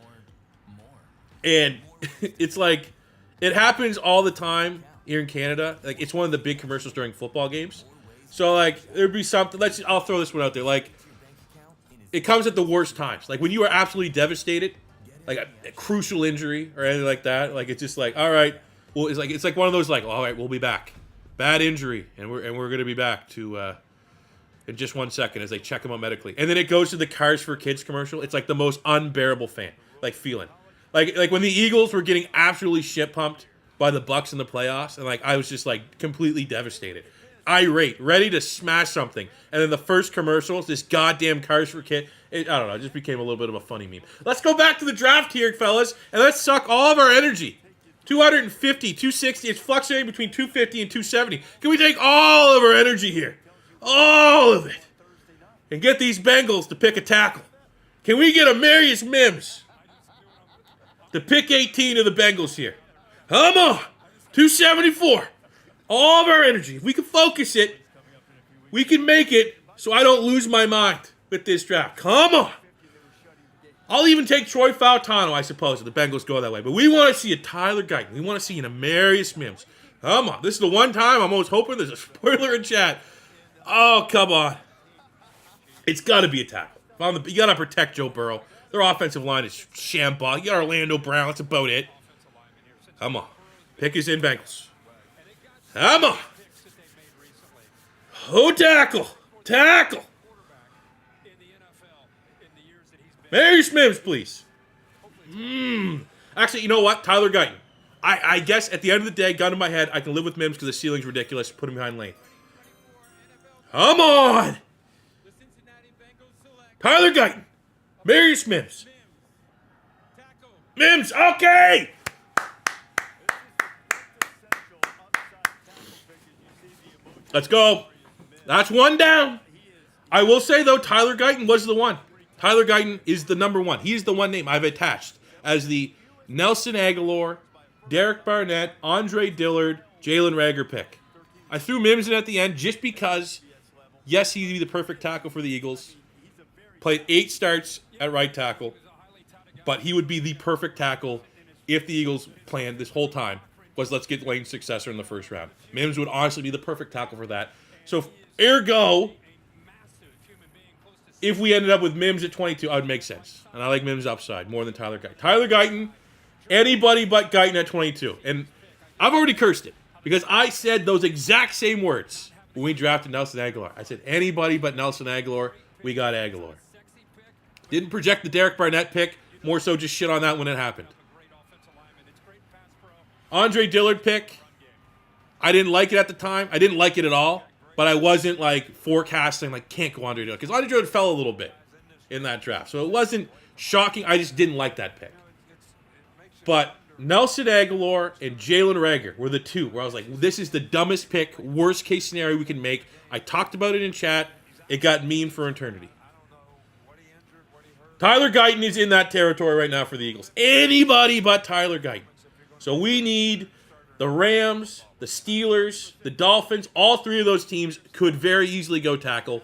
And it's like, it happens all the time here in Canada. Like, it's one of the big commercials during football games. So, like, there'd be something, I'll throw this one out there. Like, it comes at the worst times. Like when you are absolutely devastated, like a crucial injury or anything like that. Like it's just like, all right, well, it's like one of those like, all right, we'll be back. Bad injury, and we're gonna be back to in just 1 second as they check him out medically. And then it goes to the Cars for Kids commercial. It's like the most unbearable feeling. Like when the Eagles were getting absolutely shit pumped by the Bucks in the playoffs, and like I was just like completely devastated, irate, ready to smash something. And then the first commercials, this goddamn Cars for Kids. I don't know, it just became a little bit of a funny meme. Let's go back to the draft here, fellas, and let's suck all of our energy. 250, 260, it's fluctuating between 250 and 270. Can we take all of our energy here? All of it. And get these Bengals to pick a tackle. Can we get Amarius Mims to pick 18 of the Bengals here? Come on. 274. All of our energy. If we can focus it, we can make it so I don't lose my mind with this draft. Come on. I'll even take Troy Fautano, I suppose, if the Bengals go that way. But we want to see a Tyler Guyton. We want to see an Amarius Mims. Come on. This is the one time I'm almost hoping there's a spoiler in chat. Oh, come on. It's got to be a tackle. You got to protect Joe Burrow. Their offensive line is shambolic. You got Orlando Brown. That's about it. Come on. Pick is in, Bengals. Come on. Oh, tackle. Tackle. Amarius Mims, please. Actually, you know what? Tyler Guyton. I guess at the end of the day, gun to my head, I can live with Mims because the ceiling's ridiculous. Put him behind Lane. Come on! Tyler Guyton. Amarius Mims. Mims, okay! Let's go. That's one down. I will say, though, Tyler Guyton was the one. Tyler Guyton is the number one. He's the one name I've attached as the Nelson Aguilar, Derek Barnett, Andre Dillard, Jalen Reagor pick. I threw Mims in at the end just because, yes, he'd be the perfect tackle for the Eagles. Played 8 starts at right tackle, but he would be the perfect tackle if the Eagles' plan this whole time was let's get Lane's successor in the first round. Mims would honestly be the perfect tackle for that. So, ergo, if we ended up with Mims at 22, I would make sense. And I like Mims' upside more than Tyler Guyton. Tyler Guyton, anybody but Guyton at 22. And I've already cursed it because I said those exact same words when we drafted Nelson Aguilar. I said, anybody but Nelson Aguilar, we got Aguilar. Didn't project the Derek Barnett pick, more so just shit on that when it happened. Andre Dillard pick, I didn't like it at the time. I didn't like it at all. But I wasn't, like, forecasting, like, can't go Andre Dillard. Because Andre Dillard fell a little bit in that draft. So it wasn't shocking. I just didn't like that pick. But Nelson Aguilar and Jalen Reagor were the two where I was like, this is the dumbest pick, worst case scenario we can make. I talked about it in chat. It got memed for eternity. Tyler Guyton is in that territory right now for the Eagles. Anybody but Tyler Guyton. So we need the Rams, the Steelers, the Dolphins, all 3 of those teams could very easily go tackle.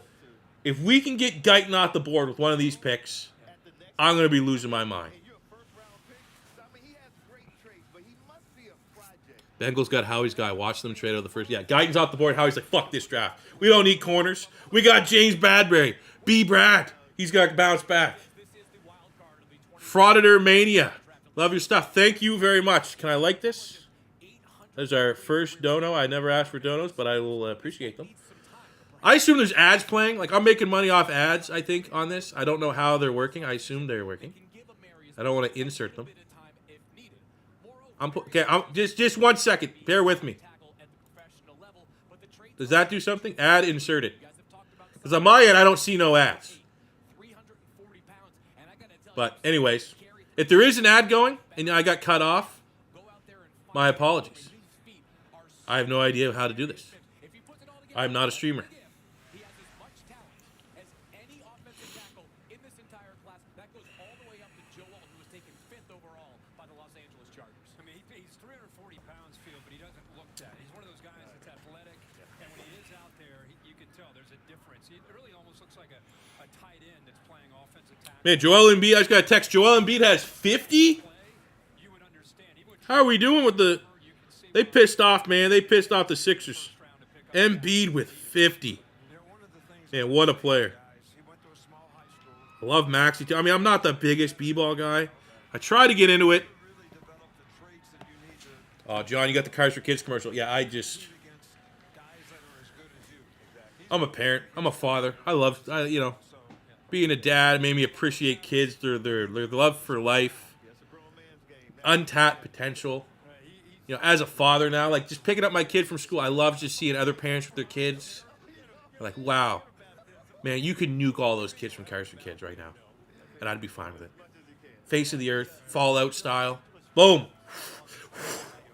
If we can get Guyton off the board with one of these picks, I'm going to be losing my mind. Bengals got Howie's guy. Watch them trade out the first. Yeah, Guyton's off the board. Howie's like, fuck this draft. We don't need corners. We got James Bradbury. B. Brad. He's got to bounce back. Frauditor Mania. Love your stuff. Thank you very much. Can I like this? There's our first dono. I never asked for donos, but I will appreciate them. I assume there's ads playing. Like, I'm making money off ads, I think, on this. I don't know how they're working. I assume they're working. I don't want to insert them. Just 1 second. Bear with me. Does that do something? Ad inserted. Because on my end, I don't see no ads. But anyways, if there is an ad going and I got cut off, my apologies. I have no idea how to do this. I'm not a streamer. Man, Joel Embiid, I just got a text. Joel Embiid has 50? How are we doing with the... They pissed off, man. They pissed off the Sixers. Embiid with 50. Man, what a player. I love Maxey too. I mean, I'm not the biggest b-ball guy. I try to get into it. Oh, John, you got the Cars for Kids commercial. Yeah, I'm a parent. I'm a father. I love, being a dad made me appreciate kids, their love for life, untapped potential. As a father now, like just picking up my kid from school, I love just seeing other parents with their kids. Like, wow, man, you could nuke all those kids from Cars for Kids right now, and I'd be fine with it. Face of the Earth, Fallout style, boom,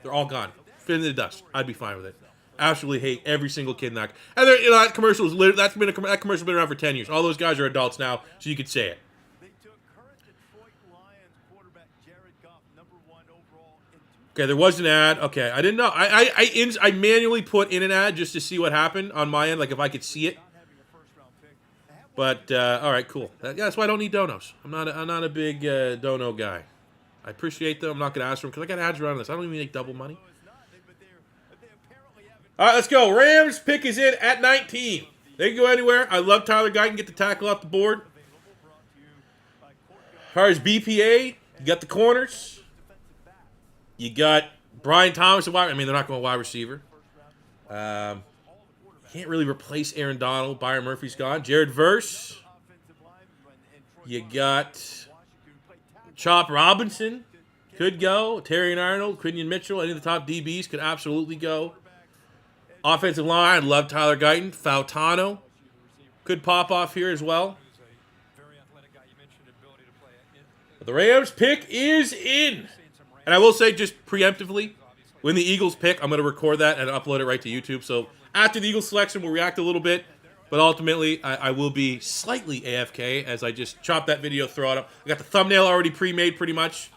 they're all gone, fit into the dust. I'd be fine with it. Absolutely hate every single kid in that. And that commercial is that commercial's been around for 10 years. All those guys are adults now, so you could say it. Okay, there was an ad. Okay, I didn't know. I manually put in an ad just to see what happened on my end, like if I could see it. But all right, cool. That's why I don't need donos. I'm not a big dono guy. I appreciate them. I'm not gonna ask for them because I got ads around this. I don't even make double money. All right, let's go. Rams pick is in at 19. They can go anywhere. I love Tyler Guyton. Get the tackle off the board. As far as BPA, you got the corners. You got Brian Thomas. I mean, they're not going wide receiver. Can't really replace Aaron Donald. Byron Murphy's gone. Jared Verse. You got Chop Robinson. Could go. Terry Arnold. Quinion Mitchell. Any of the top DBs could absolutely go. Offensive line, love Tyler Guyton. Fautano could pop off here as well. But the Rams pick is in. And I will say just preemptively, when the Eagles pick, I'm going to record that and upload it right to YouTube. So after the Eagles selection, we'll react a little bit. But ultimately, I will be slightly AFK as I just chop that video, throw it up. I got the thumbnail already pre-made pretty much.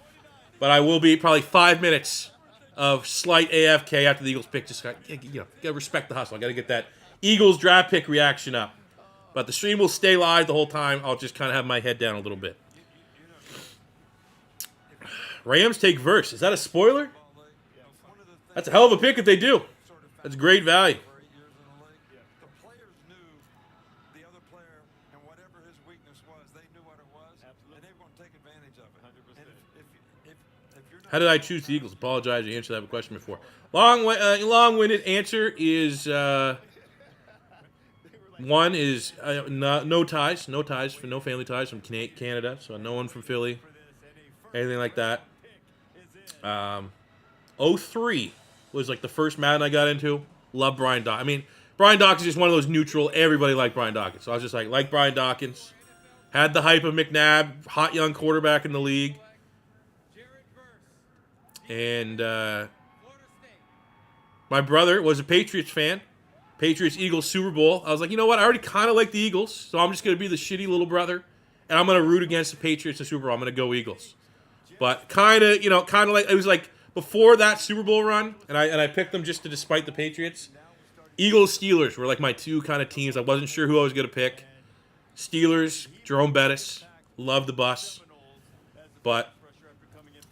But I will be probably 5 minutes of slight AFK after the Eagles pick. Just gotta respect the hustle. I gotta get that Eagles draft pick reaction up. But the stream will stay live the whole time. I'll just kind of have my head down a little bit. Rams take Verse. Is that a spoiler? That's a hell of a pick if they do. That's great value. How did I choose the Eagles? Apologize, I answered that question before. Long-winded answer is one is no ties, no family ties from Canada, so no one from Philly, anything like that. 03 was like the first Madden I got into. Love Brian Dawkins. I mean, Brian Dawkins is just one of those neutral. Everybody liked Brian Dawkins, so I was just like Brian Dawkins. Had the hype of McNabb, hot young quarterback in the league. And my brother was a Patriots fan. Patriots-Eagles Super Bowl. I was like, you know what? I already kind of like the Eagles, so I'm just going to be the shitty little brother. And I'm going to root against the Patriots in the Super Bowl. I'm going to go Eagles. But kind of like, it was like before that Super Bowl run, and I picked them just to despite the Patriots. Eagles-Steelers were like my two kind of teams. I wasn't sure who I was going to pick. Steelers, Jerome Bettis. Love the bus. But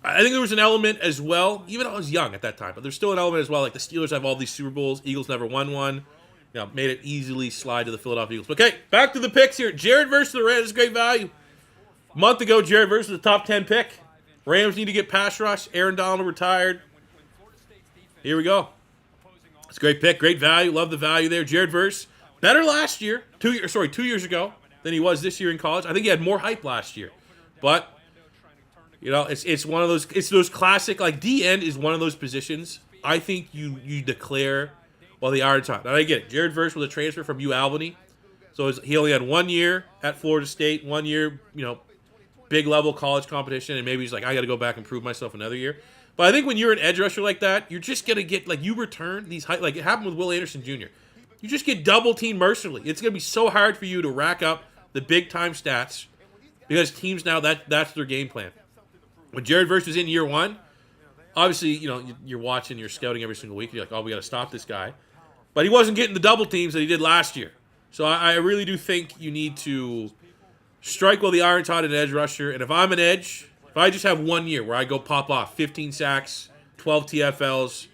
I think there was an element as well, even though I was young at that time, but there's still an element as well. Like the Steelers have all these Super Bowls. Eagles never won one. Made it easily slide to the Philadelphia Eagles. Okay, back to the picks here. Jared versus the Rams is great value. A month ago, Jared versus the top 10 pick. Rams need to get pass rush. Aaron Donald retired. Here we go. It's a great pick, great value. Love the value there. Jared versus better last year. 2 years ago than he was this year in college. I think he had more hype last year, but. It's one of those. It's those classic, like D end is one of those positions. I think you declare while the iron's hot. Now I get it. Jared Verse was a transfer from UAlbany, so he only had 1 year at Florida State, 1 year, big level college competition, and maybe he's like, I got to go back and prove myself another year. But I think when you're an edge rusher like that, you're just gonna get you return these high, like it happened with Will Anderson Jr. You just get double teamed mercilessly. It's gonna be so hard for you to rack up the big time stats because teams now that's their game plan. When Jared Verse was in year one, obviously, you're watching, you're scouting every single week. You're like, oh, we got to stop this guy. But he wasn't getting the double teams that he did last year. So I really do think you need to strike while the iron's hot at edge rusher. And if I'm an edge, if I just have 1 year where I go pop off 15 sacks, 12 TFLs,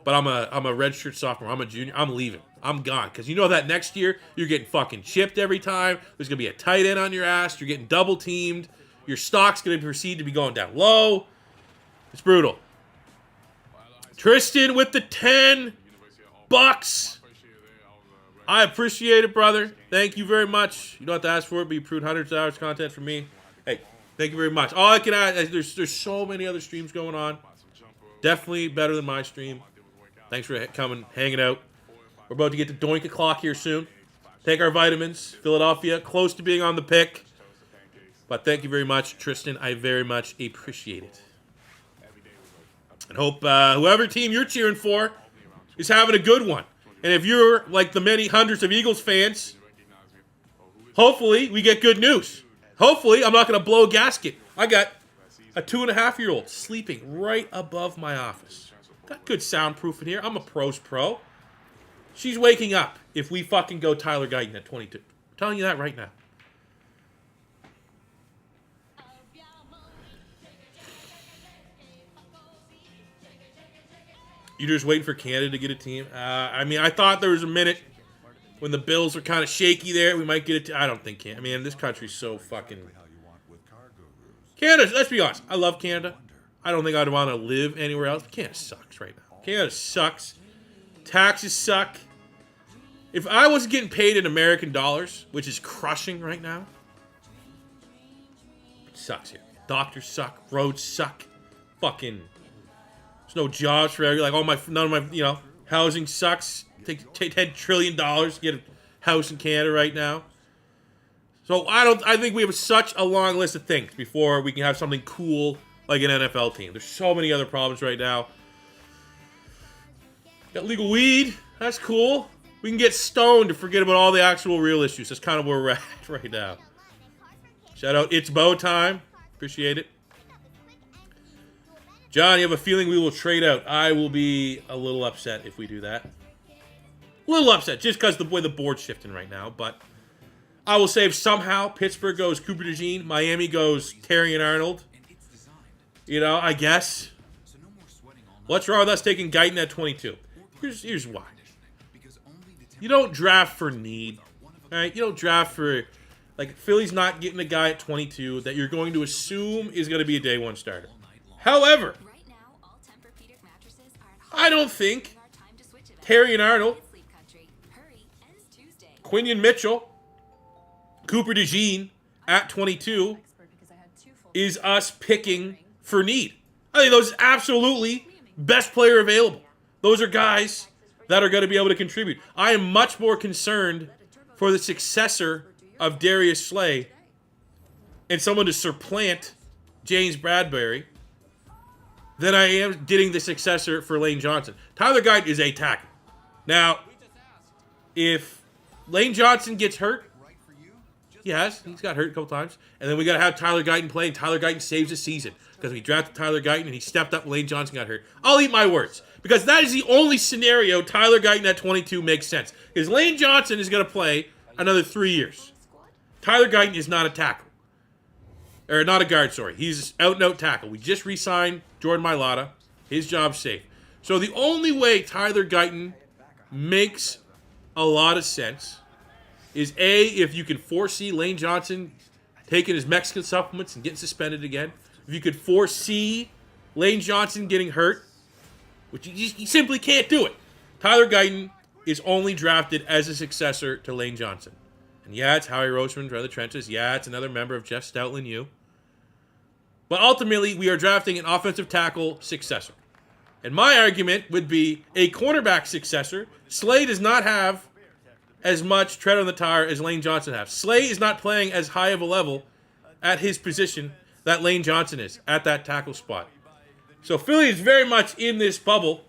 but I'm a redshirt sophomore, I'm a junior, I'm leaving. I'm gone. Because you know that next year, you're getting fucking chipped every time. There's going to be a tight end on your ass. You're getting double teamed. Your stock's going to proceed to be going down low. It's brutal. Tristan with the $10. I appreciate it, brother. Thank you very much. You don't have to ask for it, but you approved hundreds of hours of content from me. Hey, thank you very much. All I can add, there's so many other streams going on. Definitely better than my stream. Thanks for coming, hanging out. We're about to get to doink o'clock here soon. Take our vitamins. Philadelphia, close to being on the pick. But thank you very much, Tristan. I very much appreciate it. And hope whoever team you're cheering for is having a good one. And if you're like the many hundreds of Eagles fans, hopefully we get good news. Hopefully I'm not going to blow a gasket. I got a 2.5-year-old sleeping right above my office. Got good soundproof in here. I'm a pro's pro. She's waking up if we fucking go Tyler Guyton at 22. I'm telling you that right now. You're just waiting for Canada to get a team? I mean, I thought there was a minute when the Bills were kind of shaky there. We might get it. I don't think Canada. I mean, this country's so fucking... Canada, let's be honest. I love Canada. I don't think I'd want to live anywhere else. But Canada sucks right now. Canada sucks. Taxes suck. If I wasn't getting paid in American dollars, which is crushing right now, it sucks here. Doctors suck. Roads suck. Fucking... There's no jobs for everyone. Like none of my, housing sucks. Take $10 trillion to get a house in Canada right now. So I think we have such a long list of things before we can have something cool like an NFL team. There's so many other problems right now. Got legal weed. That's cool. We can get stoned to forget about all the actual real issues. That's kind of where we're at right now. Shout out, it's Bow Time. Appreciate it. John, you have a feeling we will trade out. I will be a little upset if we do that. A little upset, just because the way the board's shifting right now. But I will say if somehow Pittsburgh goes Cooper DeJean, Miami goes Terry and Arnold, I guess. What's wrong with us taking Guyton at 22? Here's why. You don't draft for need. All right? You don't draft for... Like, Philly's not getting a guy at 22 that you're going to assume is going to be a day one starter. However, I don't think Terry and Arnold, Quinion Mitchell, Cooper DeJean at 22 is us picking for need. I think those absolutely best player available. Those are guys that are going to be able to contribute. I am much more concerned for the successor of Darius Slay and someone to supplant James Bradbury than I am getting the successor for Lane Johnson. Tyler Guyton is a tackle. Now, if Lane Johnson gets hurt, he's got hurt a couple times, and then we got to have Tyler Guyton play, and Tyler Guyton saves the season because we drafted Tyler Guyton and he stepped up. Lane Johnson got hurt. I'll eat my words because that is the only scenario Tyler Guyton at 22 makes sense. Because Lane Johnson is going to play another 3 years. Tyler Guyton is not a tackle. Or not a guard, sorry. He's out-and-out tackle. We just re-signed Jordan Mailata. His job's safe. So the only way Tyler Guyton makes a lot of sense is A, if you can foresee Lane Johnson taking his Mexican supplements and getting suspended again. If you could foresee Lane Johnson getting hurt, which you simply can't do it. Tyler Guyton is only drafted as a successor to Lane Johnson. And yeah, it's Howie Roseman from the trenches. Yeah, it's another member of Jeff Stoutland U. But ultimately, we are drafting an offensive tackle successor. And my argument would be a cornerback successor. Slay does not have as much tread on the tire as Lane Johnson has. Slay is not playing as high of a level at his position that Lane Johnson is at that tackle spot. So Philly is very much in this bubble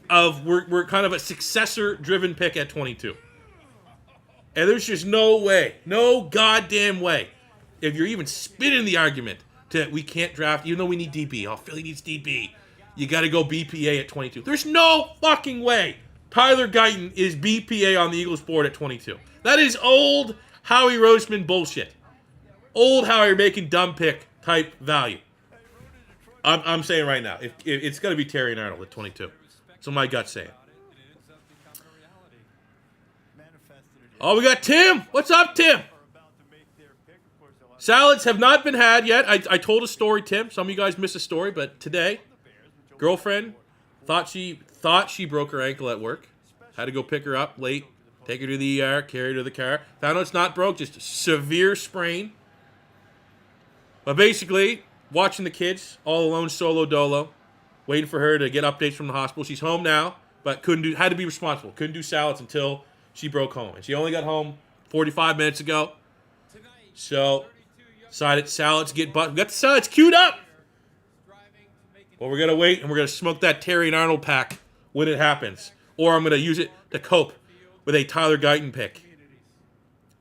of we're kind of a successor-driven pick at 22. And there's just no way, no goddamn way, if you're even spinning the argument that we can't draft, even though we need DB. Oh, Philly needs DB. You got to go BPA at 22. There's no fucking way Tyler Guyton is BPA on the Eagles board at 22. That is old Howie Roseman bullshit. Old Howie making dumb pick type value. I'm saying right now, if it's going to be Terry and Arnold at 22. So my gut's saying. Oh, we got Tim. What's up, Tim? Salads have not been had yet. I told a story, Tim. Some of you guys missed a story, but today, girlfriend thought she broke her ankle at work. Had to go pick her up late, take her to the ER, carry her to the car. Found out it's not broke, just a severe sprain. But basically, watching the kids, all alone, solo dolo, waiting for her to get updates from the hospital. She's home now, but had to be responsible. Couldn't do salads until she broke home. And she only got home 45 minutes ago. So, decided salads get we got the salads queued up. But we're going to wait, and we're going to smoke that Terry and Arnold pack when it happens. Or I'm going to use it to cope with a Tyler Guyton pick.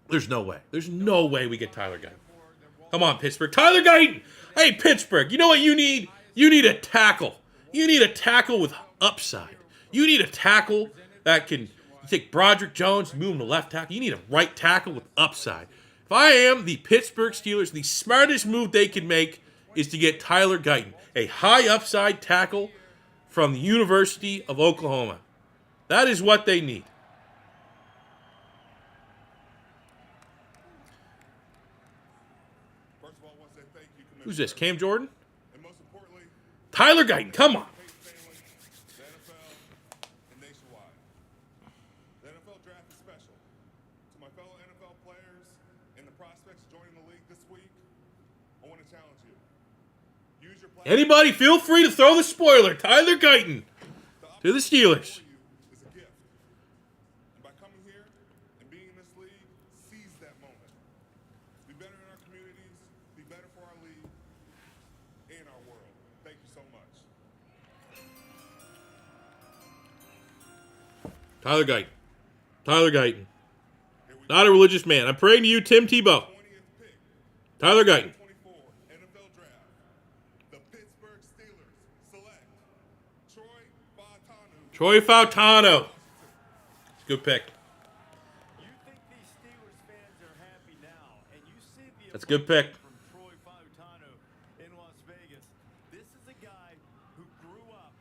There's no way. There's no way we get Tyler Guyton. Come on, Pittsburgh. Tyler Guyton! Hey, Pittsburgh, you know what you need? You need a tackle. You need a tackle with upside. You need a tackle that can take Broderick Jones, move him to left tackle. You need a right tackle with upside. If I am the Pittsburgh Steelers, the smartest move they could make is to get Tyler Guyton, a high upside tackle from the University of Oklahoma. That is what they need. Who's this? Cam Jordan? Tyler Guyton, come on. The NFL draft is special. To my fellow NFL players and the prospects joining the league this week, I want to challenge you. Use your platform. Anybody, feel free to throw the spoiler. Tyler Guyton to the Steelers. Is a gift. And by coming here and being in this league, seize that moment. Be better in our communities, be better for our league and our world. Thank you so much. Tyler Guyton. Tyler Guyton. Not a religious man. I'm praying to you, Tim Tebow. Tyler Guyton. NFL draft. The Pittsburgh Steelers select Troy Fautano. It's a good pick. You think these Steelers fans are happy now, and you see the That's a good pick. from Troy Fautano in Las Vegas. This is a guy who grew up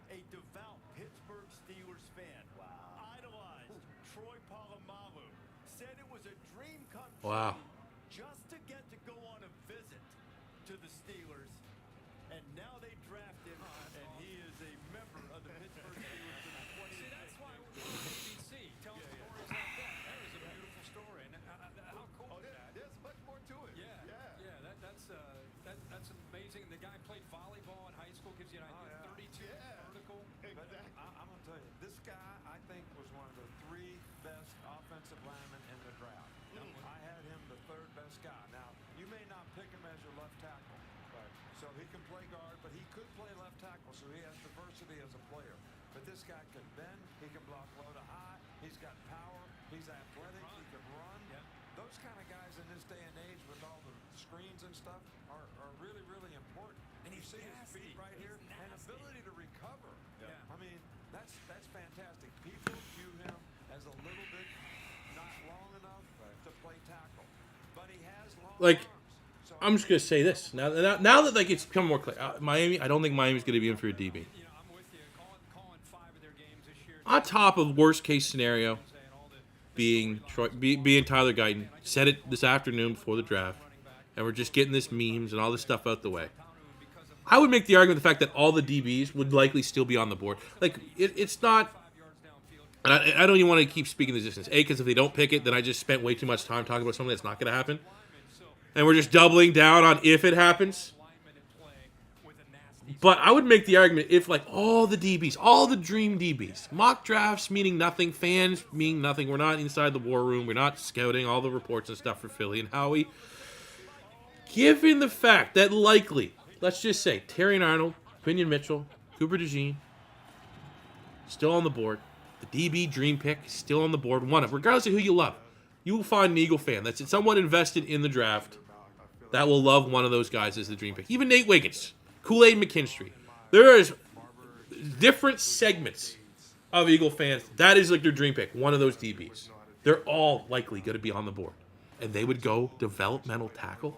a devout Pittsburgh Steelers fan. Idolized Troy Polamalu. Said it was a dream come true Wow. just to get to go on a visit to the Steelers. And now they draft him, and he is a member of the Pittsburgh Steelers for the 20th. See, that's why we're on ABC telling stories like that. That is a beautiful story. And how cool is that? There's much more to it. That's amazing. The guy played volleyball in high school. Gives you an idea. 32 vertical. But I'm going to tell you, this guy, I think, was one of the 3 best offensive linemen in the draft. I had him the 3rd best guy. Now, you may not pick him as your left tackle, so he can play guard, but he could play left tackle, so he has diversity as a player. But this guy can bend, he can block low to high, he's got power, he's athletic, he can run. Those kind of guys in this day and age with all the screens and stuff are really, really important. And you see his feet right here and ability to recover. I mean, that's fantastic. People view him as a little bit not long enough to play tackle, but he has long Like, arms. So I'm just going to say this. Now that like it's become more clear. Miami, I don't think Miami's going to be in for a DB. You know, I'm with you. Calling 5 of their games this year. On top of worst case scenario being Tyler Guyton. Said it this afternoon before the draft. And we're just getting this memes and all this stuff out the way. I would make the argument the fact that all the DBs would likely still be on the board. Like, it's not... And I don't even want to keep speaking the distance. A, because if they don't pick it, then I just spent way too much time talking about something that's not going to happen. And we're just doubling down on if it happens. But I would make the argument if, like, all the DBs, all the dream DBs, mock drafts meaning nothing, fans meaning nothing, we're not inside the war room, we're not scouting all the reports and stuff for Philly and Howie. Given the fact that likely, let's just say, Terry and Arnold, Quinion Mitchell, Cooper DeJean, still on the board. The DB dream pick still on the board. One of, regardless of who you love, you will find an Eagle fan that's somewhat invested in the draft that will love one of those guys as the dream pick. Even Nate Wiggins, Kool-Aid McKinstry. There is different segments of Eagle fans. That is like their dream pick. One of those DBs. They're all likely going to be on the board. And they would go developmental tackle.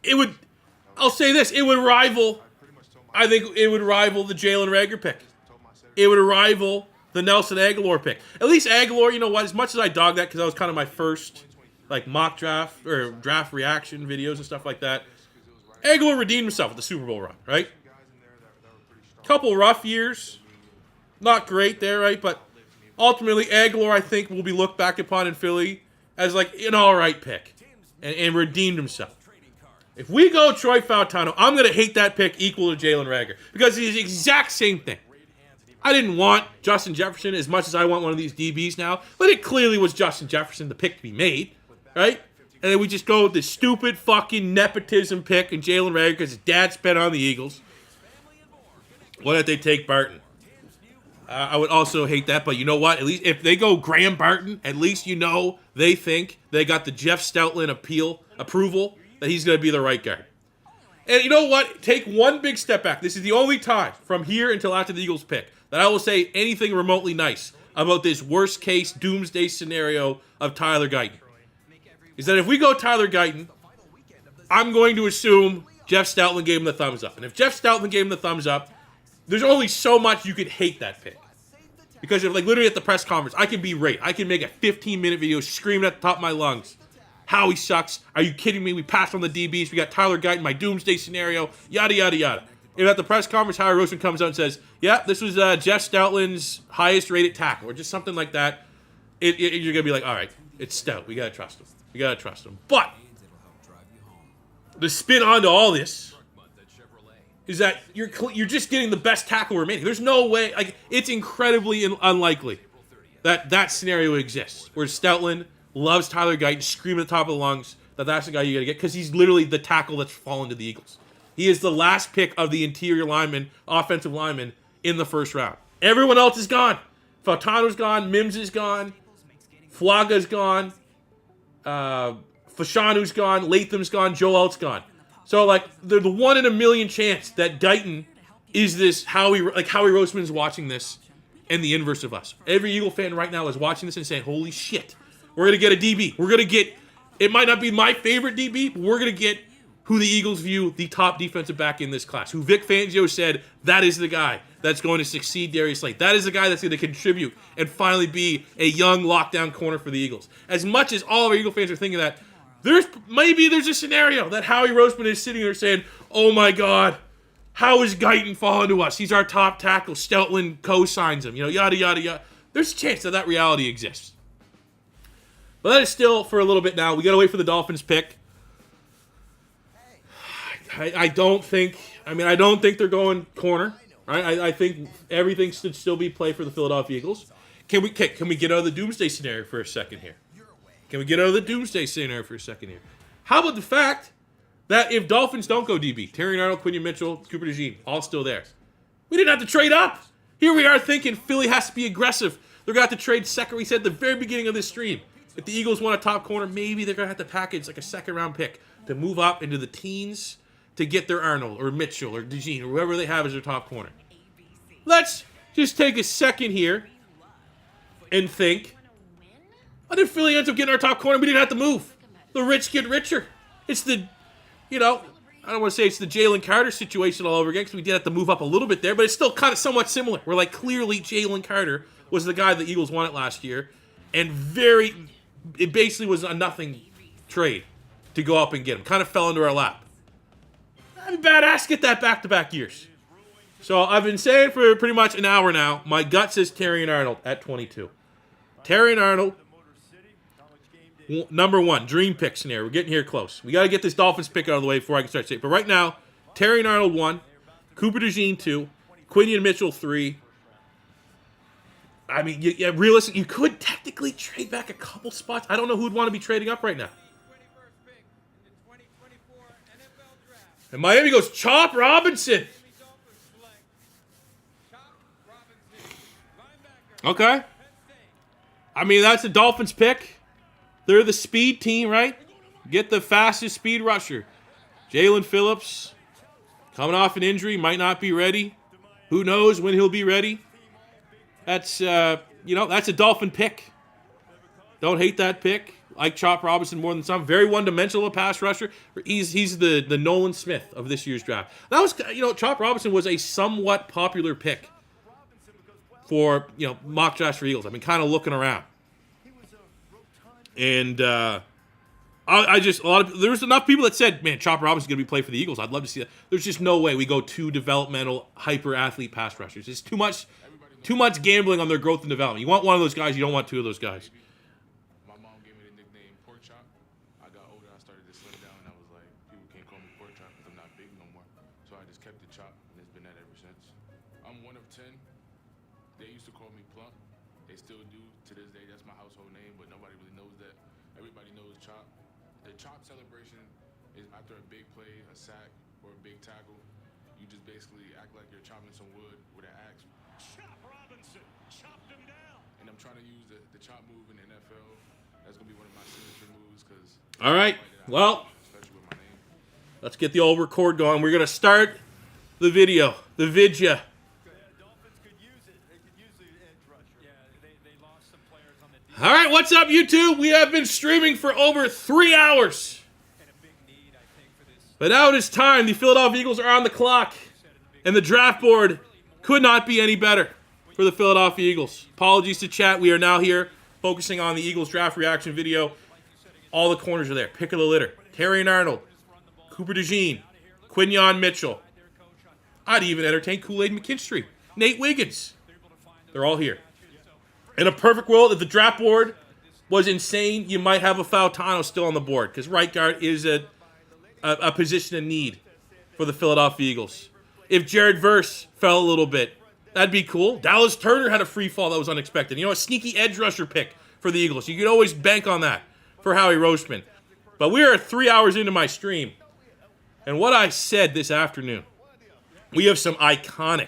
It would, I'll say this, it would rival, I think it would rival the Jalen Reagor pick. It would rival the Nelson Aguilar pick. At least Aguilar, you know what? As much as I dog that because that was kind of my first like mock draft or draft reaction videos and stuff like that, Aguilar redeemed himself with the Super Bowl run, right? Couple rough years, not great there, right? But ultimately, Aguilar, I think, will be looked back upon in Philly as like an all right pick and redeemed himself. If we go Troy Fautano, I'm going to hate that pick equal to Jalen Reagor because he's the exact same thing. I didn't want Justin Jefferson as much as I want one of these DBs now, but it clearly was Justin Jefferson, the pick to be made, right? And then we just go with this stupid fucking nepotism pick and Jalen Reagor because his dad spent on the Eagles. Why don't they take Barton? I would also hate that, but you know what? At least if they go Graham Barton, at least you know they think they got the Jeff Stoutland approval that he's going to be the right guard. And you know what? Take one big step back. This is the only time from here until after the Eagles pick that I will say anything remotely nice about this worst case doomsday scenario of Tyler Guyton. Is that if we go Tyler Guyton, I'm going to assume Jeff Stoutland gave him the thumbs up. And if Jeff Stoutland gave him the thumbs up, there's only so much you could hate that pick. Because if, like, literally at the press conference, I can berate. I can make a 15-minute video screaming at the top of my lungs. How he sucks. Are you kidding me? We passed on the DBs. We got Tyler Guyton, my doomsday scenario. Yada, yada, yada. If at the press conference, Howie Roseman comes out and says, yeah, this was Jeff Stoutland's highest-rated tackle, or just something like that, you're going to be like, all right, it's Stout. We got to trust him. We got to trust him. But the spin onto all this is that you're just getting the best tackle remaining. There's no way, like, it's incredibly unlikely that scenario exists, where Stoutland loves Tyler Guyton, screaming at the top of the lungs that that's the guy you got to get, because he's literally the tackle that's fallen to the Eagles. He is the last pick of the interior lineman, offensive lineman, in the first round. Everyone else is gone. Fautano's gone, Mims is gone, Flaga's gone, Fashanu's gone, Latham's gone, Joe Alt's gone. So, like, they're the 1 in a million chance that Guyton is this Howie Roseman's watching this and the inverse of us. Every Eagle fan right now is watching this and saying, holy shit, we're going to get a DB. We're going to get, it might not be my favorite DB, but we're going to get who the Eagles view the top defensive back in this class. Who Vic Fangio said, that is the guy that's going to succeed Darius Slay. That is the guy that's going to contribute and finally be a young lockdown corner for the Eagles. As much as all of our Eagle fans are thinking that, there's a scenario that Howie Roseman is sitting there saying, oh my God, how is Guyton falling to us? He's our top tackle. Stoutland co-signs him, yada, yada, yada. There's a chance that reality exists. But that is still for a little bit now. We got to wait for the Dolphins pick. I don't think they're going corner. Right? I think everything should still be play for the Philadelphia Eagles. Can we get out of the doomsday scenario for a second here? How about the fact that if Dolphins don't go DB, Terry Arnold, Quinion Mitchell, Cooper DeJean, all still there. We didn't have to trade up. Here we are thinking Philly has to be aggressive. They're going to have to trade second. We said at the very beginning of this stream, if the Eagles want a top corner, maybe they're going to have to package like a second-round pick to move up into the teens to get their Arnold or Mitchell or DeJean or whoever they have as their top corner. Let's just take a second here and think, what if Philly ends up getting our top corner? We didn't have to move. The rich get richer. It's the, I don't want to say it's the Jalen Carter situation all over again because we did have to move up a little bit there, but it's still kind of somewhat similar. We're like, clearly Jalen Carter was the guy the Eagles wanted last year, and it basically was a nothing trade to go up and get him. Kind of fell into our lap. That'd be badass, get that back-to-back years. So I've been saying for pretty much an hour now, my gut says Terry Arnold at 22. Terry Arnold, number one, dream pick scenario. We're getting here close. We got to get this Dolphins pick out of the way before I can start saying it. But right now, Terry Arnold 1, Cooper DeJean 2, Quinion Mitchell 3. I mean, realistically, you could technically trade back a couple spots. I don't know who would want to be trading up right now. And Miami goes, Chop Robinson. Okay. I mean, that's a Dolphins pick. They're the speed team, right? Get the fastest speed rusher. Jalen Phillips, coming off an injury, might not be ready. Who knows when he'll be ready? That's, that's a Dolphin pick. Don't hate that pick. Like Chop Robinson more than some. Very one-dimensional pass rusher. He's the Nolan Smith of this year's draft. That was, Chop Robinson was a somewhat popular pick for, mock drafts for Eagles. I've been kind of looking around. And there's enough people that said, man, Chopper Robinson's going to be played for the Eagles. I'd love to see that. There's just no way we go 2 developmental, hyper-athlete pass rushers. It's too much gambling on their growth and development. You want one of those guys, you don't want 2 of those guys. My mom gave me the nickname Pork Chop. I got older, I started to slim down, and I was like, people can't call me Pork Chop because I'm not big no more. So I just kept the chop, and it's been that ever since. I'm 1 of 10. They used to call me Plump. They still do to this day. That's my household name, but nobody really knows that. Everybody knows Chop. The chop celebration is after a big play, a sack, or a big tackle. You just basically act like you're chopping some wood with an axe. Chop Robinson chopped him down. And I'm trying to use the chop move in the NFL. That's going to be one of my signature moves because... All right, well, let's get the old record going. We're going to start the video, the vidya. All right, what's up, YouTube? We have been streaming for over 3 hours. But now it is time. The Philadelphia Eagles are on the clock. And the draft board could not be any better for the Philadelphia Eagles. Apologies to chat. We are now here focusing on the Eagles draft reaction video. All the corners are there. Pick of the litter. Terrion Arnold, Cooper DeJean, Quinyon Mitchell. I'd even entertain Kool-Aid McKinstry, Nate Wiggins. They're all here. In a perfect world, if the draft board was insane, you might have a Fautano still on the board because right guard is a position of need for the Philadelphia Eagles. If Jared Verse fell a little bit, that'd be cool. Dallas Turner had a free fall that was unexpected. A sneaky edge rusher pick for the Eagles. You could always bank on that for Howie Roseman. But we are 3 hours into my stream. And what I said this afternoon, we have some iconic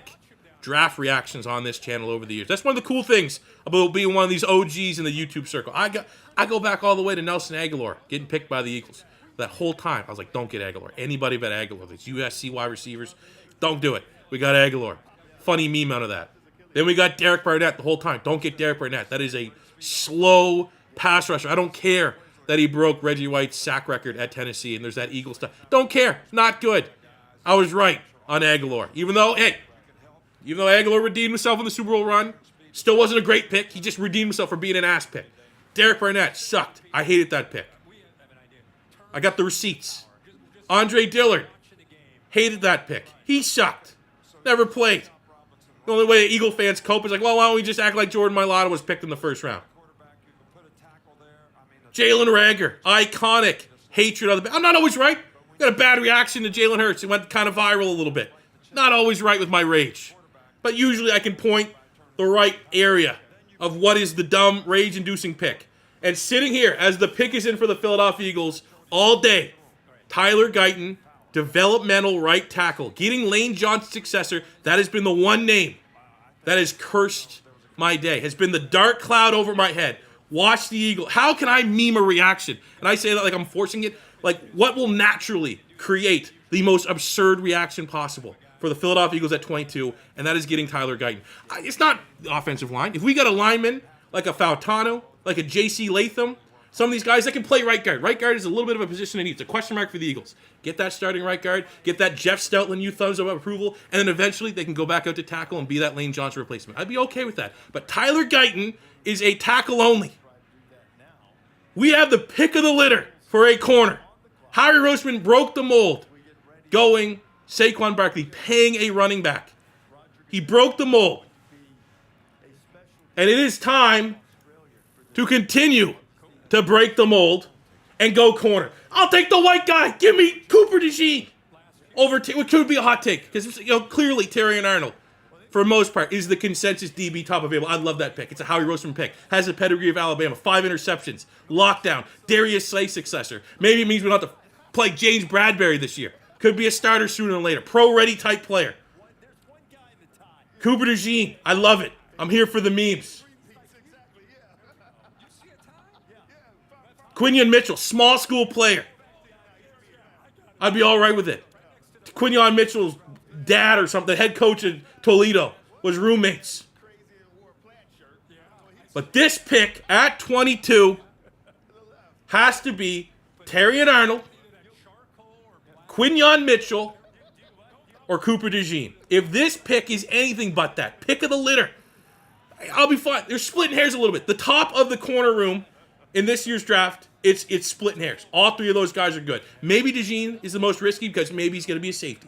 draft reactions on this channel over the years. That's one of the cool things about being one of these OGs in the YouTube circle. I go back all the way to Nelson Aguilar getting picked by the Eagles. That whole time, I was like, don't get Aguilar. Anybody but Aguilar. These USC wide receivers, don't do it. We got Aguilar. Funny meme out of that. Then we got Derek Barnett the whole time. Don't get Derek Barnett. That is a slow pass rusher. I don't care that he broke Reggie White's sack record at Tennessee and there's that Eagles stuff. Don't care. Not good. I was right on Aguilar. Even though Aguilar redeemed himself in the Super Bowl run, still wasn't a great pick. He just redeemed himself for being an ass pick. Derek Barnett sucked. I hated that pick. I got the receipts. Andre Dillard, hated that pick. He sucked. Never played. The only way Eagle fans cope is like, well, why don't we just act like Jordan Mailata was picked in the first round? Jalen Reagor, iconic. Hatred of the... I'm not always right. Got a bad reaction to Jalen Hurts. It went kind of viral a little bit. Not always right with my rage. But usually I can point the right area of what is the dumb, rage-inducing pick. And sitting here, as the pick is in for the Philadelphia Eagles all day, Tyler Guyton, developmental right tackle, getting Lane Johnson's successor. That has been the one name that has cursed my day, has been the dark cloud over my head. Watch the Eagle. How can I meme a reaction? And I say that like I'm forcing it. Like, what will naturally create the most absurd reaction possible for the Philadelphia Eagles at 22, and that is getting Tyler Guyton. It's not the offensive line. If we got a lineman like a Fautano, like a J.C. Latham, some of these guys that can play right guard. Right guard is a little bit of a position in need. It's a question mark for the Eagles. Get that starting right guard, get that Jeff Stoutland youth thumbs up approval, and then eventually they can go back out to tackle and be that Lane Johnson replacement. I'd be okay with that. But Tyler Guyton is a tackle only. We have the pick of the litter for a corner. Howie Roseman broke the mold going Saquon Barkley, paying a running back. He broke the mold. And it is time to continue to break the mold and go corner. I'll take the white guy. Give me Cooper DeJean over what could be a hot take because clearly Terrion Arnold, for the most part, is the consensus DB top available. I love that pick. It's a Howie Roseman pick. Has a pedigree of Alabama. 5 interceptions. Lockdown. Darius Slay successor. Maybe it means we don't have to play James Bradbury this year. Could be a starter sooner than later. Pro-ready type player. Cooper DeJean. I love it. I'm here for the memes. Quinyon Mitchell. Small school player. I'd be all right with it. Quinyon Mitchell's dad or something, the head coach at Toledo, was roommates. But this pick at 22 has to be Terrion Arnold, Quinyon Mitchell, or Cooper DeJean. If this pick is anything but that, pick of the litter, I'll be fine. They're splitting hairs a little bit. The top of the corner room in this year's draft, it's splitting hairs. All three of those guys are good. Maybe DeJean is the most risky because maybe he's going to be a safety.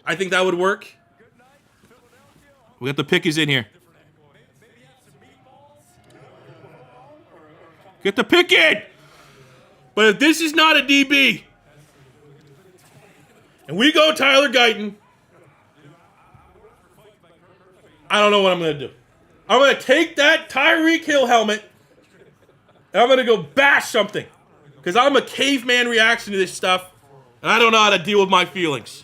I think that would work. We got the pick is in here. Get the pick in! But if this is not a DB, and we go Tyler Guyton, I don't know what I'm going to do. I'm going to take that Tyreek Hill helmet, and I'm going to go bash something. Because I'm a caveman reaction to this stuff, and I don't know how to deal with my feelings.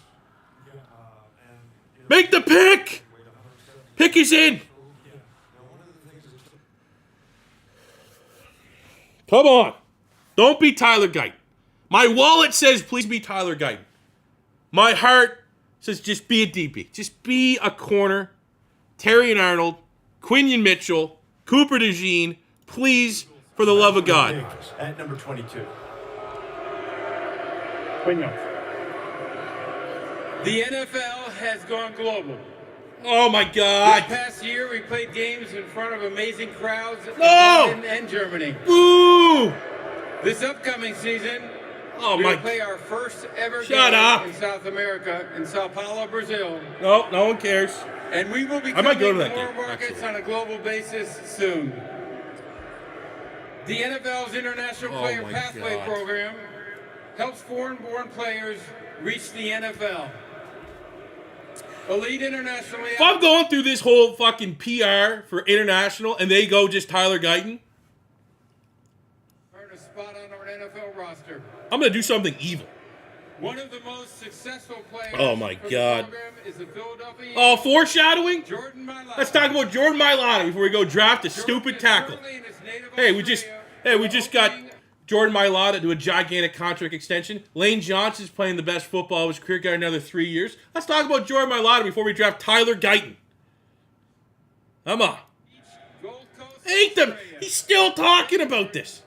Make the pick! Pick is in! Come on. Don't be Tyler Guyton. My wallet says please be Tyler Guyton. My heart says just be a DB. Just be a corner. Terry and Arnold, Quinion Mitchell, Cooper DeJean, please, for the love of God. At number 22. The NFL has gone global. Oh my God. This past year, we played games in front of amazing crowds in No! London and Germany. Boo! This upcoming season, Oh we my. will play our first ever Shut game up. in South America, in Sao Paulo, Brazil. No, no one cares. And we will be I might coming go to to that more game, markets actually. on a global basis soon. The NFL's International Oh Player my Pathway God. Program helps foreign-born players reach the NFL. Elite internationally. If I'm going through this whole fucking PR for international and they go just Tyler Guyton, Earn a spot on our NFL roster. I'm going to do something evil. One of the most successful players Oh my for God. the program is the Philadelphia Oh, Eagles, foreshadowing? Jordan Mailata. Let's talk about Jordan Mailata before we go draft a stupid tackle. Hey, we just got Jordan Mailata to a gigantic contract extension. Lane Johnson's playing the best football of his career, got another 3 years. Let's talk about Jordan Mailata before we draft Tyler Guyton. Come on. Hate them. He's still talking about this.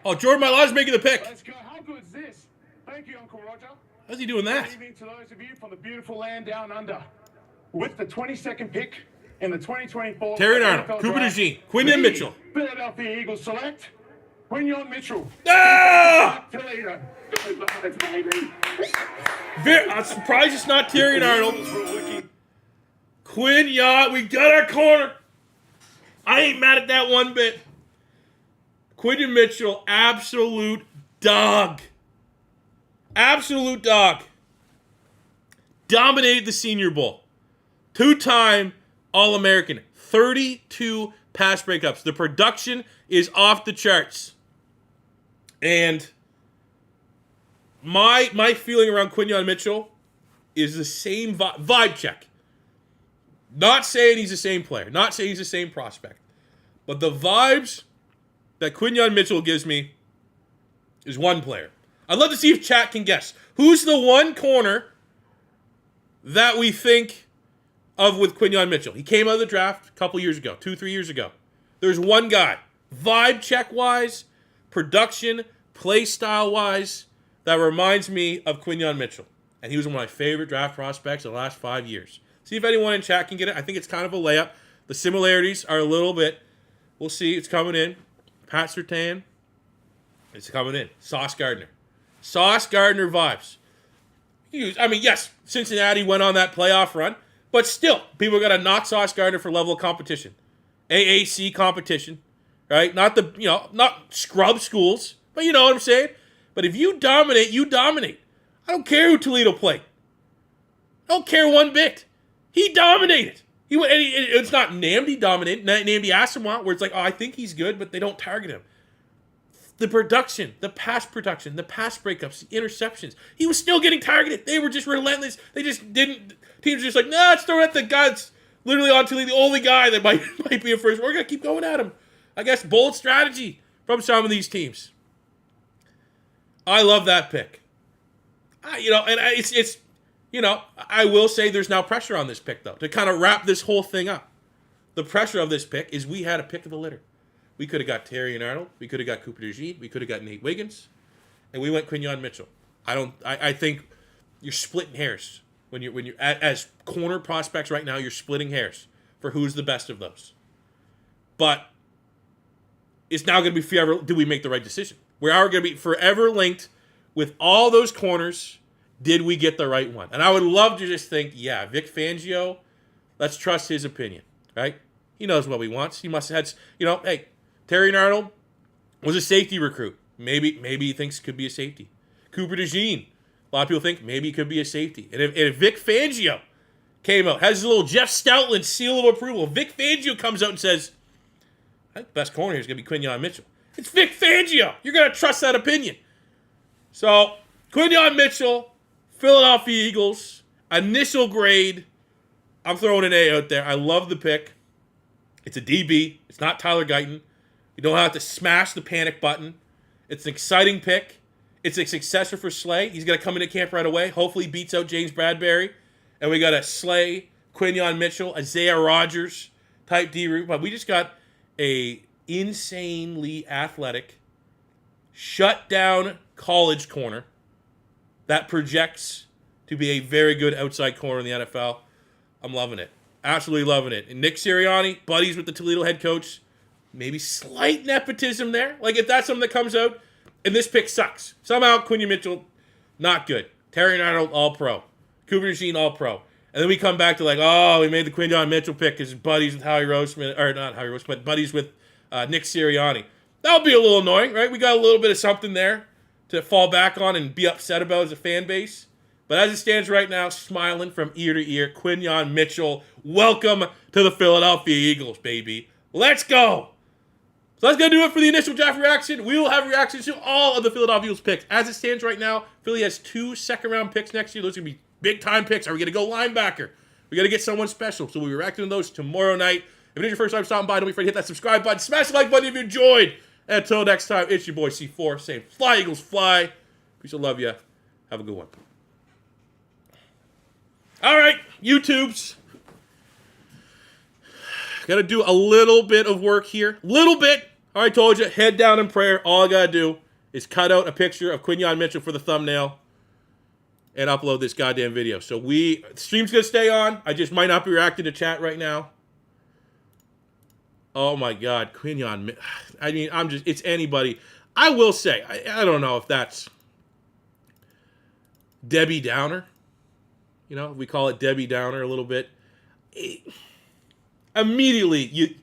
Oh, Jordan Mailata's making the pick. Let's go. How good is this? Thank you, Uncle Roger. How's he doing that? Good evening to those of you from the beautiful land down under. With the 22nd pick in the 2024 Terry and Arnold, NFL Cooper Draft, DeJean, Quinion the Mitchell. Philadelphia Eagles select Quinion Mitchell. Ah! Toledo. Good luck, baby. I'm surprised it's not Terry and Arnold. Quinion, we got our corner. I ain't mad at that one bit. Quinion Mitchell, absolute dog. Absolute dog. Dominated the Senior Bowl. 2-time All-American. 32 pass breakups. The production is off the charts. And my feeling around Quinion Mitchell is the same vibe check. Not saying he's the same player. Not saying he's the same prospect. But the vibes that Quinion Mitchell gives me is one player. I'd love to see if chat can guess. Who's the one corner that we think of with Quinion Mitchell? He came out of the draft a couple years ago, 2-3 years ago. There's one guy, vibe check-wise, production, play style-wise, that reminds me of Quinion Mitchell. And he was one of my favorite draft prospects in the last 5 years. See if anyone in chat can get it. I think it's kind of a layup. The similarities are a little bit. We'll see. It's coming in. Pat Surtain. It's coming in. Sauce Gardner. Sauce Gardner vibes. I mean, yes, Cincinnati went on that playoff run, but still, people got to knock Sauce Gardner for level of competition. AAC competition, right? Not scrub schools, but you know what I'm saying? But if you dominate, you dominate. I don't care who Toledo played. I don't care one bit. He dominated. It's not Namdi dominated. Namdi Asamoah, where it's like, oh, I think he's good, but they don't target him. The production, the pass breakups, the interceptions. He was still getting targeted. They were just relentless. They just didn't. Teams were just like, nah, let's throw it at the guy that's literally on Toledo, the only guy that might be a first. We're going to keep going at him. I guess bold strategy from some of these teams. I love that pick. I will say there's now pressure on this pick, though, to kind of wrap this whole thing up. The pressure of this pick is we had a pick of the litter. We could have got Terry and Arnold. We could have got Cooper DeJean. We could have got Nate Wiggins. And we went Quinion Mitchell. I think you're splitting hairs. When you're as corner prospects right now, you're splitting hairs. for who's the best of those. But it's now going to be forever. Do we make the right decision? We are going to be forever linked with all those corners. Did we get the right one? And I would love to just think, yeah, Vic Fangio, let's trust his opinion, right? He knows what he wants. He must have had, hey, Terry Arnold was a safety recruit. Maybe he thinks could be a safety. Cooper DeJean, a lot of people think maybe he could be a safety. And if Vic Fangio came out, has a little Jeff Stoutland seal of approval, Vic Fangio comes out and says, I think the best corner here is going to be Quinyon Mitchell. It's Vic Fangio. You're going to trust that opinion. So, Quinyon Mitchell, Philadelphia Eagles, initial grade. I'm throwing an A out there. I love the pick. It's a DB. It's not Tyler Guyton. You don't have to smash the panic button. It's an exciting pick. It's a successor for Slay. He's going to come into camp right away. Hopefully he beats out James Bradbury. And we got a Slay, Quinyon Mitchell, Isaiah Rodgers type D route. But we just got a insanely athletic, shut down college corner that projects to be a very good outside corner in the NFL. I'm loving it. Absolutely loving it. And Nick Sirianni, buddies with the Toledo head coach. Maybe slight nepotism there. Like, if that's something that comes out, and this pick sucks. Somehow, Quinyon Mitchell, not good. Terry Arnold, all-pro. Cooper DeJean, all-pro. And then we come back to we made the Quinyon Mitchell pick because buddies with Howie Roseman, or not Howie Roseman, but buddies with Nick Sirianni. That'll be a little annoying, right? We got a little bit of something there to fall back on and be upset about as a fan base. But as it stands right now, smiling from ear to ear, Quinyon Mitchell, welcome to the Philadelphia Eagles, baby. Let's go! So that's going to do it for the initial draft reaction. We will have reactions to all of the Philadelphia Eagles picks. As it stands right now, Philly has 2 second-round picks next year. Those are going to be big-time picks. Are we going to go linebacker? We got to get someone special. So we'll be reacting to those tomorrow night. If it is your first time stopping by, don't be afraid to hit that subscribe button. Smash the like button if you enjoyed. And until next time, it's your boy C4 saying fly, Eagles, fly. Peace, I love you. Have a good one. All right, YouTubes. Got to do a little bit of work here. Little bit. I told you, head down in prayer. All I got to do is cut out a picture of Quinyon Mitchell for the thumbnail and upload this goddamn video. So the stream's going to stay on. I just might not be reacting to chat right now. Oh, my God. Quinyon. I mean, it's anybody. I will say, I don't know if that's Debbie Downer. We call it Debbie Downer a little bit. Immediately,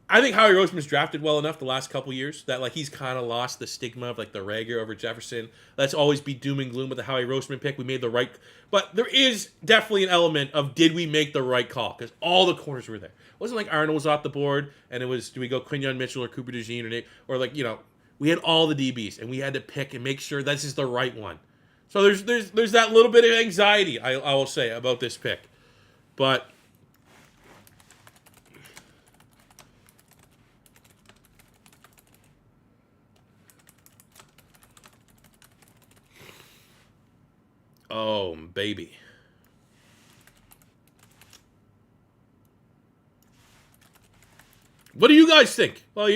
I think Howie Roseman's drafted well enough the last couple years that he's kind of lost the stigma of the Rager over Jefferson. Let's always be doom and gloom with the Howie Roseman pick. We made the right, but there is definitely an element of did we make the right call because all the corners were there. It wasn't like Arnold was off the board and it was do we go Quinyon Mitchell or Cooper DeJean or we had all the DBs and we had to pick and make sure this is the right one. So there's that little bit of anxiety I will say about this pick, but. Oh, baby. What do you guys think? Well,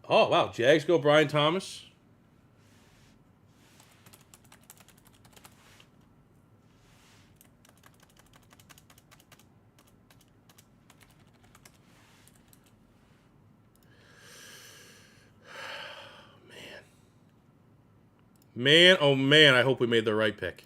oh, wow. Jags go Brian Thomas. Man, oh man, I hope we made the right pick.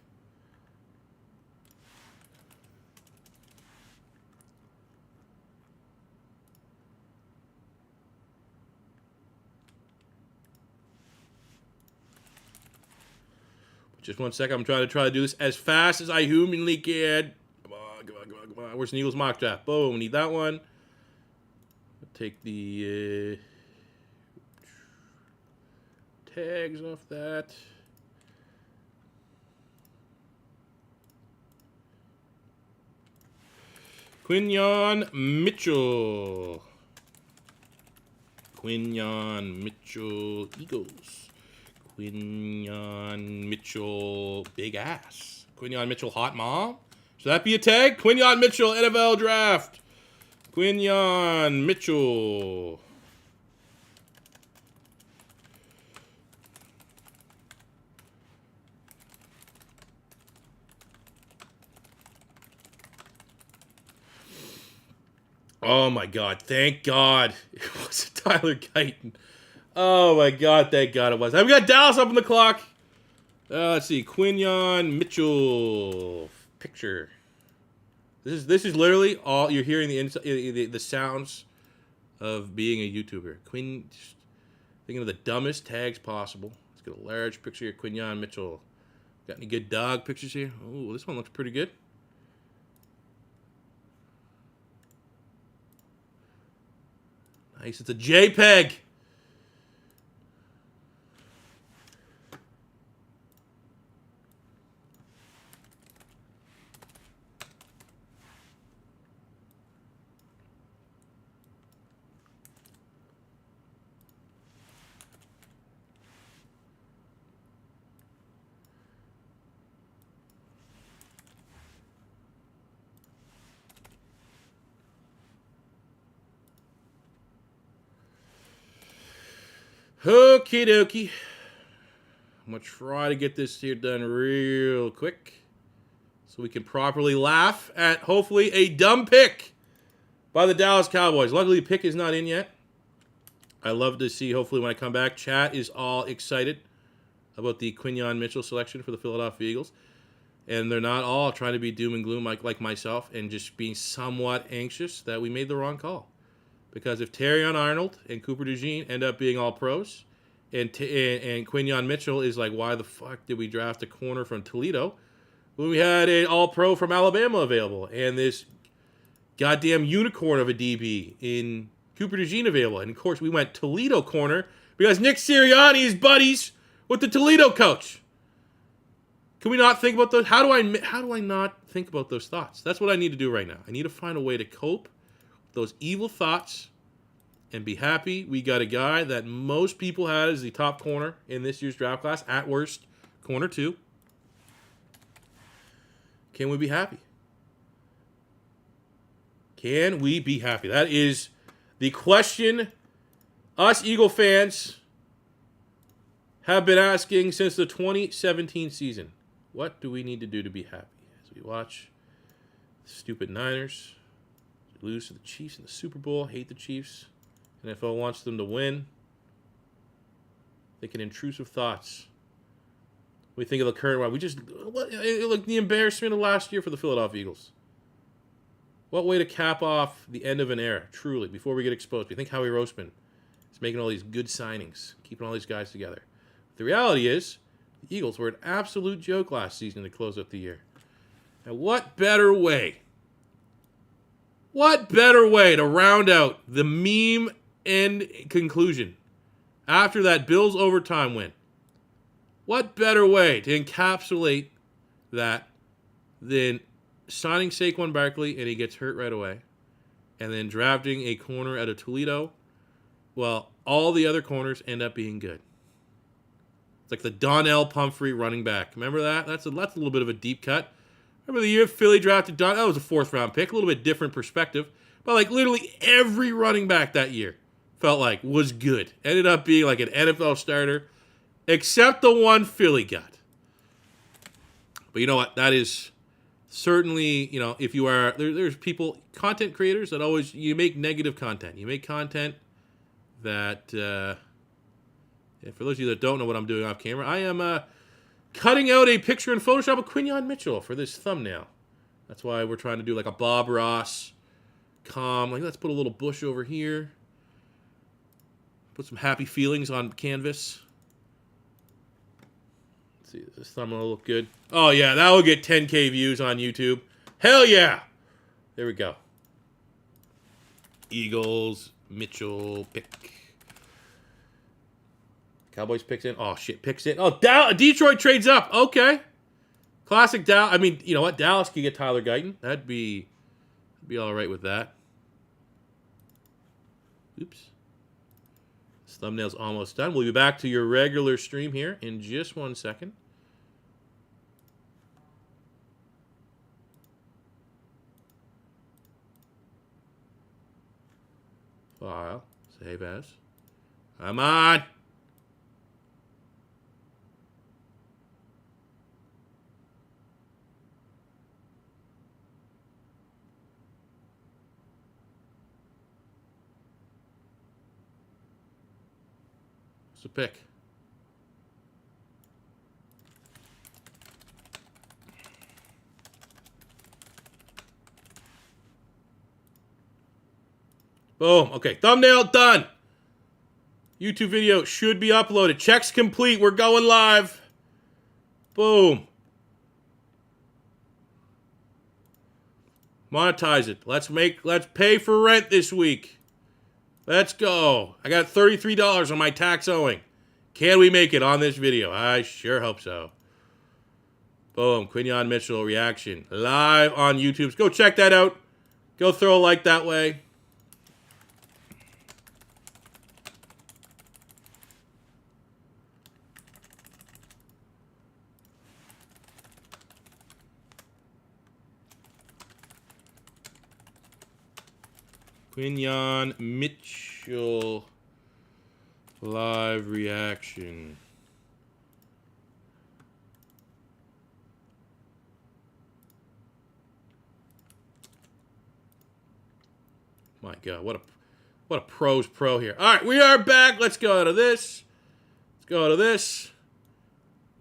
Just 1 second. I'm trying to do this as fast as I humanly can. Come on. Where's the Eagles mock draft? Boom, we need that one. Take the tags off that. Quinyon Mitchell. Quinyon Mitchell Eagles. Quinyon Mitchell big ass. Quinyon Mitchell hot mom. Should that be a tag? Quinyon Mitchell NFL draft. Quinyon Mitchell. Oh my God! Thank God it was Tyler Guyton. Oh my God! Thank God it was. I've got Dallas up on the clock. Let's see, Quinyon Mitchell picture. This is literally all you're hearing the sounds of being a YouTuber. Just thinking of the dumbest tags possible. Let's get a large picture here. Quinyon Mitchell. Got any good dog pictures here? Oh, this one looks pretty good. Nice. It's a JPEG. Okie dokie. I'm going to try to get this here done real quick so we can properly laugh at hopefully a dumb pick by the Dallas Cowboys. Luckily, the pick is not in yet. I love to see, hopefully, when I come back, chat is all excited about the Quinyon Mitchell selection for the Philadelphia Eagles. And they're not all trying to be doom and gloom like myself and just being somewhat anxious that we made the wrong call. Because if Terrion Arnold and Cooper DeJean end up being all pros, and Quinyon Mitchell is like, why the fuck did we draft a corner from Toledo when we had an all pro from Alabama available and this goddamn unicorn of a DB in Cooper DeJean available? And of course, we went Toledo corner because Nick Sirianni is buddies with the Toledo coach. Can we not think about those? How do I not think about those thoughts? That's what I need to do right now. I need to find a way to cope those evil thoughts and be happy we got a guy that most people had as the top corner in this year's draft class, at worst, corner 2. Can we be happy? Can we be happy? That is the question us Eagle fans have been asking since the 2017 season. What do we need to do to be happy as we watch the stupid Niners lose to the Chiefs in the Super Bowl? Hate the Chiefs. NFL wants them to win. Thinking intrusive thoughts. We think of the current one. Look, the embarrassment of last year for the Philadelphia Eagles. What way to cap off the end of an era, truly, before we get exposed. We think Howie Roseman is making all these good signings, keeping all these guys together. The reality is, the Eagles were an absolute joke last season to close out the year. And what better way to round out the meme end conclusion after that Bills overtime win? What better way to encapsulate that than signing Saquon Barkley and he gets hurt right away, and then drafting a corner out of Toledo? Well, all the other corners end up being good. It's like the Donnell Pumphrey running back. Remember that? That's a little bit of a deep cut. Remember the year Philly drafted Don? That was a 4th-round pick. A little bit different perspective. But like literally every running back that year felt like was good. Ended up being like an NFL starter, except the one Philly got. But you know what? That is certainly, if you are, there's people, content creators that always, you make negative content. You make content that, for those of you that don't know what I'm doing off camera, I am cutting out a picture in Photoshop of Quinyon Mitchell for this thumbnail. That's why we're trying to do like a Bob Ross calm. Like, let's put a little bush over here. Put some happy feelings on canvas. Let's see, does this thumbnail look good? Oh, yeah, that will get 10K views on YouTube. Hell yeah! There we go. Eagles, Mitchell, pick. Cowboys picks in. Oh, shit, picks in. Oh, Detroit trades up. Okay. Classic Dallas. I mean, you know what? Dallas could get Tyler Guyton. That'd be all right with that. Oops. This thumbnail's almost done. We'll be back to your regular stream here in just 1 second. File. Save as. Come on. What's the pick? Boom. Okay, thumbnail done. YouTube video should be uploaded. Checks complete. We're going live. Boom. Monetize it. Let's pay for rent this week. Let's go. I got $33 on my tax owing. Can we make it on this video? I sure hope so. Boom. Quinyon Mitchell reaction. Live on YouTube. Go check that out. Go throw a like that way. Quinyon Mitchell live reaction. My God, what a pro's pro here. All right, we are back. Let's go to this. Let's go to this.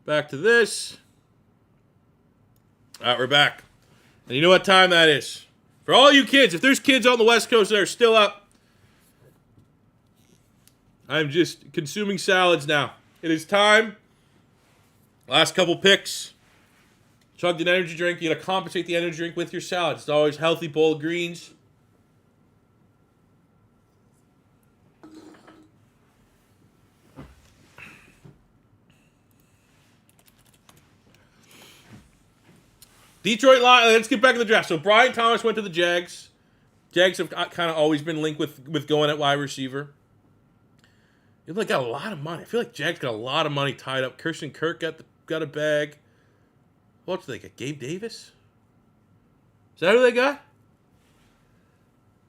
Back to this. All right, we're back. And you know what time that is? For all you kids, if there's kids on the West Coast that are still up, I'm just consuming salads now. It is time. Last couple picks. Chugged an energy drink. You got to compensate the energy drink with your salad. It's always a healthy bowl of greens. Detroit Lions. Let's get back to the draft. So Brian Thomas went to the Jags. Jags have kind of always been linked with going at wide receiver. They got a lot of money. I feel like Jags got a lot of money tied up. Christian Kirk got a bag. What else do they get? Gabe Davis? Is that who they got?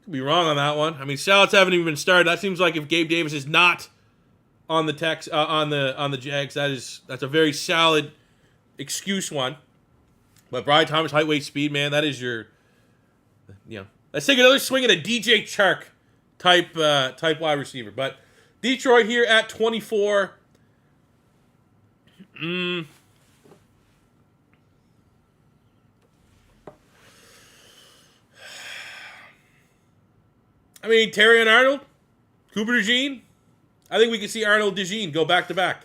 Could be wrong on that one. I mean, salads haven't even been started. That seems like if Gabe Davis is not on the on the Jags, that's a very solid excuse one. But Brian Thomas, height, weight, speed, man, that is your, let's take another swing at a DJ Chark type wide receiver. But Detroit here at 24. I mean, Terry and Arnold, Cooper DeJean. I think we can see Arnold DeJean go back to back.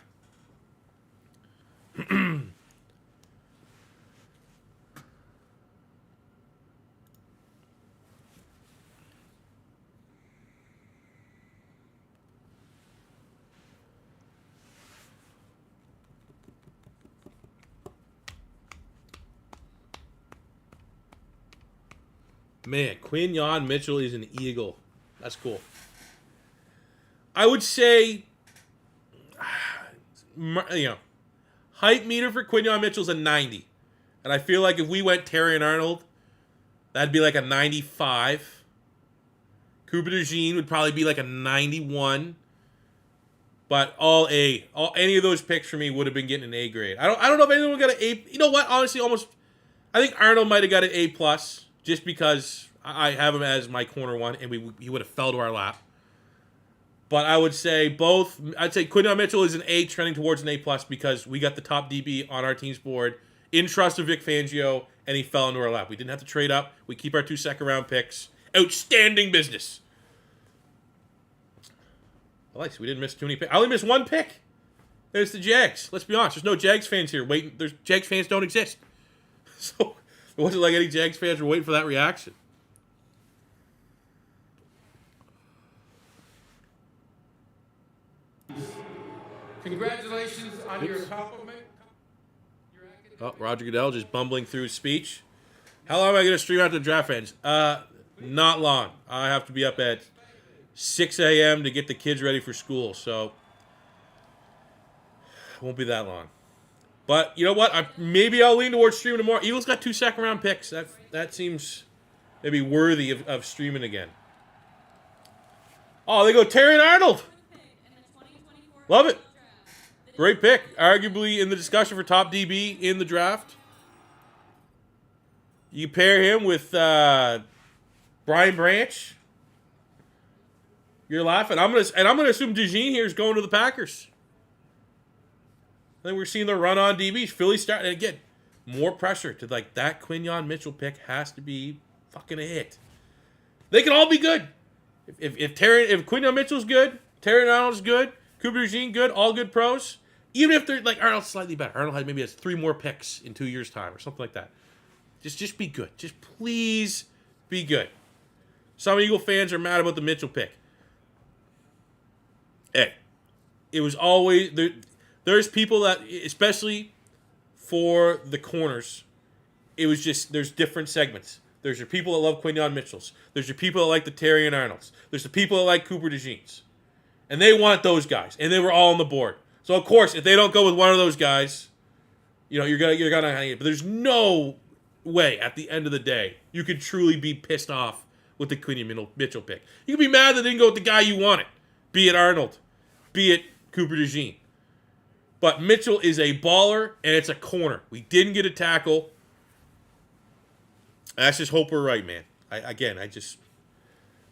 Man, Quinyon Mitchell is an Eagle. That's cool. I would say, height meter for Quinyon Mitchell's a 90. And I feel like if we went Terry and Arnold, that'd be like a 95. Cooper DeJean would probably be like a 91. But any of those picks for me would have been getting an A grade. I don't know if anyone got an A. You know what? Honestly, I think Arnold might have got an A+. Just because I have him as my corner one, and he would have fell to our lap. But I would say both. I'd say Quinyon Mitchell is an A, trending towards an A+, because we got the top DB on our team's board in trust of Vic Fangio, and he fell into our lap. We didn't have to trade up. We keep our 2 second-round picks. Outstanding business. Well, we didn't miss too many picks. I only missed 1 pick. It's the Jags. Let's be honest. There's no Jags fans here. Jags fans don't exist. So it wasn't like any Jags fans were waiting for that reaction. Congratulations on your compliment. Oh, Roger Goodell just bumbling through his speech. How long am I going to stream after the draft ends? Not long. I have to be up at 6 a.m. to get the kids ready for school, so it won't be that long. But you know what? Maybe I'll lean towards streaming tomorrow. Eagles got 2 second-round picks. That seems maybe worthy of streaming again. Oh, they go Terry and Arnold. Love it. Great pick. Arguably in the discussion for top DB in the draft. You pair him with Brian Branch. You're laughing. I'm gonna assume DeJean here is going to the Packers. then we're seeing the run on DBs. Philly starting, and again, more pressure to like that Quinyon Mitchell pick has to be fucking a hit. They can all be good. If Quinyon Mitchell's good, Terry Arnold's good, Cooper DeJean good, all good pros. Even if they're like Arnold's slightly better. Arnold maybe has 3 more picks in 2 years' time or something like that. Just be good. Just please be good. Some Eagle fans are mad about the Mitchell pick. Hey, it was always there. There's people that, especially for the corners, it was just there's different segments. There's your people that love Quinyon Mitchells. There's your people that like the Terry and Arnolds. There's the people that like Cooper DeJeans. And they want those guys. And they were all on the board. So, of course, if they don't go with one of those guys, you're gonna hang it. But there's no way, at the end of the day, you could truly be pissed off with the Quinyon Mitchell pick. You could be mad that they didn't go with the guy you wanted. Be it Arnold. Be it Cooper DeJean. But Mitchell is a baller, and it's a corner. We didn't get a tackle. Let's just hope we're right, man.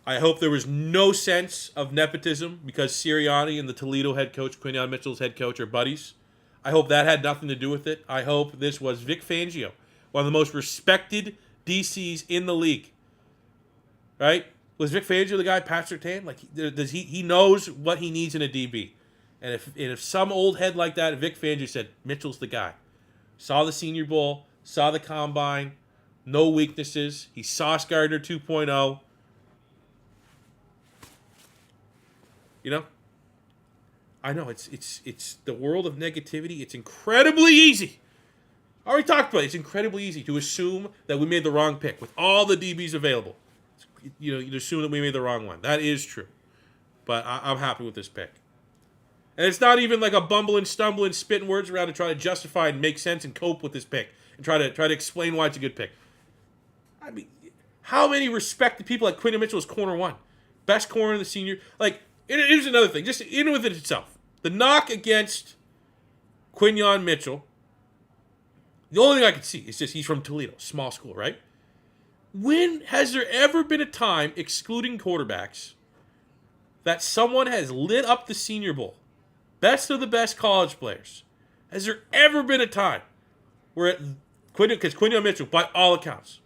I hope there was no sense of nepotism because Sirianni and the Toledo head coach, Quinyon Mitchell's head coach, are buddies. I hope that had nothing to do with it. I hope this was Vic Fangio, one of the most respected DCs in the league. Right? Was Vic Fangio the guy Pat Surtain? Like, he knows what he needs in a DB. And if some old head like that, Vic Fangio said, Mitchell's the guy. Saw the Senior Bowl, saw the Combine, no weaknesses. He's Sauce Gardner 2.0. You know? I know, it's the world of negativity. It's incredibly easy. I already talked about it. It's incredibly easy to assume that we made the wrong pick with all the DBs available. You assume that we made the wrong one. That is true. But I'm happy with this pick. And it's not even like a bumbling, stumbling, spitting words around to try to justify and make sense and cope with this pick and try to explain why it's a good pick. I mean, how many respected people like Quinyon Mitchell is corner 1? Best corner in the senior. Like, here's another thing. Just in with it itself. The knock against Quinyon Mitchell, the only thing I can see is just he's from Toledo, small school, right? When has there ever been a time, excluding quarterbacks, that someone has lit up the Senior Bowl? Best of the best college players. Has there ever been a time where because Quinyon Mitchell, by all accounts,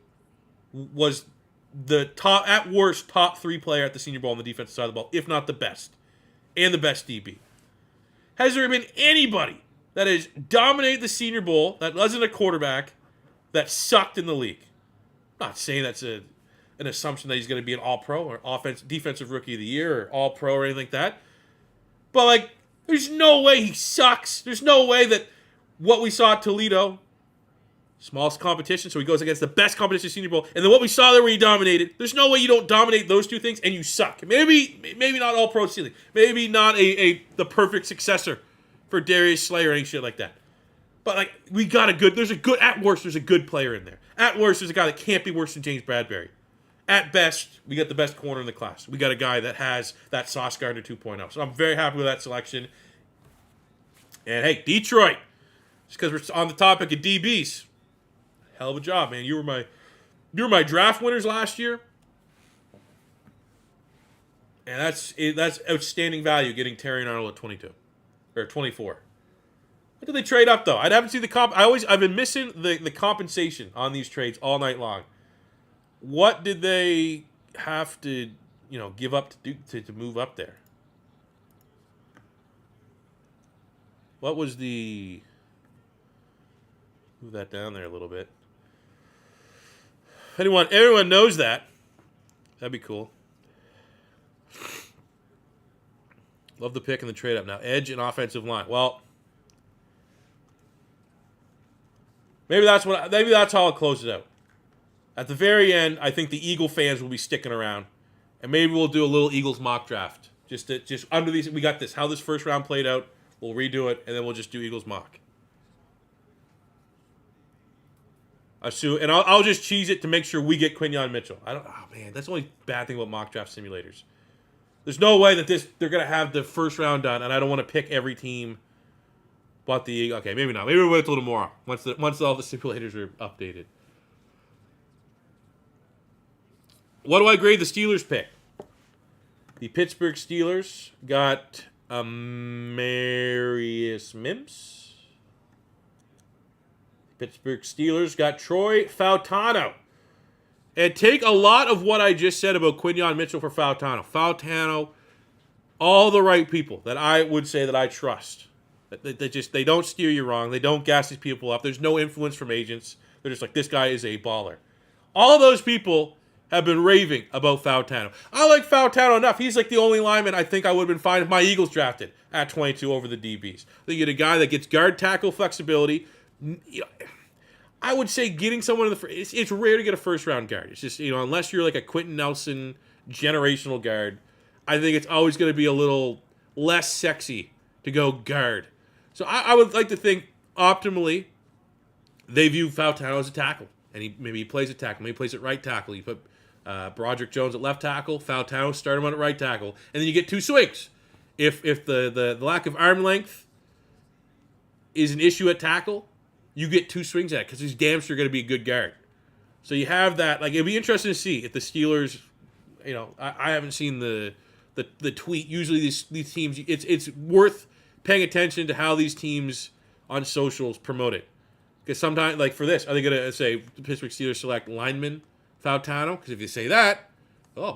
was the top, at worst, top 3 player at the Senior Bowl on the defensive side of the ball, if not the best, and the best DB? Has there been anybody that has dominated the Senior Bowl that wasn't a quarterback that sucked in the league? I'm not saying that's an assumption that he's going to be an All-Pro or defensive rookie of the year or All-Pro or anything like that. But, like, there's no way he sucks. There's no way that what we saw at Toledo, smallest competition, so he goes against the best competition Senior Bowl, and then what we saw there where he dominated, there's no way you don't dominate those 2 things and you suck. Maybe not All-Pro ceiling. Maybe not the perfect successor for Darius Slay or any shit like that. But, like, at worst, there's a good player in there. At worst, there's a guy that can't be worse than James Bradbury. At best, we got the best corner in the class. We got a guy that has that Sauce Gardner 2.0. So I'm very happy with that selection. And, hey, Detroit, just because we're on the topic of DBs, hell of a job, man. You were my draft winners last year. And that's outstanding value getting Terry and Arnold at 22. Or 24. What did they trade up, though? I haven't seen the comp. I've been missing the compensation on these trades all night long. What did they have to, give up to move up there? What was the... Move that down there a little bit. If everyone knows that, that'd be cool. Love the pick and the trade up. Now, edge and offensive line. Well, maybe that's how I'll close it out. At the very end, I think the Eagle fans will be sticking around, and maybe we'll do a little Eagles mock draft. Just under these, we got this. How this first round played out, we'll redo it, and then we'll just do Eagles mock. And I'll just cheese it to make sure we get Quinyon Mitchell. That's the only bad thing about mock draft simulators. There's no way that they're gonna have the first round done, and I don't want to pick every team. But the Eagle, okay, maybe not. Maybe we'll wait till tomorrow once all the simulators are updated. What do I grade the Steelers pick? The Pittsburgh Steelers got Marius Mims. Pittsburgh Steelers got Troy Fautano. And take a lot of what I just said about Quinyon Mitchell for Fautano. Fautano, all the right people that I would say that I trust. They don't steer you wrong. They don't gas these people up. There's no influence from agents. They're just like, this guy is a baller. All those people have been raving about Fautano. I like Fautano enough. He's like the only lineman I think I would have been fine if my Eagles drafted at 22 over the DBs. They get a guy that gets guard tackle flexibility. I would say getting someone in the first, it's rare to get a first round guard. It's just, unless you're like a Quentin Nelson generational guard, I think it's always going to be a little less sexy to go guard. So I would like to think optimally they view Fautano as a tackle. And maybe he plays a tackle. Maybe he plays at right tackle. You put Broderick Jones at left tackle, Fautano, start him on at right tackle. And then you get two swings. If the lack of arm length is an issue at tackle, you get two swings at it because he's damn sure going to be a good guard. So you have that. Like, it'd be interesting to see if the Steelers, I haven't seen the tweet. Usually these teams, it's worth paying attention to how these teams on socials promote it. Because sometimes, like for this, are they going to say the Pittsburgh Steelers select lineman Fautano? Because if you say that,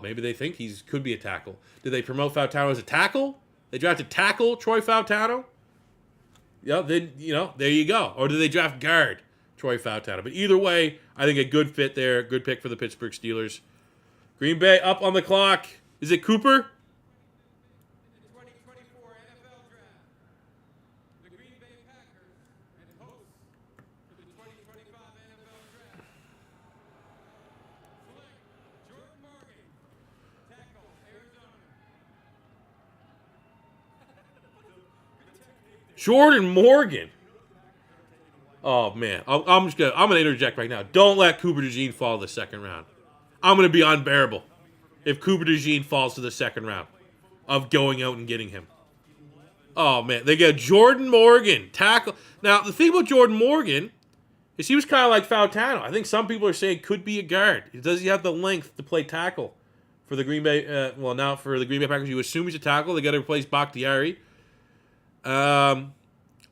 maybe they think he could be a tackle. Did they promote Fautano as a tackle? They drafted tackle Troy Fautano? Then, there you go. Or did they draft guard Troy Fautano? But either way, I think a good fit there. Good pick for the Pittsburgh Steelers. Green Bay up on the clock. Is it Cooper? Jordan Morgan. Oh man, I'm gonna interject right now. Don't let Cooper DeJean fall to the second round. I'm gonna be unbearable if Cooper DeJean falls to the second round of going out and getting him. Oh man, they got Jordan Morgan tackle. Now the thing about Jordan Morgan is he was kind of like Fautano. I think some people are saying could be a guard. Does he have the length to play tackle for the Green Bay? Now for the Green Bay Packers, you assume he's a tackle. They got to replace Bakhtiari.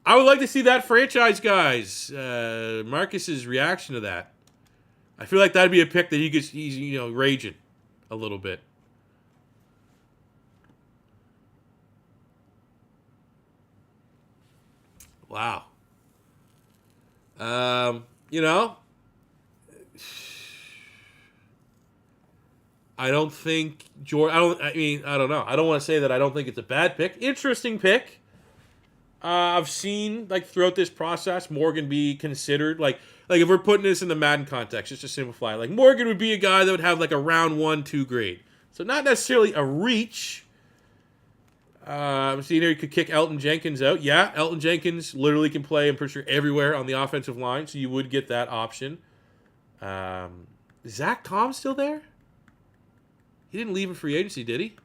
I would like to see that franchise guys, Marcus's reaction to that. I feel like that'd be a pick that he's raging a little bit. Wow. I don't think I don't know. I don't want to say that I don't think it's a bad pick. Interesting pick. I've seen throughout this process Morgan be considered like if we're putting this in the Madden context, just to simplify, Morgan would be a guy that would have a round 1-2 grade. So not necessarily a reach. I'm seeing here he could kick Elton Jenkins out. Yeah, Elton Jenkins literally can play, I'm pretty sure, everywhere on the offensive line, so you would get that option. Is Zach Tom still there? He didn't leave in free agency, did he?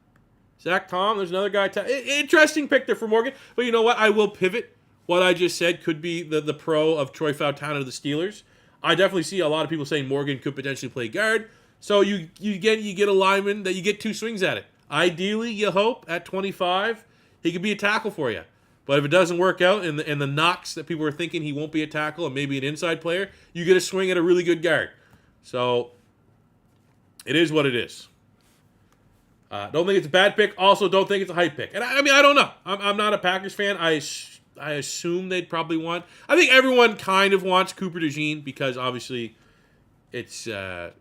Zach Tom, there's another guy. Interesting pick there for Morgan. But you know what? I will pivot. What I just said could be the pro of Troy Fautano to the Steelers. I definitely see a lot of people saying Morgan could potentially play guard. So you get a lineman that you get two swings at it. Ideally, you hope at 25 he could be a tackle for you. But if it doesn't work out and the knocks that people are thinking he won't be a tackle and maybe an inside player, you get a swing at a really good guard. So it is what it is. Don't think it's a bad pick. Also, don't think it's a hype pick. And I don't know. I'm not a Packers fan. I assume they'd probably want. I think everyone kind of wants Cooper DeJean because obviously it's a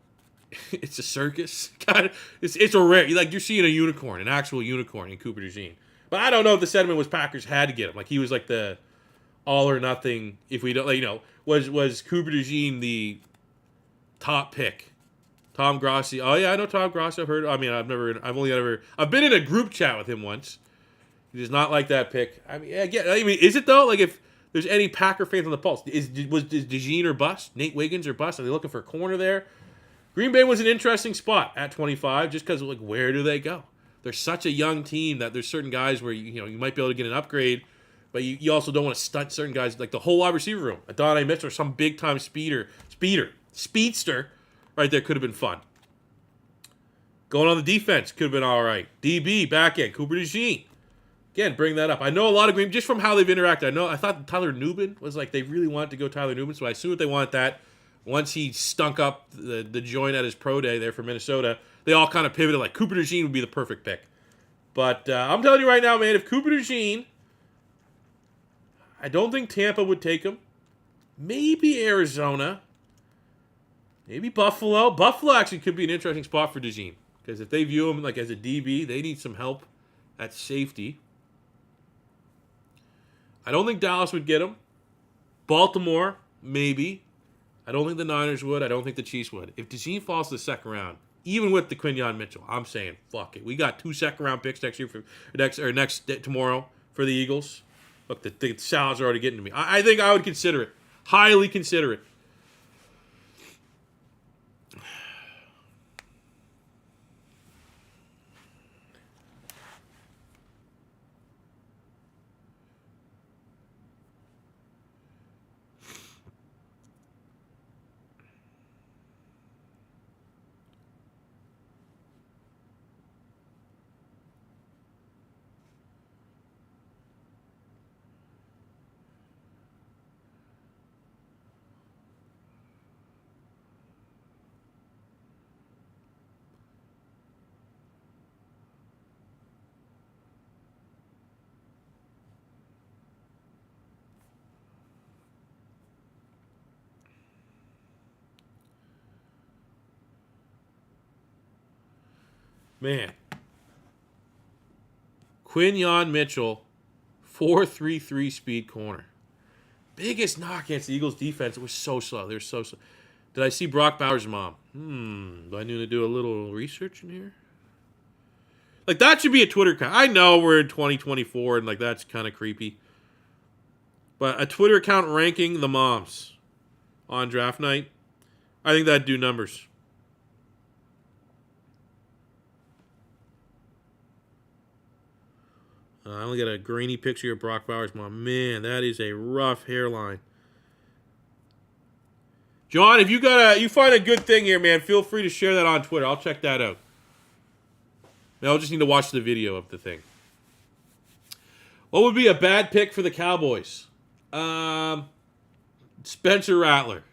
circus. It's a rare. You're seeing a unicorn, an actual unicorn in Cooper DeJean. But I don't know if the sentiment was Packers had to get him. He was the all or nothing. If we don't, was Cooper DeJean the top pick? Tom Grossi. Oh yeah, I know Tom Grossi. I've been in a group chat with him once. He does not like that pick. Is it though? If there's any Packer fans on the pulse, is DeJean or bust? Nate Wiggins or bust? Are they looking for a corner there? Green Bay was an interesting spot at 25, just because where do they go? They're such a young team that there's certain guys where you might be able to get an upgrade, but you also don't want to stunt certain guys the whole wide receiver room. Adonai Mitchell or some big time speedster. Right there could have been fun. Going on the defense could have been all right. DB, back end, Cooper DeJean. again, bring that up. I know a lot of Green, just from how they've interacted. I thought Tyler Nubin was like, they really wanted to go Tyler Nubin, so I assume they want that. Once he stunk up the joint at his pro day there for Minnesota, they all kind of pivoted like Cooper DeJean would be the perfect pick. But I'm telling you right now, man, if Cooper DeJean, I don't think Tampa would take him. Maybe Arizona. Maybe Buffalo. Buffalo actually could be an interesting spot for DeJean. Because if they view him like as a DB, they need some help at safety. I don't think Dallas would get him. Baltimore, maybe. I don't think the Niners would. I don't think the Chiefs would. If DeJean falls to the second round, even with the Quinyon Mitchell, I'm saying, fuck it. We got 2 second-round picks next year tomorrow for the Eagles. Look, the salads are already getting to me. I think I would consider it. Highly consider it. Man. Quinyon Mitchell, 4.33 speed corner. Biggest knock against the Eagles defense. It was so slow. They're so slow. Did I see Brock Bowers' mom? Do I need to do a little research in here? Like, that should be a Twitter account. I know we're in 2024 and, like, that's kind of creepy. But a Twitter account ranking the moms on draft night, I think that'd do numbers. I only got a grainy picture of Brock Bowers' mom. Man, that is a rough hairline. John, if you find a good thing here, man, feel free to share that on Twitter. I'll check that out. Now I'll just need to watch the video of the thing. What would be a bad pick for the Cowboys? Spencer Rattler.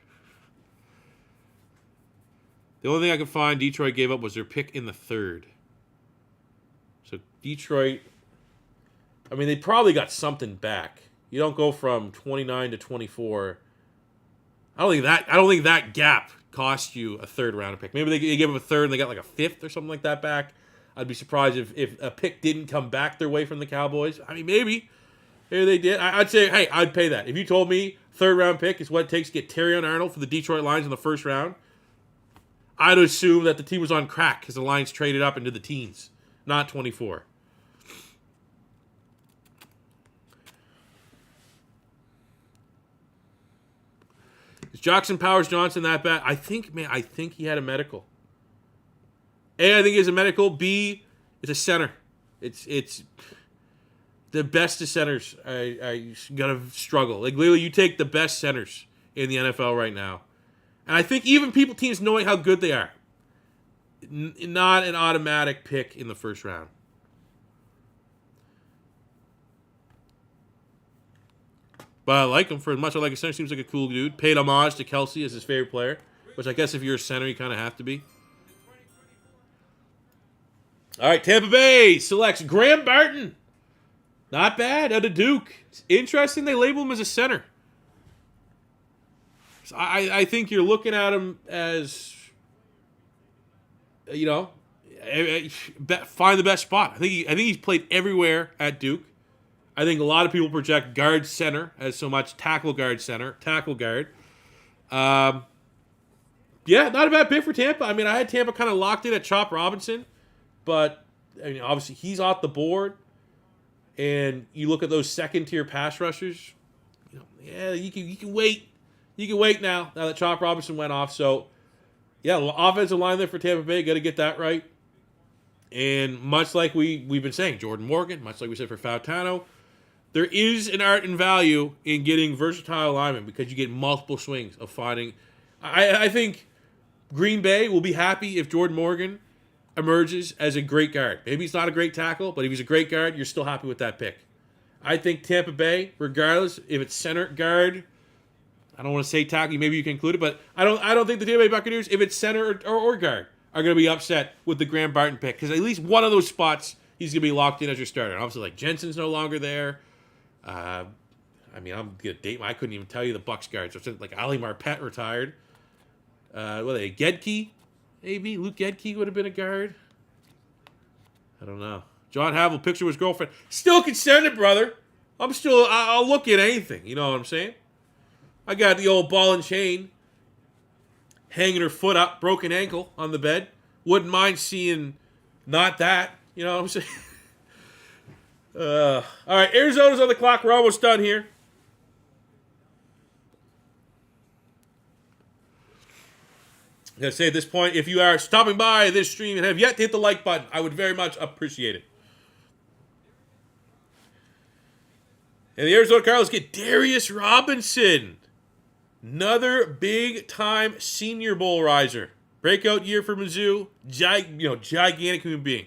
The only thing I could find Detroit gave up was their pick in the 3rd. So Detroit, I mean, they probably got something back. You don't go from 29 to 24. I don't think that gap cost you a 3rd round pick. Maybe they gave them a 3rd and they got like a 5th or something like that back. I'd be surprised if a pick didn't come back their way from the Cowboys. I mean, maybe they did. I'd say, hey, I'd pay that. If you told me 3rd round pick is what it takes to get Terrion Arnold for the Detroit Lions in the 1st round, I'd assume that the team was on crack because the Lions traded up into the teens, not 24. Is Jackson Powers Johnson that bad? I think he had a medical. A, I think he has a medical. B, it's a center. It's the best of centers. I gotta struggle. Like, literally, you take the best centers in the NFL right now. And I think even teams knowing how good they are, not an automatic pick in the 1st round. But I like him for as much as I like a center. Seems like a cool dude. Paid homage to Kelsey as his favorite player, which I guess if you're a center, you kind of have to be. All right, Tampa Bay selects Graham Barton. Not bad, out of Duke. It's interesting they label him as a center. So I think you're looking at him as, find the best spot. I think he's played everywhere at Duke. I think a lot of people project guard center as so much tackle guard center, tackle guard. Yeah, not a bad pick for Tampa. I mean, I had Tampa kind of locked in at Chop Robinson, but I mean, obviously he's off the board. And you look at those second-tier pass rushers, you can wait. You can wait now that Chop Robinson went off. So, yeah, offensive line there for Tampa Bay, got to get that right. And much like we've been saying, Jordan Morgan, much like we said for Fautano, there is an art and value in getting versatile linemen because you get multiple swings of finding. I think Green Bay will be happy if Jordan Morgan emerges as a great guard. Maybe he's not a great tackle, but if he's a great guard, you're still happy with that pick. I think Tampa Bay, regardless if it's center, guard, I don't want to say tackle, maybe you can include it, but I don't think the Tampa Bay Buccaneers, if it's center or guard, are going to be upset with the Graham Barton pick, because at least one of those spots he's going to be locked in as your starter. And obviously, like, Jensen's no longer there. I'm going to date. I couldn't even tell you the Bucs guards. So like Ali Marpet retired. Gedke, maybe Luke Gedke would have been a guard. I don't know. John Havel, picture of his girlfriend. Still can send it, brother. I'll look at anything. You know what I'm saying? I got the old ball and chain hanging her foot up, broken ankle on the bed. Wouldn't mind seeing not that. You know what I'm saying? All right, Arizona's on the clock. We're almost done here. I'm going to say at this point, if you are stopping by this stream and have yet to hit the like button, I would very much appreciate it. And the Arizona Cardinals get Darius Robinson. Another big-time Senior Bowl riser. Breakout year for Mizzou. Gigantic human being.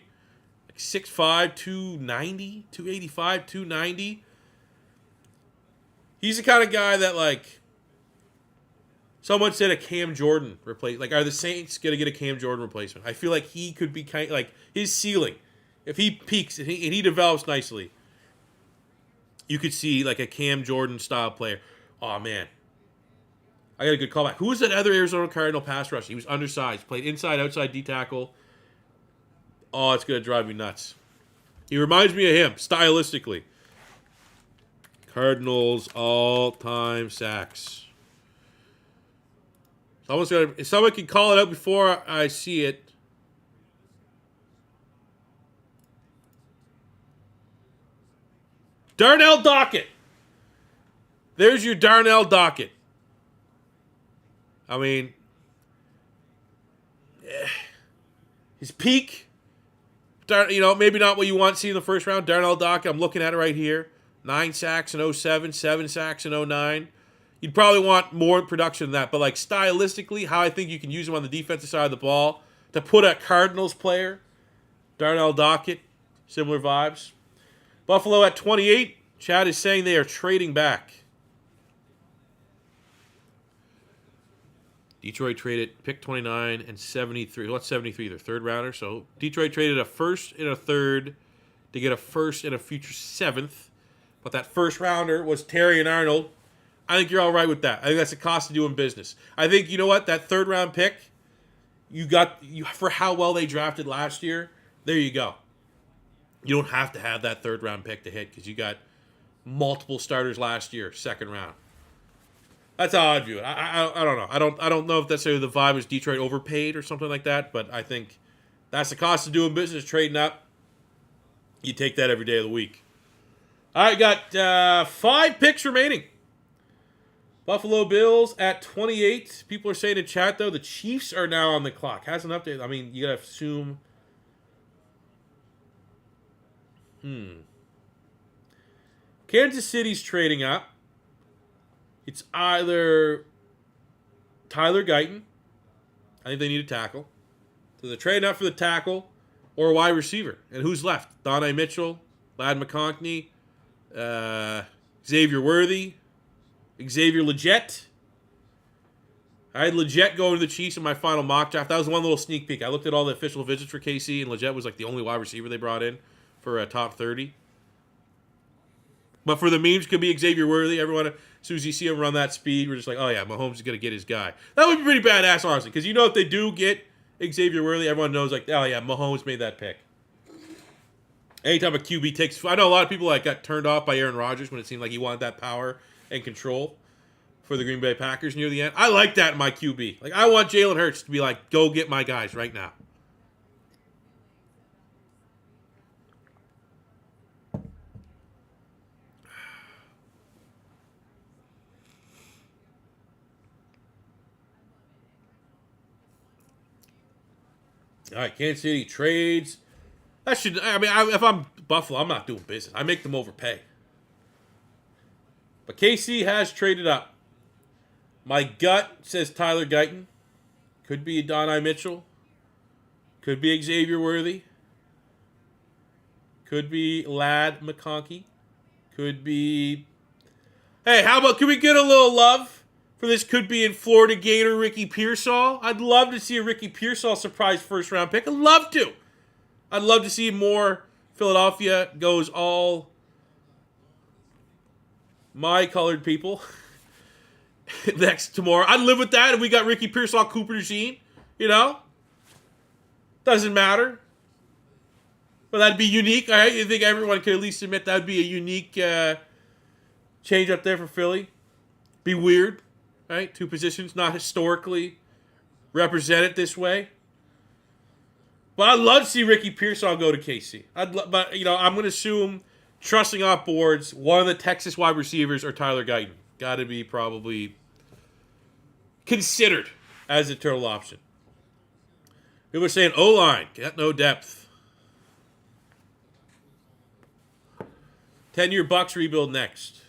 Like 6'5", 290, 285, 290. He's the kind of guy that, like, someone said a Cam Jordan replacement. Like, are the Saints going to get a Cam Jordan replacement? I feel like he could be kind of, like, his ceiling. If he peaks and he develops nicely, you could see, like, a Cam Jordan style player. Oh, man. I got a good callback. Who was that other Arizona Cardinal pass rusher? He was undersized. Played inside, outside, D tackle. Oh, it's going to drive me nuts. He reminds me of him, stylistically. Cardinals all-time sacks. If someone can call it out before I see it. Darnell Dockett. There's your Darnell Dockett. I mean, his peak, maybe not what you want to see in the first round. Darnell Dockett, I'm looking at it right here. 9 sacks in 07, 7 sacks in 09. You'd probably want more production than that. But, like, stylistically, how I think you can use him on the defensive side of the ball to put a Cardinals player, Darnell Dockett, similar vibes. Buffalo at 28. Chad is saying they are trading back. Detroit traded pick 29 and 73. What's 73? Their third rounder. So Detroit traded a first and a third to get a first and a future 7th. But that first rounder was Terry and Arnold. I think you're all right with that. I think that's the cost of doing business. I think, you know what? That third round pick, for how well they drafted last year, there you go. You don't have to have that third round pick to hit because you got multiple starters last year, second round. That's how I'd view it. I don't know. I don't know if necessarily the vibe is Detroit overpaid or something like that, but I think that's the cost of doing business, trading up. You take that every day of the week. All right, got 5 picks remaining. Buffalo Bills at 28. People are saying in chat, though, the Chiefs are now on the clock. Hasn't updated. I mean, you got to assume. Kansas City's trading up. It's either Tyler Guyton. I think they need a tackle. So they're trading up for the tackle or a wide receiver. And who's left? Donnie Mitchell, Ladd McConkey, Xavier Worthy, Xavier Legette. I had Legette going to the Chiefs in my final mock draft. That was one little sneak peek. I looked at all the official visits for KC, and Legette was like the only wide receiver they brought in for a top 30. But for the memes, could be Xavier Worthy. Everyone, as soon as you see him run that speed, we're just like, oh yeah, Mahomes is going to get his guy. That would be pretty badass, honestly, because if they do get Xavier Worthy, everyone knows, like, oh yeah, Mahomes made that pick. Anytime a QB takes, I know a lot of people got turned off by Aaron Rodgers when it seemed like he wanted that power and control for the Green Bay Packers near the end. I like that in my QB. Like, I want Jalen Hurts to be like, go get my guys right now. All right, Kansas City trades. If I'm Buffalo, I'm not doing business. I make them overpay. But KC has traded up. My gut says Tyler Guyton. Could be Donnie Mitchell. Could be Xavier Worthy. Could be Ladd McConkey. Could be... Hey, how about, can we get a little love for this could be in Florida Gator Ricky Pearsall? I'd love to see a Ricky Pearsall surprise first-round pick. I'd love to. I'd love to see more. Philadelphia goes all my colored people next tomorrow. I'd live with that if we got Ricky Pearsall, Cooper DeJean. You know? Doesn't matter. But that'd be unique. I think everyone could at least admit that would be a unique change up there for Philly. Be weird, right? Two positions not historically represented this way. But I'd love to see Ricky Pearsall go to KC. But, you know, I'm going to assume, trusting off boards, one of the Texas wide receivers or Tyler Guyton. Got to be probably considered as a total option. People are saying O-line, got no depth. 10-year Bucks rebuild next.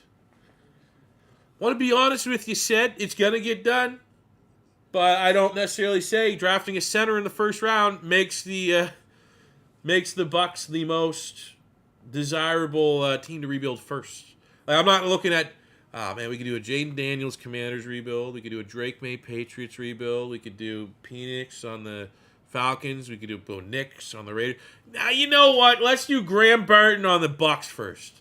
Want to be honest with you, Sid, it's going to get done. But I don't necessarily say drafting a center in the first round makes the Bucks the most desirable team to rebuild first. Like, I'm not looking at, we could do a Jaden Daniels Commanders rebuild. We could do a Drake May Patriots rebuild. We could do Penix on the Falcons. We could do Bo Nix on the Raiders. Now, you know what? Let's do Graham Barton on the Bucks first.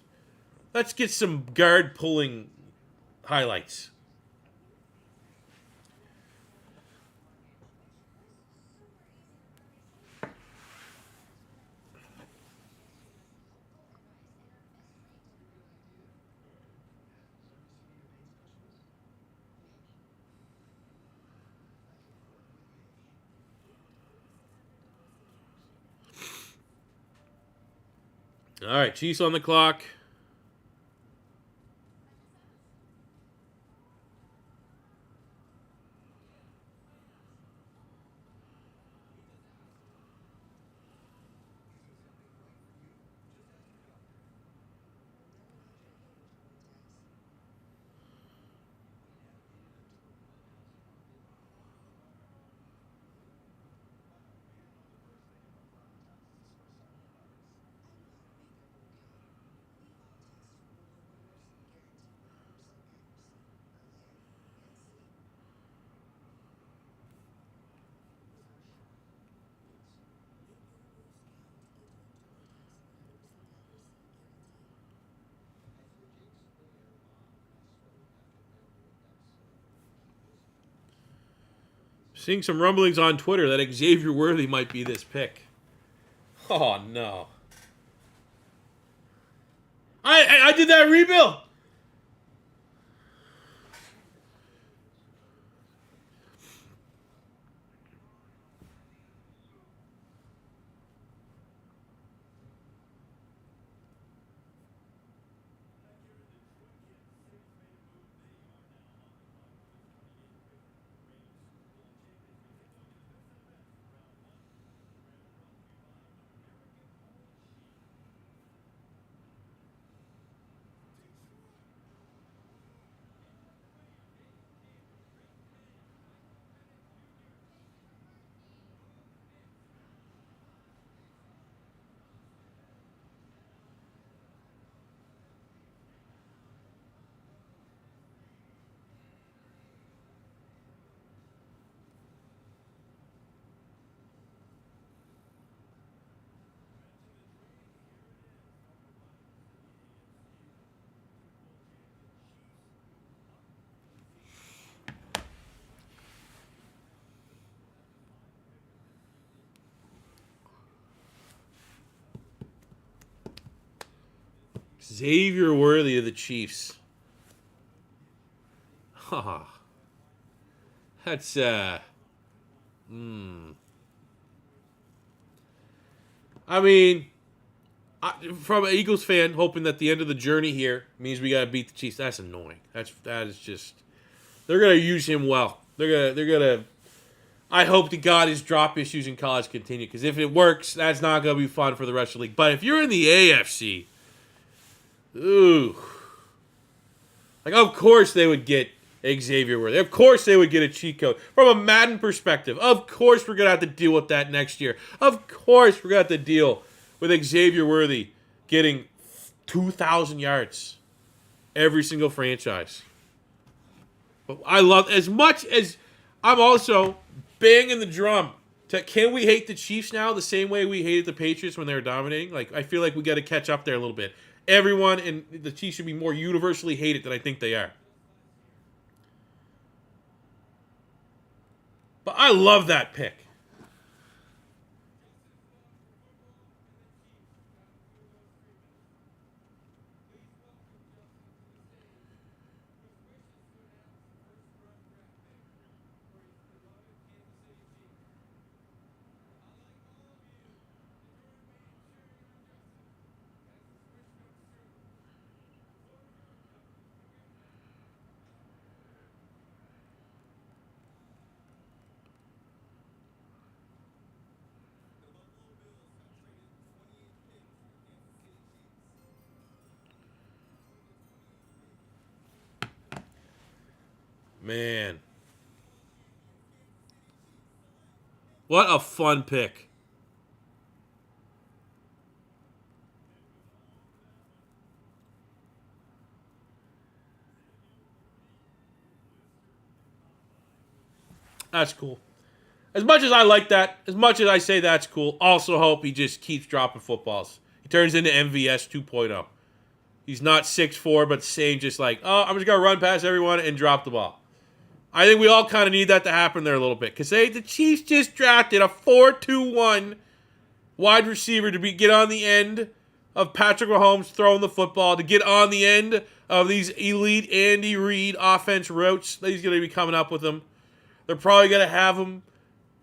Let's get some guard pulling highlights. All right, Chiefs on the clock. Seeing some rumblings on Twitter that Xavier Worthy might be this pick. Oh, no. I did that rebuild. Xavier Worthy of the Chiefs. That's I mean, from an Eagles fan, hoping that the end of the journey here means we gotta beat the Chiefs. That's annoying. That is just. They're gonna use him well. They're gonna. I hope to God his drop issues in college continue, because if it works, that's not gonna be fun for the rest of the league. But if you're in the AFC, ooh, like of course they would get Xavier Worthy. Of course they would get a cheat code. From a Madden perspective, of course we're going to have to deal with that next year. Of course we're going to have to deal with Xavier Worthy getting 2,000 yards every single franchise. But I love, as much as I'm also banging the drum, can we hate the Chiefs now the same way we hated the Patriots when they were dominating? Like, I feel like we got to catch up there a little bit. Everyone in the Chiefs should be more universally hated than I think they are. But I love that pick. Man. What a fun pick. That's cool. As much as I like that, as much as I say that's cool, also hope he just keeps dropping footballs. He turns into MVS 2.0. He's not 6'4", but saying just like, oh, I'm just going to run past everyone and drop the ball. I think we all kind of need that to happen there a little bit. Because the Chiefs just drafted a 4-2-1 wide receiver to get on the end of Patrick Mahomes throwing the football, to get on the end of these elite Andy Reid offense routes that he's going to be coming up with them. They're probably going to have him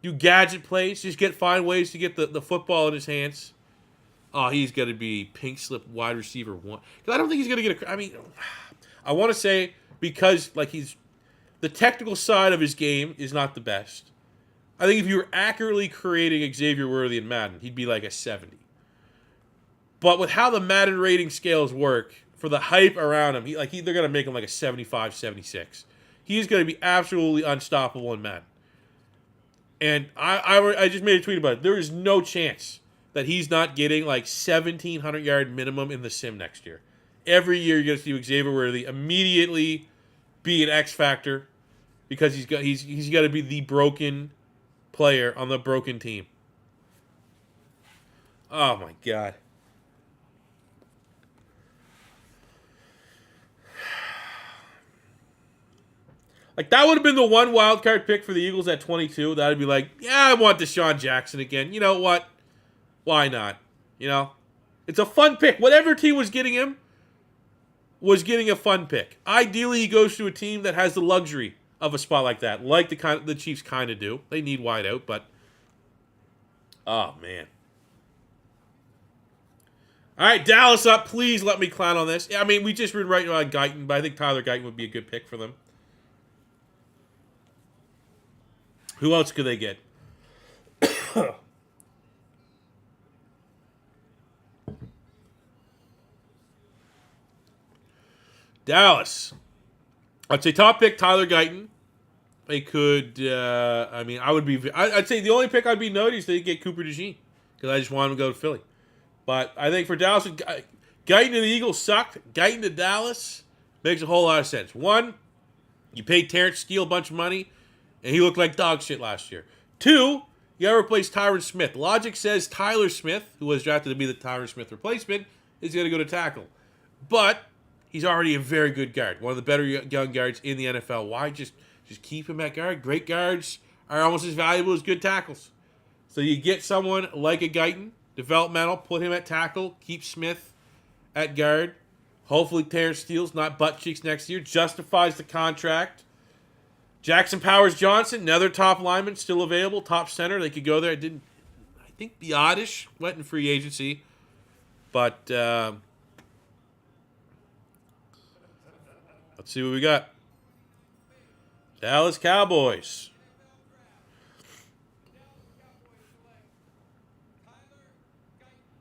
do gadget plays, just find ways to get the football in his hands. Oh, he's going to be pink slip wide receiver 1. Because I don't think he's going to get I want to say because the technical side of his game is not the best. I think if you were accurately creating Xavier Worthy in Madden, he'd be like a 70. But with how the Madden rating scales work, for the hype around him, they're going to make him like a 75, 76. He's going to be absolutely unstoppable in Madden. And I just made a tweet about it. There is no chance that he's not getting like 1,700 yard minimum in the sim next year. Every year you're going to see Xavier Worthy immediately be an X factor because he's got to be the broken player on the broken team. Oh my God. Like, that would have been the one wild card pick for the Eagles at 22. That would be like, yeah, I want Deshaun Jackson again. You know what? Why not? You know? It's a fun pick. Whatever team was getting him was getting a fun pick. Ideally, he goes to a team that has the luxury of a spot like that, like the Chiefs kind of do. They need wide out, but oh, man. All right, Dallas up. Please let me clown on this. I mean, we just read right on Guyton, but I think Tyler Guyton would be a good pick for them. Who else could they get? Dallas. I'd say top pick, Tyler Guyton. They could, I'd say the only pick I'd be noticed is they get Cooper DeJean. Because I just want him to go to Philly. But I think for Dallas, Guyton to the Eagles sucked. Guyton to Dallas makes a whole lot of sense. One, you paid Terrence Steele a bunch of money, and he looked like dog shit last year. Two, you gotta replace Tyron Smith. Logic says Tyler Smith, who was drafted to be the Tyron Smith replacement, is going to go to tackle. But he's already a very good guard. One of the better young guards in the NFL. Why just keep him at guard? Great guards are almost as valuable as good tackles. So you get someone like a Guyton, developmental, put him at tackle, keep Smith at guard. Hopefully Terrence Steele's not butt cheeks next year. Justifies the contract. Jackson Powers-Johnson, another top lineman, still available. Top center, they could go there. I think Biotish went in free agency. But let's see what we got. Dallas Cowboys.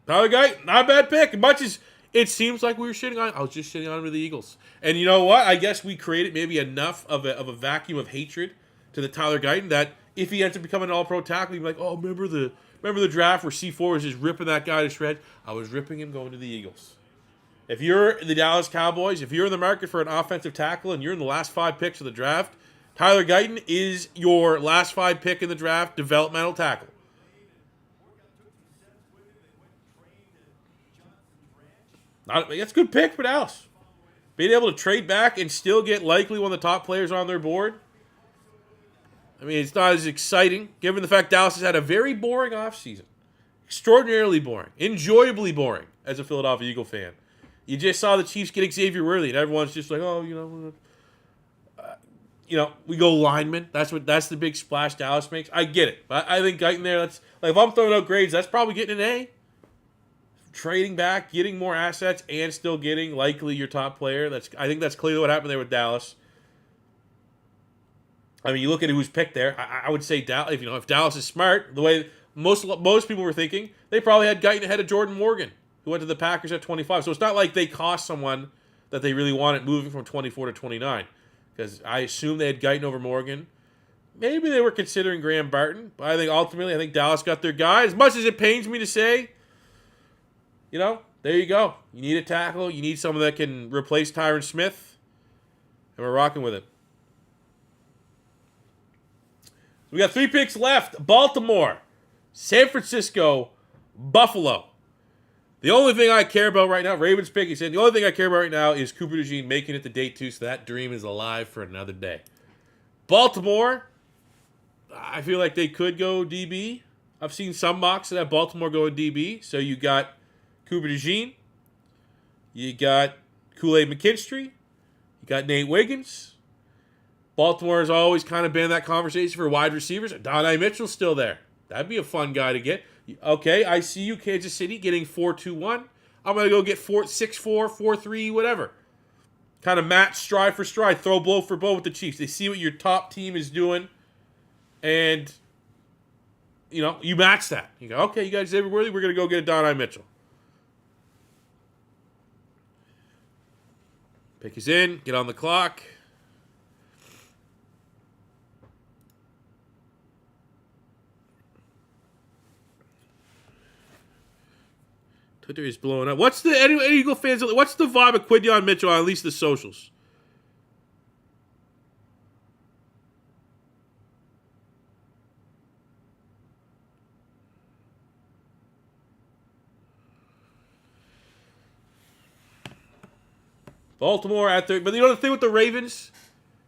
Tyler Guyton, not a bad pick. As much as It seems like we were shitting on. I was just shitting on with the Eagles. And you know what? I guess we created maybe enough of a vacuum of hatred to the Tyler Guyton that if he ends up becoming an all-pro tackle, he'd be like, oh, remember the draft where C4 was just ripping that guy to shreds? I was ripping him going to the Eagles. If you're the Dallas Cowboys, if you're in the market for an offensive tackle and you're in the last 5 picks of the draft, Tyler Guyton is your last 5 pick in the draft developmental tackle. That's a good pick for Dallas. Being able to trade back and still get likely one of the top players on their board. I mean, it's not as exciting, given the fact Dallas has had a very boring offseason. Extraordinarily boring. Enjoyably boring as a Philadelphia Eagle fan. You just saw the Chiefs get Xavier Worthy, and everyone's just like, oh, we go lineman. That's the big splash Dallas makes. I get it. I think Guyton there, that's like if I'm throwing out grades, that's probably getting an A. Trading back, getting more assets, and still getting likely your top player. I think that's clearly what happened there with Dallas. I mean, you look at who's picked there. I would say Dallas. If Dallas is smart, the way most people were thinking, they probably had Guyton ahead of Jordan Morgan, who went to the Packers at 25. So it's not like they cost someone that they really wanted moving from 24 to 29. Because I assume they had Guyton over Morgan. Maybe they were considering Graham Barton. But I think Dallas got their guy. As much as it pains me to say, there you go. You need a tackle. You need someone that can replace Tyron Smith. And we're rocking with it. So we got 3 picks left. Baltimore, San Francisco, Buffalo. The only thing I care about right now, Ravens pick, he said, the only thing I care about right now is Cooper DeJean making it to day 2, so that dream is alive for another day. Baltimore, I feel like they could go DB. I've seen some mocks that have Baltimore going DB. So you got Cooper DeJean, you got Kool-Aid McKinstry, you got Nate Wiggins. Baltimore has always kind of been in that conversation for wide receivers. Donnie Mitchell's still there. That'd be a fun guy to get. Okay, I see you, Kansas City, getting 4-2-1. I'm going to go get 6-4, 4-3, whatever. Kind of match stride for stride, throw blow for blow with the Chiefs. They see what your top team is doing, and, you match that. You go, okay, you guys Xavier Worthy, we're going to go get a Donnie Mitchell. Pick is in, get on the clock. Twitter is blowing up. What's any Eagle fans? What's the vibe of Quinyon Mitchell on at least the socials? Baltimore at 30. But the thing with the Ravens,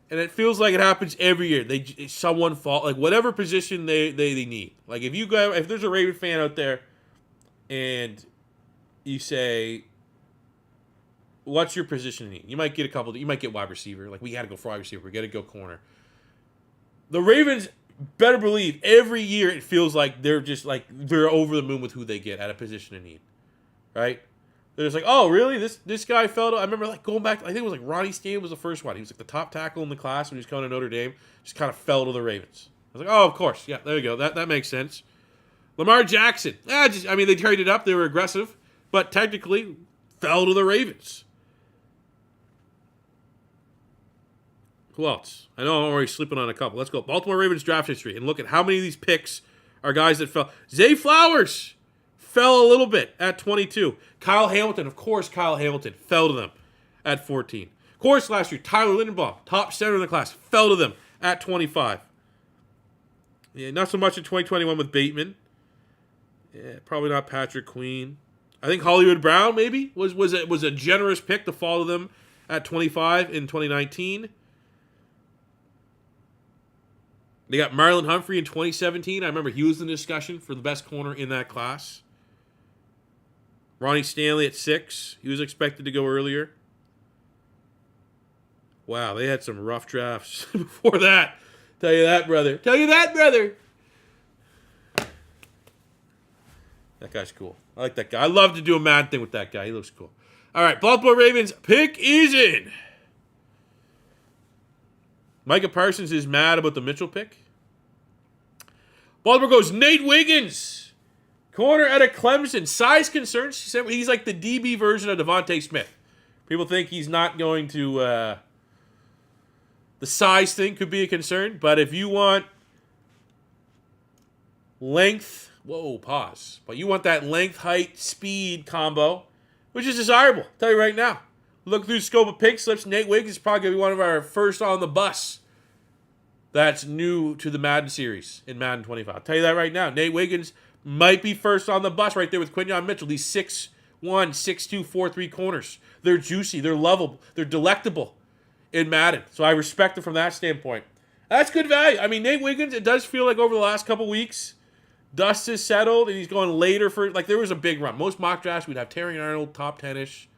and it feels like it happens every year. Someone fall, like whatever position they need. Like if there's a Raven fan out there, and you say, what's your position need? You might get you might get wide receiver. Like, we got to go for wide receiver. We got to go corner. The Ravens, better believe, every year it feels like they're over the moon with who they get at a position of need. Right? They're just like, oh, really? This guy fell to, I remember going back, I think it was Ronnie Stanley was the first one. He was the top tackle in the class when he was coming to Notre Dame. Just kind of fell to the Ravens. I was like, oh, of course. Yeah, there you go. That makes sense. Lamar Jackson. They traded up. They were aggressive. But technically, fell to the Ravens. Who else? I know I'm already sleeping on a couple. Let's go. Baltimore Ravens draft history. And look at how many of these picks are guys that fell. Zay Flowers fell a little bit at 22. Kyle Hamilton, of course, fell to them at 14. Of course, last year, Tyler Lindenbaum, top center in the class, fell to them at 25. Yeah, not so much in 2021 with Bateman. Yeah, probably not Patrick Queen. I think Hollywood Brown maybe was a generous pick to fall to them at 25 in 2019. They got Marlon Humphrey in 2017. I remember he was in the discussion for the best corner in that class. Ronnie Stanley at 6. He was expected to go earlier. Wow, they had some rough drafts before that. Tell you that, brother. That guy's cool. I like that guy. I love to do a mad thing with that guy. He looks cool. All right, Baltimore Ravens pick is in. Micah Parsons is mad about the Mitchell pick. Baltimore goes Nate Wiggins. Corner out of Clemson. Size concerns. He said he's like the DB version of Devontae Smith. People think he's not going to... the size thing could be a concern, but if you want length... Whoa, pause. But you want that length, height, speed combo, which is desirable. I'll tell you right now. Look through the scope of pink slips. Nate Wiggins is probably going to be one of our first on the bus that's new to the Madden series in Madden 25. I'll tell you that right now. Nate Wiggins might be first on the bus right there with Quinyon Mitchell. These 6'1", 6'2", 4'3" corners. They're juicy. They're lovable. They're delectable in Madden. So I respect it from that standpoint. That's good value. I mean, Nate Wiggins, it does feel like over the last couple weeks, dust has settled and he's going later for, like, there was a big run. Most mock drafts, we'd have Terry Arnold, top 10-ish.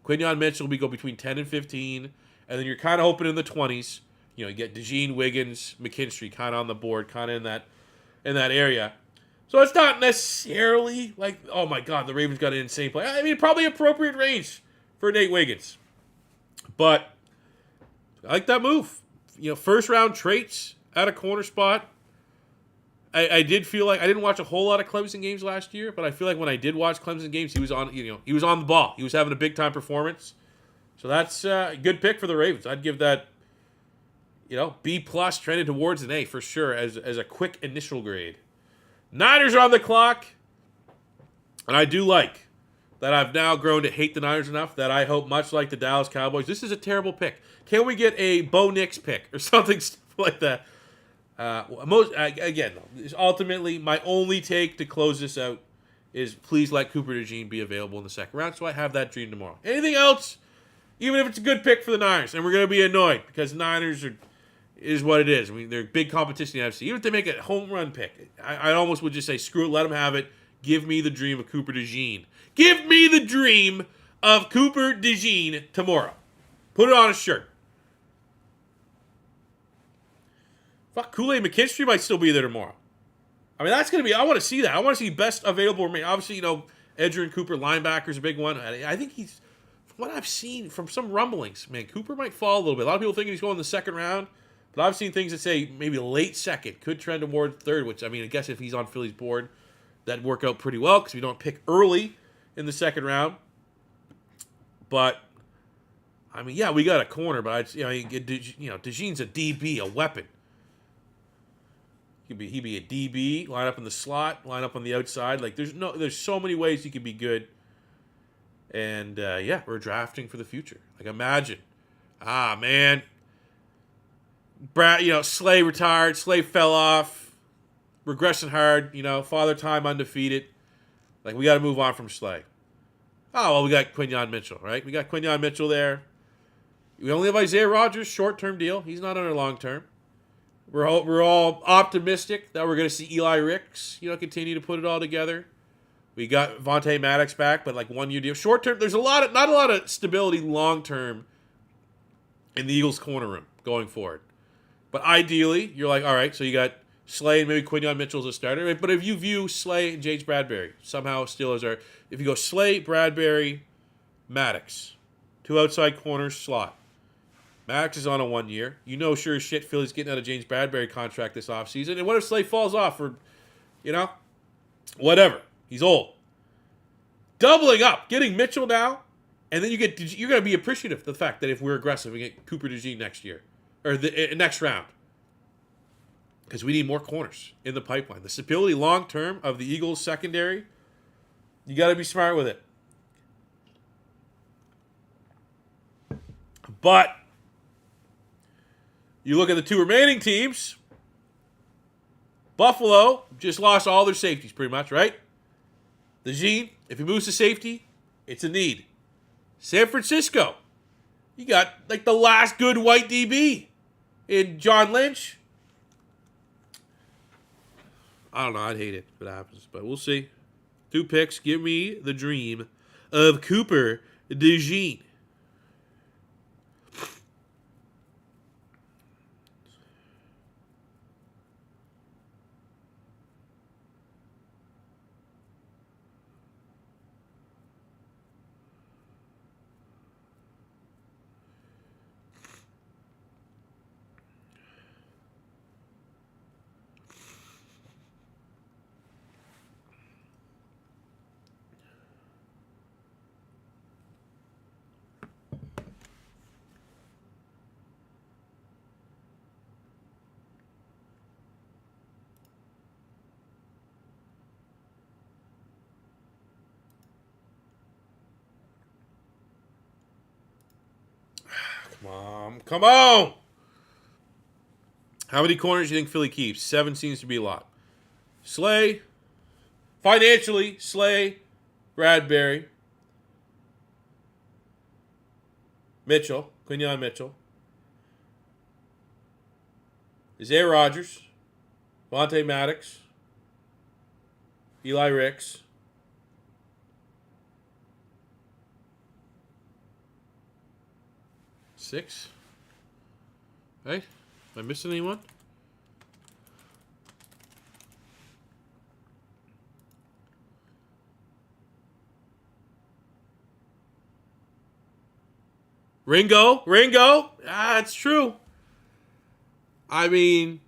Quinyon Mitchell, we go between 10 and 15. And then you're kind of hoping in the 20s. You know, you get DeJean, Wiggins, McKinstry kind of on the board, kind of in that area. So it's not necessarily like, oh my God, the Ravens got an insane play. I mean, probably appropriate range for Nate Wiggins. But I like that move. You know, first round traits at a corner spot. I did feel like I didn't watch a whole lot of Clemson games last year, but I feel like when I did watch Clemson games, he was on the ball. He was having a big time performance. So that's a good pick for the Ravens. I'd give that, B plus, trended towards an A for sure as a quick initial grade. Niners are on the clock, and I do like that I've now grown to hate the Niners enough that I hope, much like the Dallas Cowboys, this is a terrible pick. Can we get a Bo Nix pick or something like that? Ultimately, my only take to close this out is please let Cooper DeJean be available in the second round so I have that dream tomorrow. Anything else, even if it's a good pick for the Niners, and we're going to be annoyed because the Niners is what it is. I mean, they're big competition in the NFC. Even if they make a home run pick, I almost would just say, screw it, let them have it. Give me the dream of Cooper DeJean. Give me the dream of Cooper DeJean tomorrow. Put it on a shirt. Fuck, Kool-Aid McKinstry might still be there tomorrow. I mean, that's going to be... I want to see that. I want to see best available. Obviously, Edger and Cooper, linebacker's a big one. I think he's... From what I've seen from some rumblings, man, Cooper might fall a little bit. A lot of people think he's going in the second round, but I've seen things that say maybe late second, could trend toward third, which, I mean, I guess if he's on Philly's board, that'd work out pretty well because we don't pick early in the second round. But, I mean, yeah, we got a corner, but, DeJean's a DB, a weapon. He'd be a DB, line up in the slot, line up on the outside. Like, there's so many ways he could be good. And, we're drafting for the future. Like, imagine. Man. Slay retired. Slay fell off. Regression hard. Father time undefeated. Like, we got to move on from Slay. Oh, well, we got Quinyon Mitchell, right? We got Quinyon Mitchell there. We only have Isaiah Rodgers, short-term deal. He's not under long-term. We're all optimistic that we're going to see Eli Ricks, continue to put it all together. We got Vontae Maddox back, but like 1 year deal. Short term, there's not a lot of stability long term in the Eagles' corner room going forward. But ideally, you're like, all right, so you got Slay and maybe Quinyon Mitchell as a starter. But if you view Slay and James Bradbury somehow still as if you go Slay, Bradbury, Maddox, two outside corners, slot. Maddox is on a 1 year. Sure as shit Philly's getting out of James Bradbury contract this offseason. And what if Slay falls off for, whatever. He's old. Doubling up, getting Mitchell now, and then you're going to be appreciative of the fact that if we're aggressive, we get Cooper DeJean next year or the next round, because we need more corners in the pipeline. The stability long term of the Eagles secondary, you got to be smart with it. But you look at the two remaining teams. Buffalo just lost all their safeties, pretty much, right? DeJean, if he moves to safety, it's a need. San Francisco, you got like the last good white DB in John Lynch. I don't know. I'd hate it if it happens, but we'll see. 2 picks. Give me the dream of Cooper DeJean. Come on! How many corners do you think Philly keeps? 7 seems to be a lot. Slay. Financially, Slay, Bradbury, Mitchell, Quinyon Mitchell, Isaiah Rodgers, Vontae Maddox, Eli Ricks. Six. Hey, am I missing anyone? Ringo. That's true. I mean,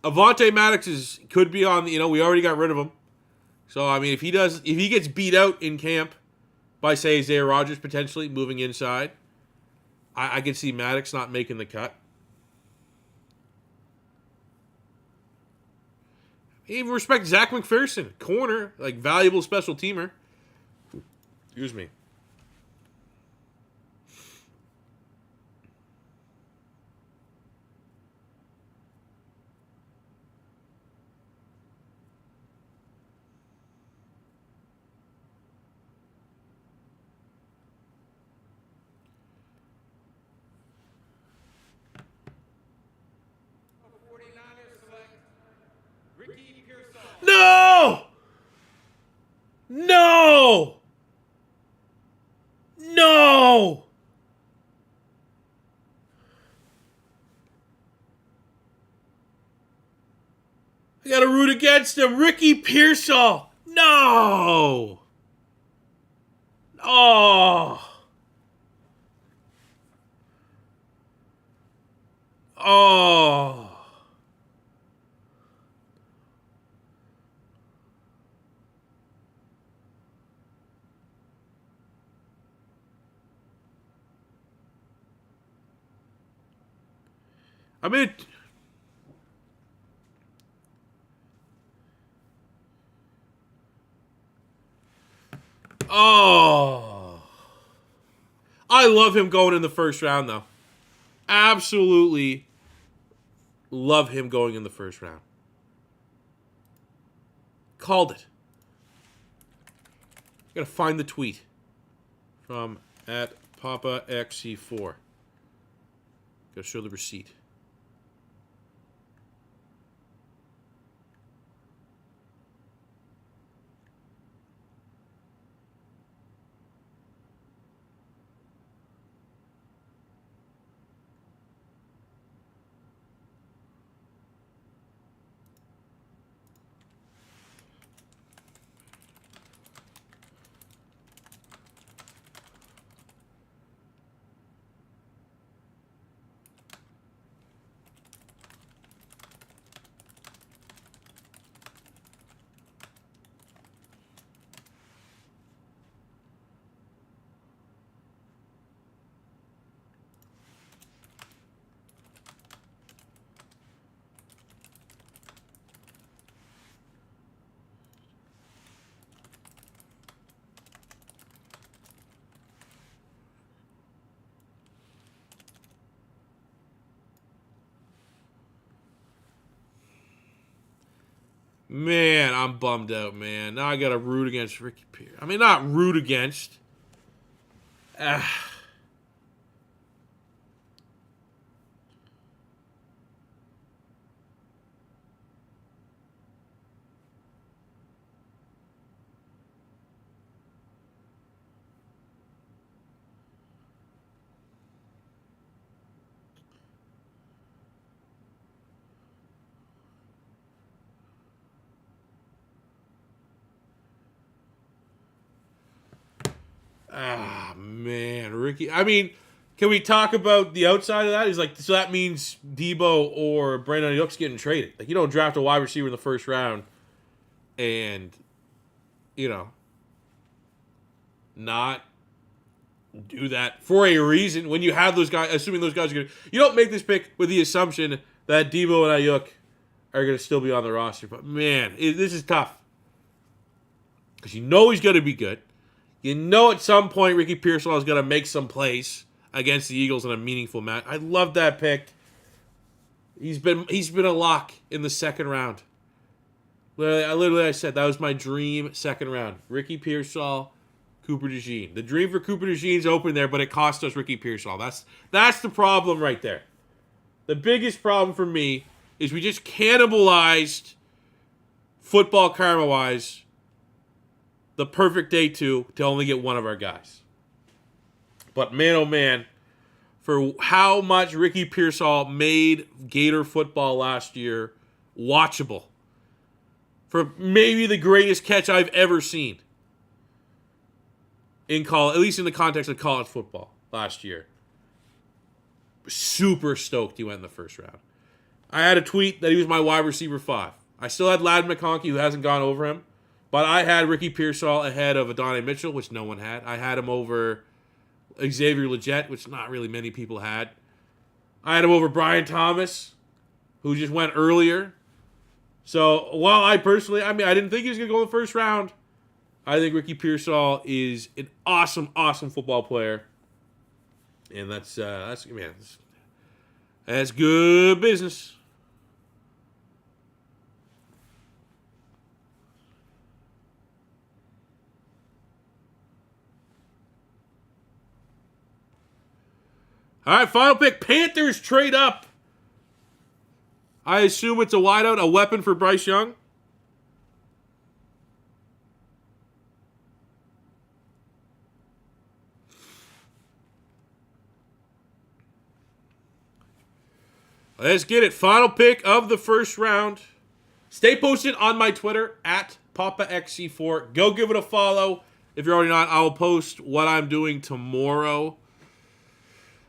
Avonte Maddox could be on. We already got rid of him. So I mean, if he gets beat out in camp by say Isaiah Rodgers potentially moving inside, I could see Maddox not making the cut. Even respect Zach McPherson, corner, like valuable special teamer. Excuse me. No! No! No! I gotta root against him. Ricky Pearsall. No! Oh! Oh! I mean, oh. I love him going in the first round, though. Absolutely love him going in the first round. Called it. Gotta find the tweet from at PapaXC4. Gotta show the receipt. Man, I'm bummed out, man. Now I got to root against Ricky Pierce. I mean, not root against. Man, Ricky. I mean, can we talk about the outside of that? He's like, so that means Debo or Brandon Ayuk's getting traded. Like, you don't draft a wide receiver in the first round and, not do that for a reason when you have those guys, assuming those guys are going to. You don't make this pick with the assumption that Debo and Ayuk are going to still be on the roster. But, man, this is tough. Because you know he's going to be good. You know at some point Ricky Pearsall is going to make some plays against the Eagles in a meaningful match. I love that pick. He's been a lock in the second round. Literally, I said that was my dream second round. Ricky Pearsall, Cooper DeJean. The dream for Cooper DeJean's open there, but it cost us Ricky Pearsall. That's the problem right there. The biggest problem for me is we just cannibalized football karma-wise the perfect day two to only get one of our guys. But man, oh man, for how much Ricky Pearsall made Gator football last year watchable. For maybe the greatest catch I've ever seen in college, at least in the context of college football last year. Super stoked he went in the first round. I had a tweet that he was my wide receiver 5. I still had Ladd McConkey, who hasn't gone over him, but I had Ricky Pearsall ahead of Adonai Mitchell, which no one had. I had him over Xavier Legette, which not really many people had. I had him over Brian Thomas, who just went earlier. So, while I didn't think he was going to go in the first round, I think Ricky Pearsall is an awesome, awesome football player. And that's good business. All right, final pick. Panthers trade up. I assume it's a wideout, a weapon for Bryce Young. Let's get it. Final pick of the first round. Stay posted on my Twitter at PapaXC4. Go give it a follow. If you're already not, I will post what I'm doing tomorrow.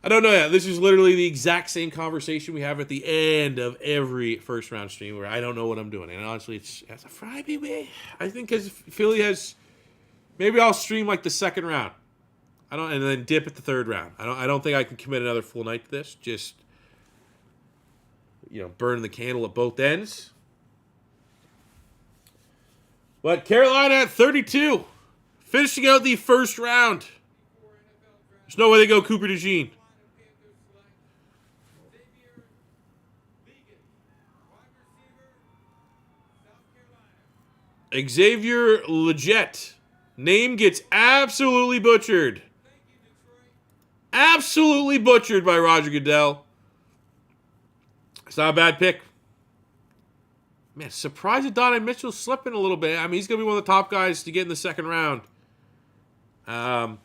I don't know yet. This is literally the exact same conversation we have at the end of every first round stream where I don't know what I'm doing. And honestly, it's a Friday way. I think because Philly has, maybe I'll stream like the second round. And then dip at the third round. I don't think I can commit another full night to this. Just, burn the candle at both ends. But Carolina at 32, finishing out the first round. There's no way they go Cooper DeJean. Xavier Legette. Name gets absolutely butchered. Absolutely butchered by Roger Goodell. It's not a bad pick. Man, surprised that Donnie Mitchell's slipping a little bit. I mean, he's going to be one of the top guys to get in the second round. But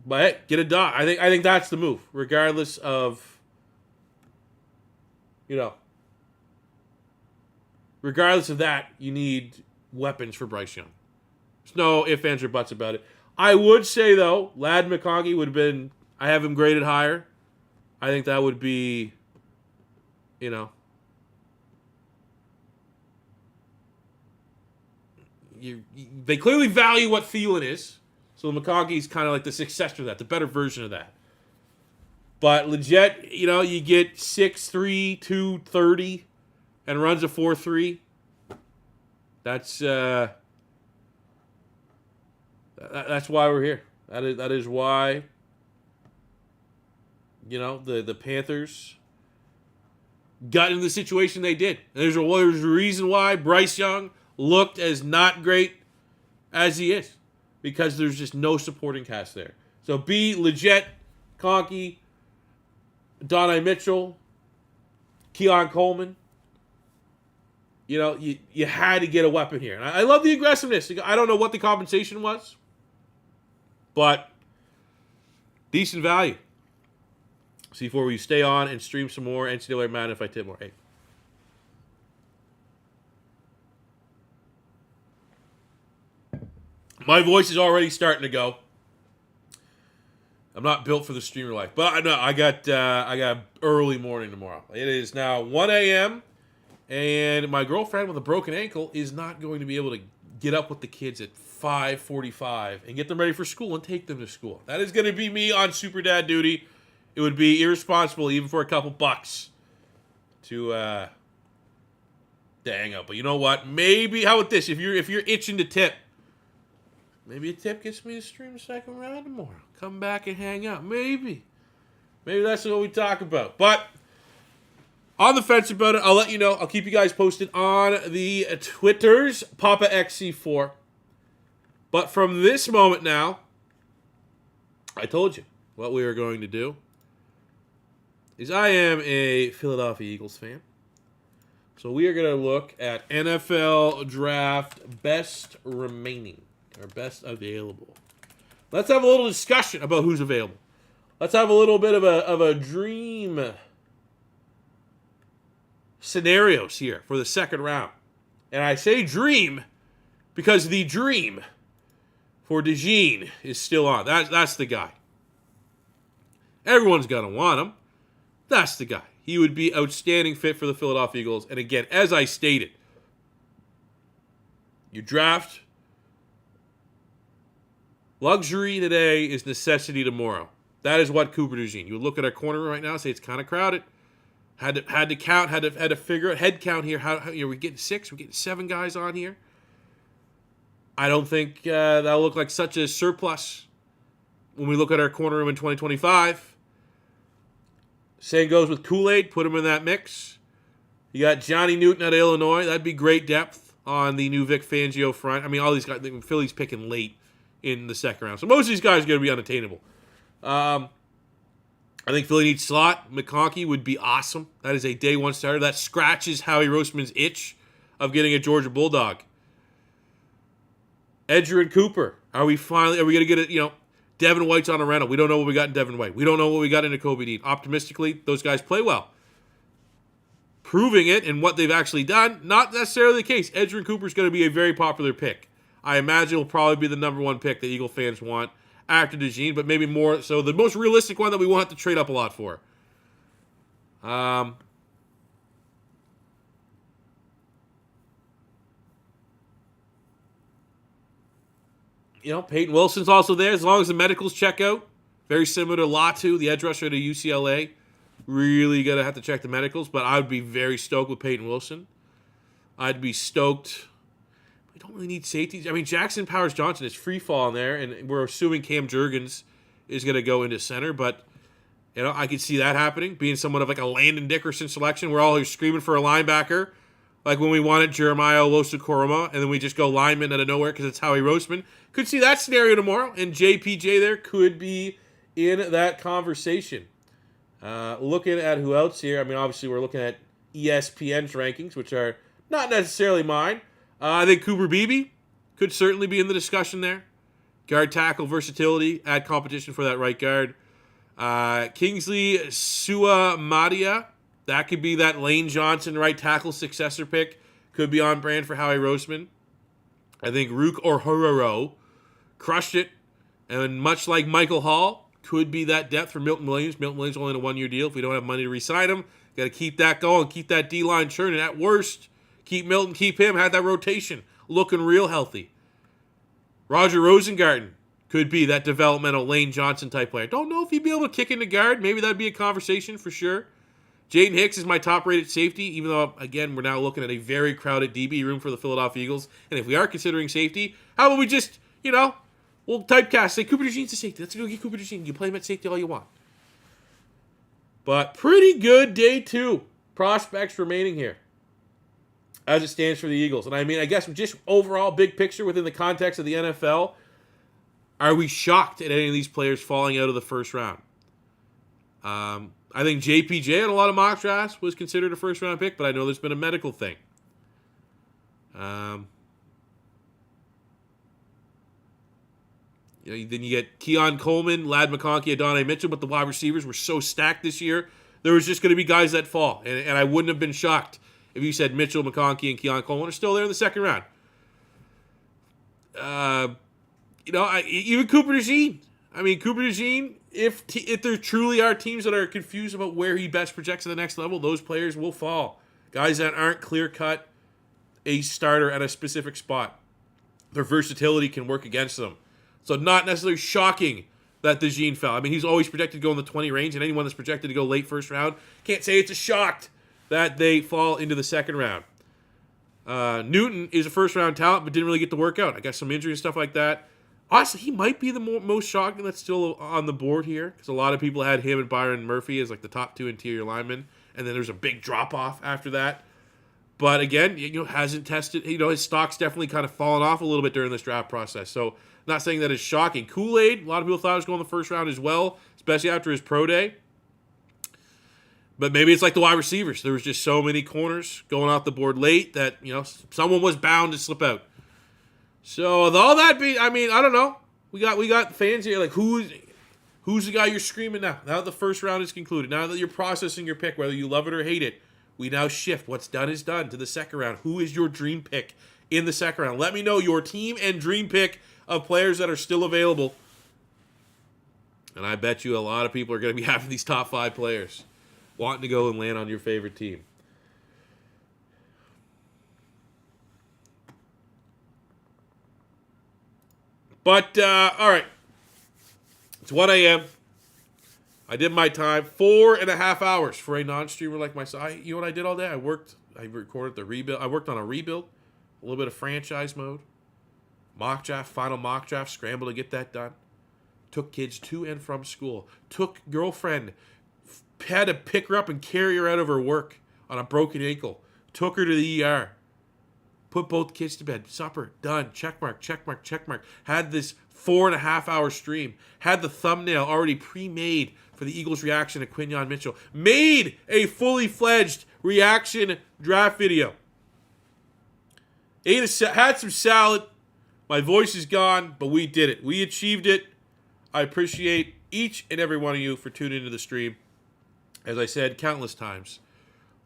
hey, get a dot. I think that's the move, regardless of, regardless of that, you need weapons for Bryce Young. There's no ifs, ands, or buts about it. I would say, though, Ladd McConkey would have been, I have him graded higher. I think that would be, they clearly value what Thielen is. So McConkey's kind of like the successor to that, the better version of that. But Legette, you get 6'3", 230, and runs a 4.3. That's why we're here. That is why, the Panthers got into the situation they did. And there's a reason why Bryce Young looked as not great as he is. Because there's just no supporting cast there. So Legette, Conkey, Donnie Mitchell, Keon Coleman. You had to get a weapon here. And I love the aggressiveness. I don't know what the compensation was. But decent value. C4, will you stay on and stream some more NCAA Madden if I tip more? Hey. My voice is already starting to go. I'm not built for the streamer life, but I know I got early morning tomorrow. It is now 1 a.m. and my girlfriend with a broken ankle is not going to be able to get up with the kids at 5:45 and get them ready for school and take them to school. That is going to be me on super dad duty. It would be irresponsible even for a couple bucks to hang out. But you know what? Maybe how about this? If you're itching to tip. Maybe a tip gets me to stream the second round tomorrow. Come back and hang out. Maybe. Maybe that's what we talk about. But on the fence about it, I'll let you know. I'll keep you guys posted on the Twitters, Papa XC4. But from this moment now, I told you what we were going to do. Is I am a Philadelphia Eagles fan. So we are going to look at NFL Draft best remaining, or best available. Let's have a little discussion about who's available. Let's have a little bit of a dream scenarios here for the second round. And I say dream because the dream for DeJean is still on. That's the guy. Everyone's going to want him. That's the guy. He would be outstanding fit for the Philadelphia Eagles. And again, as I stated, you draft luxury today is necessity tomorrow. That is what Cooper DeJean. You would look at our corner right now and say it's kind of crowded. Had to count, had to figure out head count here. How we're getting 6, we're getting 7 guys on here. I don't think that'll look like such a surplus when we look at our corner room in 2025. Same goes with Kool-Aid. Put him in that mix. You got Johnny Newton out of Illinois. That'd be great depth on the new Vic Fangio front. I mean, all these guys, Philly's picking late in the second round. So most of these guys are going to be unattainable. I think Philly needs slot. McConkey would be awesome. That is a day one starter. That scratches Howie Roseman's itch of getting a Georgia Bulldog. Edger and Cooper. Are we going to get it, Devin White's on a rental. We don't know what we got in Devin White. We don't know what we got in Jacoby Dean. Optimistically, those guys play well. Proving it and what they've actually done, not necessarily the case. Edger and Cooper's going to be a very popular pick. I imagine will probably be the number one pick that Eagle fans want after DeJean, but maybe more so the most realistic one that we won't have to trade up a lot for. Peyton Wilson's also there as long as the medicals check out. Very similar to Latu, the edge rusher to UCLA. Really going to have to check the medicals, but I would be very stoked with Peyton Wilson. I'd be stoked. We don't really need safeties. I mean, Jackson Powers-Johnson is free fall in there, and we're assuming Cam Jurgens is going to go into center, but I could see that happening, being somewhat of like a Landon Dickerson selection. We're all screaming for a linebacker, like when we wanted Jeremiah Owusu-Koramoah, and then we just go lineman out of nowhere because it's Howie Roseman. Could see that scenario tomorrow, and JPJ there could be in that conversation. Looking at who else here, I mean, obviously we're looking at ESPN's rankings, which are not necessarily mine. I think Cooper Beebe could certainly be in the discussion there. Guard tackle versatility, add competition for that right guard. Kingsley Suamadia, that could be that Lane Johnson right tackle successor pick. Could be on brand for Howie Roseman. I think Rook Orhororo crushed it. And much like Michael Hall, could be that depth for Milton Williams. Milton Williams only in a one-year deal. If we don't have money to re-sign him, got to keep that going, keep that D-line churning. At worst, keep Milton, keep him, have that rotation looking real healthy. Roger Rosengarten could be that developmental Lane Johnson type player. Don't know if he'd be able to kick into guard. Maybe that'd be a conversation for sure. Jaden Hicks is my top-rated safety, even though, again, we're now looking at a very crowded DB room for the Philadelphia Eagles. And if we are considering safety, how about we just, we'll typecast, say Cooper DeJean's a safety. Let's go get Cooper DeJean. You play him at safety all you want. But pretty good day 2 prospects remaining here as it stands for the Eagles. And I mean, I guess just overall big picture within the context of the NFL, are we shocked at any of these players falling out of the first round? I think JPJ in a lot of mock drafts was considered a first-round pick, but I know there's been a medical thing. Then you get Keon Coleman, Ladd McConkey, Adonai Mitchell, but the wide receivers were so stacked this year, there was just going to be guys that fall. And I wouldn't have been shocked if you said Mitchell, McConkey, and Keon Coleman are still there in the second round. Even Cooper DeJean. I mean, Cooper DeJean, if there truly are teams that are confused about where he best projects at the next level, those players will fall. Guys that aren't clear-cut a starter at a specific spot. Their versatility can work against them. So not necessarily shocking that DeJean fell. I mean, he's always projected to go in the 20 range, and anyone that's projected to go late first round can't say it's a shock that they fall into the second round. Newton is a first-round talent, but didn't really get to work out. I got some injury and stuff like that. Honestly, he might be the most shocking that's still on the board here, because a lot of people had him and Byron Murphy as like the top 2 interior linemen, and then there's a big drop-off after that. But again, hasn't tested. His stock's definitely kind of fallen off a little bit during this draft process. So, not saying that is shocking. Kool-Aid, a lot of people thought he was going the first round as well, especially after his pro day. But maybe it's like the wide receivers. There was just so many corners going off the board late that, someone was bound to slip out. So, with all that being, I don't know. We got fans here. Like, who's the guy you're screaming now? Now that the first round is concluded, now that you're processing your pick, whether you love it or hate it, we now shift. What's done is done to the second round. Who is your dream pick in the second round? Let me know your team and dream pick of players that are still available. And I bet you a lot of people are going to be having these top 5 players wanting to go and land on your favorite team. But, all right. It's 1 a.m. I did my time. 4.5 hours for a non-streamer like myself. You know what I did all day? I recorded the rebuild. I worked on a rebuild, a little bit of franchise mode, mock draft, final mock draft, scramble to get that done. Took kids to and from school. Took girlfriend, had to pick her up and carry her out of her work on a broken ankle. Took her to the ER. Put both kids to bed. Supper, done. Check mark, check mark, check mark. Had this 4.5 hour stream. Had the thumbnail already pre-made for the Eagles reaction to Quinyon Mitchell. Made a fully fledged reaction draft video. Had some salad. My voice is gone, but we did it. We achieved it. I appreciate each and every one of you for tuning into the stream. As I said countless times,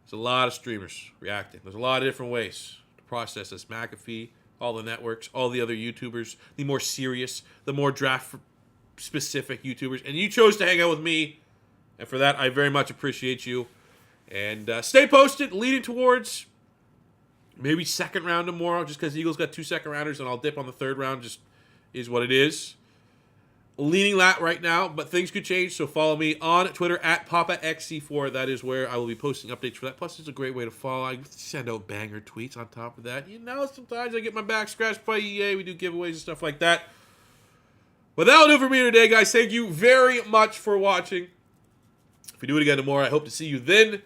there's a lot of streamers reacting. There's a lot of different ways to process this. McAfee, all the networks, all the other YouTubers, the more serious, the more draft-specific YouTubers. And you chose to hang out with me, and for that, I very much appreciate you. And stay posted, leading towards maybe second round tomorrow, just because the Eagles got 2 second-rounders, and I'll dip on the third round, just is what it is. Leaning that right now, but things could change, so follow me on Twitter at PapaXC4. That is where I will be posting updates for that. Plus, it's a great way to follow. I send out banger tweets on top of that. Sometimes I get my back scratched by EA. We do giveaways and stuff like that. But that'll do it for me today, guys. Thank you very much for watching. If we do it again tomorrow, I hope to see you then.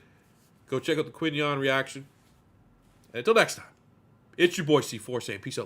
Go check out the Quinyon reaction. And until next time, it's your boy C4 saying peace out.